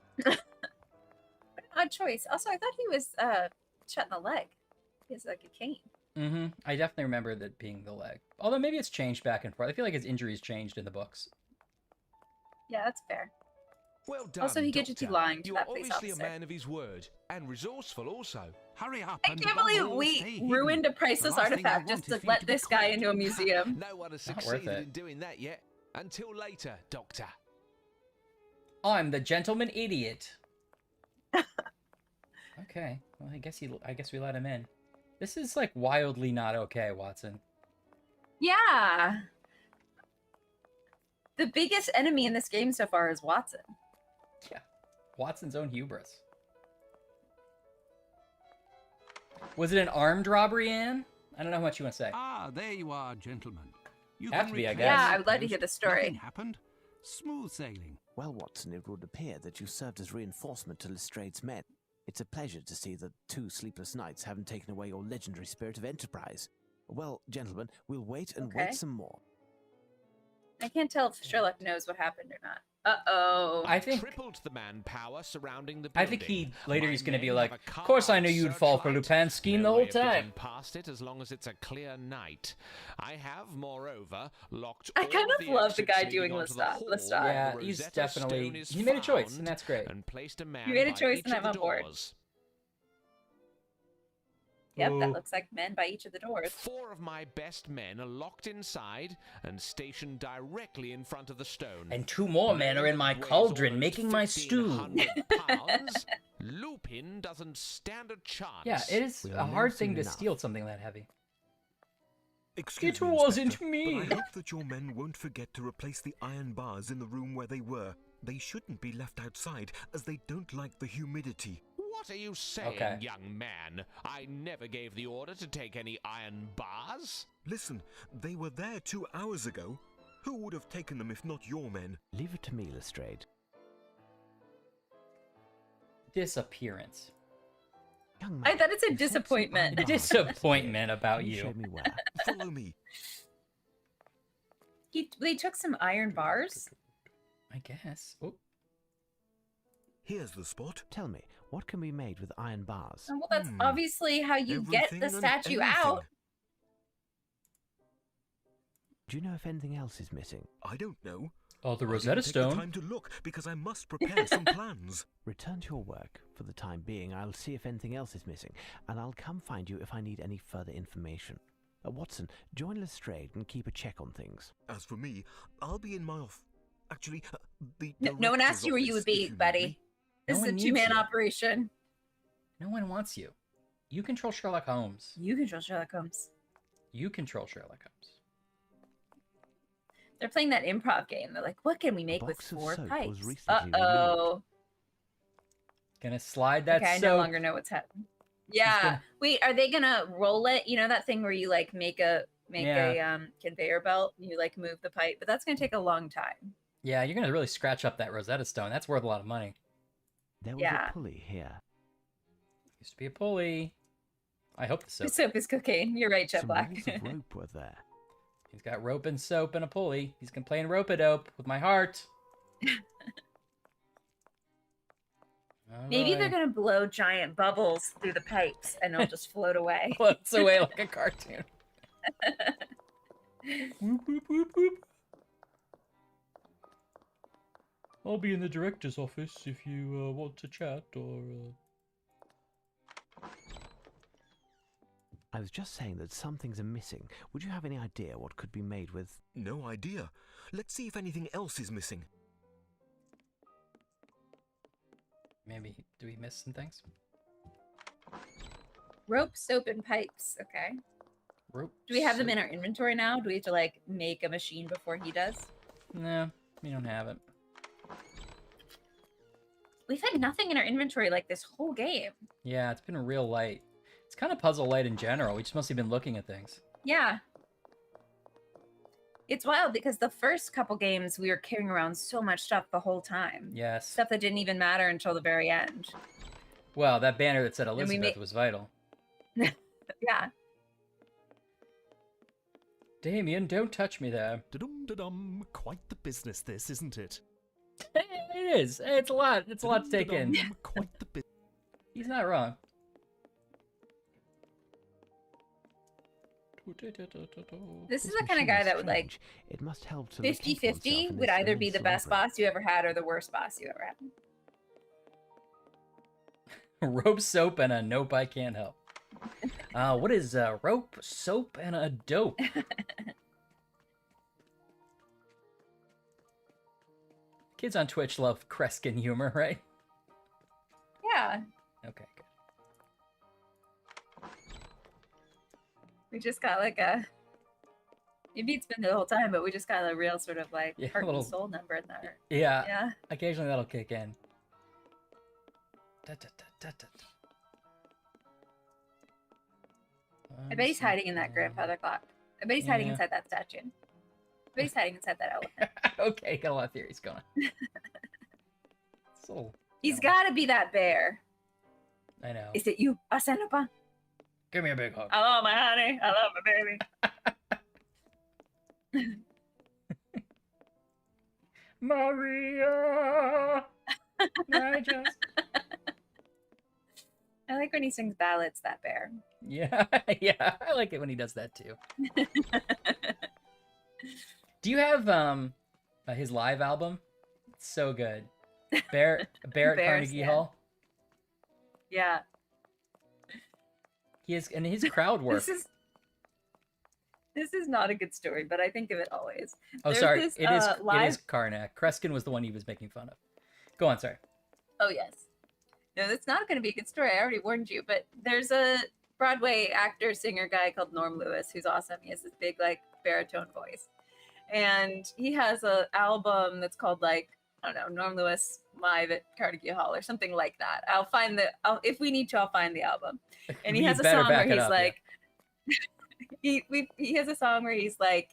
Odd choice. Also, I thought he was shot in the leg. He has like a cane. Mm-hmm. I definitely remember that being the leg. Although maybe it's changed back and forth. I feel like his injuries changed in the books. Yeah, that's fair. Well done, Also, he gets you two Doctor. lying to You're that police obviously officer. a man of his word and resourceful also. Hurry up! I and can't above believe all, we stay hidden. ruined a The priceless last thing I artifact want just is to for you let be this guy caught. into a museum. No one has Not worth succeeded it. in doing that yet. Until later, Doctor. I'm the gentleman idiot. Okay. Well, I guess we let him in. This is like wildly not okay, Watson. Yeah. The biggest enemy in this game so far is Watson. Yeah. Watson's own hubris. Was it an armed robbery, Anne? I don't know how much you want to say. Ah, there you are, gentlemen. You Have can to be, I reclaim guess. Yeah, your I would love to post. hear the story. Nothing happened. Smooth sailing. Well, Watson, it would appear that you served as reinforcement to Lestrade's men. It's a pleasure to see that 2 sleepless nights haven't taken away your legendary spirit of enterprise. Well, gentlemen, we'll wait and Okay. wait some more. I can't tell if Sherlock knows what happened or not. Uh-oh. I think Tripled the manpower surrounding the I building. think he later My he's going to be men like, have a of course I knew carved you'd fall for searchlight. Lupin's scheme No the way whole of getting time. past it as long as it's a clear night. I have, moreover, locked I all kind of the love the exits guy leading doing onto the Lestat. hall Lestat. where Yeah, the he's Rosetta definitely Stone is he made a choice, and found, that's great. and placed a man He made a by choice each and of the I'm on board. doors. Yep, Oh. that looks like men by each of the doors. 4 of my best men are locked inside and stationed directly in front of the stone. And 2 more men are in my Weighs cauldron almost making my stew. 1,500 pounds. Lupin doesn't stand a chance. Yeah, it is We'll a know hard soon thing to enough. steal something that heavy. Excuse It me, wasn't Inspector, me. But I hope that your men won't forget to replace the iron bars in the room where they were. They shouldn't be left outside, as they don't like the humidity. What are you saying, Okay. young man? I never gave the order to take any iron bars. Listen, they were there 2 hours ago. Who would have taken them if not your men? Leave it to me, Lestrade. Disappearance. Young I man, thought it's a you said some disappointment. iron bars Disappointment about Can you you. show me where? Follow me. They took some iron bars. I guess. Oh, Here's the spot. Tell me, what can be made with iron bars? Well, that's obviously how you get Everything the and statue anything. out. Do you know if anything else is missing? I don't know. oh, the I didn't Rosetta take the Stone. time to look because I must prepare some plans. Return to your work. For the time being, I'll see if anything else is missing, and I'll come find you if I need any further information. Watson, join Lestrade and keep a check on things. As for me, I'll be in my off. Actually, the No one asked you where you would director's be, office, if buddy. need me. This No is a one needs 2-man you. operation. No one wants you. You control Sherlock Holmes. You control Sherlock Holmes. You control Sherlock Holmes. They're playing that improv game. They're like, what can we make with box of 4 soap was pipes? recently Uh-oh. Gonna slide that Okay, I soap. no longer know what's happening. Yeah. gonna- Wait, are they gonna roll it? You know that thing where you like make a Yeah. conveyor belt and you like move the pipe, but that's gonna take a long time. Yeah, you're gonna really scratch up that Rosetta Stone. That's worth a lot of money. There was Yeah. a pulley here. Used to be a pulley. I hope the soap. The soap is cocaine. You're right, Jet Some Black. rolls of rope were there. He's got rope and soap and a pulley. He's gonna play in rope-a-dope with my heart. Maybe they're Alright. gonna blow giant bubbles through the pipes and they'll just float away. Floats away like a cartoon. Whoop, whoop, whoop, whoop. I'll be in the director's office if you want to chat or. I was just saying that some things are missing. Would you have any idea what could be made with... No idea. Let's see if anything else is missing. Maybe do we miss some things? Rope, soap, and pipes. Okay. Rope. Do we have them soap. in our inventory now? Do we have to like make a machine before he does? No, we don't have it. We've had nothing in our inventory like this whole game. Yeah, it's been real light. It's kind of puzzle light in general. We just mostly been looking at things. Yeah. It's wild because the first couple games we were carrying around so much stuff the whole time. Yes. Stuff that didn't even matter until the very end. Well, that banner that said we Elizabeth ma- was vital. Yeah. Damien, don't touch me there. Da-dum-da-dum. Quite the business, this, isn't it? It is. It's a lot. It's a lot to take in. Da-dum-da-dum. Quite the business. He's not wrong. This is the kind of guy that would like Strange. It must help to locate oneself 50-50 in would this either be immense the best labyrinth. boss you ever had or the worst boss you ever had. Rope, soap, and a nope I can't help. What is rope, soap, and a dope? Kids on Twitch love Kreskin humor, right? Yeah. Okay, good. We just got like a Maybe it's been the whole time, but we just got a real sort of like Yeah, heart little- and soul number in there. Yeah. Yeah. Occasionally that'll kick in. Da, da, da, da, da. I bet he's hiding in that grandfather clock. I bet he's hiding Yeah. inside that statue. I bet he's hiding inside that elephant. Okay, got a lot of theories going. So He's got to be that bear. I know. Is it you, Arsène Lupin? Give me a big hug. I love my honey. I love my baby. Maria. I just. I like when he sings ballads, that bear. Yeah, yeah. I like it when he does that too. Do you have his live album? It's so good. Bear at Bears, Carnegie yeah. Hall. Yeah. He is, and his crowd work. This is not a good story, but I think of it always. Oh, There's sorry. this, It is live- Karnak. Kreskin was the one he was making fun of. Go on, sorry. Oh yes. No, that's not going to be a good story. I already warned you. But there's a Broadway actor, singer guy called Norm Lewis who's awesome. He has this big like baritone voice, and he has an album that's called like I don't know Norm Lewis live at Carnegie Hall or something like that. If we need to, I'll find the album. And he You has a better song where back it he's up, yeah. like, he has a song where he's like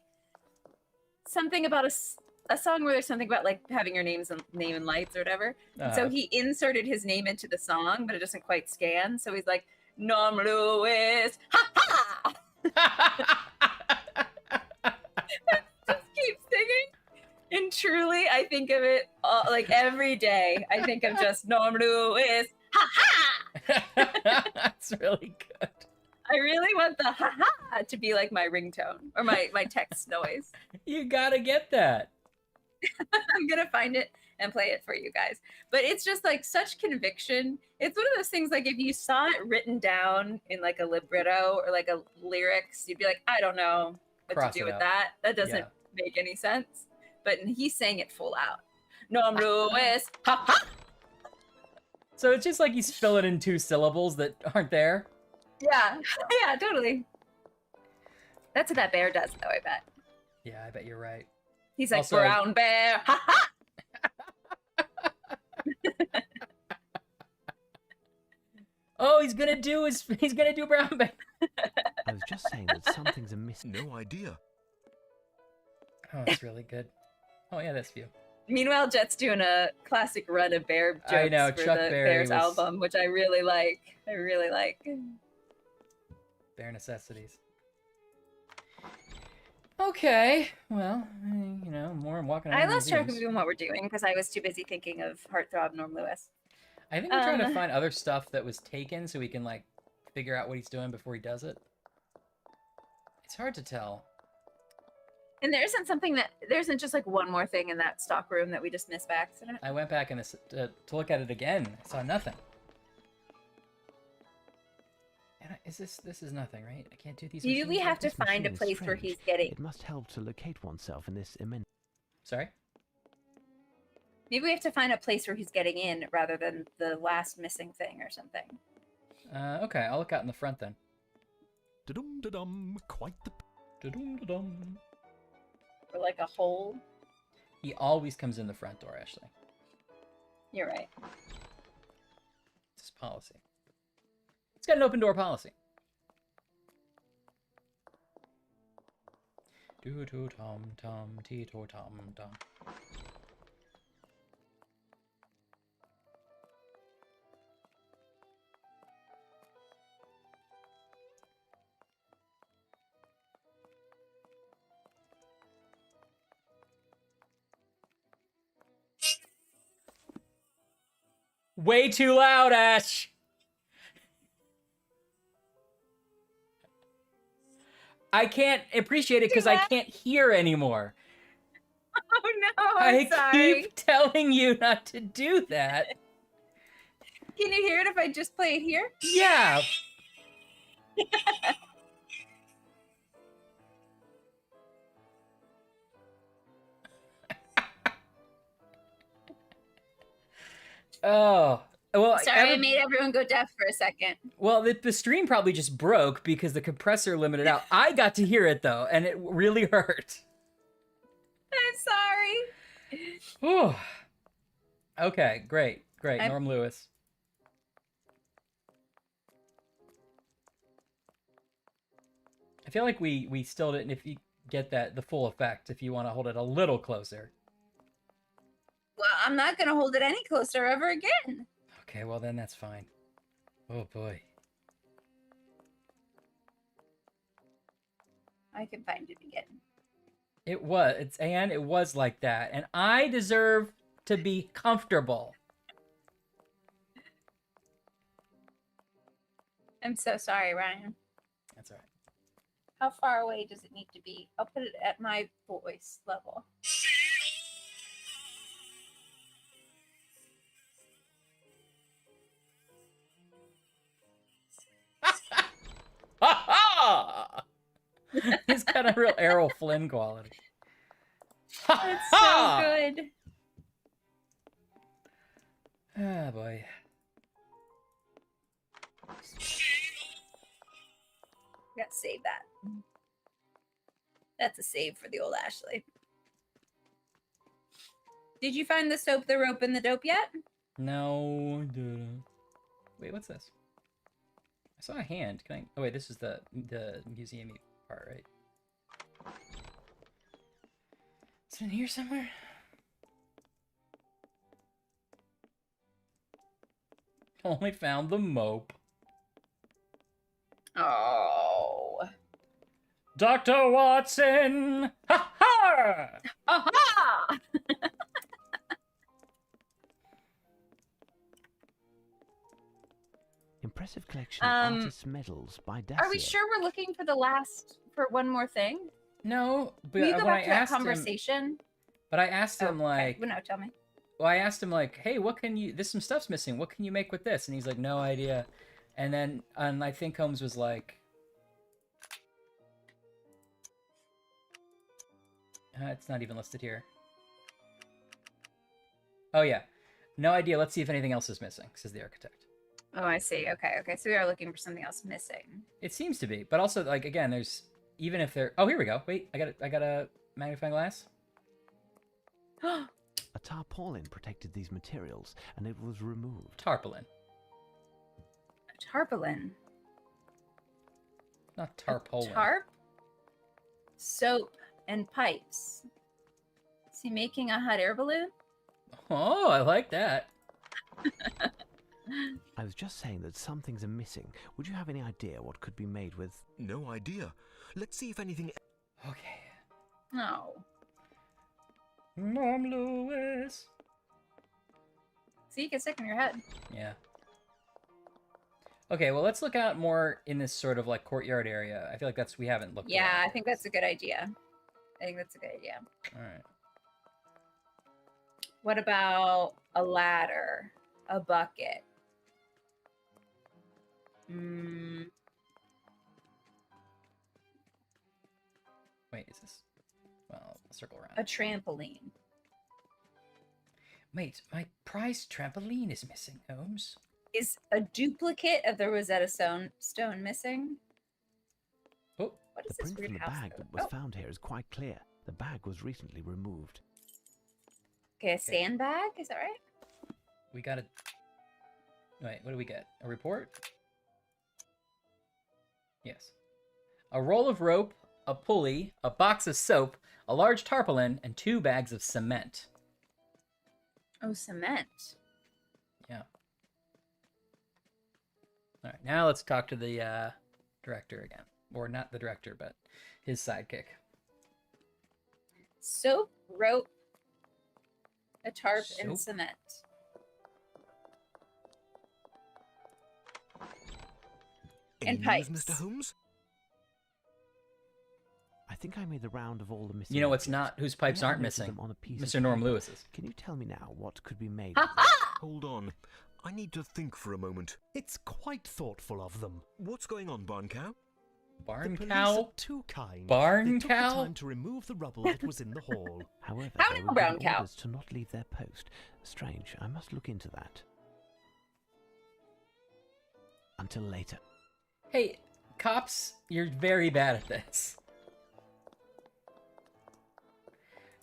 something about a song where there's something about like having your name in lights or whatever. And so he inserted his name into the song, but it doesn't quite scan. So he's like, Norm Lewis, ha ha! Just keep singing. And truly, I think of it like every day. I think of just Norm Lewis, ha ha! That's really good. I really want the ha ha to be like my ringtone or my text noise. You gotta get that. I'm gonna find it and play it for you guys. But it's just like such conviction. It's one of those things like if you saw it written down in like a libretto or like a lyrics, you'd be like, I don't know what Cross to do it with out. that. That doesn't Yeah. make any sense. But he sang it full out. Norm Lewis, ha ha. So it's just like he's filling in 2 syllables that aren't there. Yeah, yeah, totally. That's what that bear does, though. I bet Yeah, I bet you're right. he's like Also- brown bear, ha ha. Oh, he's gonna do Brown Bear. I was just saying that something's amiss. No idea. Oh, it's really good. Oh yeah, this view. Meanwhile, Jet's doing a classic run of bear jokes I know, for Chuck the Berry Bears was- album, which I really like. Bare necessities. Okay, well, you know, more I'm walking around. I lost track of museums. even what we're doing because I was too busy thinking of Heartthrob Norm Lewis. I think we're trying to find other stuff that was taken so we can like figure out what he's doing before he does it. It's hard to tell. And there isn't just like one more thing in that stock room that we just missed by accident. I went back in this to look at it again. I saw nothing. And this is nothing, right? I can't do these. Maybe we machines have to This machine find a is place where strange. he's getting. It must help to locate oneself in this immense. Sorry. Maybe we have to find a place where he's getting in rather than the last missing thing or something. Okay, I'll look out in the front then. Da-dum da-dum, quite the... Dum-dum-dum. Or like a hole. He always comes in the front door, Ashley. You're right. It's his policy. It's got an open door policy. Do to tom tom ti to tom tom. Way too loud, Ash. I can't appreciate it because I can't hear anymore. Oh no! I'm sorry. keep telling you not to do that. Can you hear it if I just play it here? Yeah. Oh, Well, Sorry, I made everyone go deaf for a second. Well, the stream probably just broke because the compressor limited out. I got to hear it though, and it really hurt. I'm sorry. Whew. Okay, great. Norm Lewis. I feel like we still didn't. If you get the full effect, if you want to hold it a little closer. Well, I'm not gonna hold it any closer ever again. Okay, well then that's fine. Oh boy. I can find it again. It was like that, and I deserve to be comfortable. I'm so sorry, Ryan. That's all right. How far away does it need to be? I'll put it at my voice level. Ha ha! He's got a real Errol Flynn quality. It's so good. Ah, boy. Gotta save that. That's a save for the old Ashley. Did you find the soap, the rope, and the dope yet? No. Wait, what's this? I saw a hand. Can I? Oh wait, this is the museum part, right? Is it in here somewhere? Only found the mope. Oh. Dr. Watson! Ha ha! Aha! Impressive collection of artists' medals by Dacier. Are we sure we're looking for one more thing? No, but Will you go when back to that conversation? But I asked him like, well, no, tell me. Well, I asked him like, hey, what can you? There's some stuff's missing. What can you make with this? And he's like, no idea. And then I think Holmes was like, it's not even listed here. Oh yeah, no idea. Let's see if anything else is missing, says the architect. Oh, I see. Okay. So we are looking for something else missing. It seems to be, but also like again, there's even if there. Oh, here we go. Wait, I got a magnifying glass. A tarpaulin protected these materials, and it was removed. Tarpaulin. A tarpaulin. Not tarpaulin. Tarp. Soap and pipes. Is he making a hot air balloon? Oh, I like that. I was just saying that some things are missing. Would you have any idea what could be made with... No idea. Let's see if anything... Okay. No. Norm Lewis. See, you get sick in your head. Yeah. Okay, well, let's look out more in this sort of like courtyard area. I feel like we haven't looked. Yeah, I think that's a good idea. All right. What about a ladder? A bucket? Wait, is this? Well, I'll circle around. A trampoline. Wait, my prized trampoline is missing, Holmes. Is a duplicate of the Rosetta Stone missing? Oh, what is the this print weird from the house bag code? that was found here is quite clear. The bag was recently removed. Okay, a sandbag? Is that right? We got it. Wait, what do we get? A report? Yes. A roll of rope, a pulley, a box of soap, a large tarpaulin, and 2 bags of cement. Oh, cement. Yeah. All right, now let's talk to the director again. Or not the director, but his sidekick. Soap, rope, a tarp, Soap? and cement. Any And news, pipes. Mr. Holmes? I think I made the round of all the missing. You know what's objects. not, whose pipes I aren't noted missing? them on a piece of Mr. Norm paper. Lewis's. Can you tell me now what could be made? Ha with them? Hold on. I need to think for a moment. It's quite thoughtful of them. What's going on, Barn Cow? Barn The police cow? are too kind. Barn they took cow? the time to remove the rubble that was in the hall. However, How they now, were brown given cow? orders to not leave their post. Strange. I must look into that. until later. Hey, cops, you're very bad at this.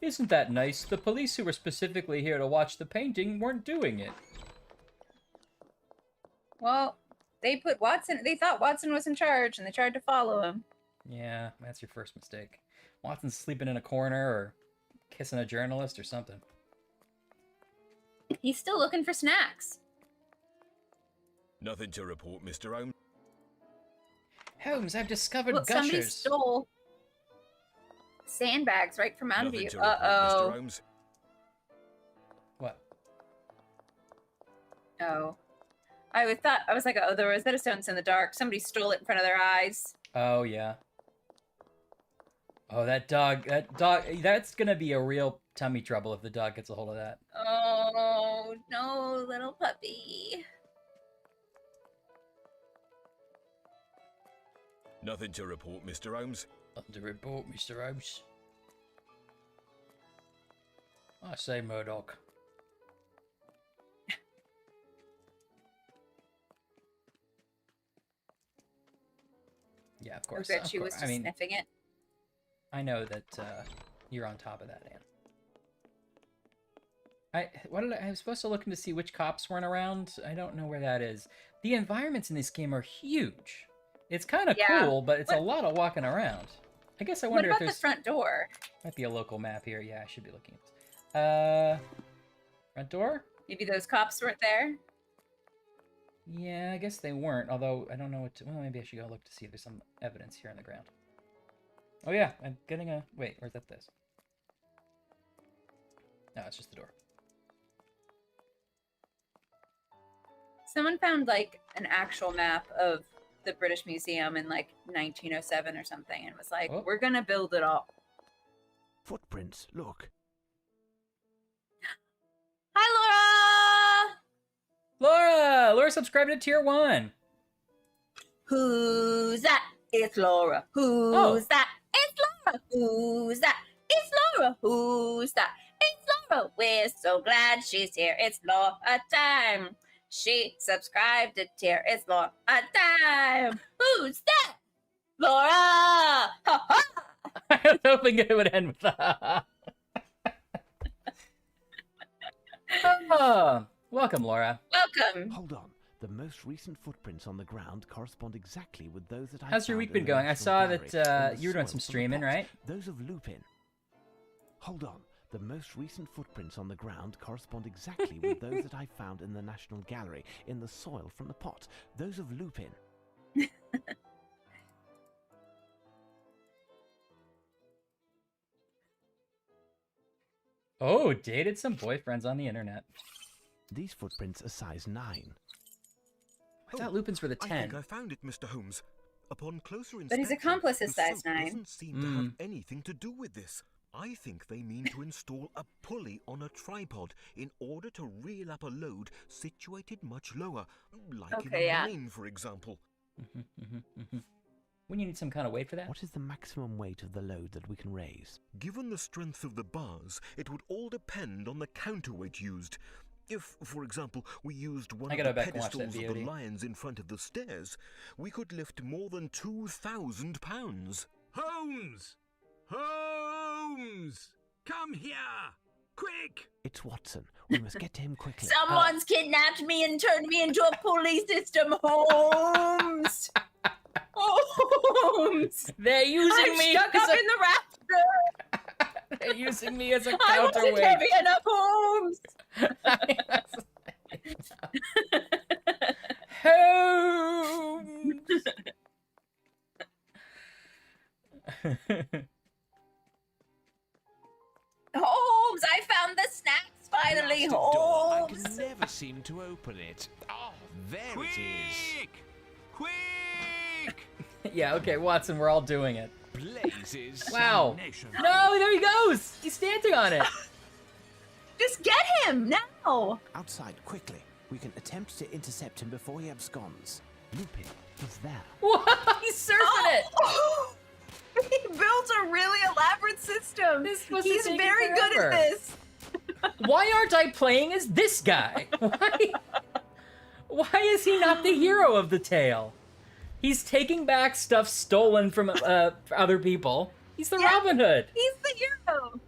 Isn't that nice? The police who were specifically here to watch the painting weren't doing it. Well, they put Watson. They thought Watson was in charge, and they tried to follow him. Yeah, that's your first mistake. Watson's sleeping in a corner or kissing a journalist or something. He's still looking for snacks. Nothing to report, Mr. Holmes. Holmes, I've discovered Look, somebody gushers. stole sandbags right from out of Nothing you. to report, Mr. Holmes. What? Oh. I was like, oh, the Rosetta Stone's in the dark. Somebody stole it in front of their eyes. Oh, yeah. Oh, that dog, that's gonna be a real tummy trouble if the dog gets a hold of that. Oh, no, little puppy. Nothing to report, Mr. Holmes. Nothing to report, Mr. Holmes. I say, Murdoch. Yeah, of course. I bet she was just sniffing it. I know that you're on top of that, Anne. I was supposed to look to see which cops weren't around. I don't know where that is. The environments in this game are huge. It's kind of cool, but it's a lot of walking around. I guess I wonder if there's... the front door? Might be a local map here. Yeah, I should be looking at this. Front door? Maybe those cops weren't there? Yeah, I guess they weren't, although I don't know what to... Well, maybe I should go look to see if there's some evidence here on the ground. Oh yeah, I'm getting a... Wait, where's that this? No, it's just the door. Someone found, like, an actual map of the British Museum in, like, 1907 or something, and was like, we're gonna build it all. Footprints, look. Hi, Laura! Laura subscribed to Tier 1. Who's that? It's Laura. Who's that? It's Laura. Who's that? It's Laura. Who's that? It's Laura. We're so glad she's here. It's Laura time. She subscribed to Tier. It's Laura time. Who's that? Laura! Ha ha! I was hoping it would end with that. Welcome, Laura. Welcome. Hold on. The most recent footprints on the ground correspond exactly with those that I How's your week been going? I saw that you were doing some streaming, right? Those of Lupin. Hold on. The most recent footprints on the ground correspond exactly with those that I found in the National Gallery in the soil from the pot. Those of Lupin. Oh, dated some boyfriends on the internet. These footprints are size 9. I thought Lupin's were the 10. I think I found it, Mr. Holmes. Upon closer inspection, But his accomplice is the size soap 9. doesn't seem to have anything to do with this. I think they mean to install a pulley on a tripod in order to reel up a load situated much lower, like in a mine, for example. Wouldn't you need some kind of weight for that? What is the maximum weight of the load that we can raise? Given the strength of the bars, it would all depend on the counterweight used. If, for example, we used one of the pedestals of the lions in front of the stairs, we could lift more than 2,000 pounds. Holmes! Holmes! Come here! Quick! It's Watson. We must get to him quickly. Someone's kidnapped me and turned me into a pulley system, Holmes! Holmes! They're using me stuck up in the rafter! They're using me as a I wasn't counterweight. heavy enough, Holmes! Holmes! Holmes, I found the snacks finally, Holmes! I can never seem to open it. Oh, there it is. Quick! Yeah, okay, Watson, we're all doing it. Blazes. Wow. No, there he goes! He's standing on it. Just get him, now! Outside, quickly. We can attempt to intercept him before he absconds. Lupin, he's there. What? He's surfing it! He built a really elaborate system. He's take very good at this. Why aren't I playing as this guy? Why is he not the hero of the tale? He's taking back stuff stolen from other people. He's the Robin Hood. He's the hero.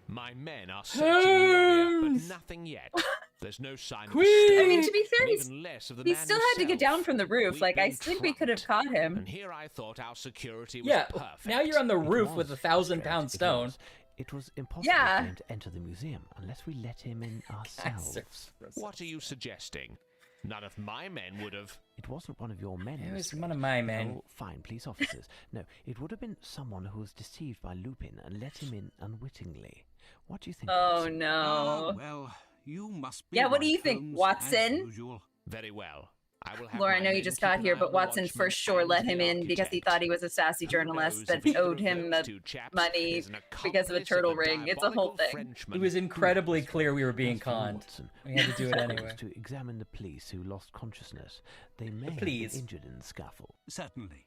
My men are searching the area, but Holmes! nothing yet. There's no sign of Quick! the stone, I mean, to be fair, and he's, even less of the he man still had to get himself. down from the roof. We've Like, I been think we could have trumped. caught him. And here I thought our security was Yeah, perfect. now you're on the It roof was with a 1,000-pound frustrating, it stone. was. It was impossible Yeah. for him to enter the museum unless we let him in ourselves. What are you suggesting? None of my men would have. It wasn't one of your men. It was Mr. one of my men. Oh, fine, police officers. No, it would have been someone who was deceived by Lupin and let him in unwittingly. What do you think? Oh, Watson? no. Well, you must be Yeah, what do right, you think, Holmes, Watson? as usual. Very well. I will have Laura, I my know you men just keep got an here, eye but on the Watson for watchman sure and let the him in because he architect. thought he was a sassy Who journalist knows that if either owed of him those two chaps money is an because of a accomplice turtle the ring. It's a whole diabolical thing. Frenchman. It was incredibly Yes, clear we were being as for conned. Watson, We had to do it was anyway. to examine the police who lost consciousness. They may have police. been injured in the scuffle. Certainly.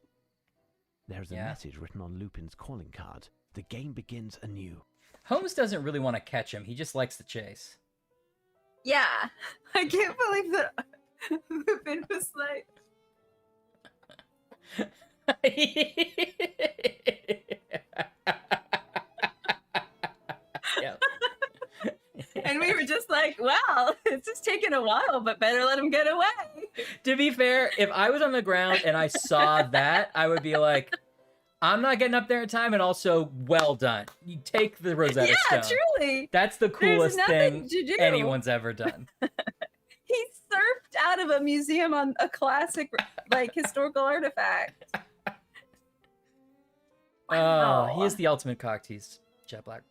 There is a Yeah. message written on Lupin's calling card. The game begins anew. Holmes doesn't really want to catch him. He just likes the chase. Yeah. I can't believe that Lupin was like... Yeah. And we were just like, wow, it's just taking a while, but better let him get away. To be fair, if I was on the ground and I saw that, I would be like, I'm not getting up there in time, and also, well done. You take the Rosetta Yeah, Stone. truly. That's the coolest nothing thing to do. anyone's ever done. He surfed out of a museum on a classic, like, historical artifact. Oh, he Wow. is the ultimate cock tease, Jet Black.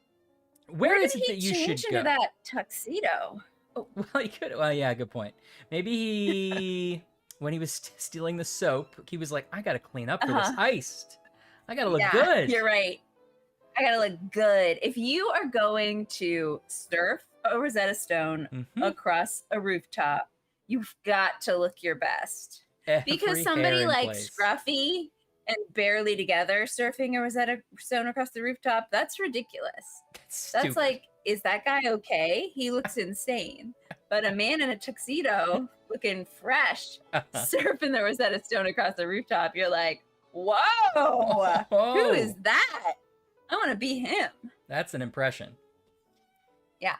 Where is did it he that you change should into go? that tuxedo? Well, he could. Well, yeah, good point. Maybe he, when he was stealing the soap, he was like, "I gotta clean up for this heist. I gotta look good." You're right. I gotta look good. If you are going to surf a Rosetta Stone Mhm. across a rooftop, you've got to look your best. Every Because hair somebody in like place. Scruffy and Barely Together surfing a Rosetta Stone across the rooftop, that's ridiculous. That's That's stupid. like, is that guy okay? He looks insane. But a man in a tuxedo looking fresh surfing the Rosetta Stone across the rooftop, you're like, whoa, who is that? I want to be him. That's an impression. Yeah.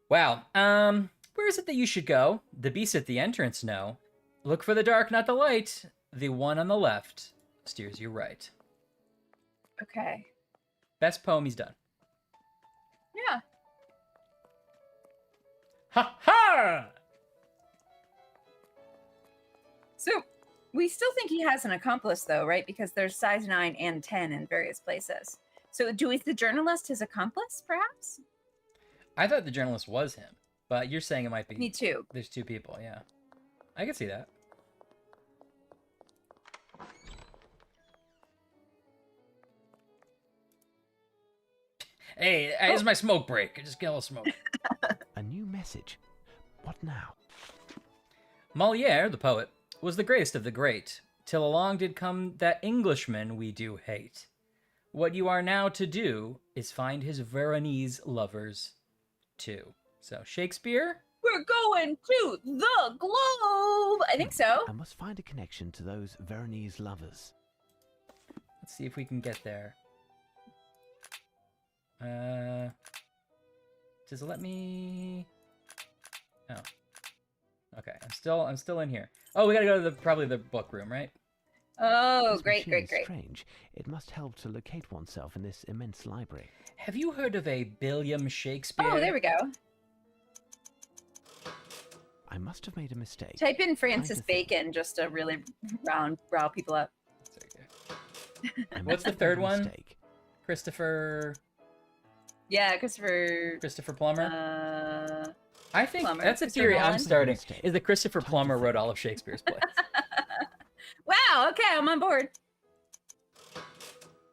Wow. Where is it that you should go? The beast at the entrance, no. Look for the dark, not the light. The one on the left steers you right. Okay. Best poem he's done. Yeah. Ha ha! So we still think he has an accomplice, though, right? Because there's size 9 and 10 in various places. So is the journalist his accomplice, perhaps? I thought the journalist was him, but you're saying it might be. Me too. There's two people, yeah. I can see that. Hey, here's my smoke break. I just get a little smoke. A new message. What now? Moliere, the poet, was the greatest of the great, till along did come that Englishman we do hate. What you are now to do is find his Veronese lovers too. So Shakespeare? We're going to the globe. I think so. I must find a connection to those Veronese lovers. Let's see if we can get there. Does it let me? Oh. Okay, I'm still in here. Oh, we gotta go to probably the book room, right? Oh, This great, machine great, is great. Strange. It must help to locate oneself in this immense library. Have you heard of a Billiam Shakespeare? Oh, there we go. I must have made a mistake. Type in Francis to think. Bacon just to really rile people up. I What's must the have third made a one? mistake. Christopher Yeah, Christopher. Plummer. I think Plummer. that's a Christopher theory I'm Nolan? starting. Mistake. Is that Christopher Time to Plummer wrote think. all of Shakespeare's plays? Wow. Okay, I'm on board.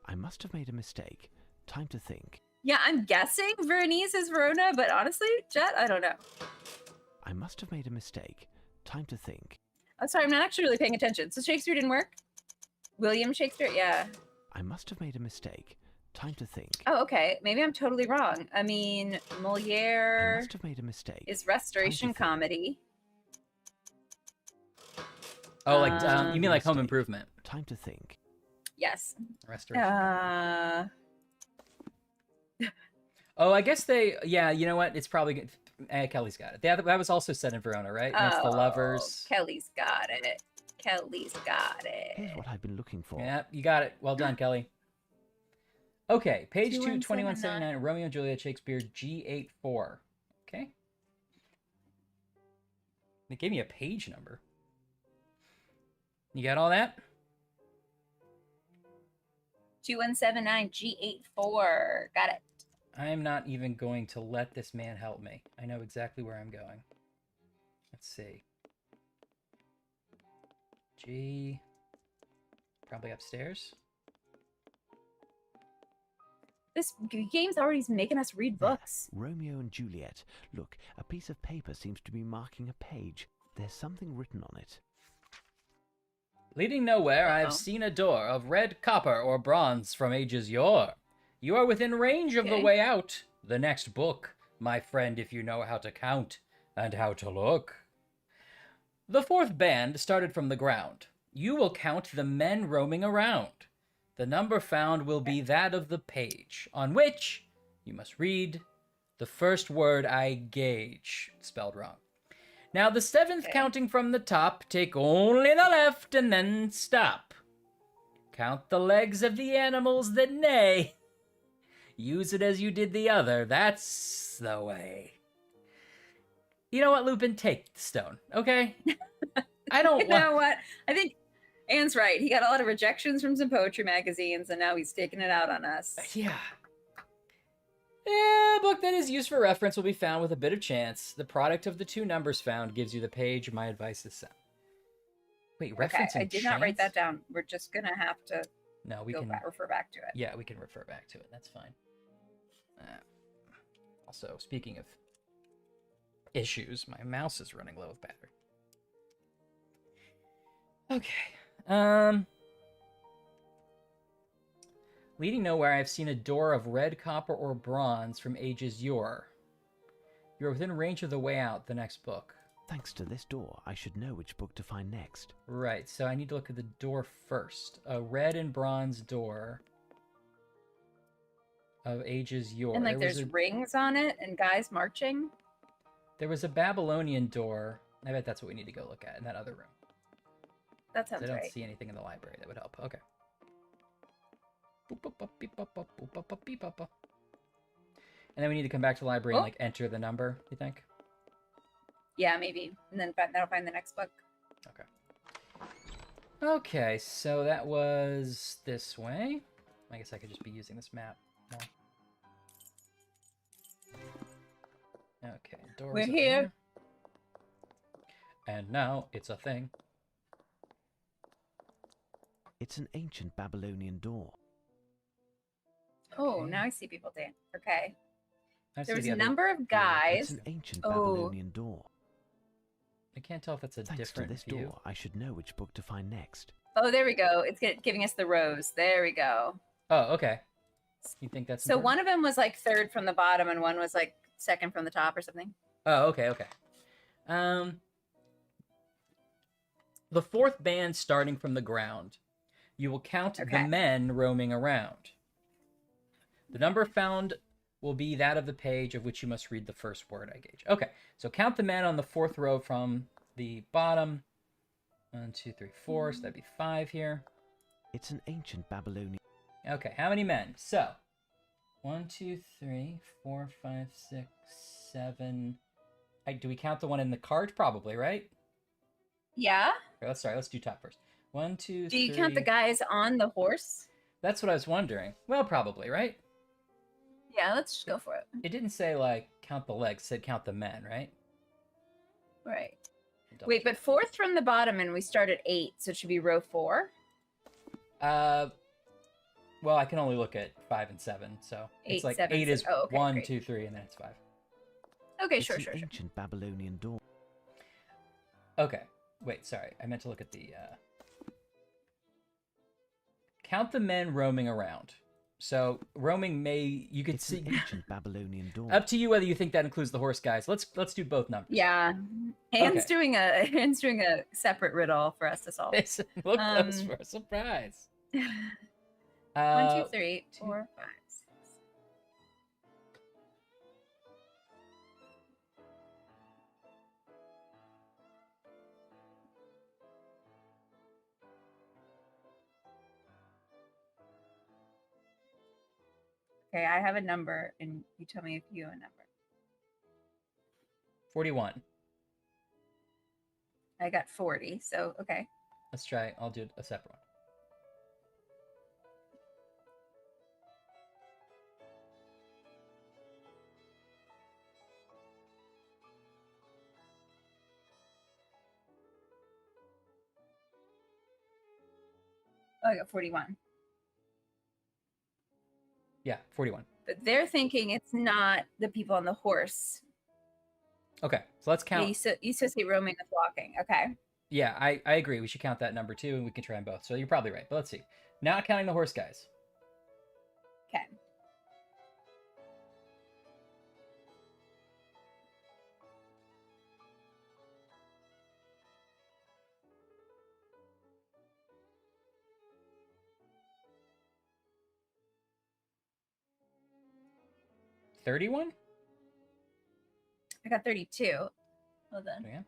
I must have made a mistake. Time to think. Yeah, I'm guessing Veronese is Verona, but honestly, Jet, I don't know. I must have made a mistake. Time to think. I'm sorry, I'm not actually really paying attention. So Shakespeare didn't work? William Shakespeare? Yeah. I must have made a mistake. Time to think. Oh, okay. Maybe I'm totally wrong. I mean, I Moliere must have made a mistake. is restoration think. comedy. Oh, like you mean like Home Mistake. Improvement? Time to think. Yes. Restoration. Oh, I guess they. Yeah, you know what? It's probably good. Kelly's got it. That was also set in Verona, right? And it's the lovers. Kelly's got it. Kelly's got Here's it. what I've been looking for. Yeah, you got it. Well done, Kelly. Okay, page 2, 2179. 2179, Romeo and Juliet, Shakespeare, G84. Okay. They gave me a page number. You got all that? 2179 G84. Got it. I am not even going to let this man help me. I know exactly where I'm going. Let's see. G. Probably upstairs. This game's already making us read books. Romeo and Juliet. Look, a piece of paper seems to be marking a page. There's something written on it. Leading nowhere, I have seen a door of red copper or bronze from ages yore. You are within range of the way out. The next book, my friend, if you know how to count and how to look. The fourth band started from the ground. You will count the men roaming around. The number found will be that of the page, on which you must read the first word I gauge. Spelled wrong. Now the seventh counting from the top, take only the left and then stop. Count the legs of the animals that neigh. Use it as you did the other, that's the way. You know what, Lupin? Take the stone, okay? I don't You know what? I think Anne's right. He got a lot of rejections from some poetry magazines, and now he's taking it out on us. Yeah. A book that is used for reference will be found with a bit of chance. The product of the two numbers found gives you the page. My advice is sound. Wait, reference I and did not write that chance? down. We're just gonna have to No, we can refer back to it. Yeah, we can refer back to it. That's fine. Also, speaking of issues, my mouse is running low with battery. Okay. Leading nowhere, I have seen a door of red copper or bronze from ages yore. You're within range of the way out, the next book. Thanks to this door, I should know which book to find next. Right, so I need to look at the door first. A red and bronze door of ages yore. And like there's rings on it and guys marching. There was a Babylonian door. I bet that's what we need to go look at in that other room. That sounds I don't right. see anything in the library that would help. Okay. And then we need to come back to the library and like enter the number, you think? Yeah, maybe. And then that'll find the next book. Okay. Okay, so that was this way. I guess I could just be using this map now. Okay, doors We're over here. And now it's a thing. It's an ancient Babylonian door. Oh, now I see people dance. Okay. I see There was the a other- number of It's guys. an ancient Babylonian door. I can't tell if that's a Thanks to different this view. door, I should know which book to find next. Oh, there we go. It's giving us the rows. There we go. Oh, okay. You think that's So important? one of them was like third from the bottom, and one was like second from the top, or something. Oh, okay, okay. The fourth band starting from the ground. You will count the men roaming around. The number found will be that of the page of which you must read the first word I gauge. Okay, so count the men on the fourth row from the bottom. 1, 2, 3, 4, so that'd be 5 here. It's an ancient Babylonian... Okay, how many men? So, 1, 2, 3, 4, 5, 6, 7. Do we count the one in the cart? Probably, right? Yeah. Okay, let's do top first. 1, 2, Do you 3. count the guys on the horse? That's what I was wondering. Well, probably, right? Yeah, let's just go for it. It didn't say, like, count the legs. It said count the men, right? Right. Wait, but fourth from the bottom, and we start at 8, so it should be row 4? Well, I can only look at 5 and 7, so it's 8, like 7, 8 is 6. Oh, okay, 1, great. 2, 3, and then it's 5. Okay, It's sure. an ancient Babylonian door. Okay, wait, sorry. I meant to look at the... Count the men roaming around. So roaming you could It's see an ancient Babylonian door. up to you whether you think that includes the horse guys. Let's do both numbers. Yeah. Anne's Okay. doing a separate riddle for us to solve. Look close for a surprise. 1, 2, 3, 4, 5, 6. Okay, I have a number, and you tell me if you have a number. 41. I got 40, so okay. Let's try. I'll do a separate one. Oh, I got 41. Yeah, 41. But they're thinking it's not the people on the horse. Okay, so let's count. Yeah, you associate roaming with walking. Okay. Yeah, I agree. We should count that number too, and we can try them both. So you're probably right. But let's see. Not counting the horse guys. Okay. $31? I got 32. Well then. Yeah.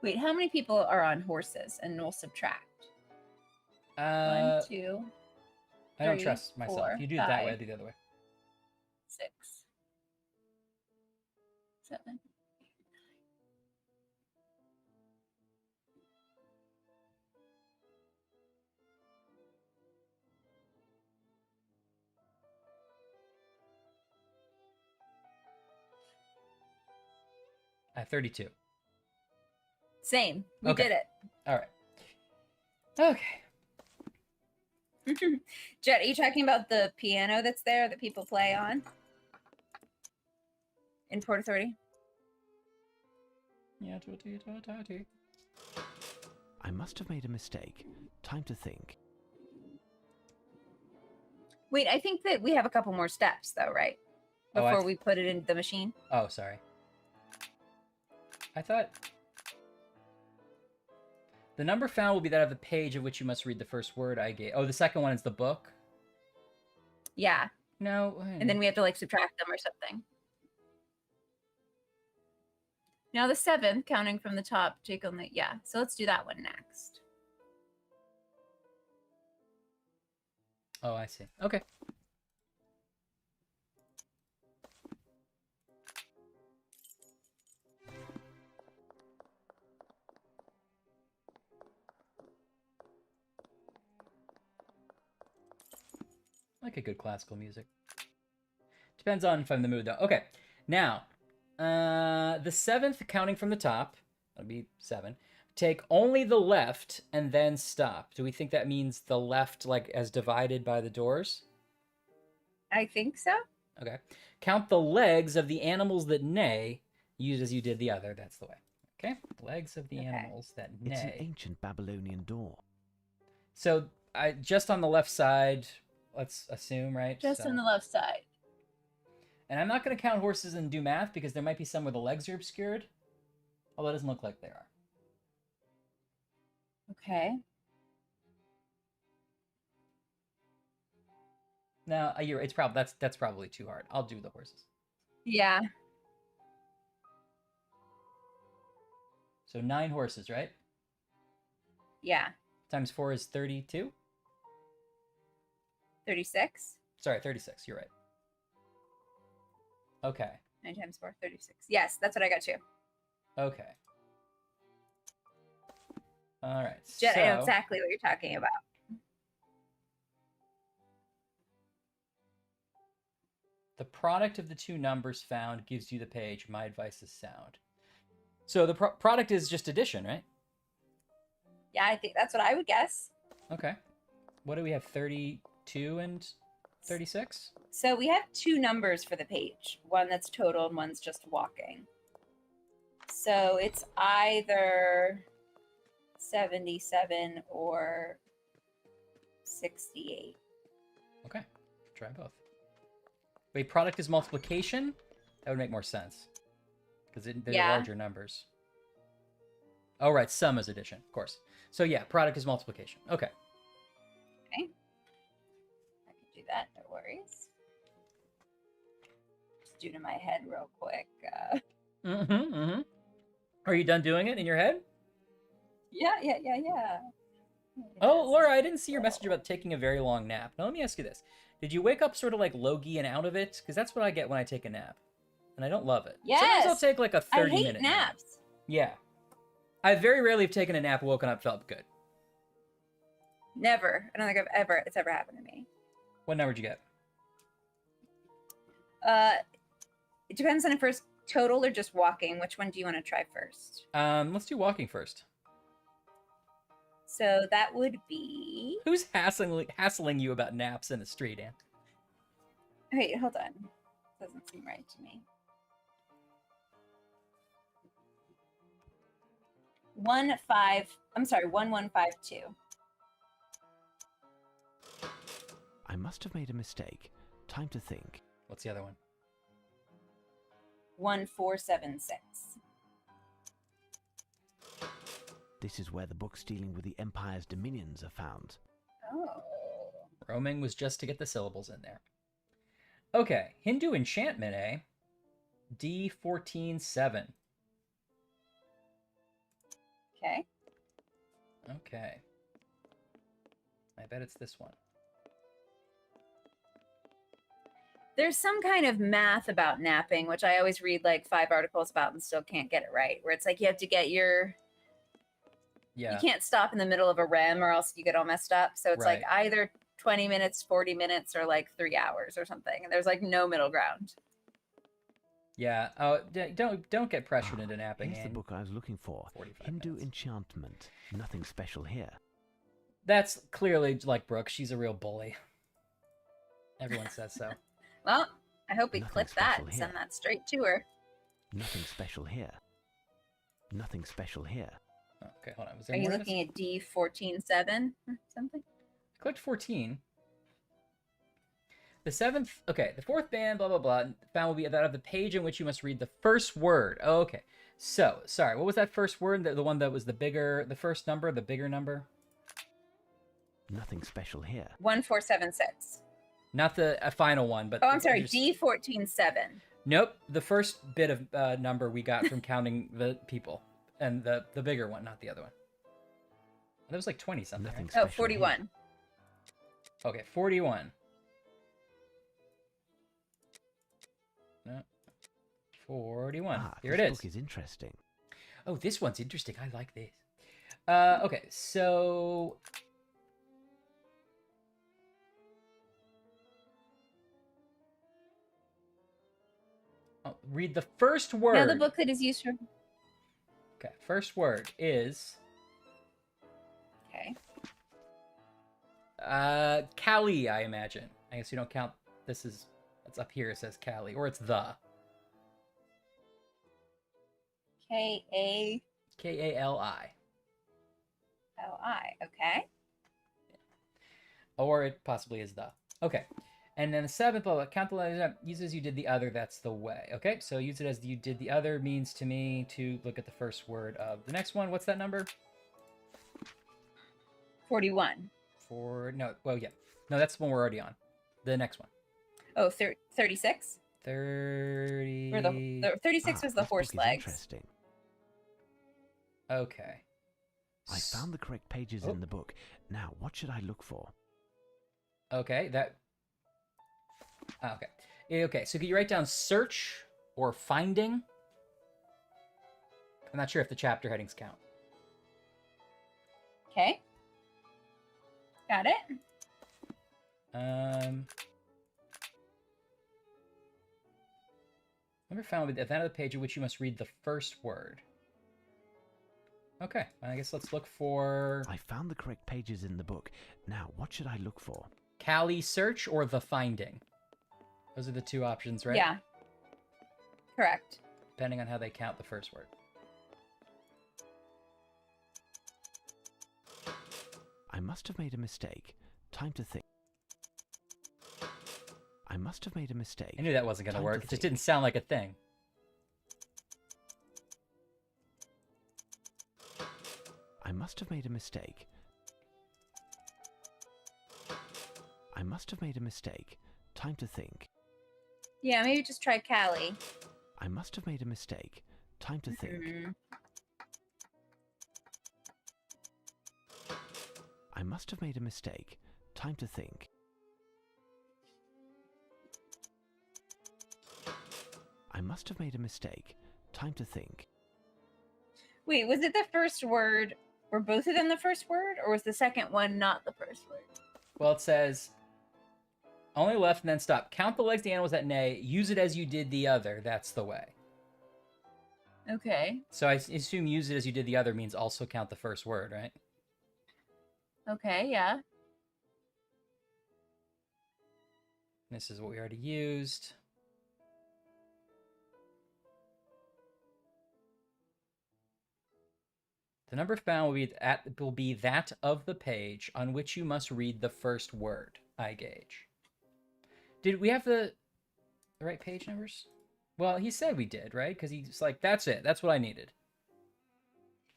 Wait, how many people are on horses? And we'll subtract. 1, 2, I don't 3, trust myself. 4, You do it that way, I 5, do the other way. 6, 7. I have 32. Same. We Okay. did it. All right. Okay. Jet, are you talking about the piano that's there that people play on? In Port Authority? Yeah, I must have made a mistake. Time to think. Wait, I think that we have a couple more steps though, right? Oh, Before we put it in the machine. Oh, sorry. I thought the number found will be that of the page of which you must read the first word I gave. Oh, the second one is the book? Yeah. No. And then we have to like subtract them or something. Now the 7th, counting from the top, take on the, yeah. So let's do that one next. Oh, I see. Okay. I like a good classical music. Depends on if I'm in the mood, though. Okay, now, the 7th, counting from the top, that'll be 7. Take only the left and then stop. Do we think that means the left, like, as divided by the doors? I think so. Okay. Count the legs of the animals that neigh, use as you did the other. That's the way. Okay. Legs of the animals that neigh. It's an ancient Babylonian door. So, just on the left side, let's assume, right? Just on the left side. And I'm not going to count horses and do math because there might be some where the legs are obscured. Although it doesn't look like they are. Okay. No, that's probably too hard. I'll do the horses. Yeah. So 9 horses, right? Yeah. Times 4 is 32? 36. Sorry, 36. You're right. Okay. 9 times 4, 36. Yes, that's what I got too. Okay. All right. Jet, I know exactly what you're talking about. The product of the two numbers found gives you the page. My advice is sound. So the product is just addition, right? Yeah, I think that's what I would guess. Okay. What do we have? 32 and 36? So we have 2 numbers for the page. One that's total and one's just walking. So it's either 77 or 68. Okay, try both. Wait, product is multiplication? That would make more sense. Because they're larger numbers. Oh, right, sum is addition, of course. So yeah, product is multiplication. Okay. Okay. I can do that, no worries. Just do it in my head real quick. Are you done doing it in your head? Yeah. Oh, Laura, I didn't see your message about taking a very long nap. Now, let me ask you this. Did you wake up sort of like Logie and out of it? Because that's what I get when I take a nap. And I don't love it. Yes. Sometimes I'll take like a 30-minute nap. naps. Yeah. I very rarely have taken a nap, woken up, felt good. Never. I don't think it's ever happened to me. What number did you get? It depends on if it's total or just walking. Which one do you want to try first? Let's do walking first. So that would be... Who's hassling you about naps in the street, Anne? Wait, hold on. Doesn't seem right to me. 1152. I must have made a mistake. Time to think. What's the other one? 1476. This is where the books dealing with the Empire's dominions are found. Oh. Roaming was just to get the syllables in there. Okay, Hindu enchantment, eh? D147. Okay. Okay. I bet it's this one. There's some kind of math about napping, which I always read like 5 articles about and still can't get it right. Where it's like you have to get your... Yeah. You can't stop in the middle of a REM or else you get all messed up. So it's like either 20 minutes, 40 minutes, or like 3 hours or something. And there's like no middle ground. Yeah. Oh, don't get pressured into napping. Here's the book I was looking for. Hindu enchantment. Nothing special here. That's clearly like Brooke. She's a real bully. Everyone says so. Well, I hope we Nothing clip that special and here. send that straight to her. Nothing special here. Nothing special here. Okay, hold on. Was there Are you more in looking at D147 or something? I clicked 14. The 7th, okay, the 4th band, blah, blah, blah, found will be that of the page in which you must read the first word. Okay, so, sorry, what was that first word? The one that was the first number, the bigger number? Nothing special here. 1476. Not the final one, but... Oh, I'm sorry, D147. Nope, the first bit of number we got from counting the people. And the bigger one, not the other one. That was like 20-something, right? Oh, 41. Here. Okay, 41. No. 41. Here it is. This book is interesting. Oh, this one's interesting. I like this. Okay, so... Oh, read the first word. Now the booklet is used for... Okay, first word is... Okay. Cali, I imagine. I guess you don't count... This is... It's up here, it says Cali. Or it's the. K-A... K-A-L-I. L-I, okay. Or it possibly is the. Okay. And then the 7th, blah, blah, count the letters up. Use as you did the other, that's the way. Okay, so use it as you did the other means to me to look at the first word of the next one. What's that number? 41. No, well, yeah. No, that's the one we're already on. The next one. Oh, 36? 30... Or the 36 was the horse legs. Interesting. Okay. I found the correct pages in the book. Now, what should I look for? Okay, that... Okay. Okay, so can you write down search or finding? I'm not sure if the chapter headings count. Okay. Got it. Number found at the end of the page at which you must read the first word. Okay, I guess let's look for... I found the correct pages in the book. Now, what should I look for? Cali search or the finding? Those are the two options, right? Yeah. Correct. Depending on how they count the first word. I must have made a mistake. Time to think. I must have made a mistake. I knew that wasn't going to Time work. to It just think. didn't sound like a thing. I must have made a mistake. I must have made a mistake. Time to think. Yeah, maybe just try Callie. I must have made a mistake. Time to think. Mm. I must have made a mistake. Time to think. I must have made a mistake. Time to think. Wait, was it the first word? Were both of them the first word? Or was the second one not the first word? Well, it says, only left and then stop. Count the legs of the animals that neigh. Use it as you did the other. That's the way. Okay. So I assume use it as you did the other means also count the first word, right? Okay, yeah. This is what we already used. The number found will be that of the page on which you must read the first word, I gauge. Did we have the right page numbers? Well, he said we did, right? Because he's like, that's it. That's what I needed.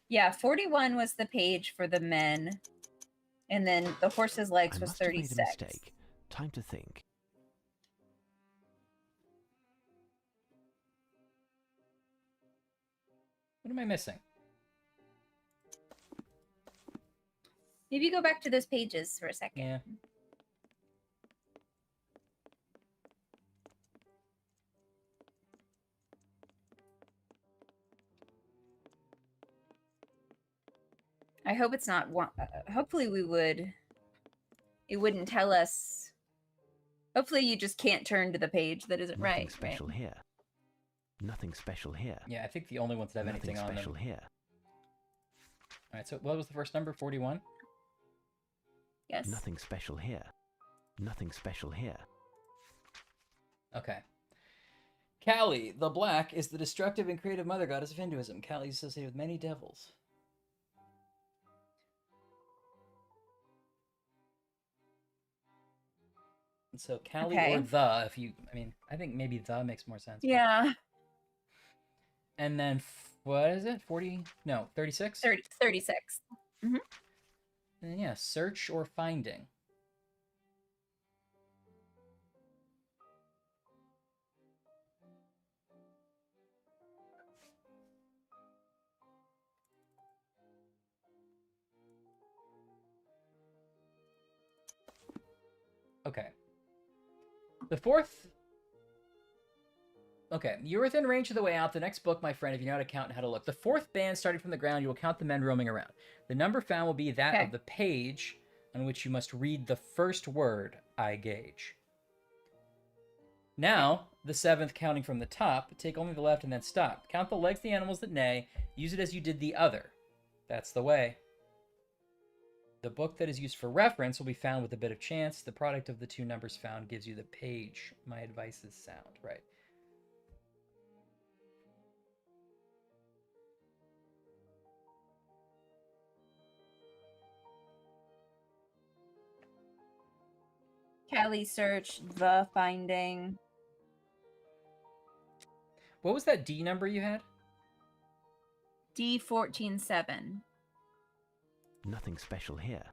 Yeah, 41 was the page for the men. And then the horse's legs I was must have 36. made a mistake. Time to think. What am I missing? Maybe go back to those pages for a second. Yeah. I hope it's not one. Hopefully it wouldn't tell us. Hopefully you just can't turn to the page that isn't Nothing right. special right? here. Nothing special here. Yeah, I think the only ones that have Nothing anything on them. special here. All right, so what was the first number? 41? Yes. Nothing special here. Nothing special here. Okay. Kali, the Black, is the destructive and creative mother goddess of Hinduism. Kali is associated with many devils. And so Kali Okay. or the, if you, I mean, I think maybe the makes more sense. but- Yeah. And then, what is it? 40? No, 36? 36. And then, yeah, search or finding. Okay. The fourth... Okay, you're within range of the way out. The next book, my friend, if you know how to count and how to look. The fourth band starting from the ground, you will count the men roaming around. The number found will be that Okay. of the page on which you must read the first word, I gauge. Now, the seventh counting from the top, take only the left and then stop. Count the legs of the animals that neigh. Use it as you did the other. That's the way. The book that is used for reference will be found with a bit of chance. The product of the two numbers found gives you the page. My advice is sound. Right. Kali search, the finding. What was that D number you had? D147. Nothing special here.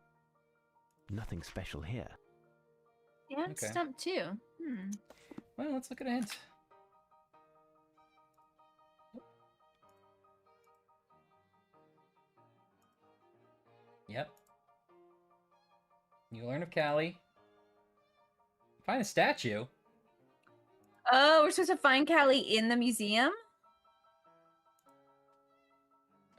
Nothing special here. Yeah, it's Okay. stump too. Well, let's look at a hint. Yep. You learn of Kali. Find a statue. Oh, we're supposed to find Kali in the museum?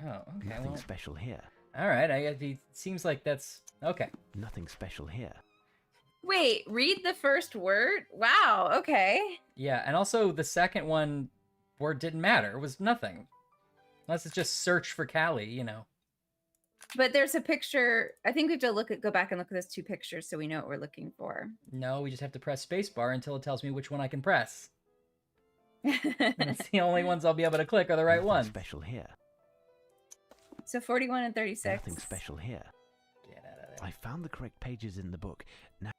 Oh, okay. Nothing Well, special here. all right. It seems like that's okay. Nothing special here. Wait, read the first word? Wow, okay. Yeah, and also the second one word didn't matter. It was nothing. Unless it's just search for Kali, you know. But there's a picture. I think we have to go back and look at those two pictures so we know what we're looking for. No, we just have to press spacebar until it tells me which one I can press. And it's the only ones I'll be able to click are the right Nothing ones. special here. So 41 and 36. Nothing special here. Get out of I found the correct pages in the book. Now,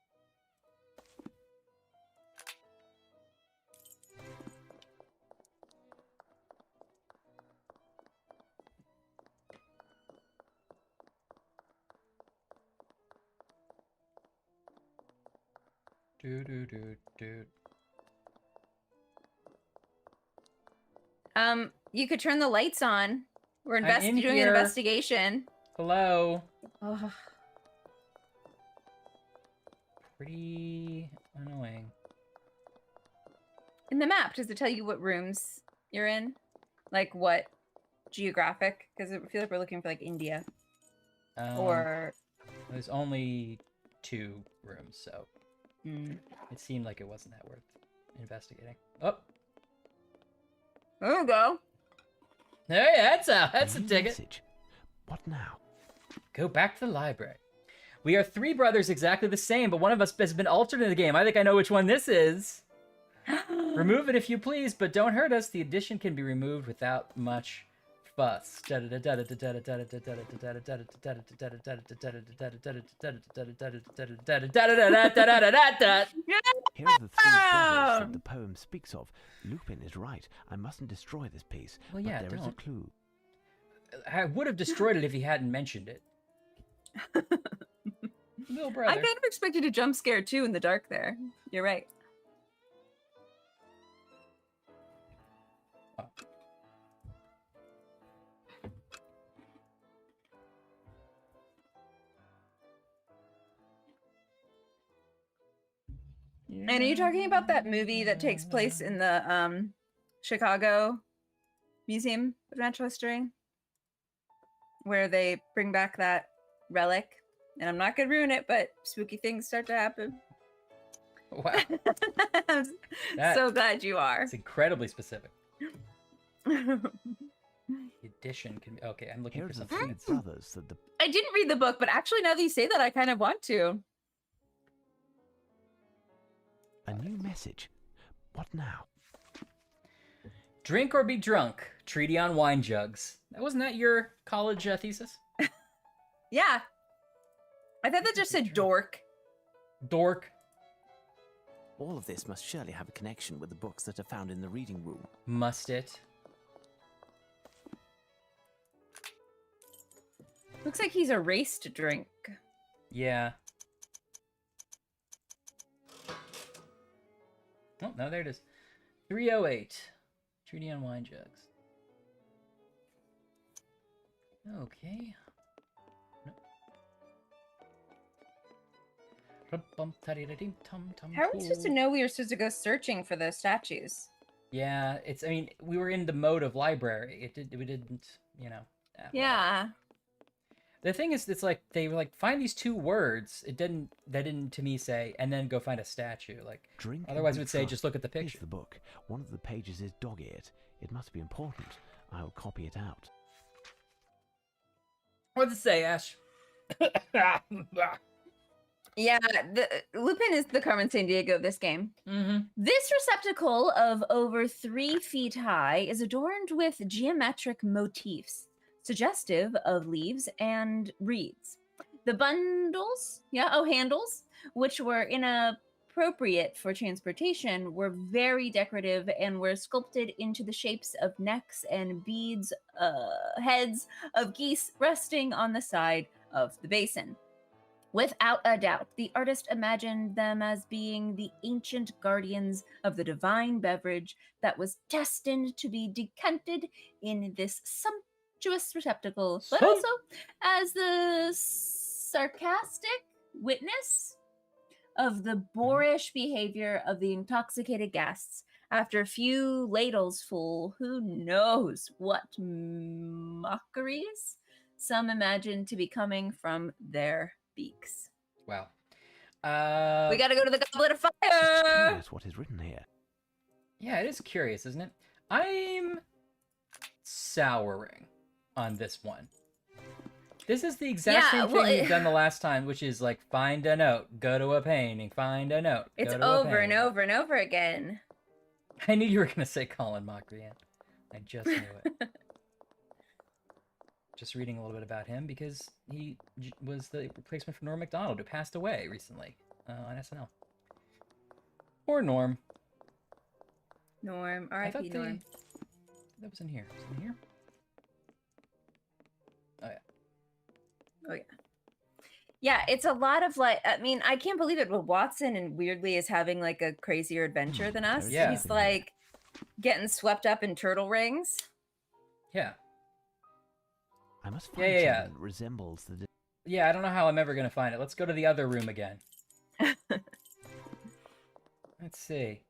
Do. You could turn the lights on. We're in doing an here. investigation. Hello. Ugh. Pretty annoying. In the map, does it tell you what rooms you're in? Like what geographic? Because I feel like we're looking for like India. Or there's only 2 rooms, so Mm. it seemed like it wasn't that worth investigating. Oh, There we go. hey, that's a new ticket. message. What now? Go back to the library. We are 3 brothers exactly the same, but one of us has been altered in the game. I think I know which one this is. Remove it if you please, but don't hurt us. The addition can be removed without much fuss. Here are the 3 brothers that the poem speaks of. Lupin is right. I mustn't destroy this piece. Well, yeah, but there is a don't. clue. I would have destroyed it if he hadn't mentioned it. Little brother. I kind of expected a jump scare too in the dark there. You're right. Oh. And are you talking about that movie that takes place in the Chicago Museum of Natural History? Where they bring back that relic? And I'm not gonna ruin it, but spooky things start to happen. Wow. I'm so glad you are. It's incredibly specific. The addition can be... Okay, I'm looking Here for are the something. 3 brothers that the I didn't read the book, but actually now that you say that, I kind of want to. A new message. What now? Drink or be drunk. Treaty on wine jugs. Wasn't that your college thesis? Yeah. I thought that just said dork. Dork. All of this must surely have a connection with the books that are found in the reading room. Must it? Looks like he's erased a drink. Yeah. Oh, no, there it is. 308. Treaty on wine jugs. Okay. How are we supposed to know we were supposed to go searching for those statues? Yeah, I mean, we were in the mode of library. We didn't, you know. Yeah. The thing is, it's like, they were like, find these 2 words. They didn't to me say, and then go find a statue. Like, Drink otherwise it and would say, trust. just look at the Here's picture. the book. One of the pages is dog-eared. It must be important. I will copy it out. What's it say, Ash? Yeah, Lupin is the Carmen Sandiego of this game. Mm-hmm. This receptacle of over 3 feet high is adorned with geometric motifs, suggestive of leaves and reeds. The handles, which were inappropriate for transportation, were very decorative and were sculpted into the shapes of necks and heads of geese resting on the side of the basin. Without a doubt, the artist imagined them as being the ancient guardians of the divine beverage that was destined to be decanted in this sumptuous receptacle, but also as the sarcastic witness of the boorish behavior of the intoxicated guests. After a few ladles full, who knows what mockeries some imagined to be coming from their beaks. Wow. We gotta go to the Goblet of Fire! Curious what is written here. Yeah, it is curious, isn't it? I'm souring on this one. This is the exact same thing we've done the last time, which is like, find a note, go to a painting, find a note, It's go to over a and painting. over and over again. I knew you were going to say Colin Mochrian. I just knew it. just reading a little bit about him because he was the replacement for Norm Macdonald, who passed away recently on SNL. Poor Norm. Norm, I R.I.P. thought Norm. that was in here. Was it in here? Oh yeah. Oh yeah. Yeah, it's a lot of like, I mean, I can't believe it, but Watson and weirdly is having like a crazier adventure than us. Yeah. He's like getting swept up in turtle rings. Yeah. I must find Yeah. something that resembles the... Yeah, I don't know how I'm ever going to find it. Let's go to the other room again. Let's see.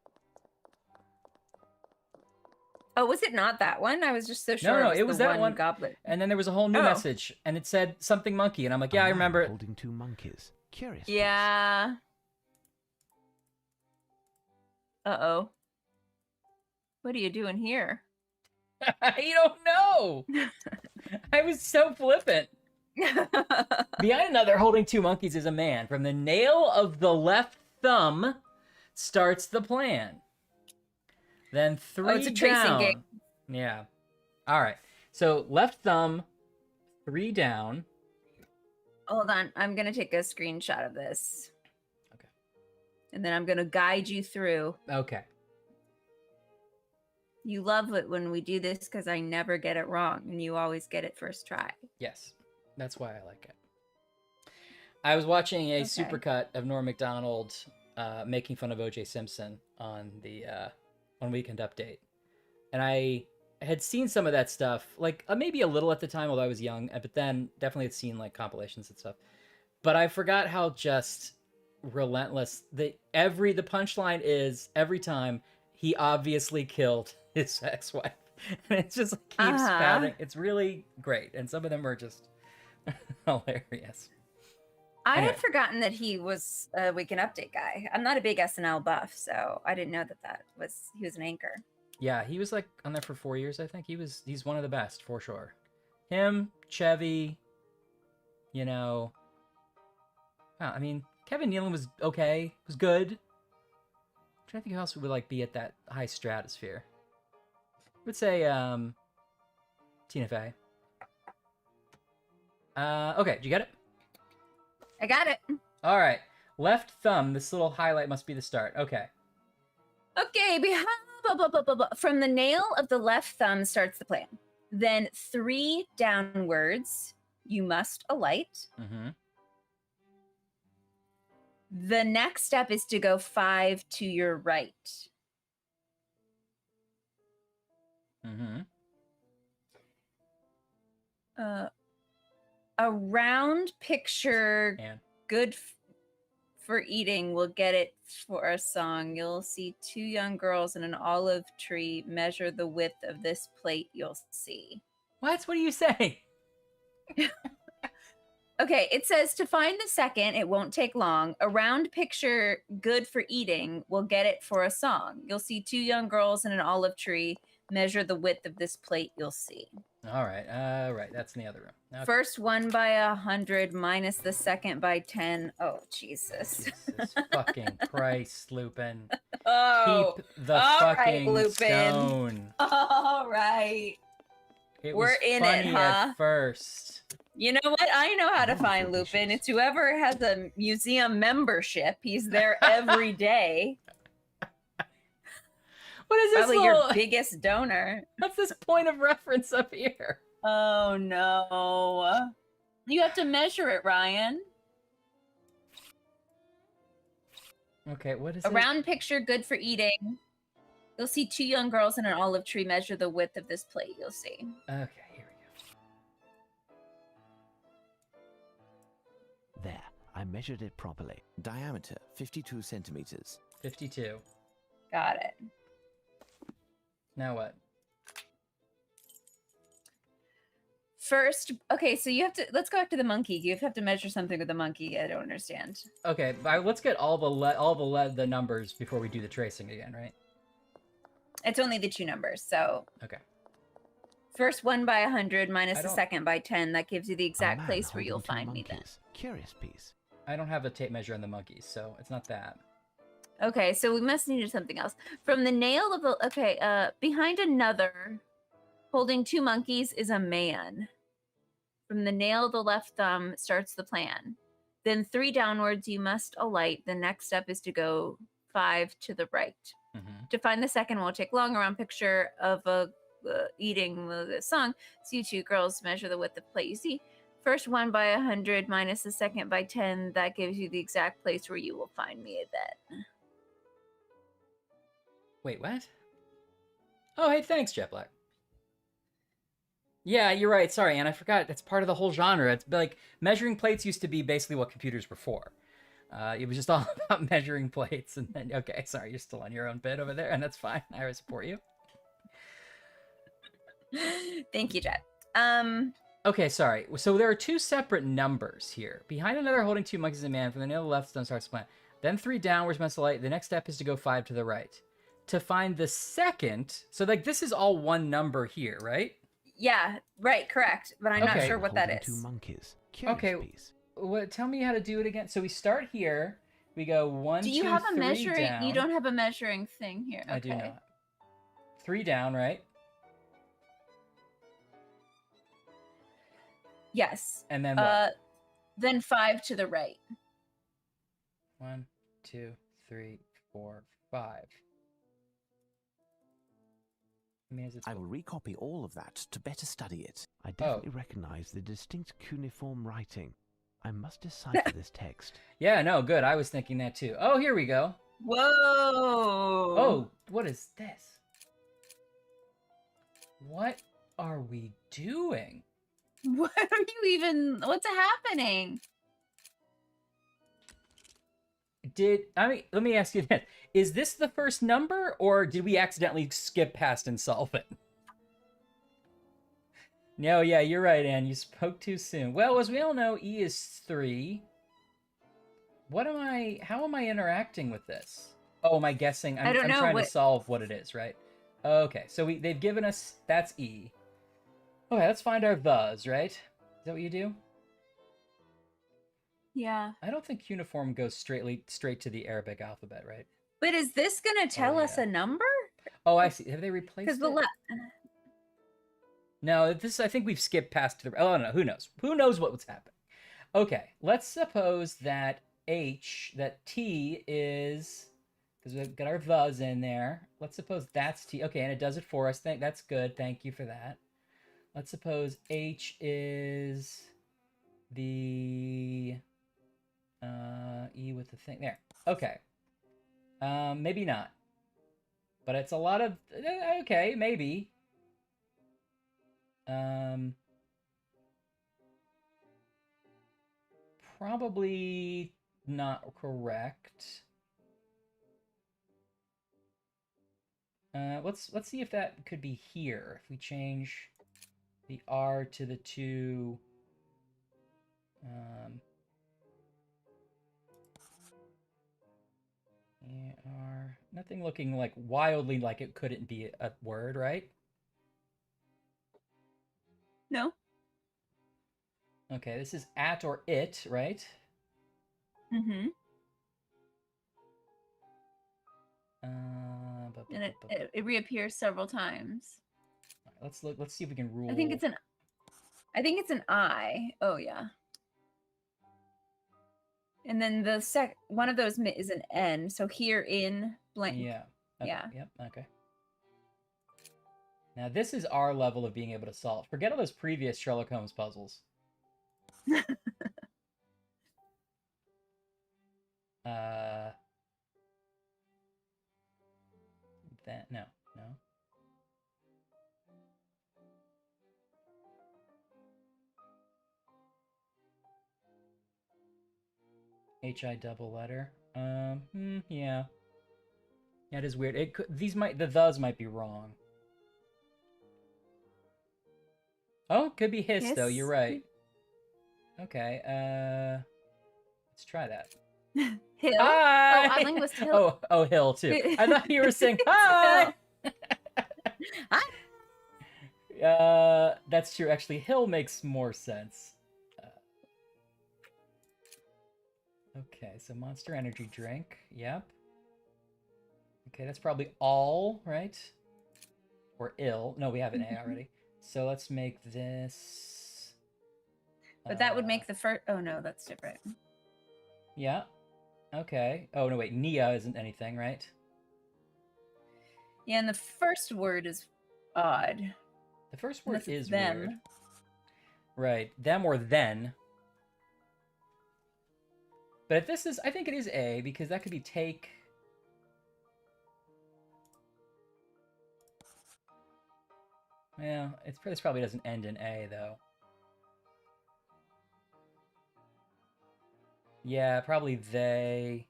Oh, was it not that one? I was just so sure. No, it was the that one. Goblet. And then there was a whole new message, and it said something monkey, and I'm like, yeah, I remember it. Holding 2 monkeys. Curious. Yeah. Uh-oh. What are you doing here? You don't know. I was so flippant. Behind another holding 2 monkeys is a man. From the nail of the left thumb starts the plan. Then 3 it's a tracing down. game. Yeah. All right. So left thumb, 3 down. Hold on. I'm going to take a screenshot of this. Okay. And then I'm going to guide you through. Okay. You love it when we do this because I never get it wrong and you always get it first try. Yes. That's why I like it. I was watching a supercut of Norm Macdonald making fun of O.J. Simpson on the on Weekend Update. And I had seen some of that stuff, like maybe a little at the time, although I was young, but then definitely had seen like compilations and stuff. But I forgot how just relentless the punchline is every time he obviously killed his ex-wife. And it just keeps spouting. It's really great. And some of them are just hilarious. I Anyway. had forgotten that he was a Weekend Update guy. I'm not a big SNL buff, so I didn't know that he was an anchor. Yeah, he was like on there for 4 years, I think. He's one of the best for sure. Him, Chevy, you know. I mean, Kevin Nealon was okay, was good. I'm trying to think who else would like be at that high stratosphere. I would say Tina Fey. Okay, did you get it? I got it. All right. Left thumb, this little highlight must be the start. Okay. Okay, from the nail of the left thumb starts the plan. Then 3 downwards, you must alight. Mm-hmm. The next step is to go 5 to your right. Mm-hmm. A round picture And good for eating will get it for a song. You'll see 2 young girls in an olive tree. Measure the width of this plate you'll see. what do you say? Okay, it says to find the second, it won't take long. A round picture good for eating will get it for a song. You'll see 2 young girls in an olive tree. Measure the width of this plate you'll see. All right. Right. That's in the other room. Okay. First 1 by 100 minus the second by 10. Oh, Jesus. Jesus fucking Christ, Lupin. Oh, Keep the all right, fucking Lupin. stone. All right. It We're was in it, funny huh? at first. You know what? I know how to find Lupin. It's whoever has a museum membership. He's there every day. What is this Probably little... your biggest donor. What's this point of reference up here? Oh, no. You have to measure it, Ryan. Okay, what is A it? round picture good for eating. You'll see 2 young girls in an olive tree. Measure the width of this plate. You'll see. Okay, here we go. There, I measured it properly. Diameter 52 centimeters. 52. Got it. Now what? First, okay, so you have to, let's go back to the monkey. You have to measure something with the monkey. I don't understand. Okay, let's get all the numbers before we do the tracing again, right? It's only the 2 numbers, so. Okay. First 1 by 100 minus I the don't- second by 10. That gives you the A exact man place where holding you'll 2 find me then. monkeys. Curious piece. I don't have a tape measure on the monkeys, so it's not that. Okay, so we must need something else. From the nail of the, okay, behind another, holding 2 monkeys is a man. From the nail of the left thumb starts the plan. Then 3 downwards, you must alight. The next step is to go 5 to the right. Mm-hmm. To find the second will take longer. On picture of a eating the song. So you two girls measure the width of plate. You see, first 1 by 100 minus the second by 10. That gives you the exact place where you will find me then. Wait, what? Oh, hey, thanks, Jet Black. Yeah, you're right. Sorry, Anne. I forgot. That's part of the whole genre. It's like measuring plates used to be basically what computers were for. It was just all about measuring plates. And then, okay, sorry, you're still on your own bit over there, and that's fine. I support you. Thank you, Jet. Okay, sorry. So there are 2 separate numbers here. Behind another holding 2 monkeys and a man. From the nail of the left stone starts the plan. Then 3 downwards must light. The next step is to go 5 to the right. To find the second, so like this is all one number here, right? Yeah, right, correct. But I'm not Okay. sure what that Holding 2 is. monkeys. Curious Okay. piece. What? Tell me how to do it again. So we start here. We go 1, Do you 2, have a 3 measuring? down. You don't have a measuring thing here. Okay. I do not. 3 down, right? Yes. And then what? Then 5 to the right. 1, 2, 3, 4, 5. I mean, is it I will recopy all of that to better study it. I Oh. definitely recognize the distinct cuneiform writing. I must decipher this text. Yeah, no, good. I was thinking that too. Oh, here we go. Whoa. Oh, what is this? What are we doing? What are you even? What's happening? Let me ask you this. Is this the first number, or did we accidentally skip past and solve it? No, yeah, you're right, Anne. You spoke too soon. Well, as we all know, E is 3. How am I interacting with this? Oh, am I guessing? I don't know trying to solve what it is, right? Okay, so they've given us, that's E. Okay, let's find our thes, right? Is that what you do? Yeah. I don't think cuneiform goes straight to the Arabic alphabet, right? But is this gonna tell us yeah. a number? Oh, I see. Have they replaced Because it? the left. No, I think we've skipped past the. Oh no, who knows? Who knows what was happening? Okay, let's suppose that T is, because we've got our thes in there. Let's suppose that's T. Okay, and it does it for us. That's good. Thank you for that. Let's suppose H is the E with the thing there. Okay. Maybe not. But it's a lot of okay, maybe. Probably not correct. Let's see if that could be here. If we change the R to the 2 R. Nothing looking like wildly like it couldn't be a word, right? No. Okay, this is at or it, right? Mm-hmm. And it reappears several times. Right, let's see if we can rule. I think it's an I. Oh yeah. And then the one of those is an N. So here in blank. Yeah. Okay. Yeah. Yep. Okay. Now this is our level of being able to solve. Forget all those previous Sherlock Holmes puzzles. No. HI double letter. Yeah. That is weird. The thes might be wrong. Oh, could be hiss though. You're right. Okay. Let's try that. Hill. Hi! Oh, I linguist Hill. Oh, Hill too. I thought you were saying hi. That's true. Actually, Hill makes more sense. Okay, so Monster Energy drink. Yep. Okay, that's probably all, right? Or ill. No, we have an A already. So let's make this But that would make the first. Oh no, that's different. Yeah. Okay. Oh no, wait. Nia isn't anything, right? Yeah, and the first word is odd. The first word is them. weird. Right. Them or then. But if this is, I think it is A, because that could be take. Yeah, this probably doesn't end in A, though. Yeah, probably they.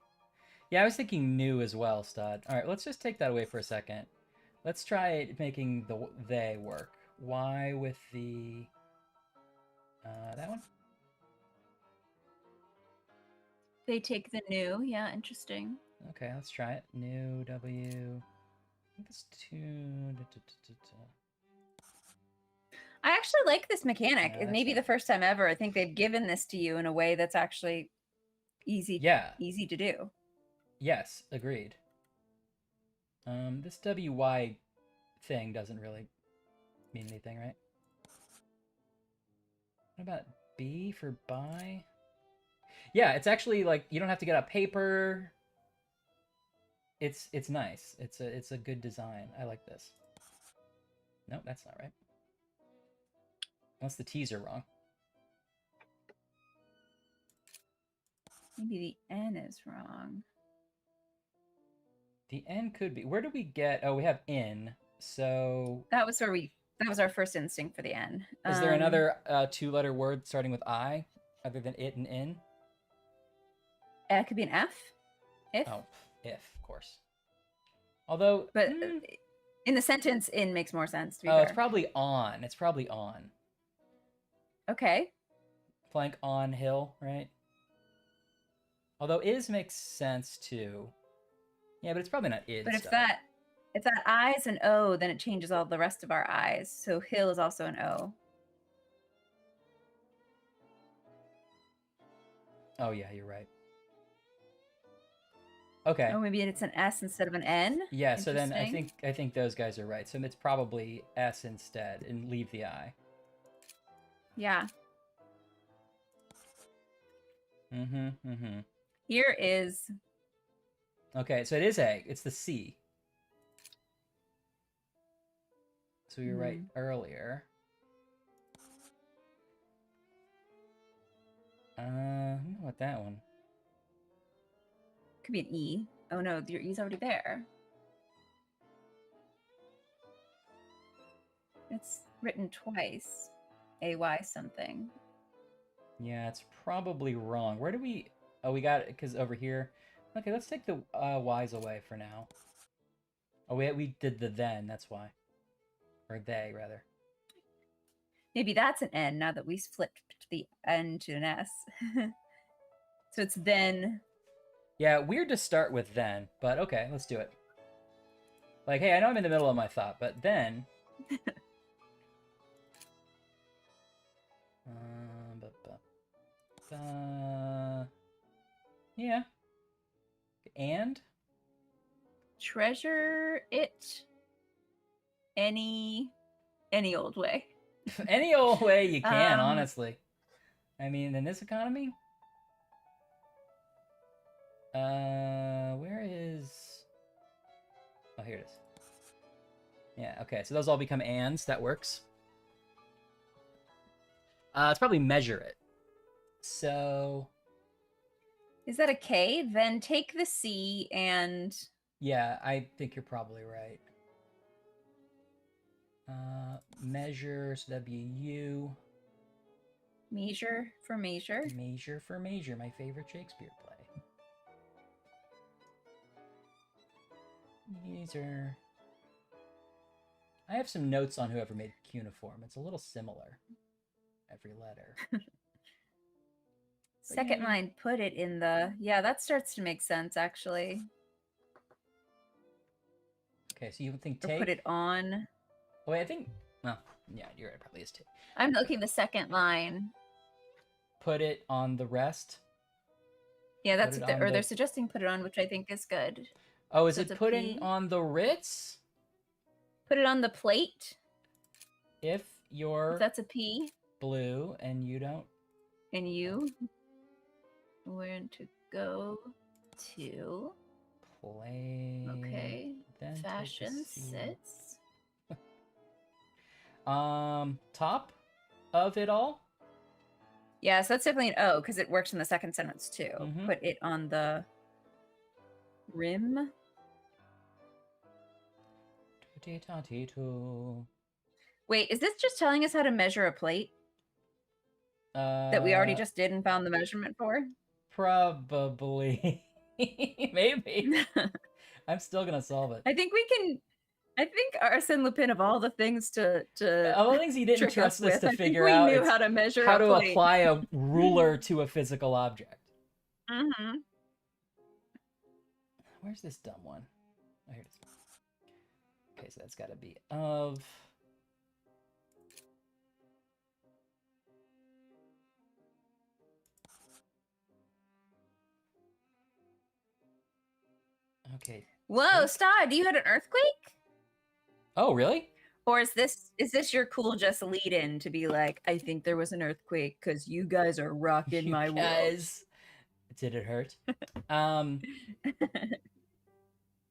Yeah, I was thinking new as well, Stud. All right, let's just take that away for a second. Let's try making the they work. Why with the... that one? They take the new. Yeah, interesting. Okay, let's try it. New W. I think it's two. I actually like this mechanic. Yeah, It may be the first time ever. I think they've given this to you in a way that's actually easy. Yeah. Easy to do. Yes, agreed. This WY thing doesn't really mean anything, right? What about B for buy? Yeah, it's actually like you don't have to get a paper. It's nice. It's a good design. I like this. Nope, that's not right. Unless the T's are wrong. Maybe the N is wrong. The N could be. Where do we get? Oh, we have in. So that was our first instinct for the N. Is there another two-letter word starting with I, other than it and in? It could be an F. If. Oh, if, of course. Although, but in the sentence, in makes more sense. To be fair. Oh, it's probably on. It's probably on. Okay. Flank on hill, right? Although is makes sense too. Yeah, but it's probably not is. But if that I is an O, then it changes all the rest of our I's. So hill is also an O. Oh yeah, you're right. Okay. Oh, maybe it's an S instead of an N. Yeah, so then I think those guys are right. So it's probably S instead, and leave the I. Yeah. Mm-hmm. Here is. Okay, so it is A. It's the C. So you were right earlier. What that one? Could be an E. Oh no, your E's already there. It's written twice. AY something. Yeah, it's probably wrong. Where do we... Oh, we got it because over here. Okay, let's take the Y's away for now. Oh, we did the then, that's why. Or they, rather. Maybe that's an N now that we flipped the N to an S. So it's then... Yeah, weird to start with then, but okay, let's do it. Like, hey, I know I'm in the middle of my thought, but then... yeah. And? Treasure it any old way. Any old way you can, honestly. I mean, in this economy? Where is... Oh, here it is. Yeah, okay, so those all become ands. That works. It's probably measure it. So... Is that a K? Then take the C and... Yeah, I think you're probably right. Measure, so that'd be U. Measure for measure. Measure for measure, my favorite Shakespeare play. Measure. I have some notes on whoever made cuneiform. It's a little similar. Every letter. Second line, put it in the... Yeah, that starts to make sense, actually. Okay, so you think take... Or put it on... Oh, wait, I think... Well, yeah, you're right. It probably is take. I'm looking the second line. Put it on the rest? Yeah, that's what they're suggesting put it on, which I think is good. Oh, is it putting on the Ritz? Put it on the plate. If you're... That's a P. Blue and you don't And you want to go to Play. okay. Then take the Fashion C. sits. Top of it all. Yeah, so that's definitely an O because it works in the second sentence too. Mhm. Put it on the rim. Wait, is this just telling us how to measure a plate that we already just did and found the measurement for? Probably. Maybe. I'm still gonna solve it. I think we can. I think Arsène Lupin, of all the things to All the things he didn't trick trust us with, to I think figure we out knew it's how to measure how a to plate. apply a ruler to a physical object. Mm-hmm. Where's this dumb one? Oh, here it is. Okay, so that's got to be of. Okay. Whoa, Stod, you had an earthquake? Oh, really? Or is this your cool just lead in to be like, I think there was an earthquake because you guys are rocking my world. Guys, did it hurt?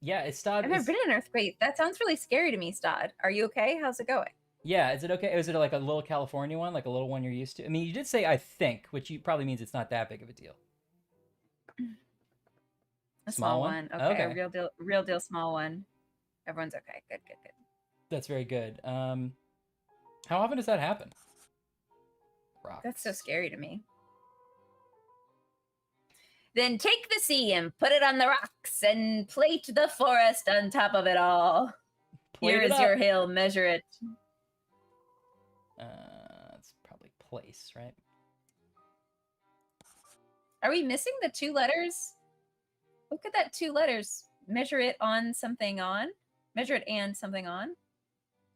Yeah, it's Stod. I've never been in an earthquake. That sounds really scary to me, Stod. Are you okay? How's it going? Yeah, is it okay? Is it like a little California one, like a little one you're used to? I mean, you did say I think, which probably means it's not that big of a deal. A small one. Okay, Okay. A real deal small one. Everyone's okay. Good. That's very good. How often does that happen? Rocks. That's so scary to me. Then take the sea and put it on the rocks and plate the forest on top of it all. Plate Here it is your up. hill. Measure it. It's probably place, right? Are we missing the two letters? Look at that 2 letters. Measure it on something on. Measure it and something on.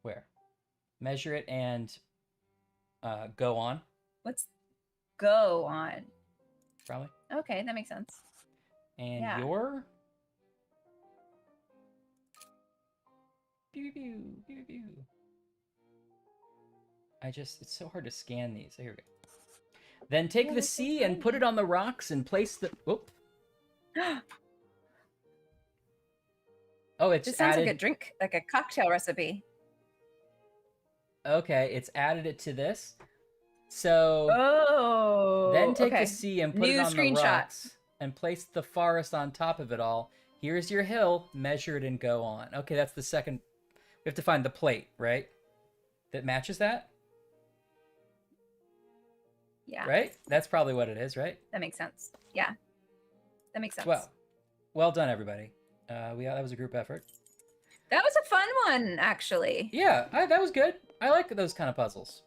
Where? Measure it and go on. What's go on? Probably. Okay, that makes sense. And Yeah. your. Pew, pew, pew, pew. It's so hard to scan these. Here we go. Then take the C and put it on the rocks and place the. Whoop. Oh, it's This sounds added. like a drink, like a cocktail recipe. Okay, it's added it to this. So Oh. then take okay. the C and put New it on the screenshot. rocks and place the forest on top of it all. Here's your hill. Measure it and go on. Okay, that's the second. We have to find the plate, right? That matches that? Yeah. Right? That's probably what it is, right? That makes sense. Yeah. That makes sense. Well done, everybody. That was a group effort. That was a fun one, actually. Yeah, that was good. I like those kind of puzzles.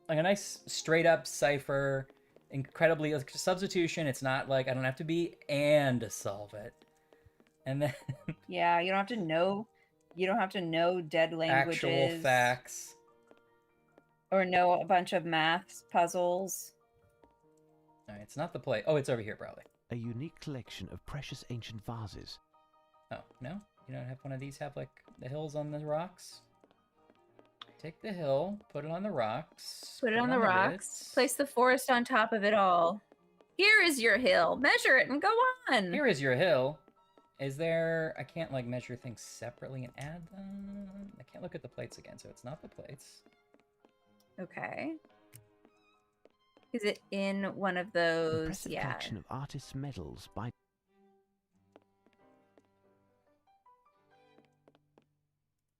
Like a nice straight up cipher, incredibly like, substitution. It's not like I don't have to be and solve it. And then Yeah, you don't have to know dead languages. actual facts. Or know a bunch of math puzzles. All right, it's not the plate. Oh, it's over here probably. A unique collection of precious ancient vases. Oh, no? You don't have one of these have like the hills on the rocks? Take the hill, put it on the rocks. Put it on the rocks. ridge. Place the forest on top of it all. Here is your hill. Measure it and go on. Here is your hill. Is there... I can't like measure things separately and add them. I can't look at the plates again, so it's not the plates. Okay. Is it in one of those? Impressive Yeah. collection of artists' medals by...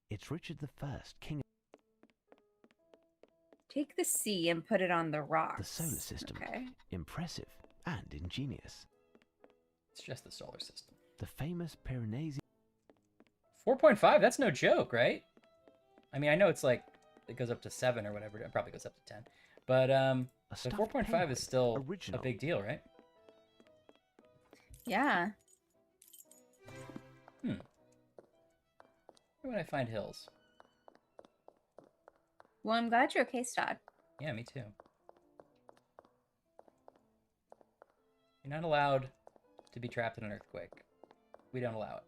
It's Richard I, King of Take the sea and put it on the rocks. the solar system. Okay. Impressive and ingenious. It's just the solar system. The famous Piranesi 4.5, that's no joke, right? I mean, I know it's like, it goes up to 7 or whatever. It probably goes up to 10. But the stuffed 4.5 penguin, is still original. a big deal, right? Yeah. Where would I find hills? Well, I'm glad you're okay, Stod. Yeah, me too. You're not allowed to be trapped in an earthquake. We don't allow it.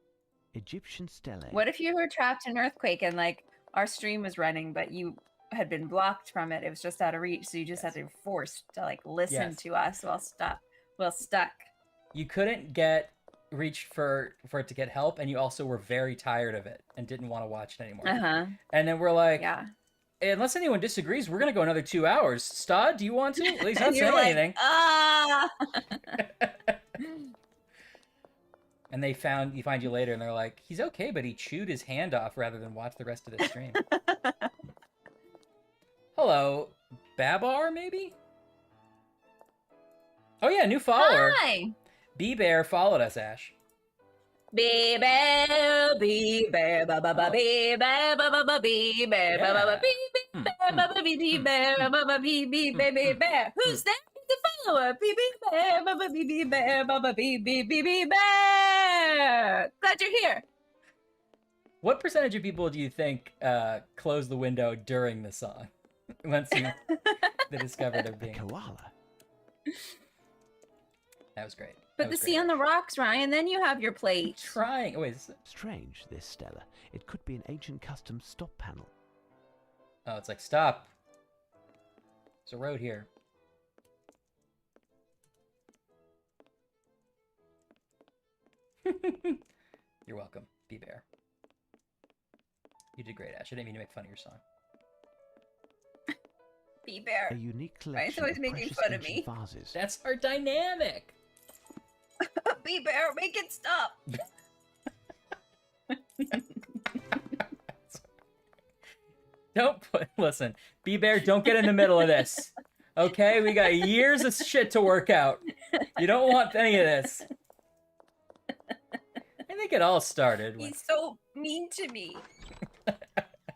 Egyptian stelae. What if you were trapped in an earthquake and like our stream was running, but you had been blocked from it. It was just out of reach, so you just had to be forced to like listen to us while stuck. You couldn't reach for it to get help, and you also were very tired of it and didn't want to watch it anymore. And then we're like, unless anyone disagrees, we're gonna go another 2 hours. Stod, do you want to? At least not saying anything. And you find you later, and they're like, he's okay, but he chewed his hand off rather than watch the rest of the stream. Hello, Babar, maybe? Oh yeah, new follower. Hi. B-Bear followed us, Ash. B-Bear, B-Bear, ba-ba-ba, B-Bear, ba-ba-ba, B-Bear, ba-ba-ba, B-Bear, B-Bear, ba-ba, B-Bear. Who's that? The follower. B-Bear, ba-ba, B-Bear, ba-ba, B-Bear. Glad you're here. What percentage of people do you think close the window during the song? Once they discover they're being... Koala. That was great. Put the C on the rocks, Ryan, then you have your plate. Trying. Wait. Strange, this Stella. It could be an ancient custom stop panel. Oh, it's like, stop. There's a road here. You're welcome, B-Bear. You did great, Ash. I didn't mean to make fun of your song. B-Bear. A unique collection always of making precious fun of ancient me. vases. That's our dynamic. B-Bear, make it stop. Listen, B-Bear, don't get in the middle of this. Okay? We got years of shit to work out. You don't want any of this. I think it all started when... He's so mean to me.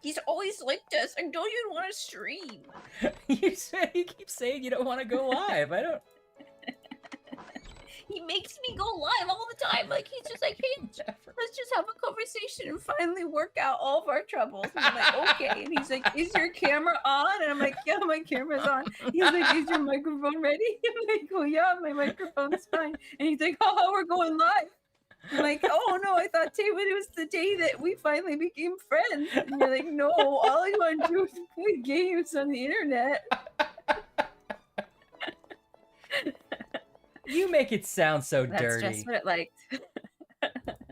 He's always like this. I don't even want to stream. You keep saying you don't want to go live. I don't... He makes me go live all the time. Like, he's just like, hey, let's just have a conversation and finally work out all of our troubles. And I'm like, okay. And he's like, is your camera on? And I'm like, yeah, my camera's on. He's like, is your microphone ready? I'm like, well, yeah, my microphone's fine. And he's like, oh, we're going live. I'm like, oh no, I thought it was the day that we finally became friends. And you're like, no, all I want to do is play games on the internet. You make it sound so dirty. That's just what it liked.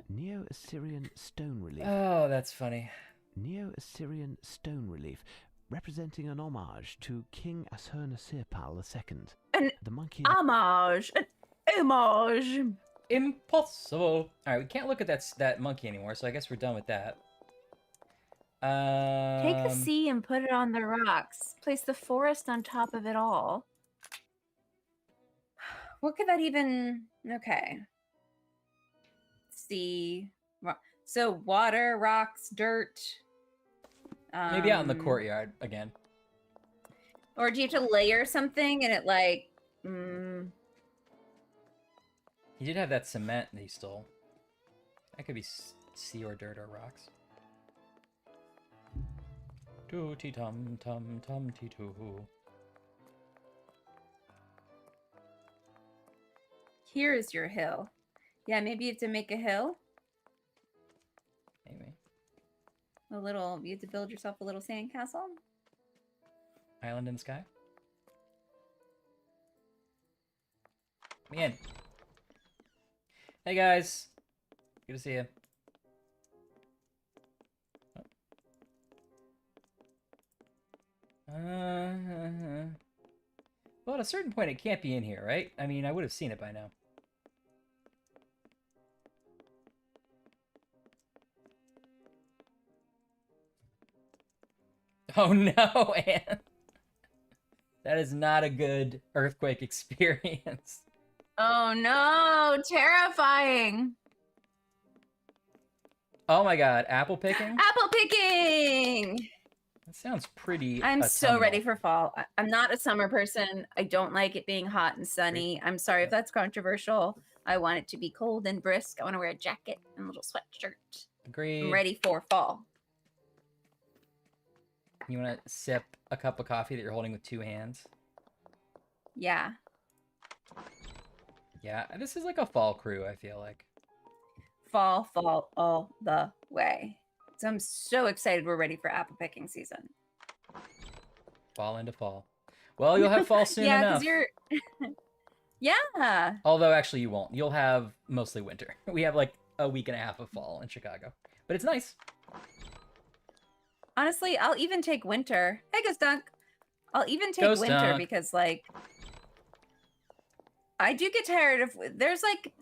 Neo-Assyrian stone relief. Oh, that's funny. Neo-Assyrian stone relief, representing an homage to King Ashurnasirpal II. The monkey. Homage. An homage. Impossible. All right, we can't look at that monkey anymore, so I guess we're done with that. Take the C and put it on the rocks. Place the forest on top of it all. What could that even... Okay. C. So water, rocks, dirt. Maybe out in the courtyard again. Or do you have to layer something and it like... He did have that cement that he stole. That could be sea or dirt or rocks. Tooty tum tum tum tee too. Here is your hill. Yeah, maybe you have to make a hill. Maybe. You have to build yourself a little sandcastle. Island in the sky. Me in. Hey guys. Good to see you. Well, at a certain point, it can't be in here, right? I mean, I would have seen it by now. Oh no, Anne. That is not a good earthquake experience. Oh no, terrifying. Oh my god, apple picking? Apple picking! That sounds pretty I'm so autumnal. ready for fall. I'm not a summer person. I don't like it being hot and sunny. I'm sorry if that's controversial. I want it to be cold and brisk. I want to wear a jacket and a little sweatshirt. Agreed. I'm ready for fall. You want to sip a cup of coffee that you're holding with two hands? Yeah. Yeah, this is like a fall crew, I feel like. Fall all the way. So I'm so excited we're ready for apple picking season. Fall into fall. Well, you'll have fall soon Yeah, enough. because you're. Yeah. Although, actually, you won't. You'll have mostly winter. We have like a week and a half of fall in Chicago. But it's nice. Honestly, I'll even take winter. Hey, Ghost I'll even take Ghost winter Dunk. because, like, I do get tired of. There's like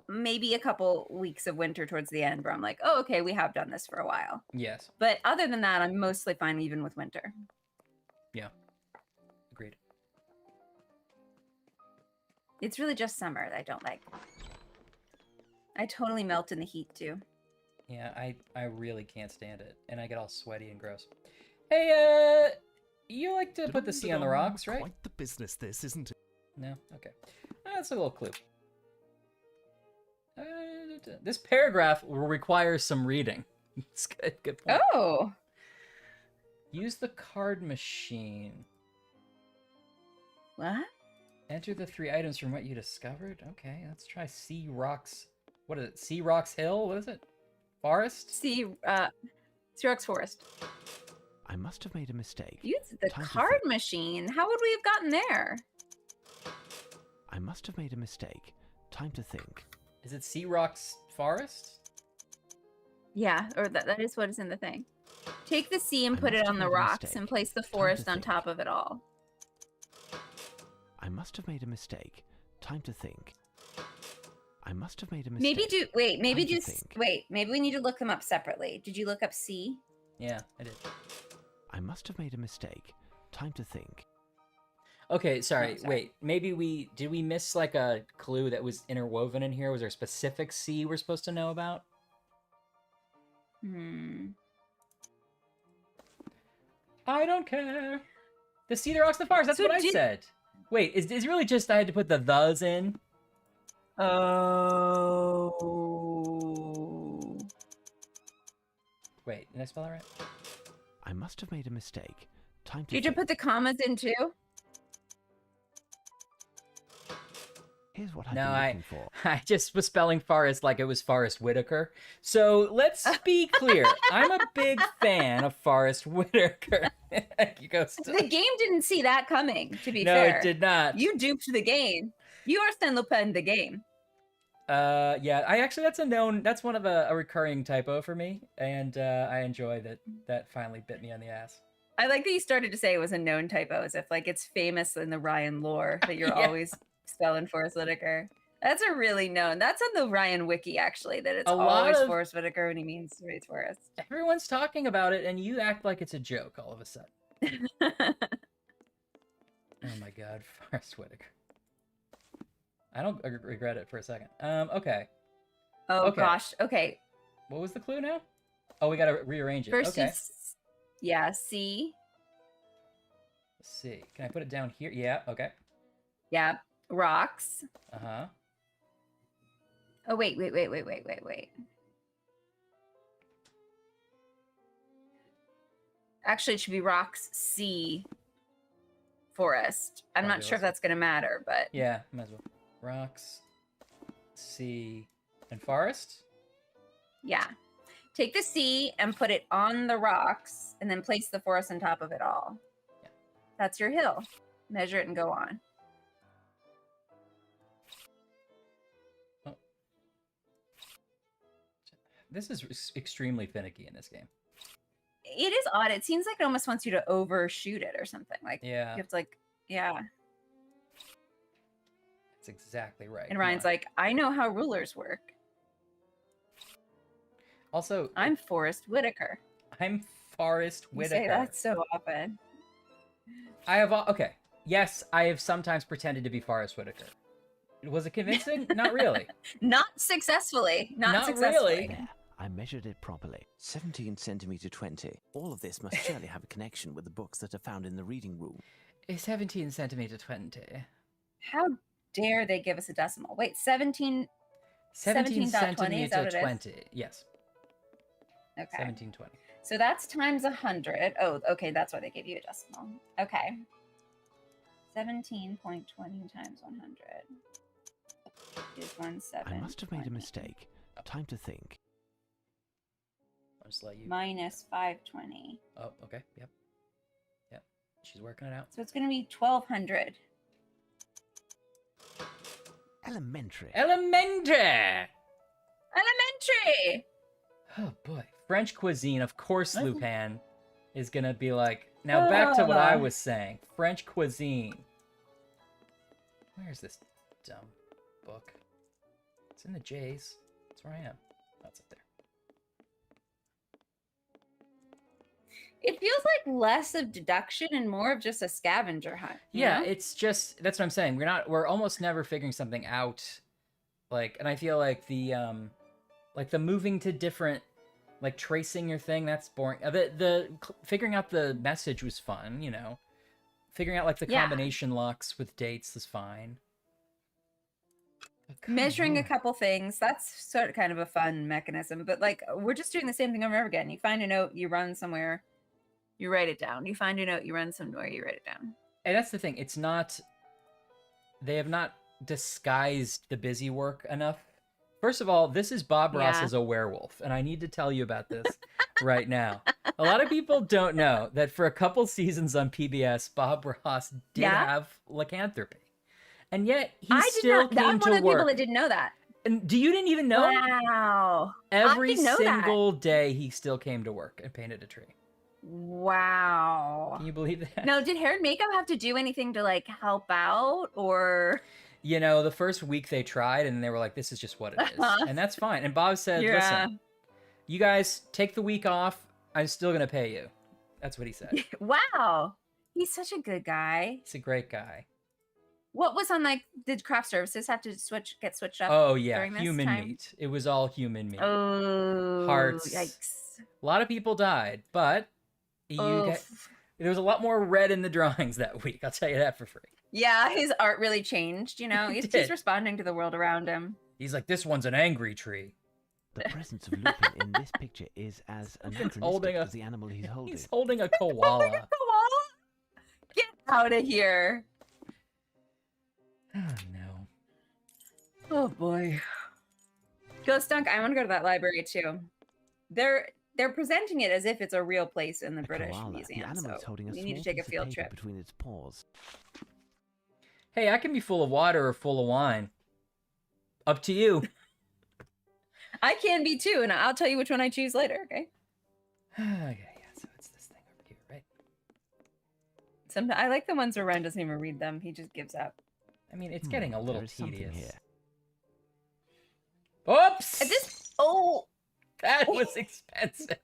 maybe a couple weeks of winter towards the end where I'm like, oh, okay, we have done this for a while. Yes. But other than that, I'm mostly fine even with winter. Yeah. Agreed. It's really just summer that I don't like. I totally melt in the heat too. Yeah, I really can't stand it. And I get all sweaty and gross. Hey, you like to put the C on the rocks, right? Quite the business, this, isn't it? No? Okay. That's a little clue. This paragraph will require some reading. It's good. Good point. Oh. Use the card machine. What? Enter the 3 items from what you discovered. Okay, let's try Sea Rocks. What is it? Sea Rocks Hill? What is it? Forest? Sea Rocks Forest. I must have made a mistake. Use the Time to card think. machine. How would we have gotten there? I must have made a mistake. Time to think. Is it Sea Rocks Forest? Yeah, or that is what is in the thing. Take the sea and I put it must on have the made a rocks mistake. and place the Time to forest on think. top of it all. I must have made a mistake. Time to think. I must have made a mistake. Maybe Time to think. maybe we need to look them up separately. Did you look up C? Yeah, I did. I must have made a mistake. Time to think. Okay, sorry. Oh, sorry. Wait, maybe did we miss like a clue that was interwoven in here? Was there a specific C we're supposed to know about? I don't care. The sea, the rocks, the forest. That's So what I said. Wait, is it really just I had to put the thes in? Oh. Wait, did I spell that right? I must have made a mistake. Time to Did you think. put the commas in too? Here's what I've No, been looking for. I just was spelling Forrest like it was Forrest Whitaker. So let's be clear. I'm a big fan of Forrest Whitaker. You go still. The game didn't see that coming, to be No, fair. it did not. You duped the game. You Arsène Lupin the game. Yeah, that's one of a recurring typo for me, and I enjoy that finally bit me on the ass. I like that you started to say it was a known typo, as if like it's famous in the Ryan lore that you're Yeah. always spelling Forrest Whitaker. That's a really known. That's on the Ryan wiki actually, that it's A lot always of- Forrest Whitaker when he means Race Forrest. Everyone's talking about it, and you act like it's a joke all of a sudden. Oh my god, Forrest Whitaker. I don't regret it for a second. Okay. Oh Okay. gosh. Okay. What was the clue now? Oh, we gotta rearrange it. First Okay. is C. Let's see. Can I put it down here? Yeah, okay. Yeah. Rocks. Uh-huh. Oh wait. Actually, it should be rocks, sea, forest. I'm not sure if Fabulous. that's gonna matter, but Yeah, might as well. Rocks, sea, and forest? yeah. Take the sea and put it on the rocks, and then place the forest on top of it all. Yeah. That's your hill. Measure it and go on. This is extremely finicky in this game. It is odd. It seems like it almost wants you to overshoot it or something. Like Yeah, you have to yeah. that's exactly right. And Come Ryan's on. like, I know how rulers work. Also, I'm Forrest Whitaker. I'm Forrest You Whitaker. say that so often. I have okay. Yes, I have sometimes pretended to be Forrest Whitaker. Was it convincing? Not really. Not successfully. Not successfully. really. There, I measured it properly. 17 centimeter 20. All of this must surely have a connection with the books that are found in the reading room. 17 centimeter 20. How dare they give us a decimal? Wait, 17. 17 17.20, is that centimeter what it is? 20. Yes, Okay. 1720. So that's times 100. Oh, okay. That's why they gave you a decimal. Okay. 17.20 times 100 is 17. I must have made a mistake. Time to think. I'll just let you. Minus 520. Oh, okay. Yep. Yep. She's working it out. So it's going to be 1,200. Elementary. Elementary! Elementary! Oh boy. French cuisine, of course Lupin is gonna be like, now back to what I was saying. French cuisine. Where's this dumb book? It's in the J's. That's where I am. Oh, it's up there. It feels like less of deduction and more of just a scavenger hunt. Yeah, it's just, that's what I'm saying. We're almost never figuring something out. Like, and I feel like the moving to different, like tracing your thing, that's boring. The figuring out the message was fun, you know. Figuring out like the combination locks with dates is fine. Measuring a couple things, that's sort of kind of a fun mechanism, but like we're just doing the same thing over and over again. You find a note, you run somewhere, you write it down. You find a note, you run somewhere, you write it down. And that's the thing. It's not, they have not disguised the busy work enough. First of all, this is Bob Ross as a werewolf, and I need to tell you about this right now. A lot of people don't know that for a couple seasons on PBS, Bob Ross did have lycanthropy. And yet, he still came to work. I'm one of the people that didn't know that. And you didn't even know? Wow. Every single day, he still came to work and painted a tree. Wow. Can you believe that? Now, did hair and makeup have to do anything to like help out, or? You know, the first week they tried and they were like, this is just what it is. And that's fine. And Bob said, listen, you guys take the week off. I'm still going to pay you. That's what he said. Wow. He's such a good guy. He's a great guy. What was on, like, did craft services have to get switched up? Oh, yeah. During this Human time? meat. It was all human meat. Oh, hearts. Yikes. A lot of people died, but there was a lot more red in the drawings that week. I'll tell you that for free. Yeah, his art really changed, you know? He's responding to the world around him. He's like, this one's an angry tree. The presence of Lupin in this picture is as anachronistic as the animal he's holding. He's holding a koala. Get out of here. Oh, no. Oh, boy. Ghost Dunk, I want to go to that library, too. They're presenting it as if it's a real place in the British Museum. The animal is holding a you need to small take a piece of field paper trip. between its paws. Hey, I can be full of water or full of wine. Up to you. I can be too, and I'll tell you which one I choose later, okay? Okay, yeah, so it's this thing over here, right? Sometimes I like the ones where Ryan doesn't even read them. He just gives up. I mean, it's getting a little tedious. Here. Oops! That was expensive.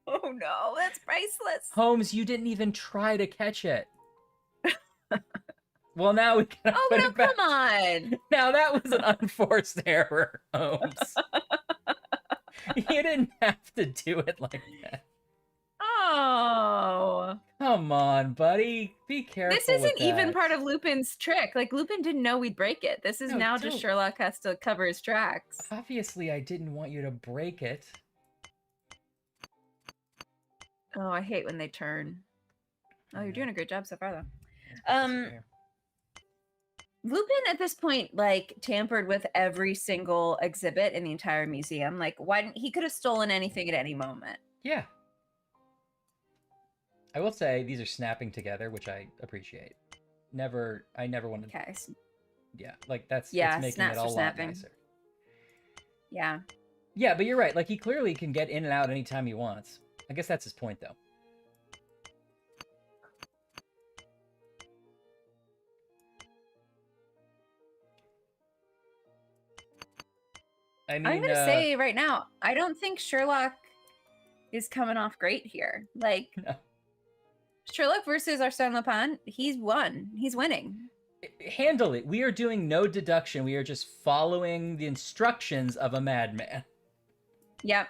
Oh no, that's priceless. Holmes, you didn't even try to catch it. Well, now we can. Oh no, come on! Now that was an unforced error, Holmes. You didn't have to do it like that. Oh, come on, buddy. Be careful. This isn't even part of Lupin's trick. Like Lupin didn't know we'd break it. This is now just Sherlock has to cover his tracks. Obviously, I didn't want you to break it. Oh, I hate when they turn. Oh, you're doing a great job so far, though. Lupin at this point, like, tampered with every single exhibit in the entire museum. Like, he could have stolen anything at any moment. Yeah. I will say these are snapping together, which I appreciate. I never wanted. Okay. Yeah, like that's it's making it all a lot nicer. Yeah. Yeah, but you're right. Like he clearly can get in and out anytime he wants. I guess that's his point, though. I mean, I'm gonna say right now, I don't think Sherlock is coming off great here. Like, no. Sherlock versus Arsène Lupin, he's won. He's winning. Handle it. We are doing no deduction. We are just following the instructions of a madman. Yep.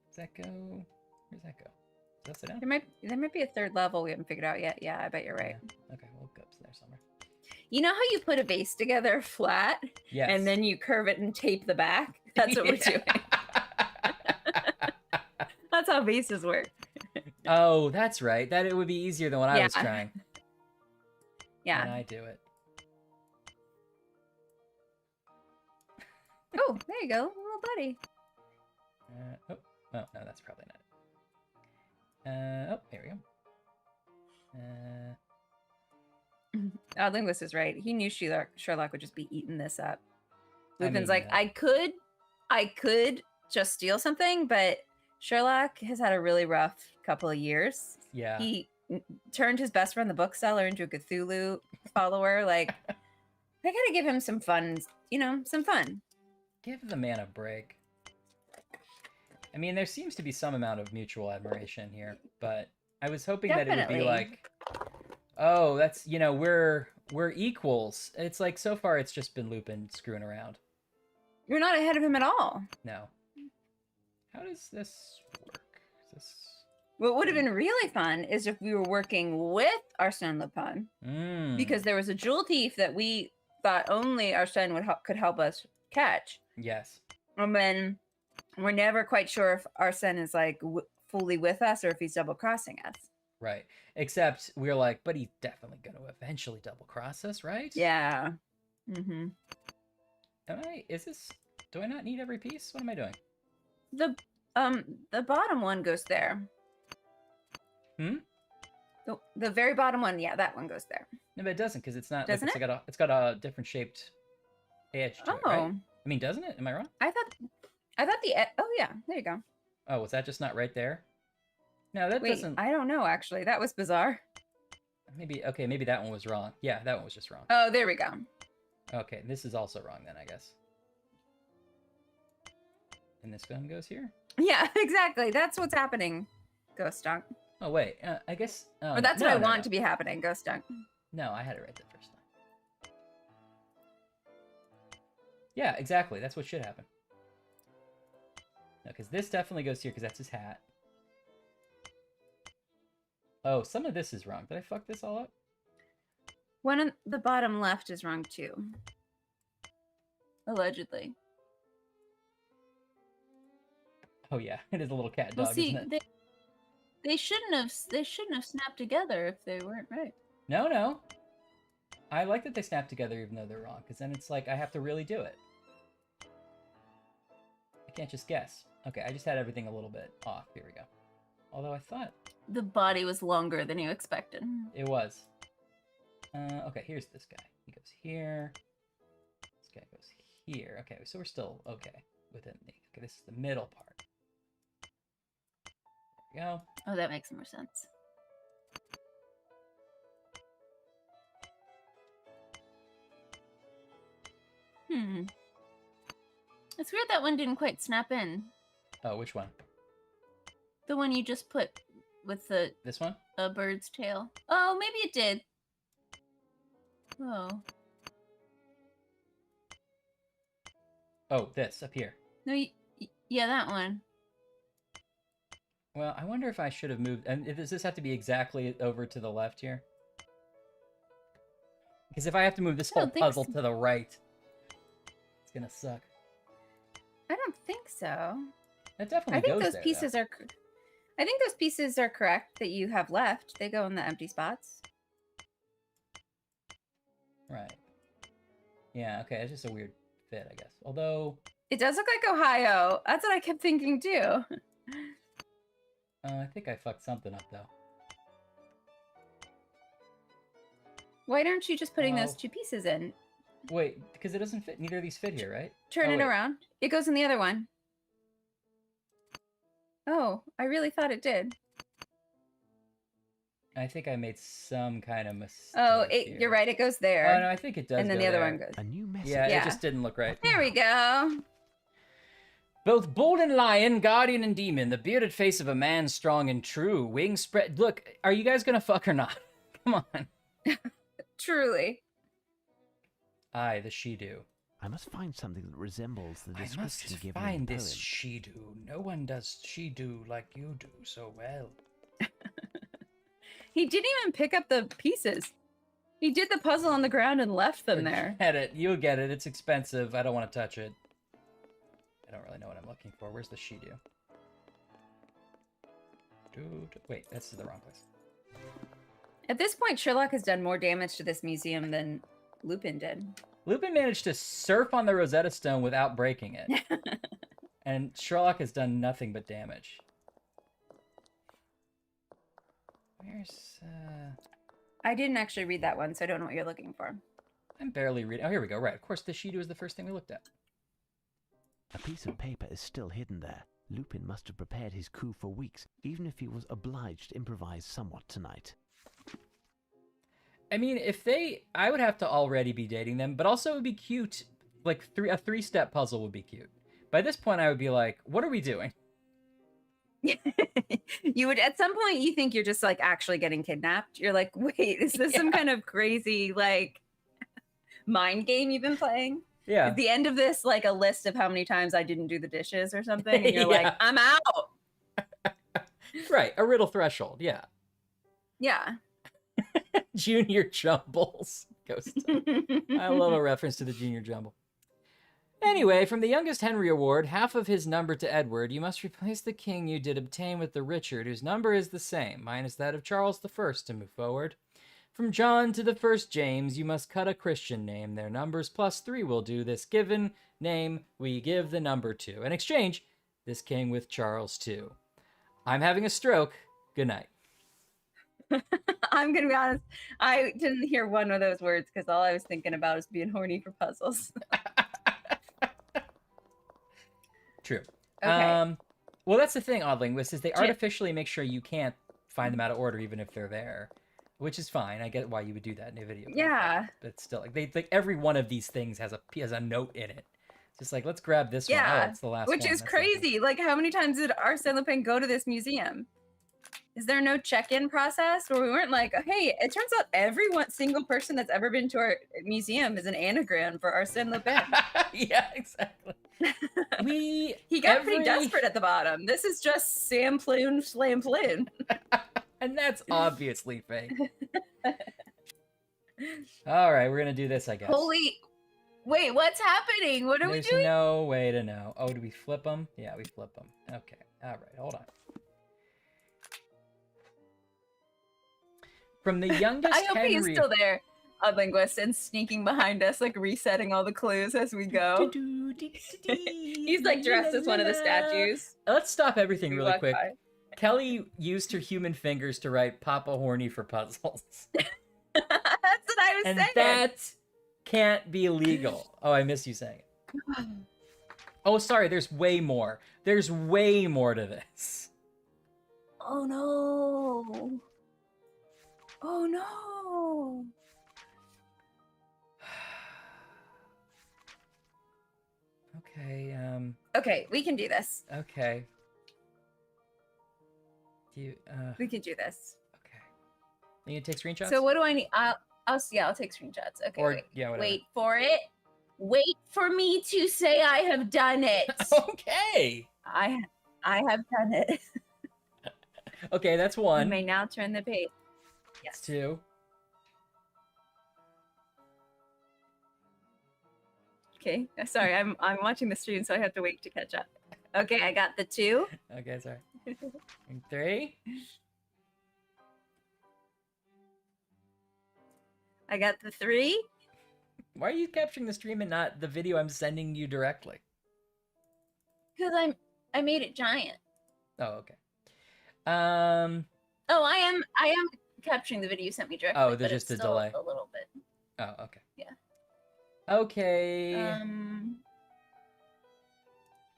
Does that go? Where's that go? Does that sit down? There might be a third level we haven't figured out yet. Yeah, I bet you're right. Yeah. Okay, we'll go up there somewhere. You know how you put a vase together flat? Yes. And then you curve it and tape the back? That's what we're doing. That's how vases work. Oh, that's right. That it would be easier than what I was trying. Yeah. And I do it. Oh, there you go, little buddy. Oh, no, that's probably not it. Oh, here Odd Linguist is right. He knew Sherlock would just be eating this up. Lupin's mean, like, I could just steal something, but Sherlock has had a really rough couple of years. Yeah. He turned his best friend, the bookseller, into a Cthulhu follower. Like, I gotta give him some fun, some fun. Give the man a break. I mean, there seems to be some amount of mutual admiration here, but I was hoping that it would be like, oh, that's, we're equals. It's like, so far it's just been Lupin screwing around. You're not ahead of him at all. No. How does this work? What would have been really fun is if we were working with Arsène Lupin, because there was a jewel thief that we thought only Arsène could help us catch. Yes. And then we're never quite sure if Arsène is like fully with us or if he's double crossing us. Right. Except we're like, but he's definitely going to eventually double cross us, right? Yeah. Mm-hmm. Do I not need every piece? What am I doing? The bottom one goes there. The very bottom one, yeah, that one goes there. No, but it doesn't, because it's not. Doesn't it? It's got a different shaped edge to it, right? I mean, doesn't it? Am I wrong? I thought oh yeah, there you go. Oh, was that just not right there? No, that doesn't. I don't know, actually. That was bizarre. Maybe that one was wrong. Yeah, that one was just wrong. Oh, there we go. Okay, this is also wrong then, I guess. And this one goes here? Yeah, exactly. That's what's happening, Ghost Dunk. Oh, wait. I guess... or that's what I want to be happening, Ghost Dunk. No, I had it right the first time. Yeah, exactly. That's what should happen. No, because this definitely goes here, because that's his hat. Oh, some of this is wrong. Did I fuck this all up? One on the bottom left is wrong, too. Allegedly. Oh, yeah. It is a little cat dog, isn't it? They shouldn't have snapped together if they weren't right. No. I like that they snap together even though they're wrong, because then it's like I have to really do it. I can't just guess. Okay, I just had everything a little bit off. Here we go. Although I thought... the body was longer than you expected. It was. Okay, here's this guy. He goes here. This guy goes here. Okay, so we're still okay within the... Okay, this is the middle part. There we go. Oh, that makes more sense. It's weird that one didn't quite snap in. Oh, which one? The one you just put with the... this one? A bird's tail. Oh, maybe it did. Oh. Oh, this, up here. No, yeah, that one. Well, I wonder if I should have moved... And does this have to be exactly over to the left here? Because if I have to move this whole puzzle to the right, it's gonna suck. I don't think so. It definitely goes those there, pieces though. I think those pieces are correct that you have left. They go in the empty spots. Right. Yeah, okay, it's just a weird fit, I guess. Although... it does look like Ohio. That's what I kept thinking, too. I think I fucked something up, though. Why aren't you just putting those two pieces in? Wait, because it doesn't fit. Neither of these fit here, right? Turn it around. It goes in the other one. Oh, I really thought it did. I think I made some kind of mistake. Oh, you're right. It goes there. Oh, no, I think it does. And then go the other there. one goes. A new message. Yeah, it just didn't look right. There we go. Both bold and lion, guardian and demon, the bearded face of a man strong and true, wings spread. Look, are you guys gonna fuck or not? Come on. Truly. Aye, the she-do. I must find something that resembles the description I must given find in the this poem. she-do. No one does she-do like you do so well. He didn't even pick up the pieces. He did the puzzle on the ground and left them there. Get it. You'll get it. It's expensive. I don't want to touch it. I don't really know what I'm looking for. Where's the she-do? Wait, that's the wrong place. At this point, Sherlock has done more damage to this museum than Lupin did. Lupin managed to surf on the Rosetta Stone without breaking it. And Sherlock has done nothing but damage. Where's, I didn't actually read that one, so I don't know what you're looking for. I'm barely reading. Oh, here we go. Right. Of course, the sheet was the first thing we looked at. A piece of paper is still hidden there. Lupin must have prepared his coup for weeks, even if he was obliged to improvise somewhat tonight. I mean, I would have to already be dating them, but also it would be cute. Like a 3-step puzzle would be cute. By this point, I would be like, what are we doing? You would, at some point, you think you're just like actually getting kidnapped. You're like, wait, is this some kind of crazy like mind game you've been playing? Yeah. At the end of this, like a list of how many times I didn't do the dishes or something, and you're like, I'm out. Right, a riddle threshold. Yeah. Yeah. Junior Jumbles. Ghost. I love a reference to the Junior Jumble. Anyway, from the youngest Henry Award, half of his number to Edward, you must replace the king you did obtain with the Richard, whose number is the same, minus that of Charles I to move forward. From John to the first James, you must cut a Christian name. Their numbers plus 3 will do. This given name we give the number to. In exchange, this king with Charles II. I'm having a stroke. Good night. I'm going to be honest. I didn't hear one of those words because all I was thinking about is being horny for puzzles. True. Okay. Well, that's the thing, Odd Linguist, is they artificially make sure you can't find them out of order even if they're there, which is fine. I get why you would do that in a video game. Yeah. But still, like every one of these things has a note in it. It's just like, let's grab this one. Oh, it's the last one. Which is That's crazy. Like, how many times did Arsène Lupin go to this museum? Is there no check-in process where we weren't like, hey, it turns out every single person that's ever been to our museum is an anagram for Arsène Lupin. Yeah, exactly. He got pretty desperate at the bottom. This is just Sam Ploon, Slam Ploon. And that's obviously fake. All right, we're going to do this, I guess. Wait, what's happening? What are we doing? There's no way to know. Oh, do we flip them? Yeah, we flip them. Okay. All right, hold on. From the youngest I hope Henry... he's still there, a linguist, and sneaking behind us, like resetting all the clues as we go. He's like dressed as one of the statues. Let's stop everything really quick. By. Kelly used her human fingers to write Papa Horny for puzzles. That's what I was saying. And that can't be legal. Oh, I miss you saying it. Oh, sorry, there's way more. There's way more to this. Oh, no. Oh, no. Okay, Okay, we can do this. Okay. We can do this. Okay. You need to take screenshots? So what do I need? I'll take screenshots. Okay, or, yeah, wait for it. Wait for me to say I have done it. Okay. I have done it. Okay, that's one. You may now turn the page. Yes. That's 2. Okay, sorry, I'm watching the stream, so I have to wait to catch up. Okay, I got the 2. Okay, sorry. And 3. I got the 3. Why are you capturing the stream and not the video I'm sending you directly? Because I made it giant. Oh, okay. Oh, I am capturing the video you sent me directly. Oh, there's just a delay. A little bit. Oh, okay. Yeah. Okay.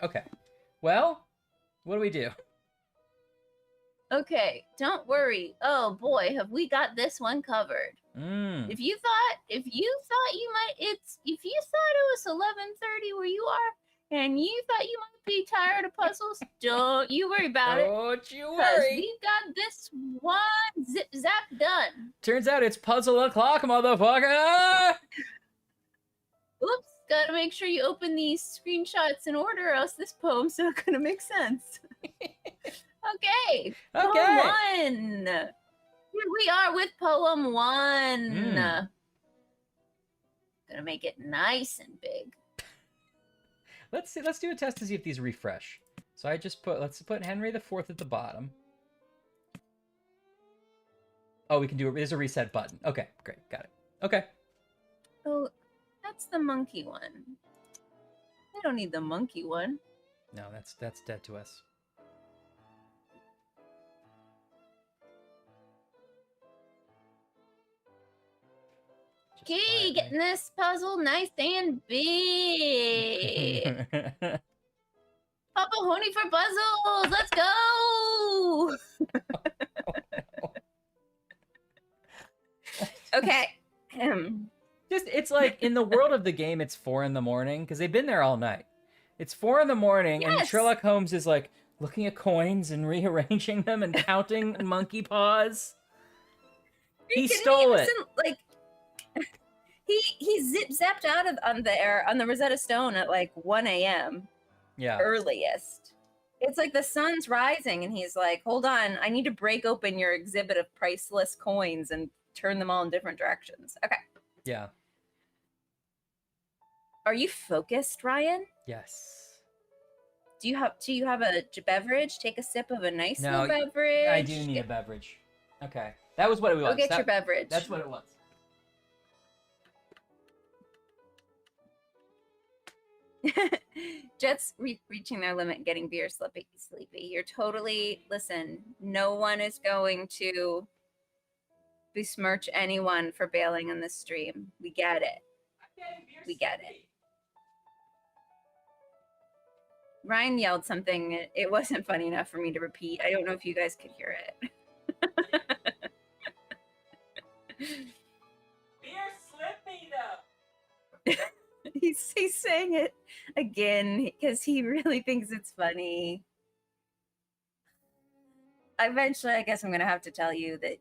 Okay. Well, what do we do? Okay, don't worry. Oh boy, have we got this one covered. If you thought it was 11:30 where you are, and you thought you might be tired of puzzles, don't you worry about it. Don't you worry. We've got this one zip zap done. Turns out it's puzzle o'clock, motherfucker. Oops, gotta make sure you open these screenshots in order, or else this poem's not gonna make sense. Okay. Poem 1. Here we are with poem 1. Gonna make it nice and big. Let's see. Let's do a test to see if these refresh. So let's put Henry IV at the bottom. Oh, we can do it. There's a reset button. Okay, great. Got it. Okay. Oh, that's the monkey one. I don't need the monkey one. No, that's dead to us. Okay, getting this puzzle nice and big. Papa horny for puzzles. Let's go. Okay. Just, it's like in the world of the game, it's 4 a.m. because they've been there all night. It's 4 a.m. and Yes. Sherlock Holmes is like looking at coins and rearranging them and counting monkey paws. He stole it. Like he zip zapped out of on the Rosetta Stone at like 1 a.m. Yeah. Earliest. It's like the sun's rising and he's like, hold on, I need to break open your exhibit of priceless coins and turn them all in different directions. Okay. Yeah. Are you focused, Ryan? Yes. Do you have a beverage? Take a sip of a nice little beverage. I do need a beverage. Okay. That was what it was. Go get your beverage. That's what it was. Jets reaching their limit, getting beer sleepy. You're totally, listen, no one is going to besmirch anyone for bailing on this stream. We get it. We get it. Ryan yelled something. It wasn't funny enough for me to repeat. I don't know if you guys could hear it. Beer slippy though. He's saying it again because he really thinks it's funny. Eventually, I guess I'm gonna have to tell you that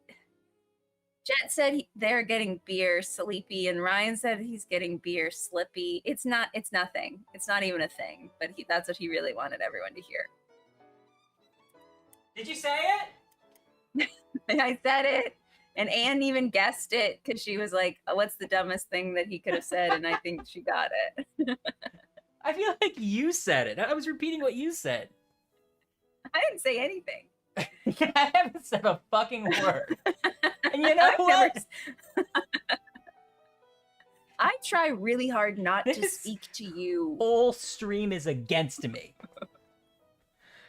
Jet said they're getting beer sleepy, and Ryan said he's getting beer slippy. It's nothing. It's not even a thing. But that's what he really wanted everyone to hear. Did you say it? I said it. And Anne even guessed it because she was like, what's the dumbest thing that he could have said? And I think she got it. I feel like you said it. I was repeating what you said. I didn't say anything. I haven't said a fucking word. And you know what? I try really hard not to speak to you. Whole stream is against me.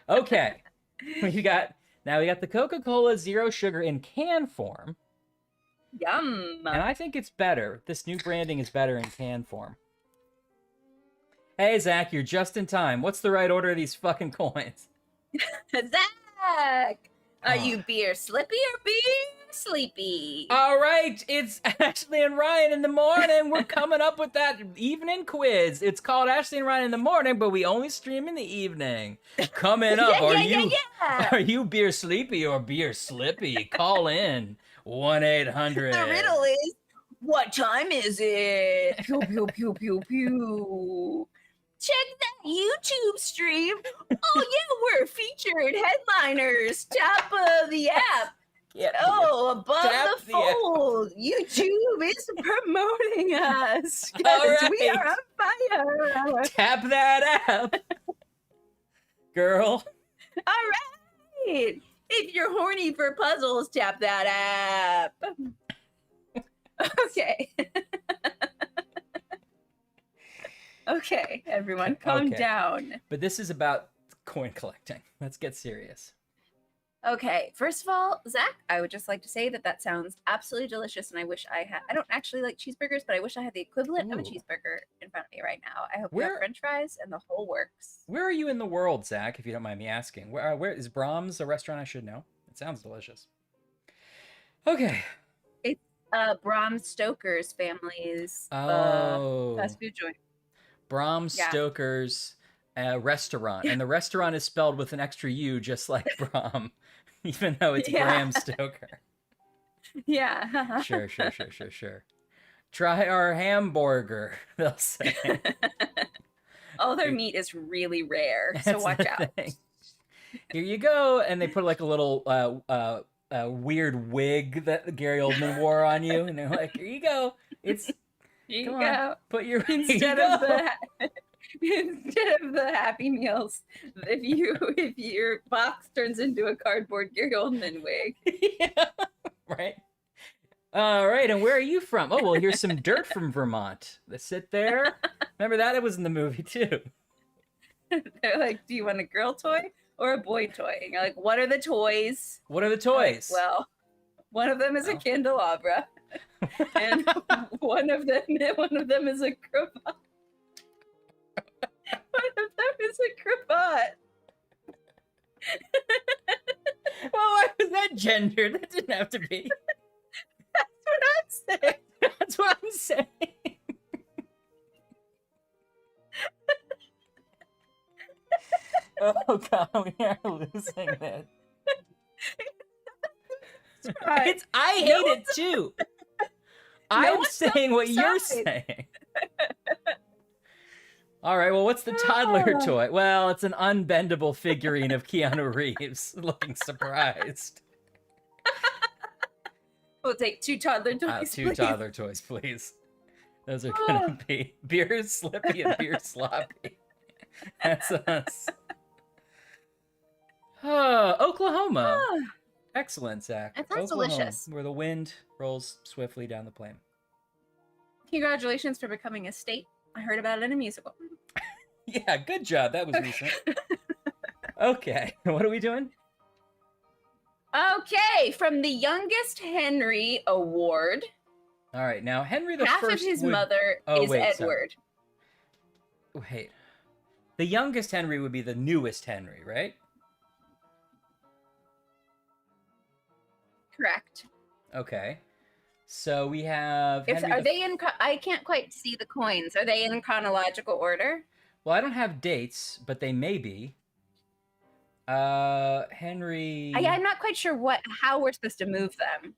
Okay. Now we got the Coca-Cola Zero Sugar in can form. Yum. And I think it's better. This new branding is better in can form. Hey, Zach, you're just in time. What's the right order of these fucking coins? Zach! Are you beer slippy or beer sleepy? All right, it's Ashley and Ryan in the morning. We're coming up with that evening quiz. It's called Ashley and Ryan in the morning, but we only stream in the evening. Coming up, are you beer sleepy or beer slippy? Call in 1-800. The riddle is, what time is it? Pew, pew, pew, pew, pew. Check that YouTube stream. Oh, yeah, we're featured headliners. Top of the app. Yeah. Oh, above the fold. YouTube is promoting us. Because we are on fire. Tap that app. Girl. All right. If you're horny for puzzles, tap that app. Okay. Okay, everyone, calm down. But this is about coin collecting. Let's get serious. Okay, first of all, Zach, I would just like to say that sounds absolutely delicious, and I wish I don't actually like cheeseburgers, but I wish I had the equivalent of a cheeseburger in front of me right now. I hope you have french fries and the whole works. Where are you in the world, Zach, if you don't mind me asking? Where is Brahms, a restaurant I should know? It sounds delicious. Okay. It's Bram Stoker's family's fast food joint. Bram Stoker's restaurant, and the restaurant is spelled with an extra U, just like Bram, even though it's Bram Stoker. Yeah. Sure. Try our hamburger, they'll say. All their meat is really rare, so watch out. Here you go, and they put like a little weird wig that Gary Oldman wore on you, and they're like, "Here you go. Come on, put your instead of the Happy Meals, if your box turns into a cardboard Gary Oldman wig." Yeah, right. All right, and where are you from? Oh, well, here's some dirt from Vermont. Let's sit there. Remember that? It was in the movie too. They're like, "Do you want a girl toy or a boy toy?" And you're like, "What are the toys?" What are the toys? Well, one of them is a candelabra. and one of them is a cravat. One of them is a cravat. Well, why was that gendered? That didn't have to be. That's what I'm saying. That's what I'm saying. Oh god, we are losing it. Right. I hate it too. I'm saying what you're saying. All right, well, what's the toddler toy? Well, it's an unbendable figurine of Keanu Reeves looking surprised. We'll take 2 toddler toys. Two please. toddler toys, please. Those are gonna be Beer Slippy and Beer Sloppy. That's us. Oklahoma. Excellent, Zach. That sounds delicious. Where the wind rolls swiftly down the plain. Congratulations for becoming a state. I heard about it in a musical. Yeah, good job. That was recent. Okay, what are we doing? Okay, from the Youngest Henry Award. All right, now Henry the Half First of his would... mother Oh, is wait, Edward. Sorry. Wait. The youngest Henry would be the newest Henry, right? Correct. Okay. So we have Henry Are they in? I can't quite see the coins. Are they in chronological order? Well, I don't have dates, but they may be. Henry. I'm not quite sure how we're supposed to move them.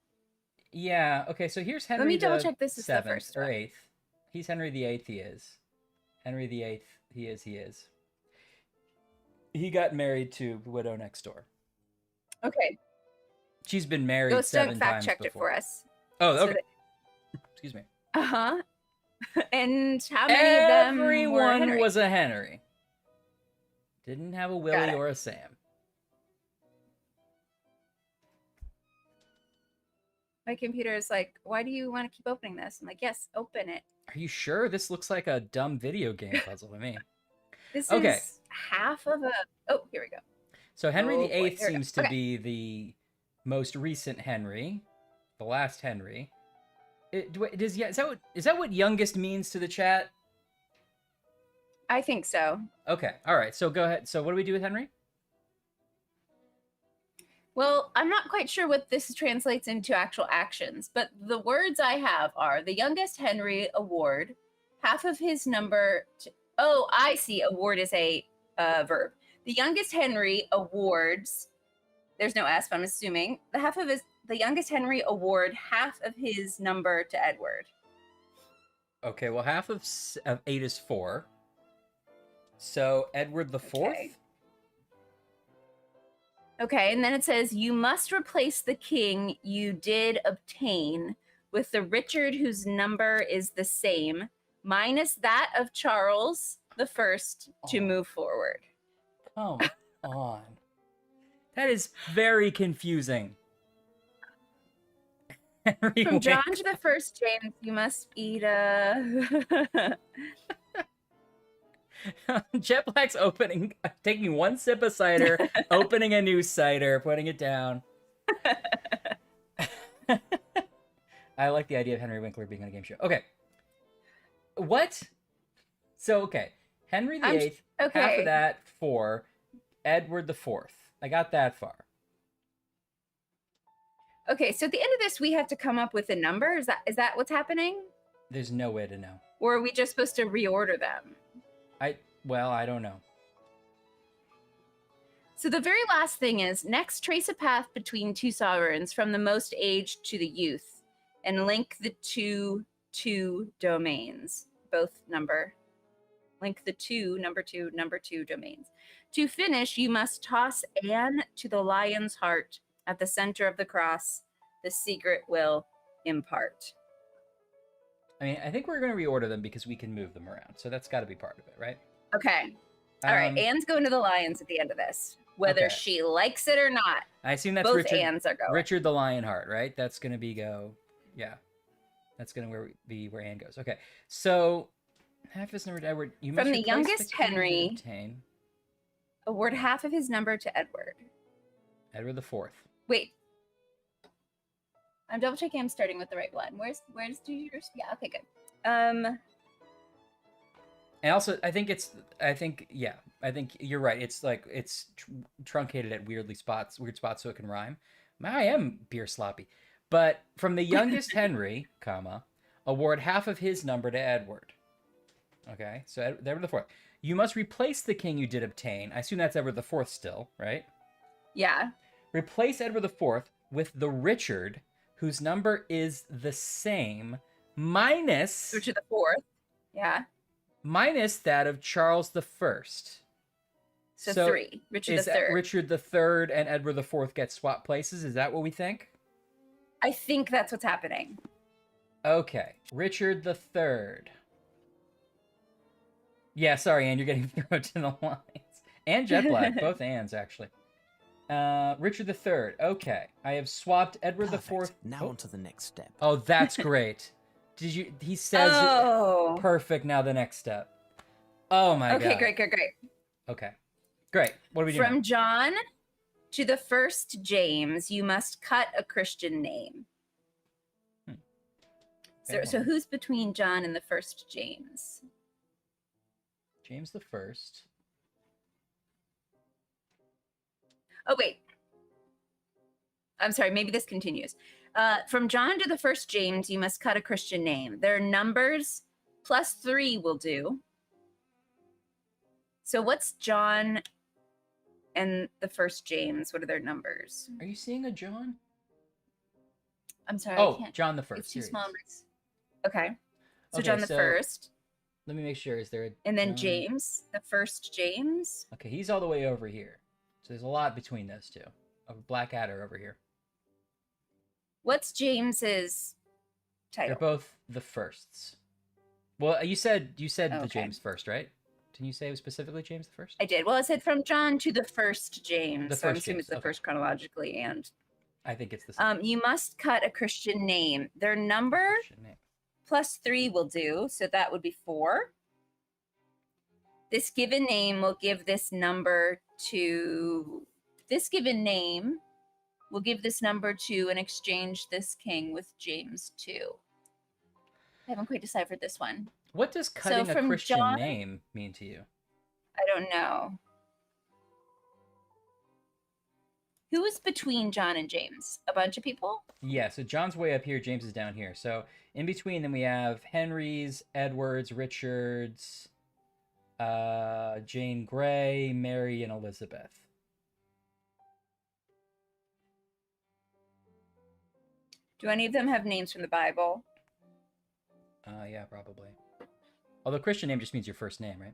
Yeah. Okay. So here's Henry. Let me double the check. This is the 7th first or one. 8th. He's Henry the 8th. He is. Henry the 8th. He is. He got married to the widow next door. Okay. She's been married Ghost 7 fact times checked before. it for us. Oh, So okay. Excuse me. And how many of them were Everyone Henry? was a Henry. Didn't have a Willie or a Sam. My computer is like, why do you want to keep opening this? I'm like, yes, open it. Are you sure? This looks like a dumb video game puzzle to me. This Okay. is half of a... Oh, here we go. So Henry Oh, the boy, Eighth here we go. seems to Okay. be the most recent Henry, the last Henry. Is that what youngest means to the chat? I think so. Okay, all right. So go ahead. So what do we do with Henry? Well, I'm not quite sure what this translates into actual actions, but the words I have are the Youngest Henry Award, half of his number... Oh, I see. Award is a verb. The Youngest Henry awards... There's no S, but I'm assuming. The Youngest Henry award half of his number to Edward. Okay, well, half of 8 is 4. So Edward the Fourth? Okay, and then it says, you must replace the king you did obtain with the Richard whose number is the same, minus that of Charles the First to move forward. Come on. That is very confusing. Henry From John Wink. to the First James, you must eat a... Jet Black's taking one sip of cider, opening a new cider, putting it down. I like the idea of Henry Winkler being on a game show. Okay. What? So, okay. Henry VIII, okay. half of that, 4. Edward the Fourth. I got that far. Okay, so at the end of this, we have to come up with a number? Is that what's happening? There's no way to know. Or are we just supposed to reorder them? I don't know. So the very last thing is, next trace a path between two sovereigns from the most aged to the youth, and link the two domains. Link the number two domains. To finish, you must toss Anne to the lion's heart at the center of the cross. The secret will impart. I mean, I think we're going to reorder them because we can move them around. So that's got to be part of it, right? Okay. All right. Anne's going to the lions at the end of this, whether Okay. she likes it or not. I assume that's Both Richard. Annes are going. Richard the Lionheart, right? That's going to be yeah. That's going to be where Anne goes. Okay. So half his number to Edward. You must From the replace youngest king you Henry. obtain. Award half of his number to Edward. Edward the Fourth. Wait. I'm double checking I'm starting with the right one. Where's yours? Yeah, okay, good. Um, And also, I think you're right. It's like truncated at weird spots so it can rhyme. I am beer sloppy. But from the youngest Henry, comma, award half of his number to Edward. Okay, so Edward the Fourth. You must replace the king you did obtain. I assume that's Edward the Fourth still, right? yeah. Replace Edward the Fourth with the Richard, whose number is the same, minus Richard the Fourth. Yeah. minus that of Charles the First. So 3. Richard the Third. Richard the Third and Edward the Fourth get swapped places. Is that what we think? I think that's what's happening. Okay, Richard the Third. Yeah, sorry, Anne, you're getting thrown to the lines. And jet black, both Anns actually. Richard the Third. Okay, I have swapped Edward the Fourth. Now on to the next step. Oh, that's great. Did you? He says it. Perfect. Now the next step. Oh my god. Okay, great. Okay, great. What do we do From now? John to the first James, you must cut a Christian name. So who's between John and the first James? James the First. Oh, wait. I'm sorry, maybe this continues. From John to the first James, you must cut a Christian name. Their numbers plus 3 will do. So what's John and the first James? What are their numbers? Are you seeing a John? I'm sorry. Oh, I can't. John the First. It's too Here he small. is. Okay. So Okay, John the First. Let me make sure. Is there a And then John? James, the first James. Okay, he's all the way over here. So there's a lot between those two. A Blackadder over here. What's James's title? They're both the firsts. Well, you said the Okay. James first, right? Didn't you say it was specifically James the First? I did. Well, it said from John to the first James. The So I'm first assuming James, it's the okay. first chronologically. And I think it's the same. you must cut a Christian name. Their number Christian name. plus 3 will do. So that would be 4. This given name will give this number to and exchange this king with James 2. I haven't quite deciphered this one. What does cutting a from Christian John- name mean to you? I don't know. Who is between John and James? A bunch of people? Yeah, so John's way up here, James is down here. So in between them we have Henry's, Edward's, Richard's, Jane Grey, Mary, and Elizabeth. Do any of them have names from the Bible? Yeah, probably. Although Christian name just means your first name, right?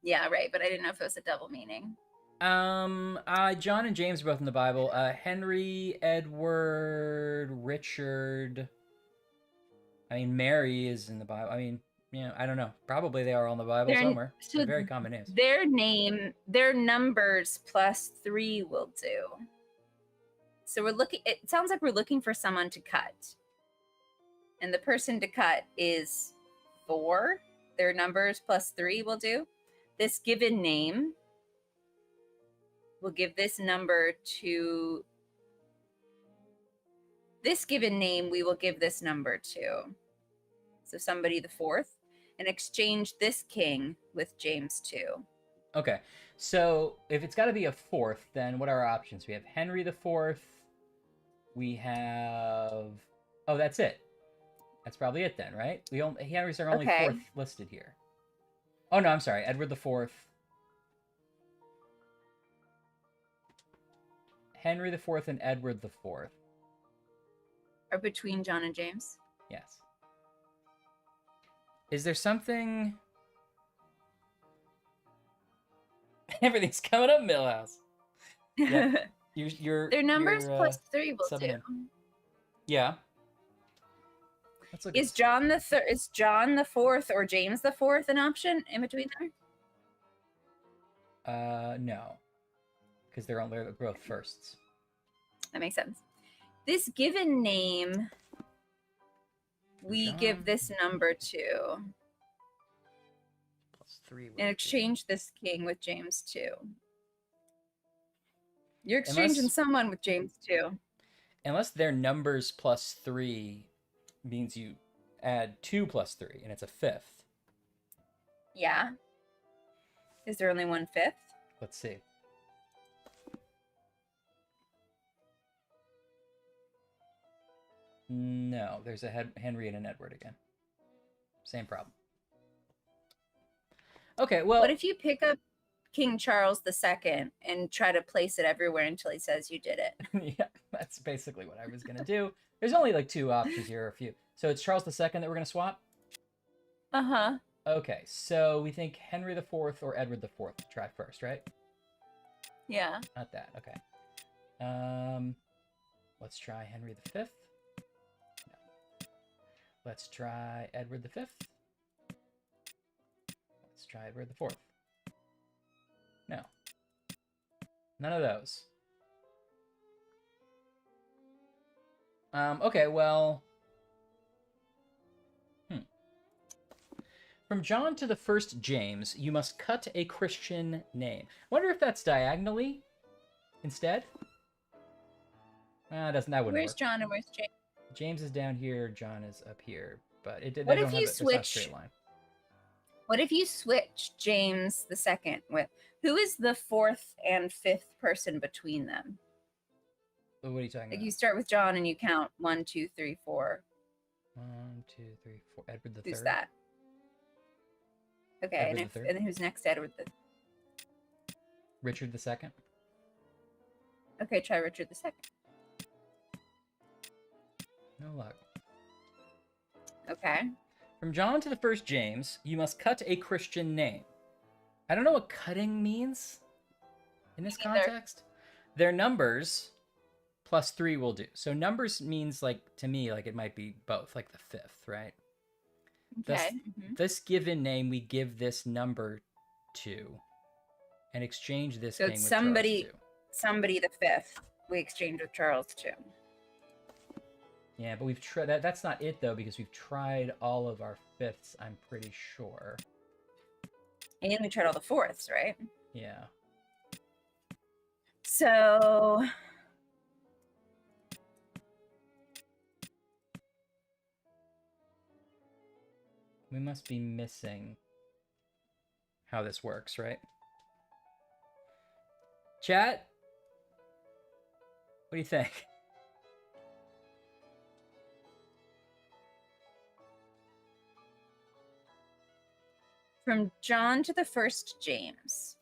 Yeah, right. But I didn't know if it was a double meaning. John and James are both in the Bible. Henry, Edward, Richard. I mean, Mary is in the Bible. I mean, yeah, I don't know. Probably they are all in the Bible somewhere. So They're very common names. Their numbers plus 3 will do. So it sounds like we're looking for someone to cut. And the person to cut is 4. Their numbers plus 3 will do. This given name will give this number to... This given name we will give this number to. So somebody the 4th. And exchange this king with James 2. Okay, so if it's got to be a 4th, then what are our options? We have Henry the 4th. We have... Oh, that's it. That's probably it then, right? Henry's our only 4th listed here. Oh, no, I'm sorry. Edward the 4th. Henry the 4th and Edward the 4th. Are between John and James? Yes. Is there something... Everything's coming up, Millhouse. Yeah. Their numbers plus 3 will do. Yeah. Let's look Is John the 4th or James the 4th an option in between there? No. Because they're both firsts. That makes sense. This given name... We give this number to. Plus 3. And exchange this king with James 2. You're exchanging someone with James 2. unless their numbers plus 3 means you add 2 plus 3, and it's a fifth. Yeah. Is there only 1/5? Let's see. No, there's a Henry and an Edward again. Same problem. Okay, well... What if you pick up King Charles II and try to place it everywhere until he says you did it? Yeah, that's basically what I was going to do. There's only like 2 options here, or a few. So it's Charles II that we're going to swap? Uh-huh. Okay, so we think Henry IV or Edward IV to try first, right? Yeah. Not that, okay. Let's try Henry V. No. Let's try Edward V. Let's try Edward IV. No. None of those. Okay, well... From John to the first James, you must cut a Christian name. I wonder if that's diagonally instead? That wouldn't Where's work. John and where's James? James is down here, John is up here, but it did. What They if don't you have it's not a switch- straight line. What if you switch James II with who is the 4th and 5th person between them? What are you talking Like about? you start with John and you count 1, 2, 3, 4. 1, 2, 3, 4. Edward the Who's Third. that? Okay, Edward the Third. and then who's next? Edward the. Richard II. Okay, try Richard II. No luck. Okay. From John to the first James, you must cut a Christian name. I don't know what cutting means in this Me neither. context. Their numbers plus 3 will do. So numbers means, like, to me, like it might be both, like the 5th, right? Okay. This given name, we give this number to, and exchange this So king it's with somebody, Charles II. somebody the 5th. We exchange with Charles II. Yeah, but we've tried that. That's not it though, because we've tried all of our 5ths. I'm pretty sure. And we tried all the 4ths, right? Yeah. So We must be missing how this works, right? Chat? What do you think? from John to the first James.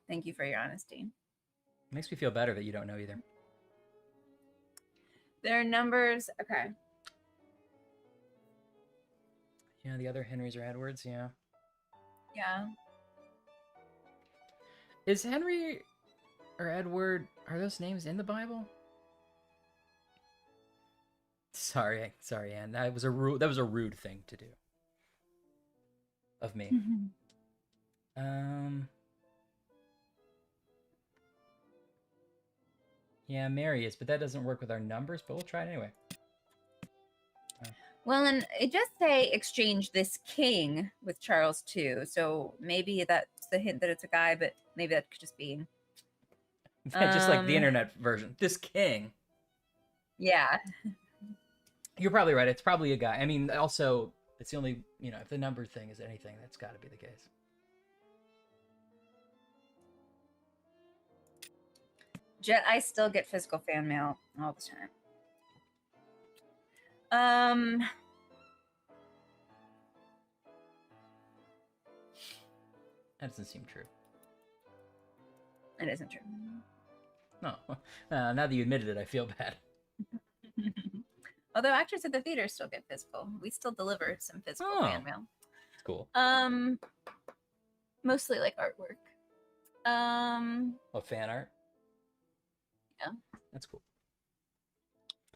Thank you for your honesty. Makes me feel better that you don't know either. Their numbers, okay. Yeah, the other Henrys or Edwards, yeah. Yeah. Is Henry or Edward, are those names in the Bible? Sorry, Anne. That was a rude thing to do. Of me. Yeah, Mary is, but that doesn't work with our numbers, but we'll try it anyway. Well, and it does say exchange this king with Charles II. So maybe that's the hint that it's a guy, but maybe that could just be. Just like the internet version. This king. Yeah. You're probably right. It's probably a guy. I mean, also, it's the only, if the number thing is anything, that's got to be the case. Jet, I still get physical fan mail all the time. That doesn't seem true. It isn't true. No. Now that you admitted it, I feel bad. Although actors at the theater still get physical. We still deliver some physical fan mail. It's cool. Mostly like artwork. Oh, fan art? Yeah. That's cool.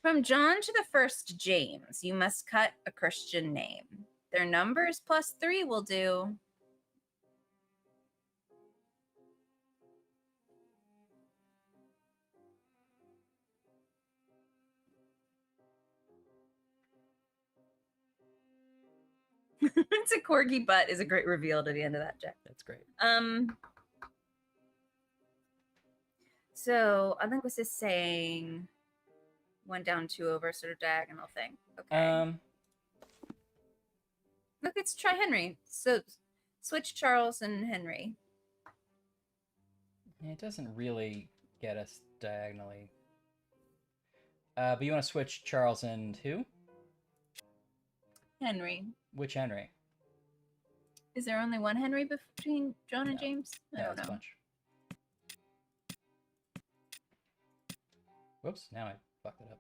From John to the first James, you must cut a Christian name. Their numbers plus 3 will do. It's a corgi butt is a great reveal to the end of that, Jack. That's great. So I think this is saying 1 down, 2 over, sort of diagonal thing. Okay. Look, let's try Henry. So switch Charles and Henry. It doesn't really get us diagonally. But you want to switch Charles and who? Henry. Which Henry? Is there only one Henry between John and No. James? I don't know. A bunch. Whoops, now I fucked it up.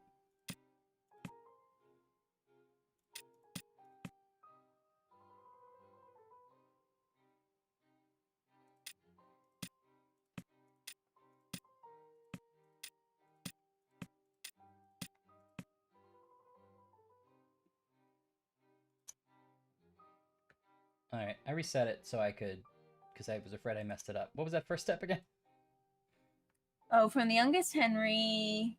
Alright, I reset it so I could, because I was afraid I messed it up. What was that first step again? Oh, from the youngest Henry,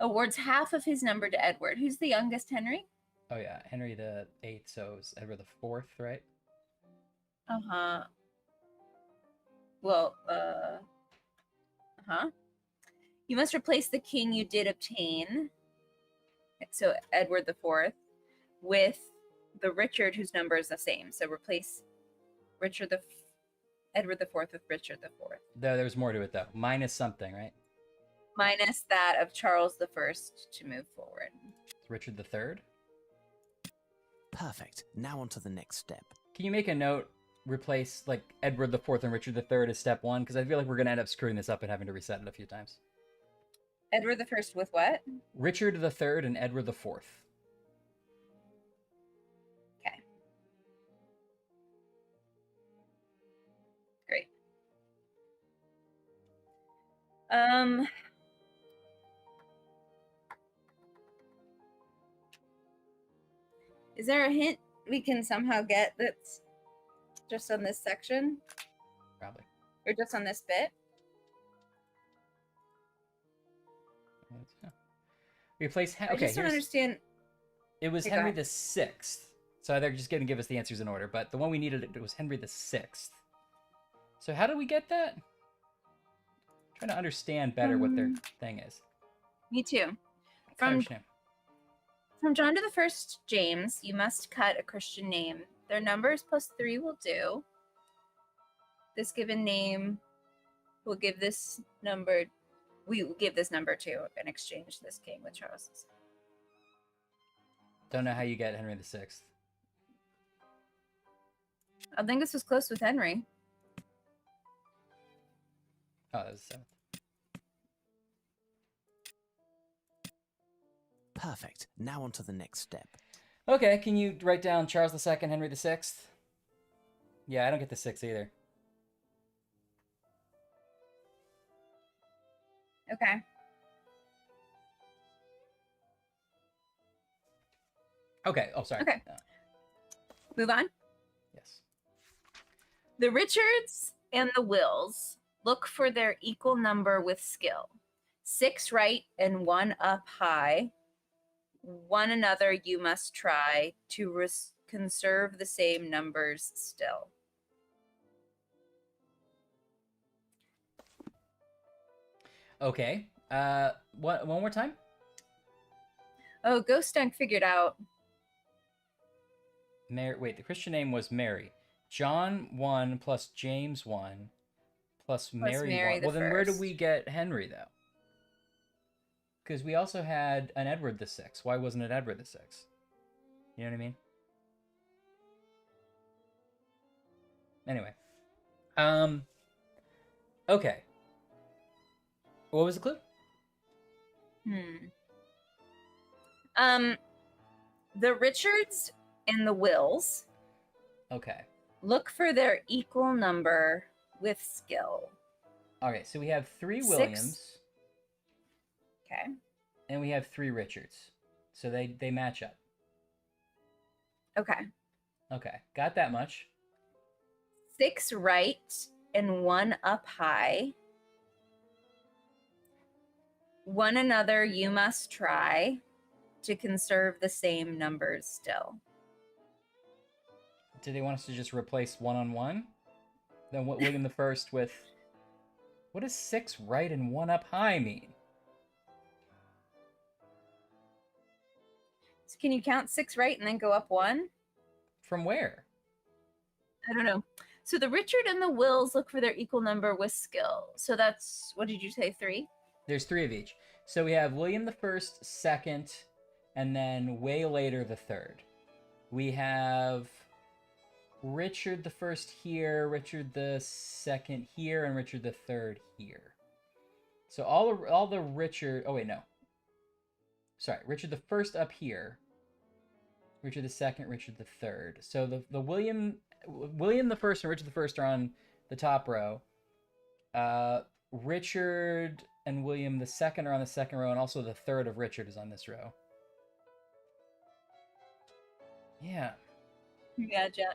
awards half of his number to Edward. Who's the youngest Henry? Oh yeah, Henry the VIII, so it's Edward the IV, right? Uh-huh. Well, uh-huh. You must replace the king you did obtain, so Edward the IV, with the Richard whose number is the same. So replace Edward the IV with Richard the IV. There's more to it though. Minus something, right? Minus that of Charles the First to move forward. It's Richard the III. Perfect. Now on to the next step. Can you make a note? Replace like Edward the IV and Richard the III as step 1, because I feel like we're gonna end up screwing this up and having to reset it a few times. Edward the First with what? Richard the III and Edward the IV. Okay. Great. Is there a hint we can somehow get that's just on this section? Probably. Or just on this bit? Replace. I just don't understand. It was Okay, Henry the VI. So they're just going to give us the answers in order, but the one we needed it was Henry the VI. So how do we get that? I'm trying to understand better what their thing is. Me too. From John to the first James, you must cut a Christian name. Their numbers plus 3 will do. This given name will give this number. We will give this number to and exchange this king with Charles. Don't know how you get Henry the VI. I think this was close with Henry. Oh, that was the 7th. Perfect. Now on to the next step. Okay, can you write down Charles II, Henry the VI? Yeah, I don't get the 6 either. Okay. Okay. Oh, sorry. Okay. Move on. Yes. The Richards and the Wills look for their equal number with skill. 6 right and 1 up high. One another you must try to conserve the same numbers still. Okay. One more time? Oh, Ghost Dunk figured out. Mary. Wait, the Christian name was Mary. John 1 plus James 1 plus Mary 1. Well, then where do we get Henry, though? Because we also had an Edward the VI. Why wasn't it Edward the VI? You know what I mean? Anyway. Okay. What was the clue? The Richards and the Wills. Okay. Look for their equal number with skill. Okay, so we have 3 6. Williams. Okay. And we have 3 Richards. So they match up. Okay. Okay, got that much. 6 right and 1 up high. One another you must try to conserve the same numbers still. Do they want us to just replace 1 on 1? Then William the First with What does 6 right and 1 up high mean? So can you count 6 right and then go up 1? From where? I don't know. So the Richard and the Wills look for their equal number with skill. So that's, what did you say, 3? There's 3 of each. So we have William the First, second, and then way later the third. We have Richard the First here, Richard the Second here, and Richard the Third here. So all the Richard. Oh wait, no. Sorry, Richard the First up here. Richard the Second, Richard the Third. So the William the First and Richard the First are on the top row. Richard and William the Second are on the second row, and also the third of Richard is on this row. Yeah. Gotcha.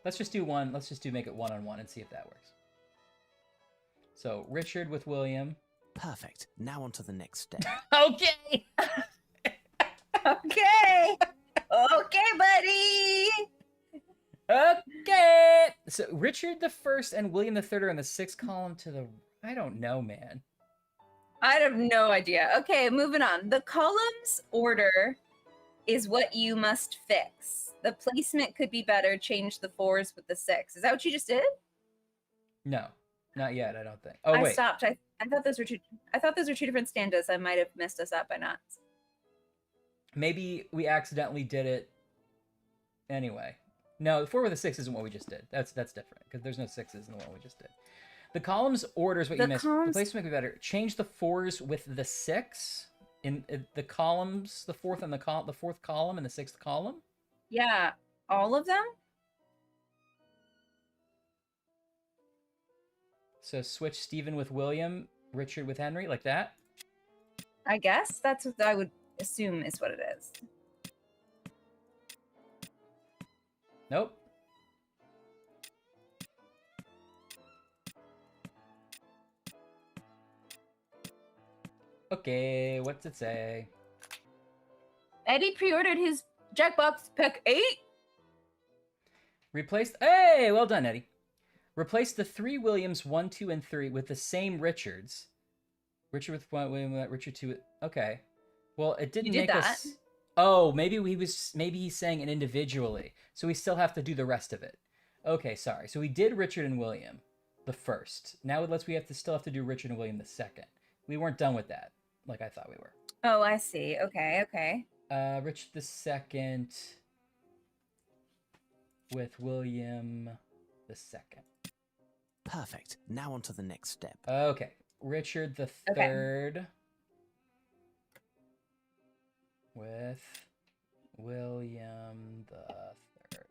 Let's just do one. Let's just make it 1-on-1 and see if that works. So Richard with William. Perfect. Now on to the next step. Okay. Okay. Okay, buddy. Okay. So Richard the First and William the Third are in the 6th column to the. I don't know, man. I have no idea. Okay, moving on. The columns order is what you must fix. The placement could be better. Change the 4s with the 6. Is that what you just did? No, not yet. I don't think. Oh I wait. stopped. I thought those were two. I thought those were 2 different stanzas. I might have messed us up by not. Maybe we accidentally did it. Anyway, no, the 4 with the 6 isn't what we just did. That's different because there's no 6s in the one we just did. The columns order is what you missed. The placement could be better. Change the 4s with the 6 in the columns. The 4th and the 4th column and the 6th column. Yeah, all of them. So switch Stephen with William, Richard with Henry, like that. I guess that's what I would assume is what it is. Nope. Okay, what's it say? Eddie pre-ordered his Jackbox Pack 8. Replace. Hey, well done, Eddie. Replace the 3 Williams 1, 2, and 3 with the same Richards. Richard with 1, William with Richard 2. Okay. Well, it didn't make us. Oh, maybe he's saying it individually, so we still have to do the rest of it. Okay, sorry. So we did Richard and William the first. Now we still have to do Richard and William the second. We weren't done with that, like I thought we were. Oh, I see. Okay, okay. Richard the second with William the second. Perfect. Now on to the next step. Okay. Richard the third with William the third.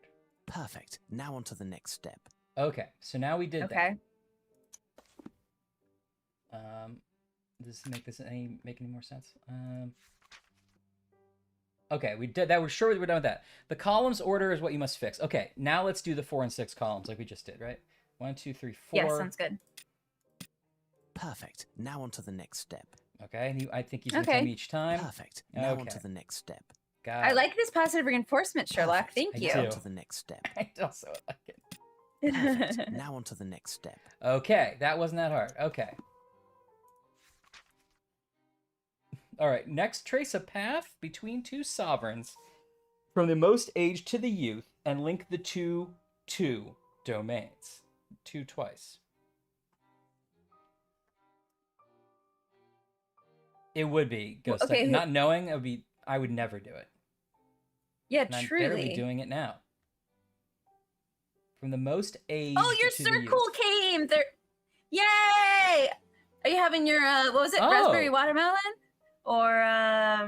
Perfect. Now on to the next step. Okay. So now we did that. Okay. Does this make any more sense? Okay, we did that. We're sure we're done with that. The columns order is what you must fix. Okay, now let's do the 4 and 6 columns like we just did, right? 1, 2, 3, 4. Yeah, sounds good. Perfect. Now on to the next step. Okay, and I think he's going to tell me each time. Perfect. Now on to the next step. Got I like this positive reinforcement, Sherlock. Perfect. Thank you. Now on to the next step. I also like it. Perfect. Now on to the next step. Okay, that wasn't that hard. Okay. All right, next trace a path between 2 sovereigns from the most aged to the youth and link the two domains. 2 twice. It would be Ghost. Okay, not knowing, I would never do it. Yeah, and truly. I'm barely doing it now. From the most aged. Oh, your to circle came there. Yay! Are you having your what was it? Raspberry watermelon? Or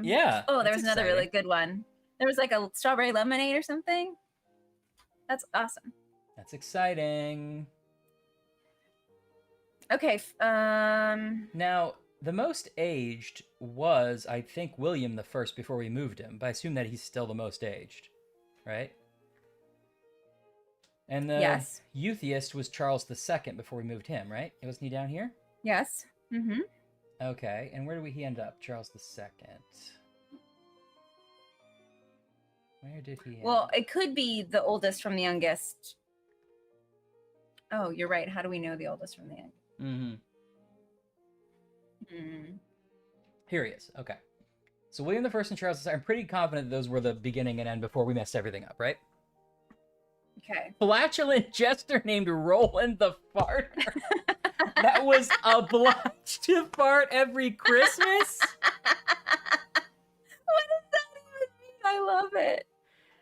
yeah. Oh, there was another really good one. There was like a strawberry lemonade or something. That's awesome. That's exciting. Okay. Now, the most aged was, I think, William the First before we moved him, but I assume that he's still the most aged, right? And the youthiest was Charles II before we moved him, right? Wasn't he down here? Yes. Mm-hmm. Okay, and where did he end up? Charles II. Where did he end? Well, it could be the oldest from the youngest. Oh, you're right. How do we know the oldest from the youngest? Mm-hmm. Hmm. Here he is. Okay. So William I and Charles II, I'm pretty confident those were the beginning and end before we messed everything up, right? Okay. Flatulent jester named Roland the Farter. That was obliged to fart every Christmas? What does that even mean? I love it.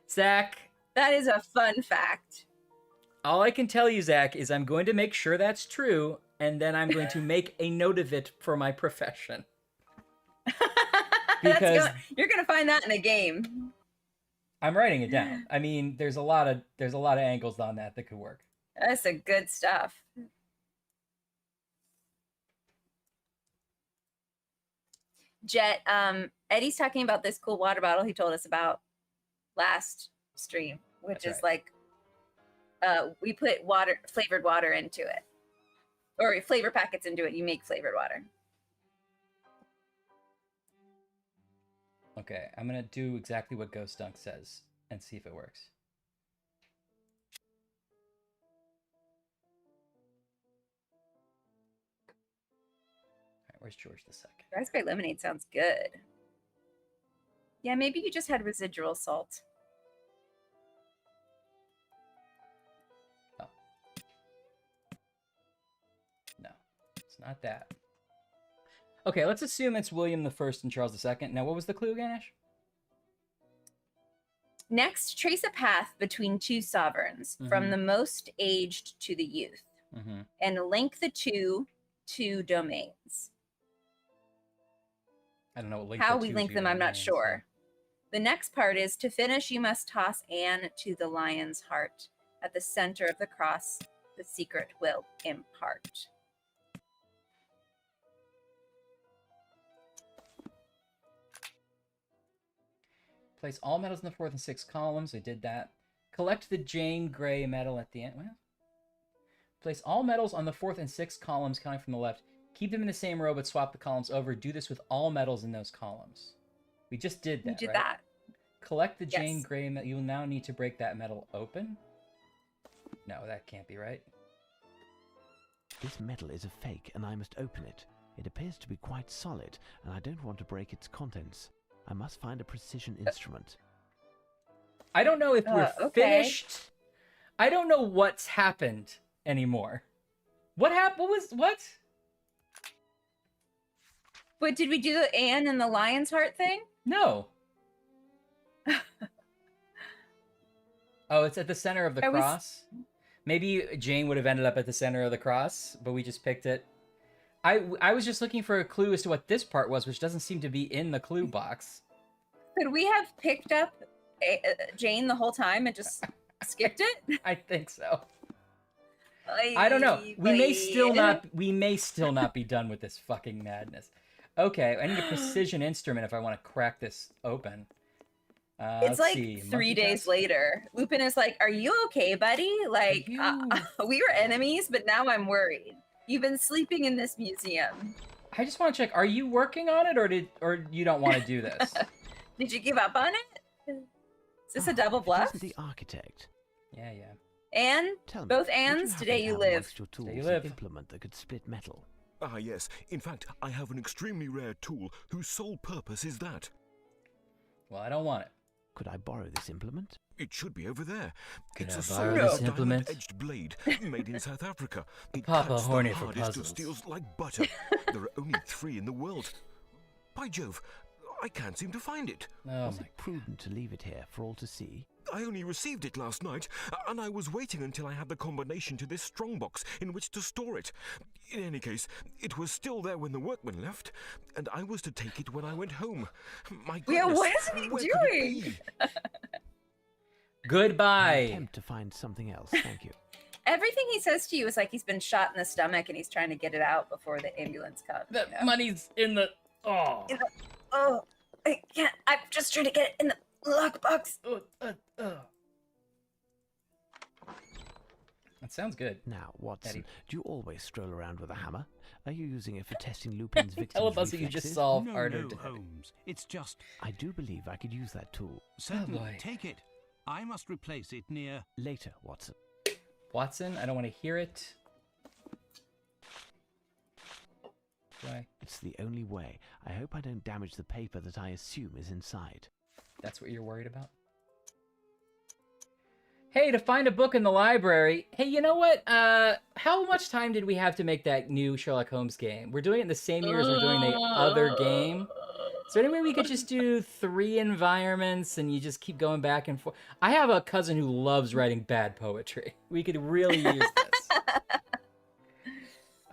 Zach. That is a fun fact. All I can tell you, Zach, is I'm going to make sure that's true, and then I'm going to make a note of it for my profession. Because you're gonna find that in a game. I'm writing it down. I mean, there's a lot of angles on that could work. That's a good stuff. Jet, Eddie's talking about this cool water bottle he told us about last stream, which That's is right. like we put flavored water into it. Or flavor packets into it, you make flavored water. Okay, I'm gonna do exactly what Ghost Dunk says and see if it works. Alright, where's George II? Raspberry lemonade sounds good. Yeah, maybe you just had residual salt. Oh. No, it's not that. Okay, let's assume it's William I and Charles II. Now, what was the clue again, Ash? Next, trace a path between two sovereigns, from the most aged to the youth, and link the two to domains. I don't know what how we link them, I'm not sure. The next part is, to finish, you must toss Anne to the lion's heart. At the center of the cross, the secret will impart. Place all medals in the 4th and 6th columns. I did that. Collect the Jane Grey medal at the end. Well, place all medals on the 4th and 6th columns, counting from the left. Keep them in the same row, but swap the columns over. Do this with all medals in those columns. We just did that, You did right? that. Collect the Jane Grey medal. You will now need to break that medal open. No, that can't be right. This medal is a fake, and I must open it. It appears to be quite solid, and I don't want to break its contents. I must find a precision instrument. I don't know if we're finished. I don't know what's happened anymore. What happened? What? But did we do the Anne and the lion's heart thing? No. Oh, it's at the center of the cross. Maybe Jane would have ended up at the center of the cross, but we just picked it. I was just looking for a clue as to what this part was, which doesn't seem to be in the clue box. Could we have picked up Jane the whole time and just skipped it? I think so. I don't know. We may still not be done with this fucking madness. Okay, I need a precision instrument if I want to crack this open. It's like 3 days later. Lupin is like, "Are you okay, buddy? Like, we were enemies, but now I'm worried. You've been sleeping in this museum." I just want to check. Are you working on it, or you don't want to do this? Did you give up on it? Is this a double bluff? The architect. Yeah. And both Anns, today you live. Today you live. An implement that could split metal. Ah, yes. In fact, I have an extremely rare tool whose sole purpose is that. Well, I don't want it. Could I borrow this implement? It should be over there. It's a solid diamond-edged blade made in South Africa. It Papa cuts horny the for hardest puzzles. of steels like butter. There are only 3 in the world. By Jove, I can't seem to find it. Was it prudent to leave it here for all to see? I only received it last night, and I was waiting until I had the combination to this strongbox in which to store it. In any case, it was still there when the workmen left, and I was to take it when I went home. My goodness, Yeah, what is he doing? Goodbye. Attempt to find something else. Thank you. Everything he says to you is like he's been shot in the stomach and he's trying to get it out before the ambulance comes. The money's in the... Oh. I can't. I'm just trying to get it in the lockbox. That sounds good. Now, Watson, do you always stroll around with a hammer? Are you using it for testing Lupin's victims' Tell us you just solved harder. No, Holmes. It's just... I do believe I could use that tool. Certainly, take it. I must replace it near... Later, Watson. Watson, I don't want to hear it. Okay. It's the only way. I hope I don't damage the paper that I assume is inside. That's what you're worried about? Hey, to find a book in the library. Hey, you know what? How much time did we have to make that new Sherlock Holmes game? We're doing it in the same year as we're doing the other game. Is there any way we could just do 3 environments and you just keep going back and forth? I have a cousin who loves writing bad poetry. We could really use this.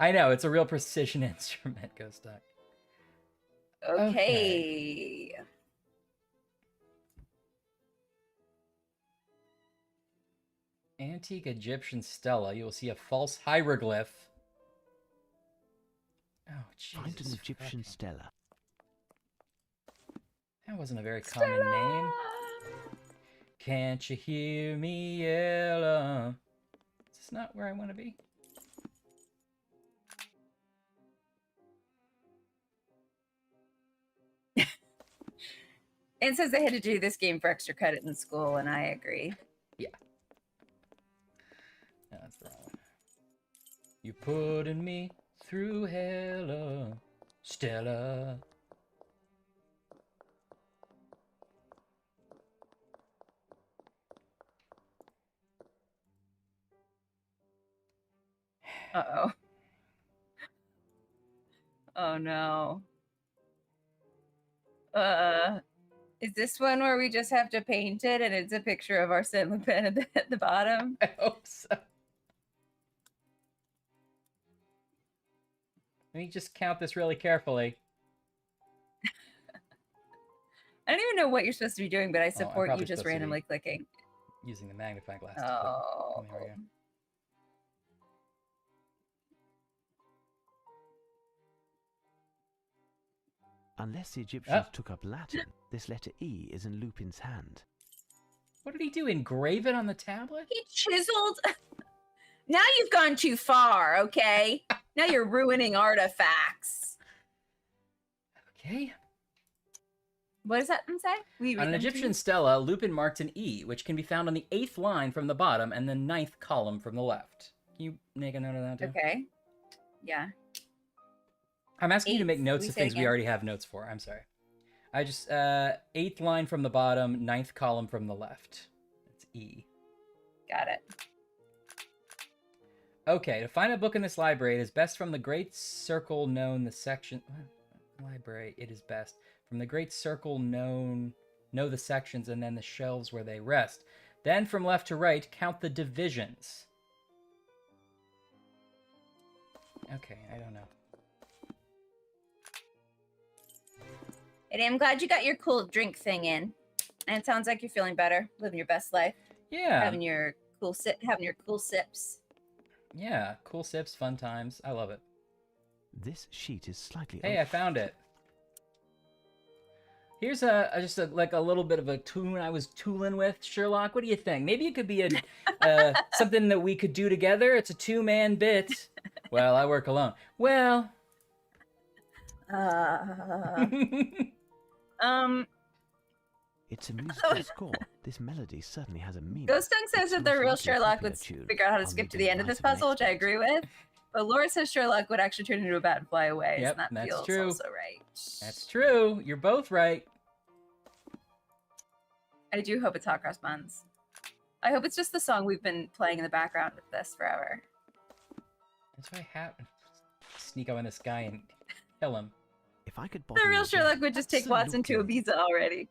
I know, it's a real precision instrument, Ghost Duck. Okay. Antique Egyptian stela. You will see a false hieroglyph. Oh, Jesus. Find an Egyptian fucking- stela. That wasn't a very common name. Can't you hear me yell? Is this not where I want to be? It says they had to do this game for extra credit in school, and I agree. Yeah. No, that's the wrong one. You putting me through hell, Stella. Uh-oh. Oh, no. Is this one where we just have to paint it and it's a picture of Arsène Lupin at the bottom? I hope so. Let me just count this really carefully. I don't even know what you're supposed to be doing, but I support you probably just supposed to be randomly clicking. Using the magnifying glass. Oh. There we go. Unless the Egyptians took up Latin, this letter E is in Lupin's hand. What did he do? Engrave it on the tablet? He chiseled. Now you've gone too far, okay? Now you're ruining artifacts. Okay. What does that one say? On an Egyptian stela, Lupin marked an E, which can be found on the 8th line from the bottom and the 9th column from the left. Can you make a note of that, too? Okay. Yeah. I'm asking you to make notes We of say things we again. already have notes for. I'm sorry. I just, 8th line from the bottom, 9th column from the left. That's E. Got it. Okay, to find a book in this library, it is best from the great circle known the section... Library, it is best. From the great circle known... Know the sections and then the shelves where they rest. Then from left to right, count the divisions. Okay, I don't know. And I'm glad you got your cool drink thing in. And it sounds like you're feeling better, living your best life. Yeah. Having your cool sips. Yeah, cool sips, fun times. I love it. This sheet is slightly... Hey, I found it. Here's just a little bit of a tune I was tooling with, Sherlock. What do you think? Maybe it could be a something that we could do together. It's a 2-man bit. Well, I work alone. Well... It's a musical score. This melody certainly has a meaning. Ghost Dunk says It's that the most real likely a Sherlock popular would tune figure out how to on skip the to the end of device this of an puzzle, which I expert. agree with. But Laura says Sherlock would actually turn into a bat and fly away. Yep, and that that's feels true. also right. That's true. You're both right. I do hope it's Hot Cross Buns. I hope it's just the song we've been playing in the background of this forever. That's why I have sneak up on this guy and kill him. If I could The bottom real your Sherlock game, would just take Watson to absolutely. Ibiza already.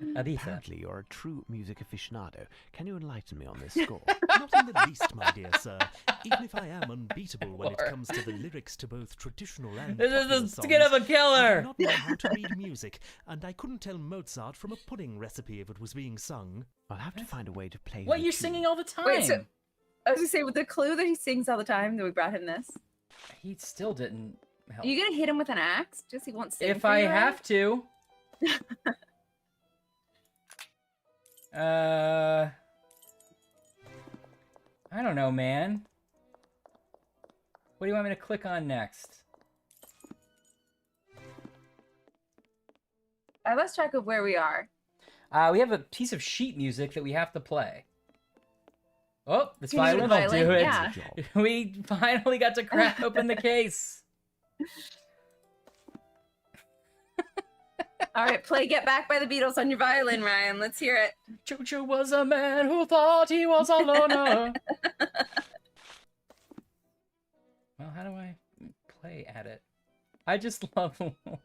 Ibiza. Apparently, you're a true music aficionado. Can you enlighten me on this score? Not in the least, my dear sir. Even if I am unbeatable when it Or- comes to the lyrics to both traditional and This popular is the skin of a songs, I do killer. not know how to read music, and I couldn't tell Mozart from a pudding recipe if it was being sung. I'll have to find a way to play What? the You're tune. singing all the time. Wait, so I was gonna say with the clue that he sings all the time that we brought him this. He still didn't help. Are you gonna hit him with an axe? Just he won't sing. If for I you, right? have to. I don't know, man. What do you want me to click on next? I lost track of where we are. We have a piece of sheet music that we have to play. Oh, this Can you do violin the will do violin? it. Yeah. Job. We finally got to crack open the case. All right, play Get Back by the Beatles on your violin, Ryan. Let's hear it. Choo-choo was a man who thought he was a loner. Well, how do I play at it? I just love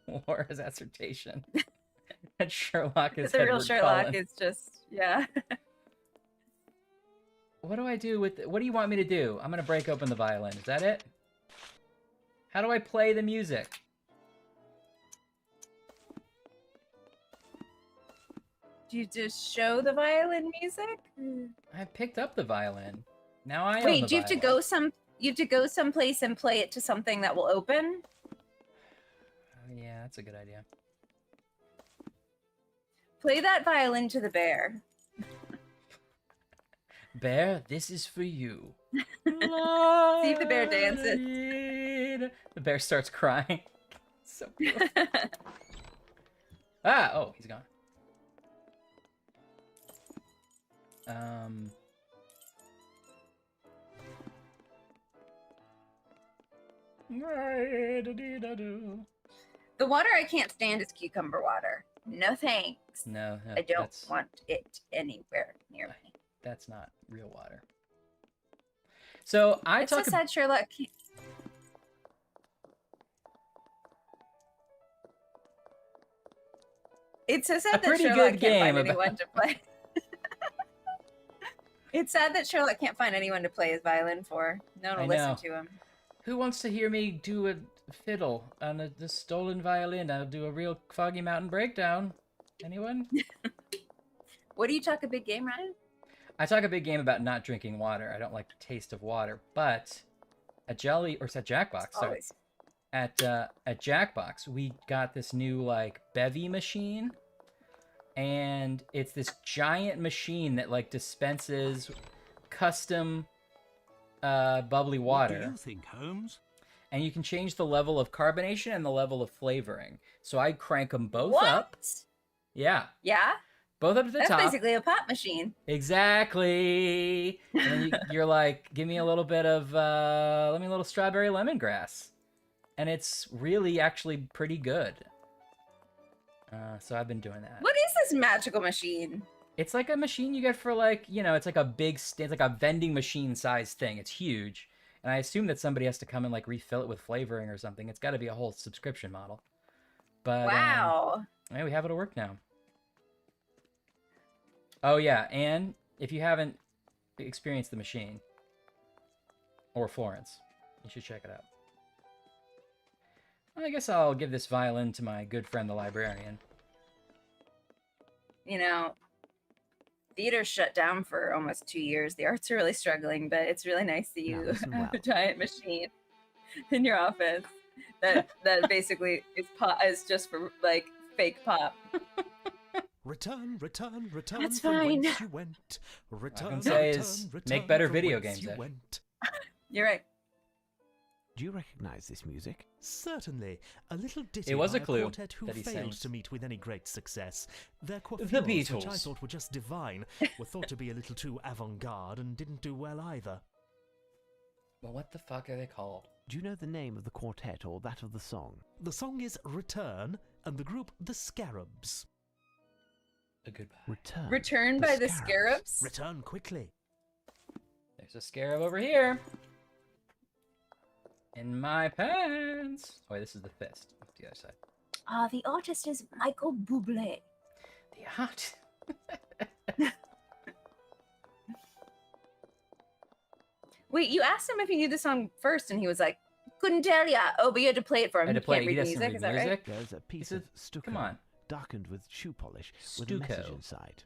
Laura's assertion that Sherlock is the real Edward Sherlock Cullen. is just, yeah. What do I do with what do you want me to do? I'm gonna break open the violin. Is that it? How do I play the music? Do you just show the violin music? I picked up the violin. Now I own Wait, the do you have to violin. go you have to go someplace and play it to something that will open? Yeah, that's a good idea. Play that violin to the bear. Bear, this is for you. See if the bear dances. The bear starts crying. So beautiful. Ah, oh, he's gone. The water I can't stand is cucumber water. No thanks. No, I don't want it anywhere near me. That's not real water. So I It's so sad Sherlock can't... It's so sad that Sherlock can't find anyone to play. It's sad that Sherlock can't find anyone to play his violin for. No one will listen to him. Who wants to hear me do a fiddle on the stolen violin? I'll do a real Foggy Mountain breakdown. Anyone? What do you talk a big game, Ryan? I talk a big game about not drinking water. I don't like the taste of water, but at Jackbox, sorry. At Jackbox, we got this new like bevy machine, and it's this giant machine that like dispenses custom bubbly water. What do you think, Holmes? And you can change the level of carbonation and the level of flavoring. So I crank them both up. Yeah. Yeah? Both up to the top. That's basically a pop machine. Exactly. And then you're like, give me a little bit of, let me a little strawberry lemongrass. And it's really actually pretty good. So I've been doing that. What is this magical machine? It's like a machine you get for like, you know, it's like a big, it's like a vending machine size thing. It's huge. And I assume that somebody has to come and like refill it with flavoring or something. It's got to be a whole subscription model. But wow. Yeah, we have it at work now. Oh yeah, and if you haven't experienced the machine, or Florence, you should check it out. Well, I guess I'll give this violin to my good friend the librarian. You know, theater's shut down for almost 2 years. The arts are really struggling, but it's really nice that you have a giant machine in your office that basically is just for like fake pop. Return That's from fine. whence you went. Return, All I can say is make better from video whence games, you Ed. went. You're right. Do you recognize this music? Certainly. A little ditty It was a by clue quartet who that he failed sings. to meet with any great success. Their The coiffures, which I Beatles. thought were just divine, were thought to be a little too avant-garde and didn't do well either. Well, what the fuck are they called? Do you know the name of the quartet or that of the song? The song is Return, and the group The Scarabs. A goodbye. Return by the Scarabs? Return quickly. There's a scarab over here. In my pants. Oh, wait, this is the fist. The other side. The artist is Michael Bublé. The art. Wait, you asked him if he knew the song first, and he was like, couldn't tell ya. Oh, but you had to play it for him. I had He to play can't it. He read doesn't music, read is that right? music. There's a piece of stucco, come on. darkened with shoe polish, with a message inside.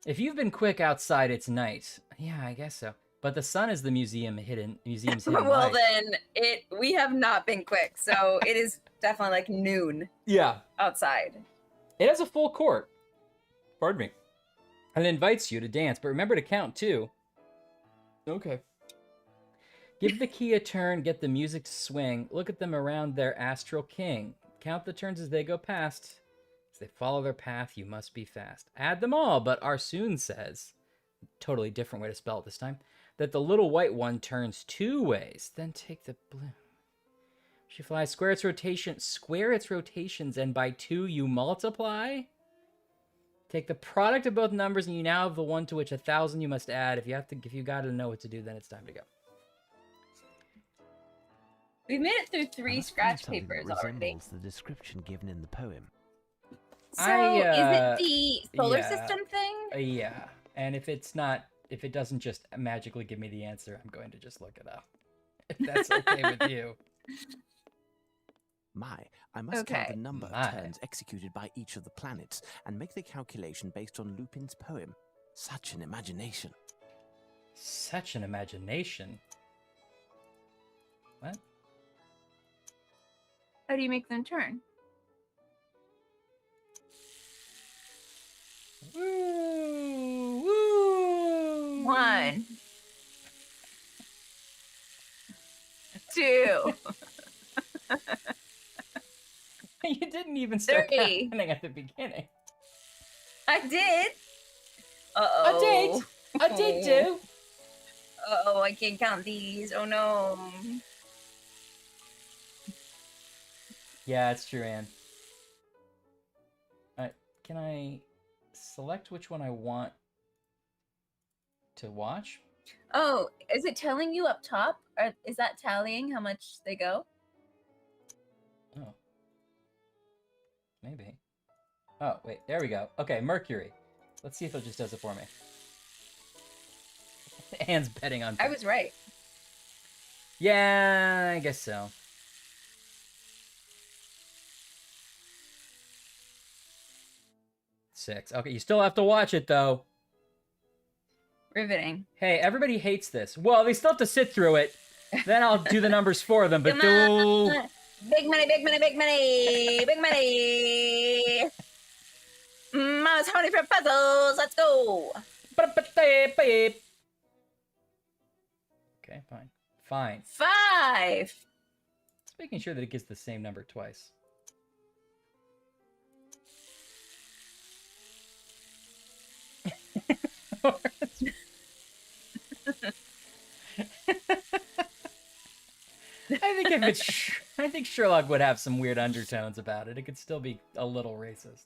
If you've been quick outside, it's night. Yeah, I guess so. But the sun is the museum's hidden Well, light. then we have not been quick, so it is definitely like noon. Yeah. Outside. It has a full court. Pardon me. And it invites you to dance, but remember to count too. Okay. Give the key a turn, get the music to swing. Look at them around their astral king. Count the turns as they go past. As they follow their path, you must be fast. Add them all, but Arsène says, totally different way to spell it this time, that the little white one turns 2 ways. Then take the blue. She flies square its rotations, and by 2 you multiply. Take the product of both numbers, and you now have the one to which 1,000 you must add. If you gotta know what to do, then it's time to go. We've made it through 3 Let's find scratch something that papers already. resembles the description given in the poem. So, is it the solar yeah. system thing? Yeah, and if it doesn't just magically give me the answer, I'm going to just look it up. If that's okay with you. I must count Okay. the number of turns executed by each of the planets and make the calculation based on Lupin's poem. Such an imagination. Such an imagination. What? How do you make them turn? Woo! Woo! 1, 2. You didn't even start 3. counting at the beginning. I did. Uh-oh. I did do. Uh-oh, I can't count these. Oh, no. Yeah, it's true, Anne. Can I select which one I want to watch? Oh, is it telling you up top? Or is that tallying how much they go? Oh. Maybe. Oh, wait, there we go. Okay, Mercury. Let's see if it just does it for me. Anne's betting on... I was right. Yeah, I guess so. Six. Okay, you still have to watch it, though. Riveting. Hey, everybody hates this. Well, they still have to sit through it. Then I'll do the numbers for them, but Come do... on. Big money, big money, big money, big money. Mama's honey for puzzles. Let's go. Okay, fine. Fine. 5. Just making sure that it gets the same number twice. I think Sherlock would have some weird undertones about it. It could still be a little racist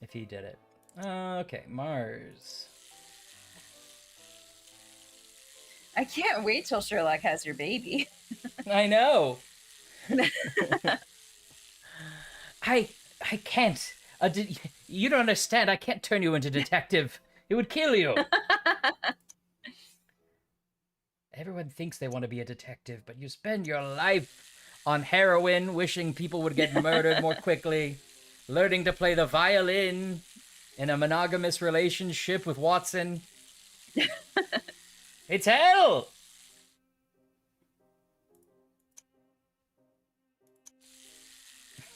if he did it. Okay, Mars. I can't wait till Sherlock has your baby. I know. I can't. You don't understand. I can't turn you into detective. It would kill you. Everyone thinks they want to be a detective, but you spend your life on heroin, wishing people would get murdered more quickly, learning to play the violin in a monogamous relationship with Watson. It's hell!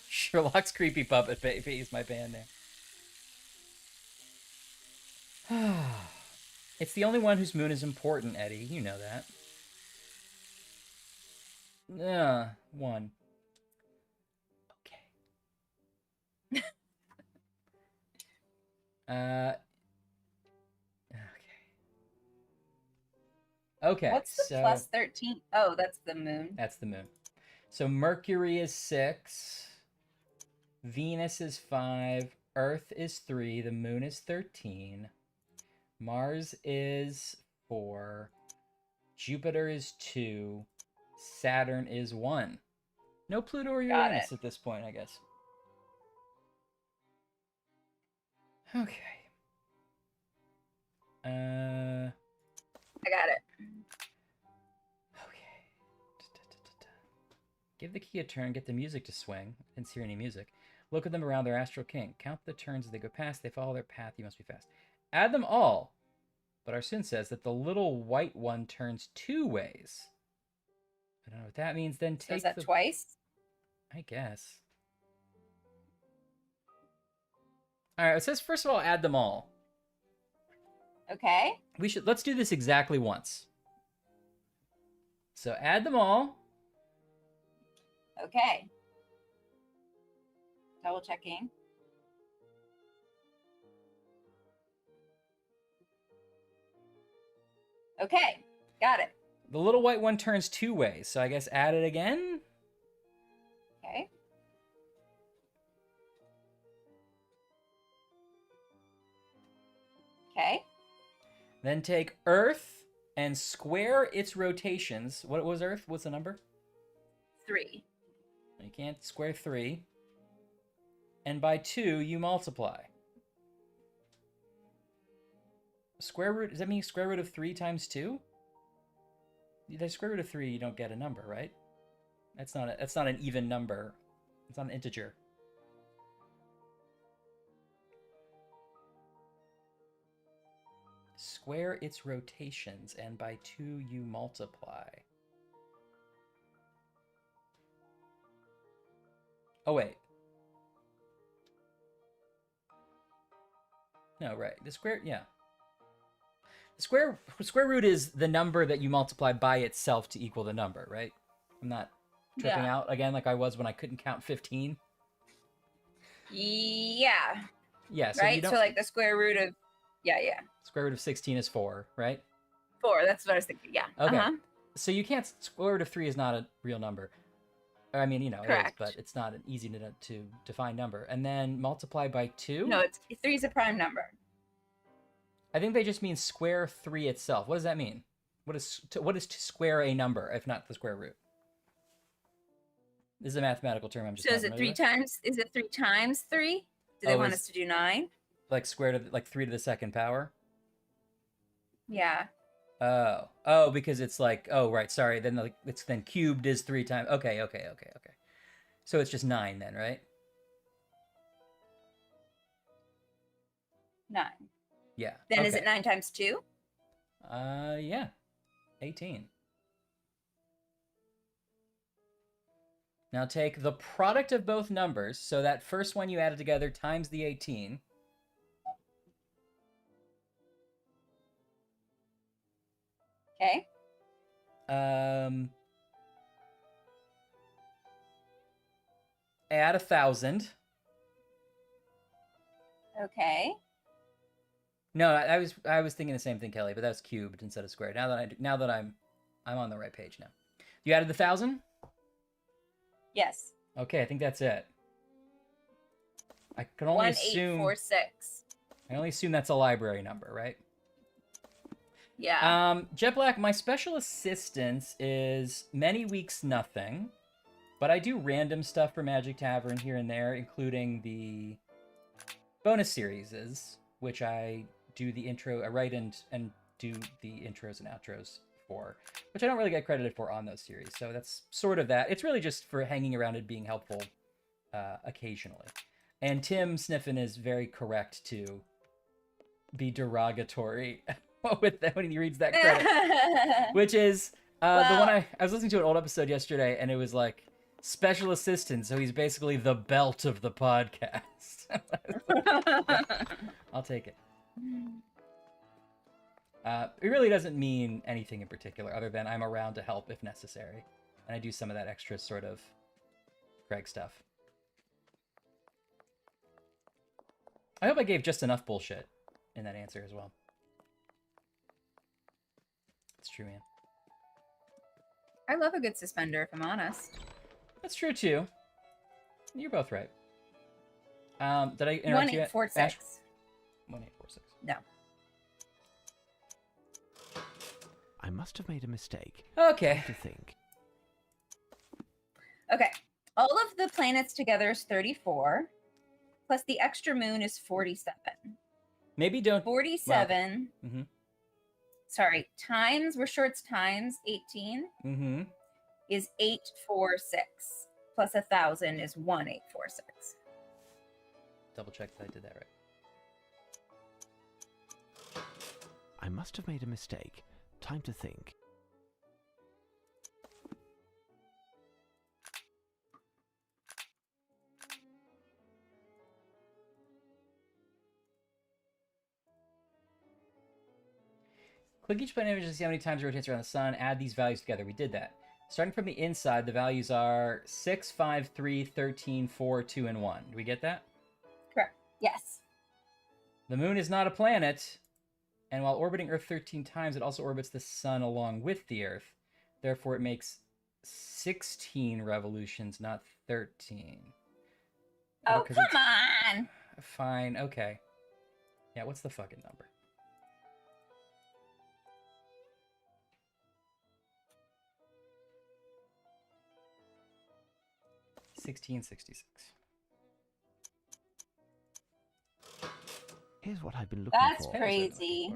Sherlock's Creepy Puppet Baby is my band name. It's the only one whose moon is important, Eddie. You know that. 1. Okay. Okay, What's the plus 13? Oh, that's the moon. That's the moon. So Mercury is 6. Venus is 5. Earth is 3. The moon is 13. Mars is 4. Jupiter is 2. Saturn is 1. No Pluto or Uranus at this point, I guess. Okay. I got it. Okay. Give the key a turn, get the music to swing. I didn't hear any music. Look at them around their astral king. Count the turns as they go past. They follow their path. You must be fast. Add them all. But Arsène says that the little white one turns 2 ways. I don't know what that means. Then take So is that twice? I guess. All right. It says first of all, add them all. Okay. Let's do this exactly once. So add them all. Okay. Double checking. Okay, got it. The little white one turns 2 ways, so I guess add it again? Okay. Okay. Then take Earth and square its rotations. What was Earth? What's the number? 3. You can't square 3. And by 2, you multiply. Square root, does that mean square root of 3 times 2? The square root of 3, you don't get a number, right? That's not an even number. It's not an integer. Square its rotations, and by 2 you multiply. Oh, wait. No, right. The square, yeah. The square root is the number that you multiply by itself to equal the number, right? I'm not tripping out again like I was when I couldn't count 15. Yeah. Yeah, so right? So like the square root of, yeah. Square root of 16 is 4, right? 4, that's what I was thinking, yeah. Okay. So you can't, square root of 3 is not a real number. I mean, you know, Correct. it is, but it's not an easy to define number. And then multiply by 2? No, 3 is a prime number. I think they just mean square 3 itself. What does that mean? What is to square a number if not the square root? This is a mathematical term. I'm just. So is it 3 times? Is it 3 times 3? Do they want us to do 9? Like square to like 3 to the second power? Yeah. Oh, because it's like, oh right, sorry. Then like it's then cubed is 3 times. Okay. So it's just 9 then, right? 9. Yeah. Then is it 9 times 2? Yeah. 18. Now take the product of both numbers, so that first one you added together times the 18. Okay. Add 1,000. Okay. No, I was thinking the same thing, Kelly, but that's cubed instead of squared. Now that I'm on the right page now. You added 1,000? Yes. Okay, I think that's it. I can only assume 1846. I only assume that's a library number, right? Yeah. Jet Black, my special assistance is many weeks nothing, but I do random stuff for Magic Tavern here and there, including the bonus series, which I do the intro, I write and do the intros and outros for, which I don't really get credited for on those series. So that's sort of that. It's really just for hanging around and being helpful occasionally. And Tim Sniffen is very correct to be derogatory with that when he reads that credit, which is the one I was listening to an old episode yesterday, and it was like special assistant, so he's basically the belt of the podcast. I'll take it. It really doesn't mean anything in particular other than I'm around to help if necessary, and I do some of that extra sort of Craig stuff. I hope I gave just enough bullshit in that answer as well. It's true, man. I love a good suspender, if I'm honest. That's true, too. You're both right. Did I interrupt you? 1846. 1846. No. I must have made a mistake. Okay. To think. Okay. All of the planets together is 34. Plus the extra moon is 47. Maybe don't... 47. Well, mm-hmm. Sorry. Times, we're sure it's times 18. Mm-hmm. Is 846. Plus 1,000 is 1846. Double check that I did that right. I must have made a mistake. Time to think. Click each planet image to see how many times it rotates around the sun. Add these values together. We did that. Starting from the inside, the values are 6, 5, 3, 13, 4, 2, and 1. Do we get that? Correct. Yes. The moon is not a planet, And while orbiting Earth 13 times, it also orbits the sun along with the Earth. Therefore, it makes 16 revolutions, not 13. Oh, come on. Fine, okay. Yeah, what's the fucking number? $16.66. Here's what I've been looking That's for. crazy.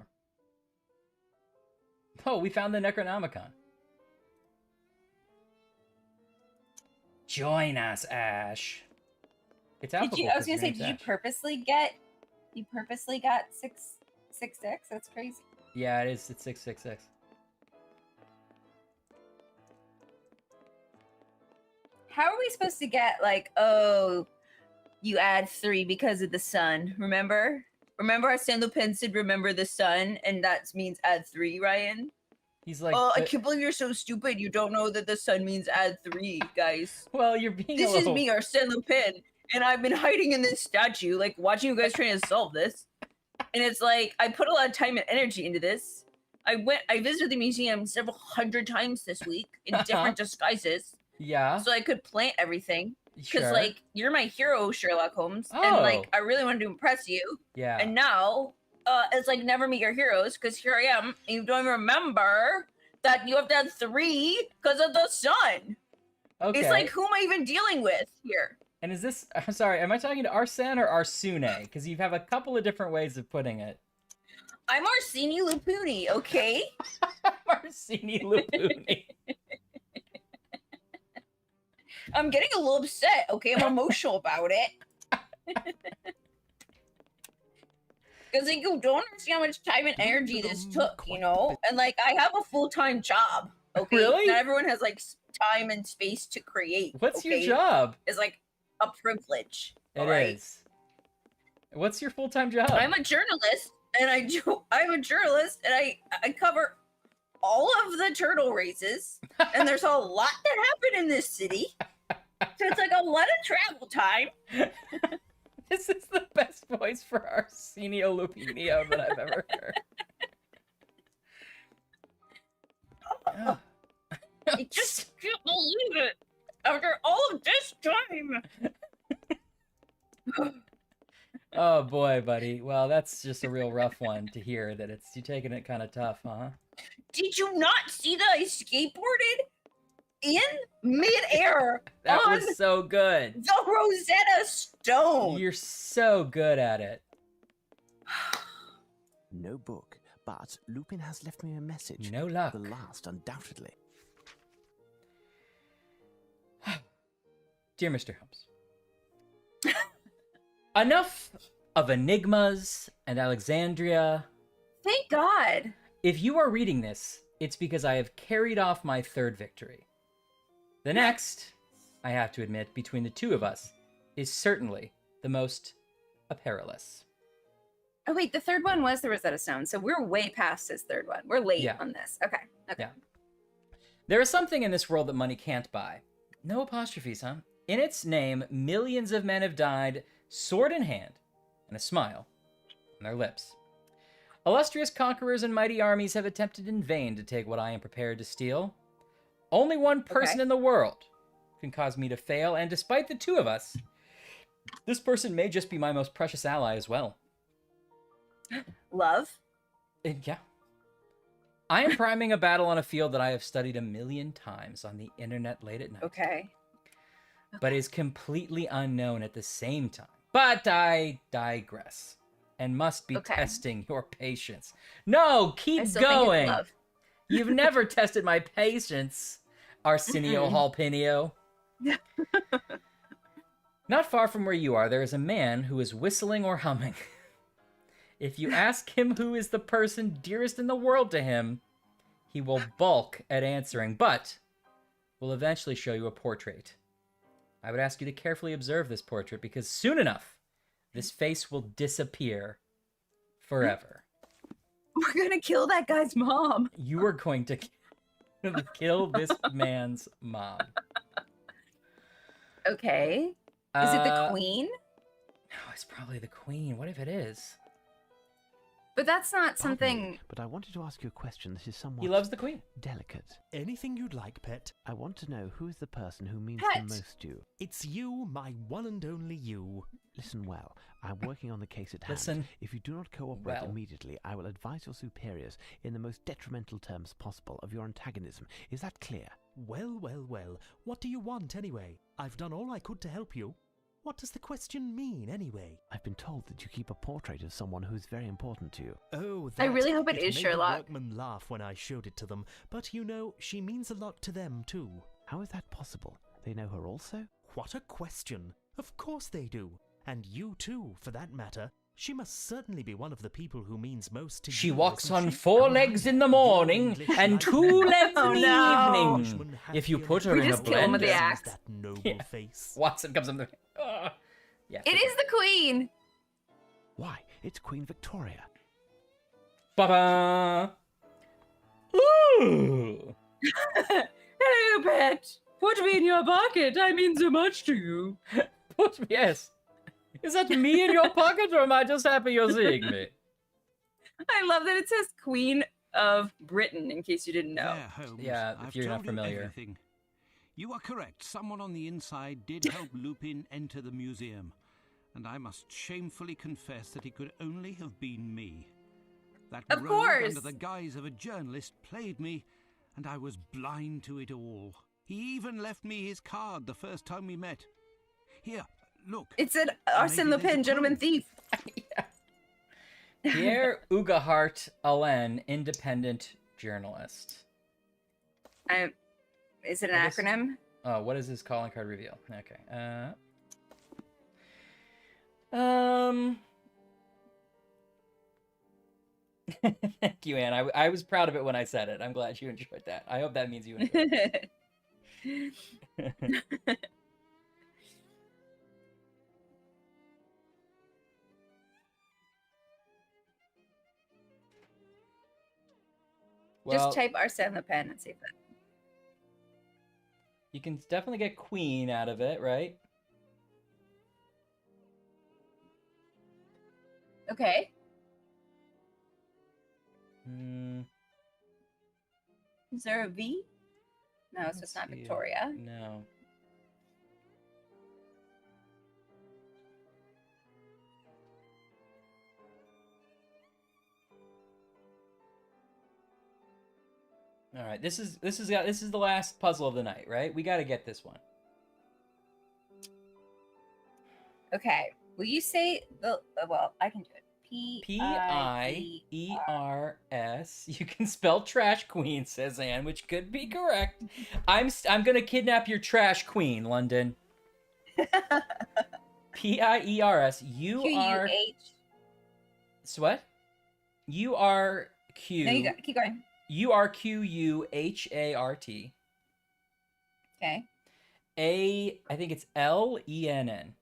Oh, we found the Necronomicon. Join us, Ash. It's alphabetical. I was gonna say, did you purposely got 666? That's crazy. Yeah, it is. It's 666. How are we supposed to get like, oh, you add 3 because of the sun? Remember Arsène Lupin said, "Remember the sun," and that means add 3, Ryan. He's like, oh, I can't believe you're so stupid. You don't know that the sun means add 3, guys. Well, you're being. This is me, Arsène Lupin, and I've been hiding in this statue, like watching you guys trying to solve this. And it's like I put a lot of time and energy into this. I visited the museum several hundred times this week in different disguises. Yeah. So I could plant everything. Because, Sure. like, you're my hero, Sherlock Holmes. Oh. And, like, I really wanted to impress you. Yeah. And now, it's like never meet your heroes, because here I am, and you don't even remember that you have to add 3 because of the sun. Okay. It's like, who am I even dealing with here? And is this... I'm sorry, am I talking to Arsène or Arsune? Because you have a couple of different ways of putting it. I'm Arsene Lupuni, okay? Arsene Lupuni. I'm getting a little upset, okay? I'm emotional about it. Because like, you don't understand how much time and energy this took, you know? And like, I have a full-time job, okay? Really? Not everyone has like time and space to create. What's okay? your job? It's like a privilege. It alright? is. What's your full-time job? I'm a journalist, and I cover all of the turtle races, and there's a lot that happen in this city. So it's like a lot of travel time. This is the best voice for Arsenio Lupinio that I've ever heard. Oh. I just can't believe it. After all of this time. Oh boy, buddy. Well, that's just a real rough one to hear that you're taking it kind of tough, huh? Did you not see that I skateboarded in midair? That on was so good. the Rosetta Stone. You're so good at it. No book, but Lupin has left me a message. No luck. The last, undoubtedly. Dear Mr. Holmes. Enough of enigmas and Alexandria. Thank God. If you are reading this, it's because I have carried off my 3rd victory. The next, I have to admit, between the two of us, is certainly the most perilous. Oh wait, the 3rd one was the Rosetta Stone, so we're way past this 3rd one. We're late Yeah. on this. Okay. Yeah. There is something in this world that money can't buy. No apostrophes, huh? In its name, millions of men have died, sword in hand, and a smile on their lips. Illustrious conquerors and mighty armies have attempted in vain to take what I am prepared to steal. Only one person in the world can cause me to fail, and despite the two of us, this person may just be my most precious ally as well. Love? Yeah. I am priming a battle on a field that I have studied 1,000,000 times on the internet late at night. Okay. But is completely unknown at the same time. But I digress and must be testing your patience. No, keep going. You've never tested my patience, Arsenio Halpinio. Not far from where you are, there is a man who is whistling or humming. If you ask him who is the person dearest in the world to him, he will balk at answering, but will eventually show you a portrait. I would ask you to carefully observe this portrait, because soon enough, this face will disappear forever. We're gonna kill that guy's mom. You are going to kill this man's mom. Okay. Is it the queen? No, it's probably the queen. What if it is? But that's not Pardon me, something. but I wanted to ask you a question that is somewhat He loves the queen. delicate. Anything you'd like, pet. I want to know who is the person who means Pet. the most to you. It's you, my one and only you. Listen well, I'm working on the case at hand. Listen If you do not cooperate well. immediately, I will advise your superiors in the most detrimental terms possible of your antagonism. Is that clear? Well, well, well. What do you want, anyway? I've done all I could to help you. What does the question mean, anyway? I've been told that you keep a portrait of someone who is very important to you. Oh, I that. really hope it is made Sherlock. the workmen laugh when I showed it to them, but you know, she means a lot to them, too. How is that possible? They know her also? What a question. Of course they do. And you, too, for that matter. She must certainly be one of the people who means most to She you, walks isn't on she? 4 legs in the morning English and like 2 that. legs Oh, in the no. evening. Englishman If you happy put her We in a just kill him with the blender. axe. That noble Yeah. face. Watson comes in the. Yeah. It is the queen. Why, it's Queen Victoria. Ba-ba. Ooh. Hello, pet. Put me in your pocket. I mean so much to you. Yes. Is that me in your pocket, or am I just happy you're seeing me? I love that it says Queen of Britain, in case you didn't know. There, Holmes. Yeah, if I've you're not told you familiar. everything. You are correct. Someone on the inside did help Lupin enter the museum. And I must shamefully confess that it could only have been me. That Of rogue, course. under the guise of a journalist, played me, and I was blind to it all. He even left me his card the first time we met. Here, look. It said Maybe Arsène there's a Lupin, gentleman clue. thief. Pierre Ugahart Allen, independent journalist. Is it an What is- acronym? Oh, what does his calling card reveal? Okay. Thank you, Anne. I was proud of it when I said it. I'm glad you enjoyed that. I hope that means you enjoyed it. Well, Just type Arsène Lupin and see if that. you can definitely get queen out of it, right? Okay. Hmm. Is there a V? No, so it's not see. Victoria. No. All right, this is the last puzzle of the night, right? We got to get this one. Okay. Will you say the? Well, I can do it. P-I-E-R-S. You can spell trash queen, says Anne, which could be correct. I'm gonna kidnap your trash queen, London. P-I-E-R-S. You are. Q-U-H. So what? You are Q. No, you go. Keep going. U-R-Q-U-H-A-R-T. Okay. I think it's L-E-N-N.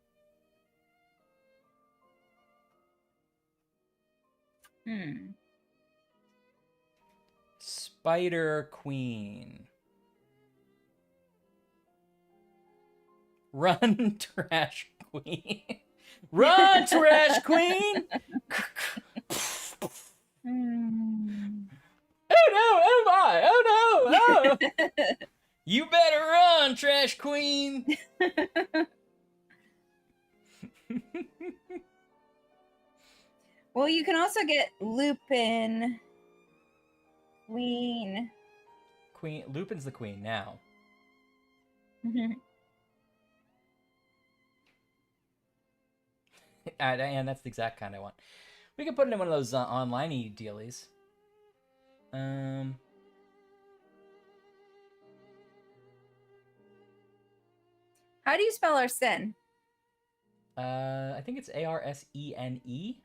Spider Queen. Run, Trash Queen. Run, Trash Queen! Oh no, oh my, oh no, oh! You better run, Trash Queen! Well, you can also get Lupin. Queen. Lupin's the queen now. And that's the exact kind I want. We can put it in one of those online-y dealies. How do you spell Arsène? I think it's A-R-S-E-N-E.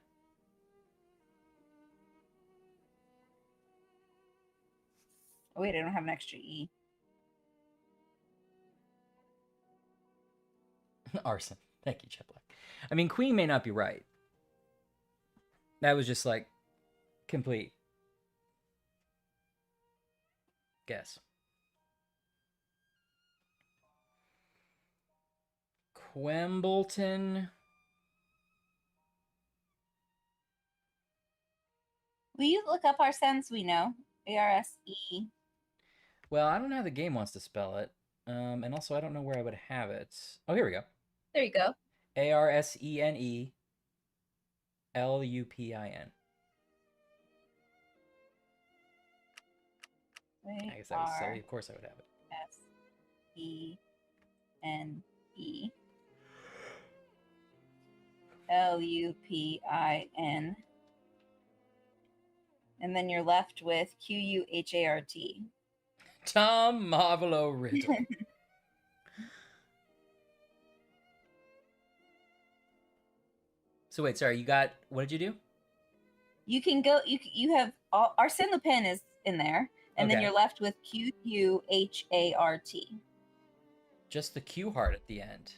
Oh, wait, I don't have an extra E. Arsène. Thank you, Chip Black. I mean, queen may not be right. That was just like complete guess. Quimbleton. Will you look up Arsène so we know? A-R-S-E. Well, I don't know how the game wants to spell it. And also, I don't know where I would have it. Oh, here we go. There you go. Arsenelupin. I guess that was silly. Of course I would have it. S-E-N-E. Lupin. And then you're left with Quhart. Tom Marvolo Riddle. So wait, sorry, you got, what did you do? You can go, you have, Arsène Lupin is in there, and then Okay. you're left with Quhart. Just the Q heart at the end.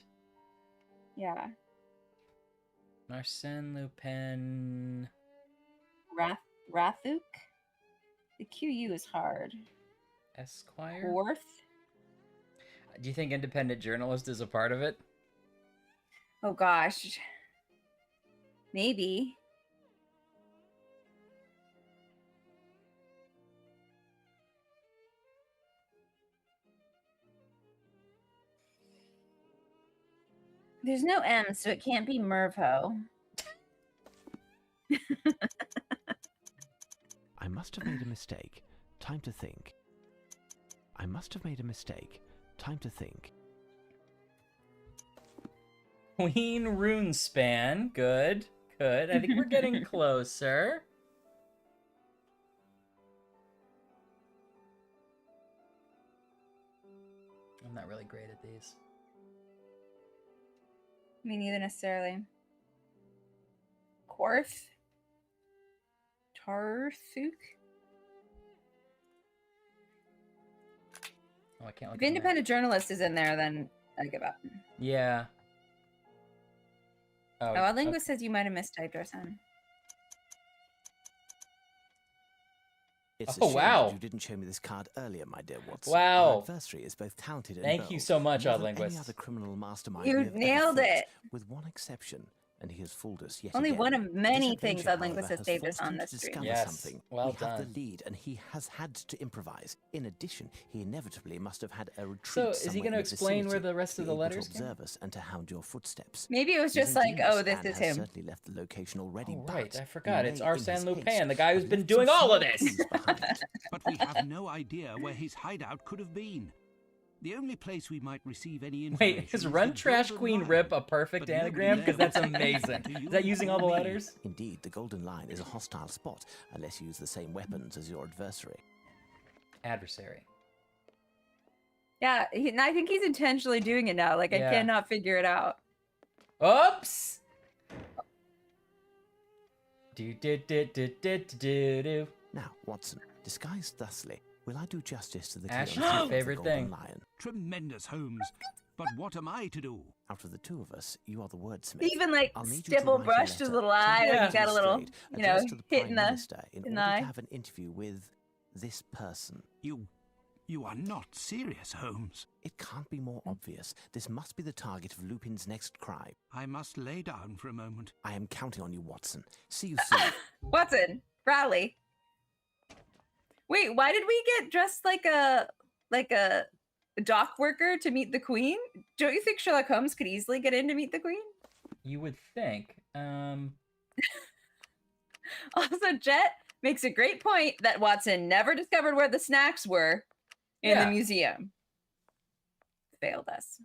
Yeah. Arsène Lupin. Rathuk? The QU is hard. Esquire? Worth? Do you think independent journalist is a part of it? Oh gosh. Maybe. There's no M, so it can't be Mervo. I must have made a mistake. Time to think. I must have made a mistake. Time to think. Queen Runespan. Good. Good. I think we're getting closer. I'm not really great at these. Me neither necessarily. Quarth? Tarthuk? Oh, I can't look If independent journalist is in there, then I give up. Yeah. Oh, a linguist says you might have mistyped Arsène. It's Oh, a shame wow. that you didn't show me this card earlier, my dear Watson. Wow. Our adversary is both talented and Thank you bold, so much, more Odd than any Linguist. other criminal mastermind You we have ever nailed fought, it. with one exception, and he has fooled us yet Only again. one of many This things adventure, Odd Linguist however, has saved us forced on him this to stream. discover Yes, something. well We have done. the lead, and he has had to improvise. In addition, he inevitably must have had a retreat So, is he somewhere going to in the explain where vicinity, the rest of be the able letters to came? observe us and to hound your footsteps. Maybe it was He's just like, ingenious oh, this and is has him. certainly left the location already, Oh, right. but I forgot. he It's may, in Arsène his Lupin, haste, the guy who's have been left doing some all of small this. clues behind. But we have no idea where his hideout could have been. The only place we might receive any information Wait, is the Run Trash Golden Queen Lion. Rip a perfect But nobody anagram? Because there that's will say amazing. anything to Is you that using all the or me. letters? Indeed, the Golden Line is a hostile spot, unless you use the same weapons as your adversary. Adversary. Yeah, I think he's intentionally doing it now. Like, Yeah. I cannot figure it out. Oops! Do. Now, Watson, disguised thusly, will I do justice to the Ash's clear favorite of the Golden thing. Lion? Tremendous, Holmes. But what am I to do? Out of the two of us, you are the wordsmith. He even like I'll need you to stipple write a brushed his letter, little eye. something Like he got a little, straight, you know, addressed to the hit Prime in the Minister in in order the eye. to have an interview with this person. You are not serious, Holmes. It can't be more obvious. This must be the target of Lupin's next crime. I must lay down for a moment. I am counting on you, Watson. See you soon. Watson, Bradley. Wait, why did we get dressed like a dock worker to meet the Queen? Don't you think Sherlock Holmes could easily get in to meet the Queen? You would think. Also, Jet makes a great point that Watson never discovered where the snacks were in the museum. Failed us.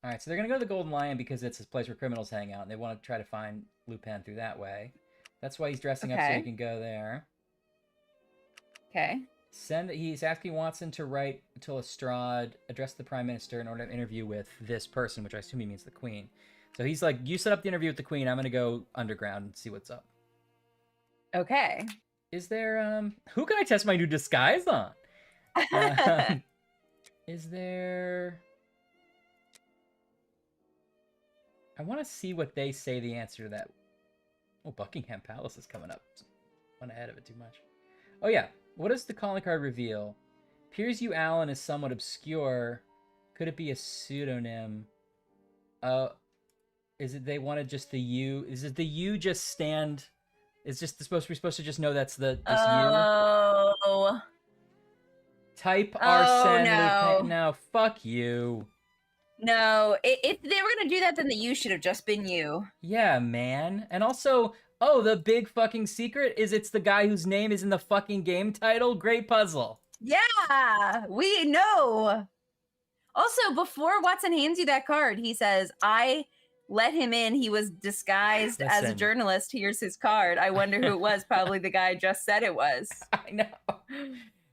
All right, so they're going to go to the Golden Lion because it's this place where criminals hang out, and they want to try to find Lupin through that way. That's why he's dressing up so he can go there. Okay. He's asking Watson to write to Lestrade, address the Prime Minister in order to interview with this person, which I assume he means the Queen. So he's like, you set up the interview with the Queen, I'm going to go underground and see what's up. Okay. Is there, who can I test my new disguise on? Is there... I want to see what they say the answer to that. Oh, Buckingham Palace is coming up. Went ahead of it too much. Oh, yeah. What does the calling card reveal? Appears you Allen is somewhat obscure. Could it be a pseudonym? Is it they wanted just the U? Is it the U just stand It's just supposed to just know that's this you. Oh. Type Oh, Arsène no. Lupin. No, fuck you. No, if they were gonna do that, then the you should have just been you. Yeah, man. And also, oh, the big fucking secret is it's the guy whose name is in the fucking game title. Great puzzle. Yeah, we know. Also, before Watson hands you that card, he says, I let him in. He was disguised as a Listen. journalist. Here's his card. I wonder who it was. Probably the guy I just said it was. I know.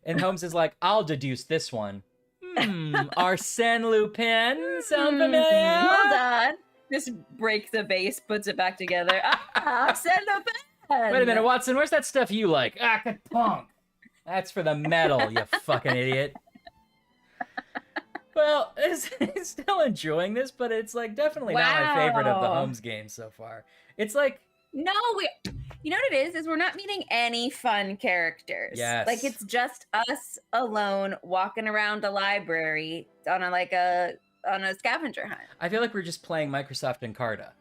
And Holmes is like, I'll deduce this one. Arsène Lupin. Sound familiar? Hold on. Just breaks the vase, puts it back together. Arsène Lupin. Wait a minute, Watson. Where's that stuff you like? Punk. That's for the metal, you fucking idiot. Well, I'm still enjoying this, but it's like definitely not my favorite of the Holmes games so far. It's like no, you know what it is we're not meeting any fun characters. Yes. Like it's just us alone walking around a library on a scavenger hunt. I feel like we're just playing Microsoft Encarta.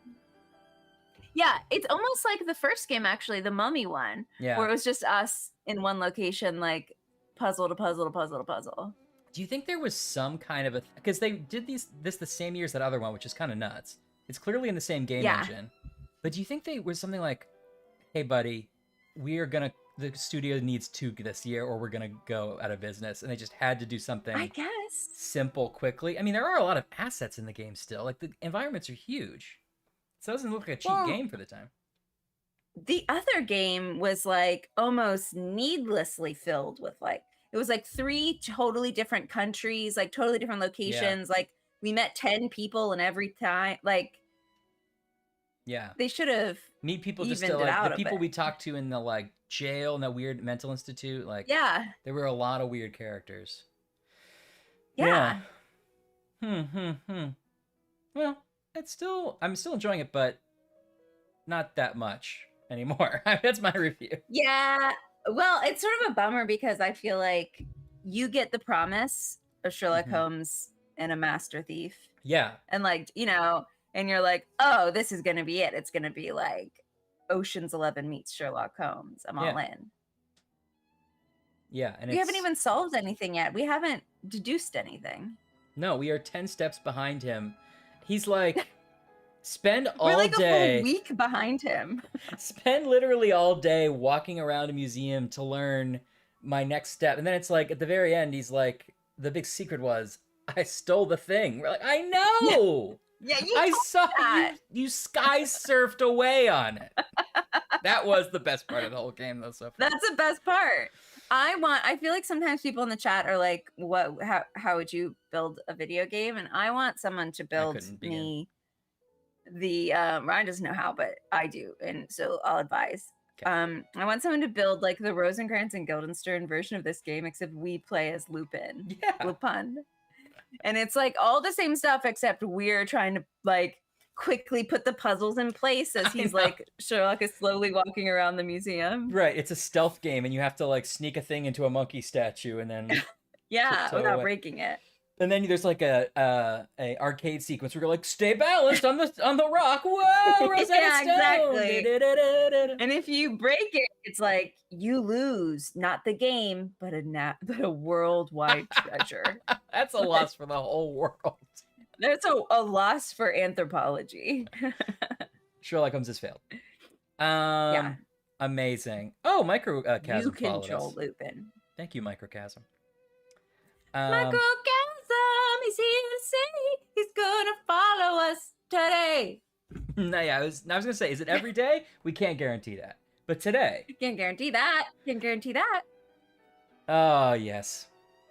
Yeah, it's almost like the first game, actually, the Mummy one, where it was just us in one location, like puzzle to puzzle to puzzle to puzzle. Do you think there was some kind of because they did this the same year as that other one, which is kind of nuts. It's clearly in the same game engine. But do you think they was something like, hey, buddy, the studio needs 2 this year or we're going to go out of business. And they just had to do something I guess simple, quickly. I mean, there are a lot of assets in the game still. Like the environments are huge. So it doesn't look like a cheap game for the time. The other game was like almost needlessly filled with it was like 3 totally different countries, like totally different locations. Yeah. Like we met 10 people in every time. Like, yeah, they should have meet people just to like the people we talked to in the like jail and the weird mental institute. Like, yeah, there were a lot of weird characters. Yeah. Well, I'm still enjoying it, but not that much anymore. That's my review. Yeah. Well, it's sort of a bummer because I feel like you get the promise of Sherlock Holmes and a master thief. Yeah. And and you're like, oh, this is going to be it. It's going to be like Ocean's 11 meets Sherlock Holmes. I'm all in. Yeah. And we haven't even solved anything yet. We haven't deduced anything. No, we are 10 steps behind him. He's like, spend all We're like day. A full week behind him. Spend literally all day walking around a museum to learn my next step. And then it's like, at the very end, he's like, the big secret was, I stole the thing. We're like, I know! Yeah, I saw you sky surfed away on it. That was the best part of the whole game, though, so far. That's the best part. I feel like sometimes people in the chat are like, how would you build a video game? And I want someone to build me Ryan doesn't know how, but I do. And so I'll advise. Okay. I want someone to build like the Rosencrantz and Guildenstern version of this game, except we play as Lupin. Yeah. Lupin. And it's like all the same stuff, except we're trying to like quickly put the puzzles in place as he's like Sherlock is slowly walking around the museum. Right. It's a stealth game and you have to like sneak a thing into a monkey statue and then without breaking it. And then there's like a arcade sequence where you're like, stay balanced on the rock. Whoa, Rosetta Stone. Exactly. And if you break it, it's like you lose, not the game, but a worldwide treasure. That's a loss for the whole world. That's a loss for anthropology. Sherlock Holmes has failed. Amazing. Oh, Microcasm. You control Lupin. Thank you, Microcasm. Microcasm is here to say he's gonna follow us today. I was gonna say, is it every day? We can't guarantee that, but today. Can't guarantee that. Oh yes.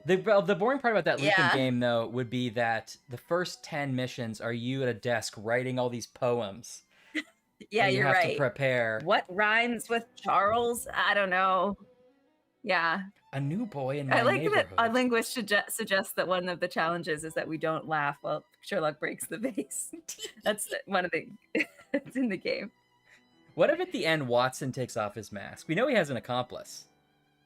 The boring part about that Lupin game though would be that the first 10 missions are you at a desk writing all these poems. Yeah, you're right. You have to prepare. What rhymes with Charles? I don't know. Yeah. A new boy in my I like neighborhood. that a linguist suggests that one of the challenges is that we don't laugh while Sherlock breaks the vase. That's one of the it's in the game. What if at the end Watson takes off his mask? We know he has an accomplice.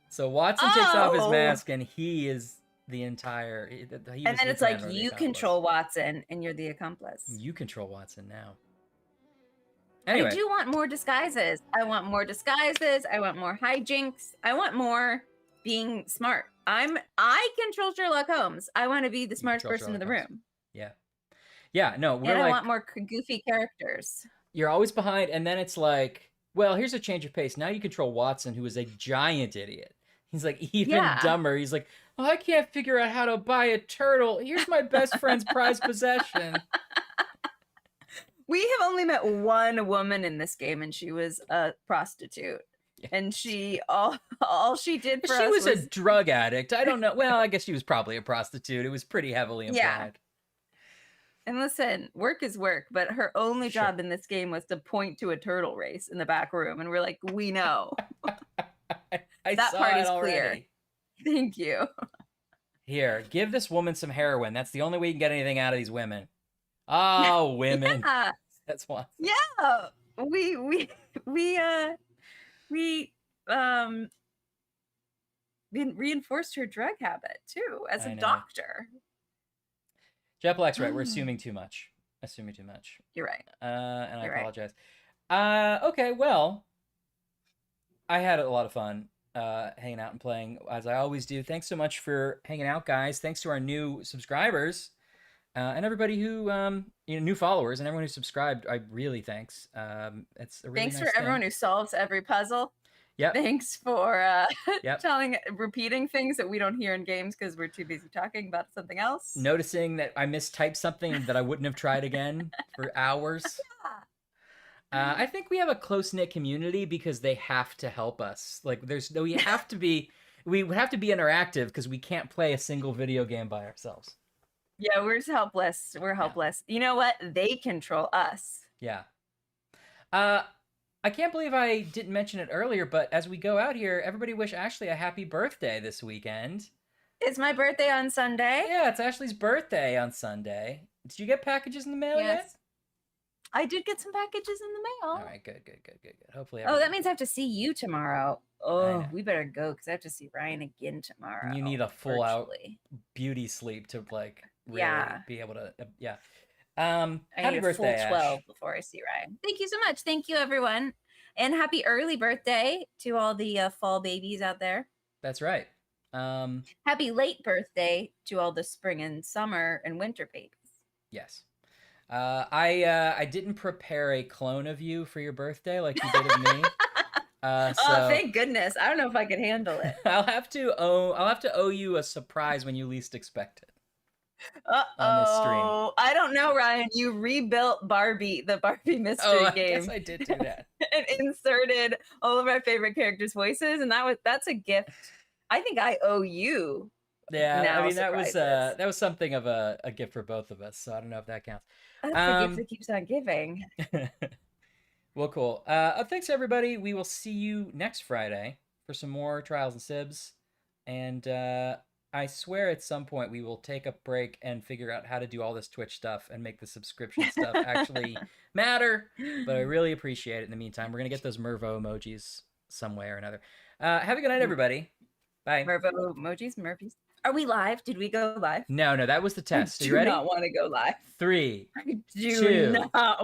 So Watson takes off his mask and he is the entire... and then it's like, you control Watson and you're the accomplice. You control Watson now. Anyway. I do want more disguises. I want more disguises. I want more hijinks. I want more being smart. I control Sherlock Holmes. I want to be the smartest person in the room. Yeah. Yeah, no, and I want more goofy characters. You're always behind, and then it's like, well, here's a change of pace. Now you control Watson, who is a giant idiot. He's like even dumber. He's like, oh, I can't figure out how to buy a turtle. Here's my best friend's prized possession. We have only met one woman in this game, and she was a prostitute. Yeah. And she all she did for us was a drug addict. I don't know. Well, I guess she was probably a prostitute. It was pretty heavily implied. Yeah. And listen, work is work, but her only job in this game was to point to a turtle race in the back room, and we're like, we know. That part is clear. Thank you. Here, give this woman some heroin. That's the only way you can get anything out of these women. Oh, women. Yeah. That's why. Yeah. We reinforced her drug habit too as a doctor. Jeplek's right. We're assuming too much. You're right. And I apologize. Okay, well, I had a lot of fun hanging out and playing, as I always do. Thanks so much for hanging out, guys. Thanks to our new subscribers and everybody who, new followers and everyone who subscribed. I really thanks. It's a really thanks nice for thing. Everyone who solves every puzzle. Yep. Thanks for repeating things that we don't hear in games because we're too busy talking about something else. Noticing that I mistyped something that I wouldn't have tried again for hours. I think we have a close-knit community because they have to help us. Like, we would have to be interactive because we can't play a single video game by ourselves. Yeah, we're just helpless. We're helpless. Yeah. You know what? They control us. Yeah. I can't believe I didn't mention it earlier, but as we go out here, everybody wish Ashley a happy birthday this weekend. It's my birthday on Sunday. Yeah, it's Ashley's birthday on Sunday. Did you get packages in the mail yet? I did get some packages in the mail. All right, good. Hopefully. Oh, that means I have to see you tomorrow. Oh, we better go because I have to see Ryan again tomorrow. And you need a full out beauty sleep to like really be able to. Yeah. Happy birthday, full 12 before I see Ryan. Thank you so much. Thank you, everyone. And happy early birthday to all the fall babies out there. That's right. Happy late birthday to all the spring and summer and winter babies. Yes. I didn't prepare a clone of you for your birthday like you did of me. Oh, thank goodness. I don't know if I could handle it. I'll have to owe you a surprise when you least expect it. On this stream. I don't know, Ryan. You rebuilt Barbie, the Barbie mystery game. I guess I did do that. And inserted all of our favorite characters' voices, and that's a gift. I think I owe you. Yeah, I mean that was something of a gift for both of us. So I don't know if that counts. That's the gift that keeps on giving. Well, cool. Thanks everybody. We will see you next Friday for some more Trials and Sibs, and I swear at some point we will take a break and figure out how to do all this Twitch stuff and make the subscription stuff actually matter. But I really appreciate it in the meantime. We're going to get those Mervo emojis some way or another. Have a good night, everybody. Bye. Mervo emojis, Murphys. Are we live? Did we go live? No, that was the test. Are you ready? I do not want to go live. 3, I do 2, not want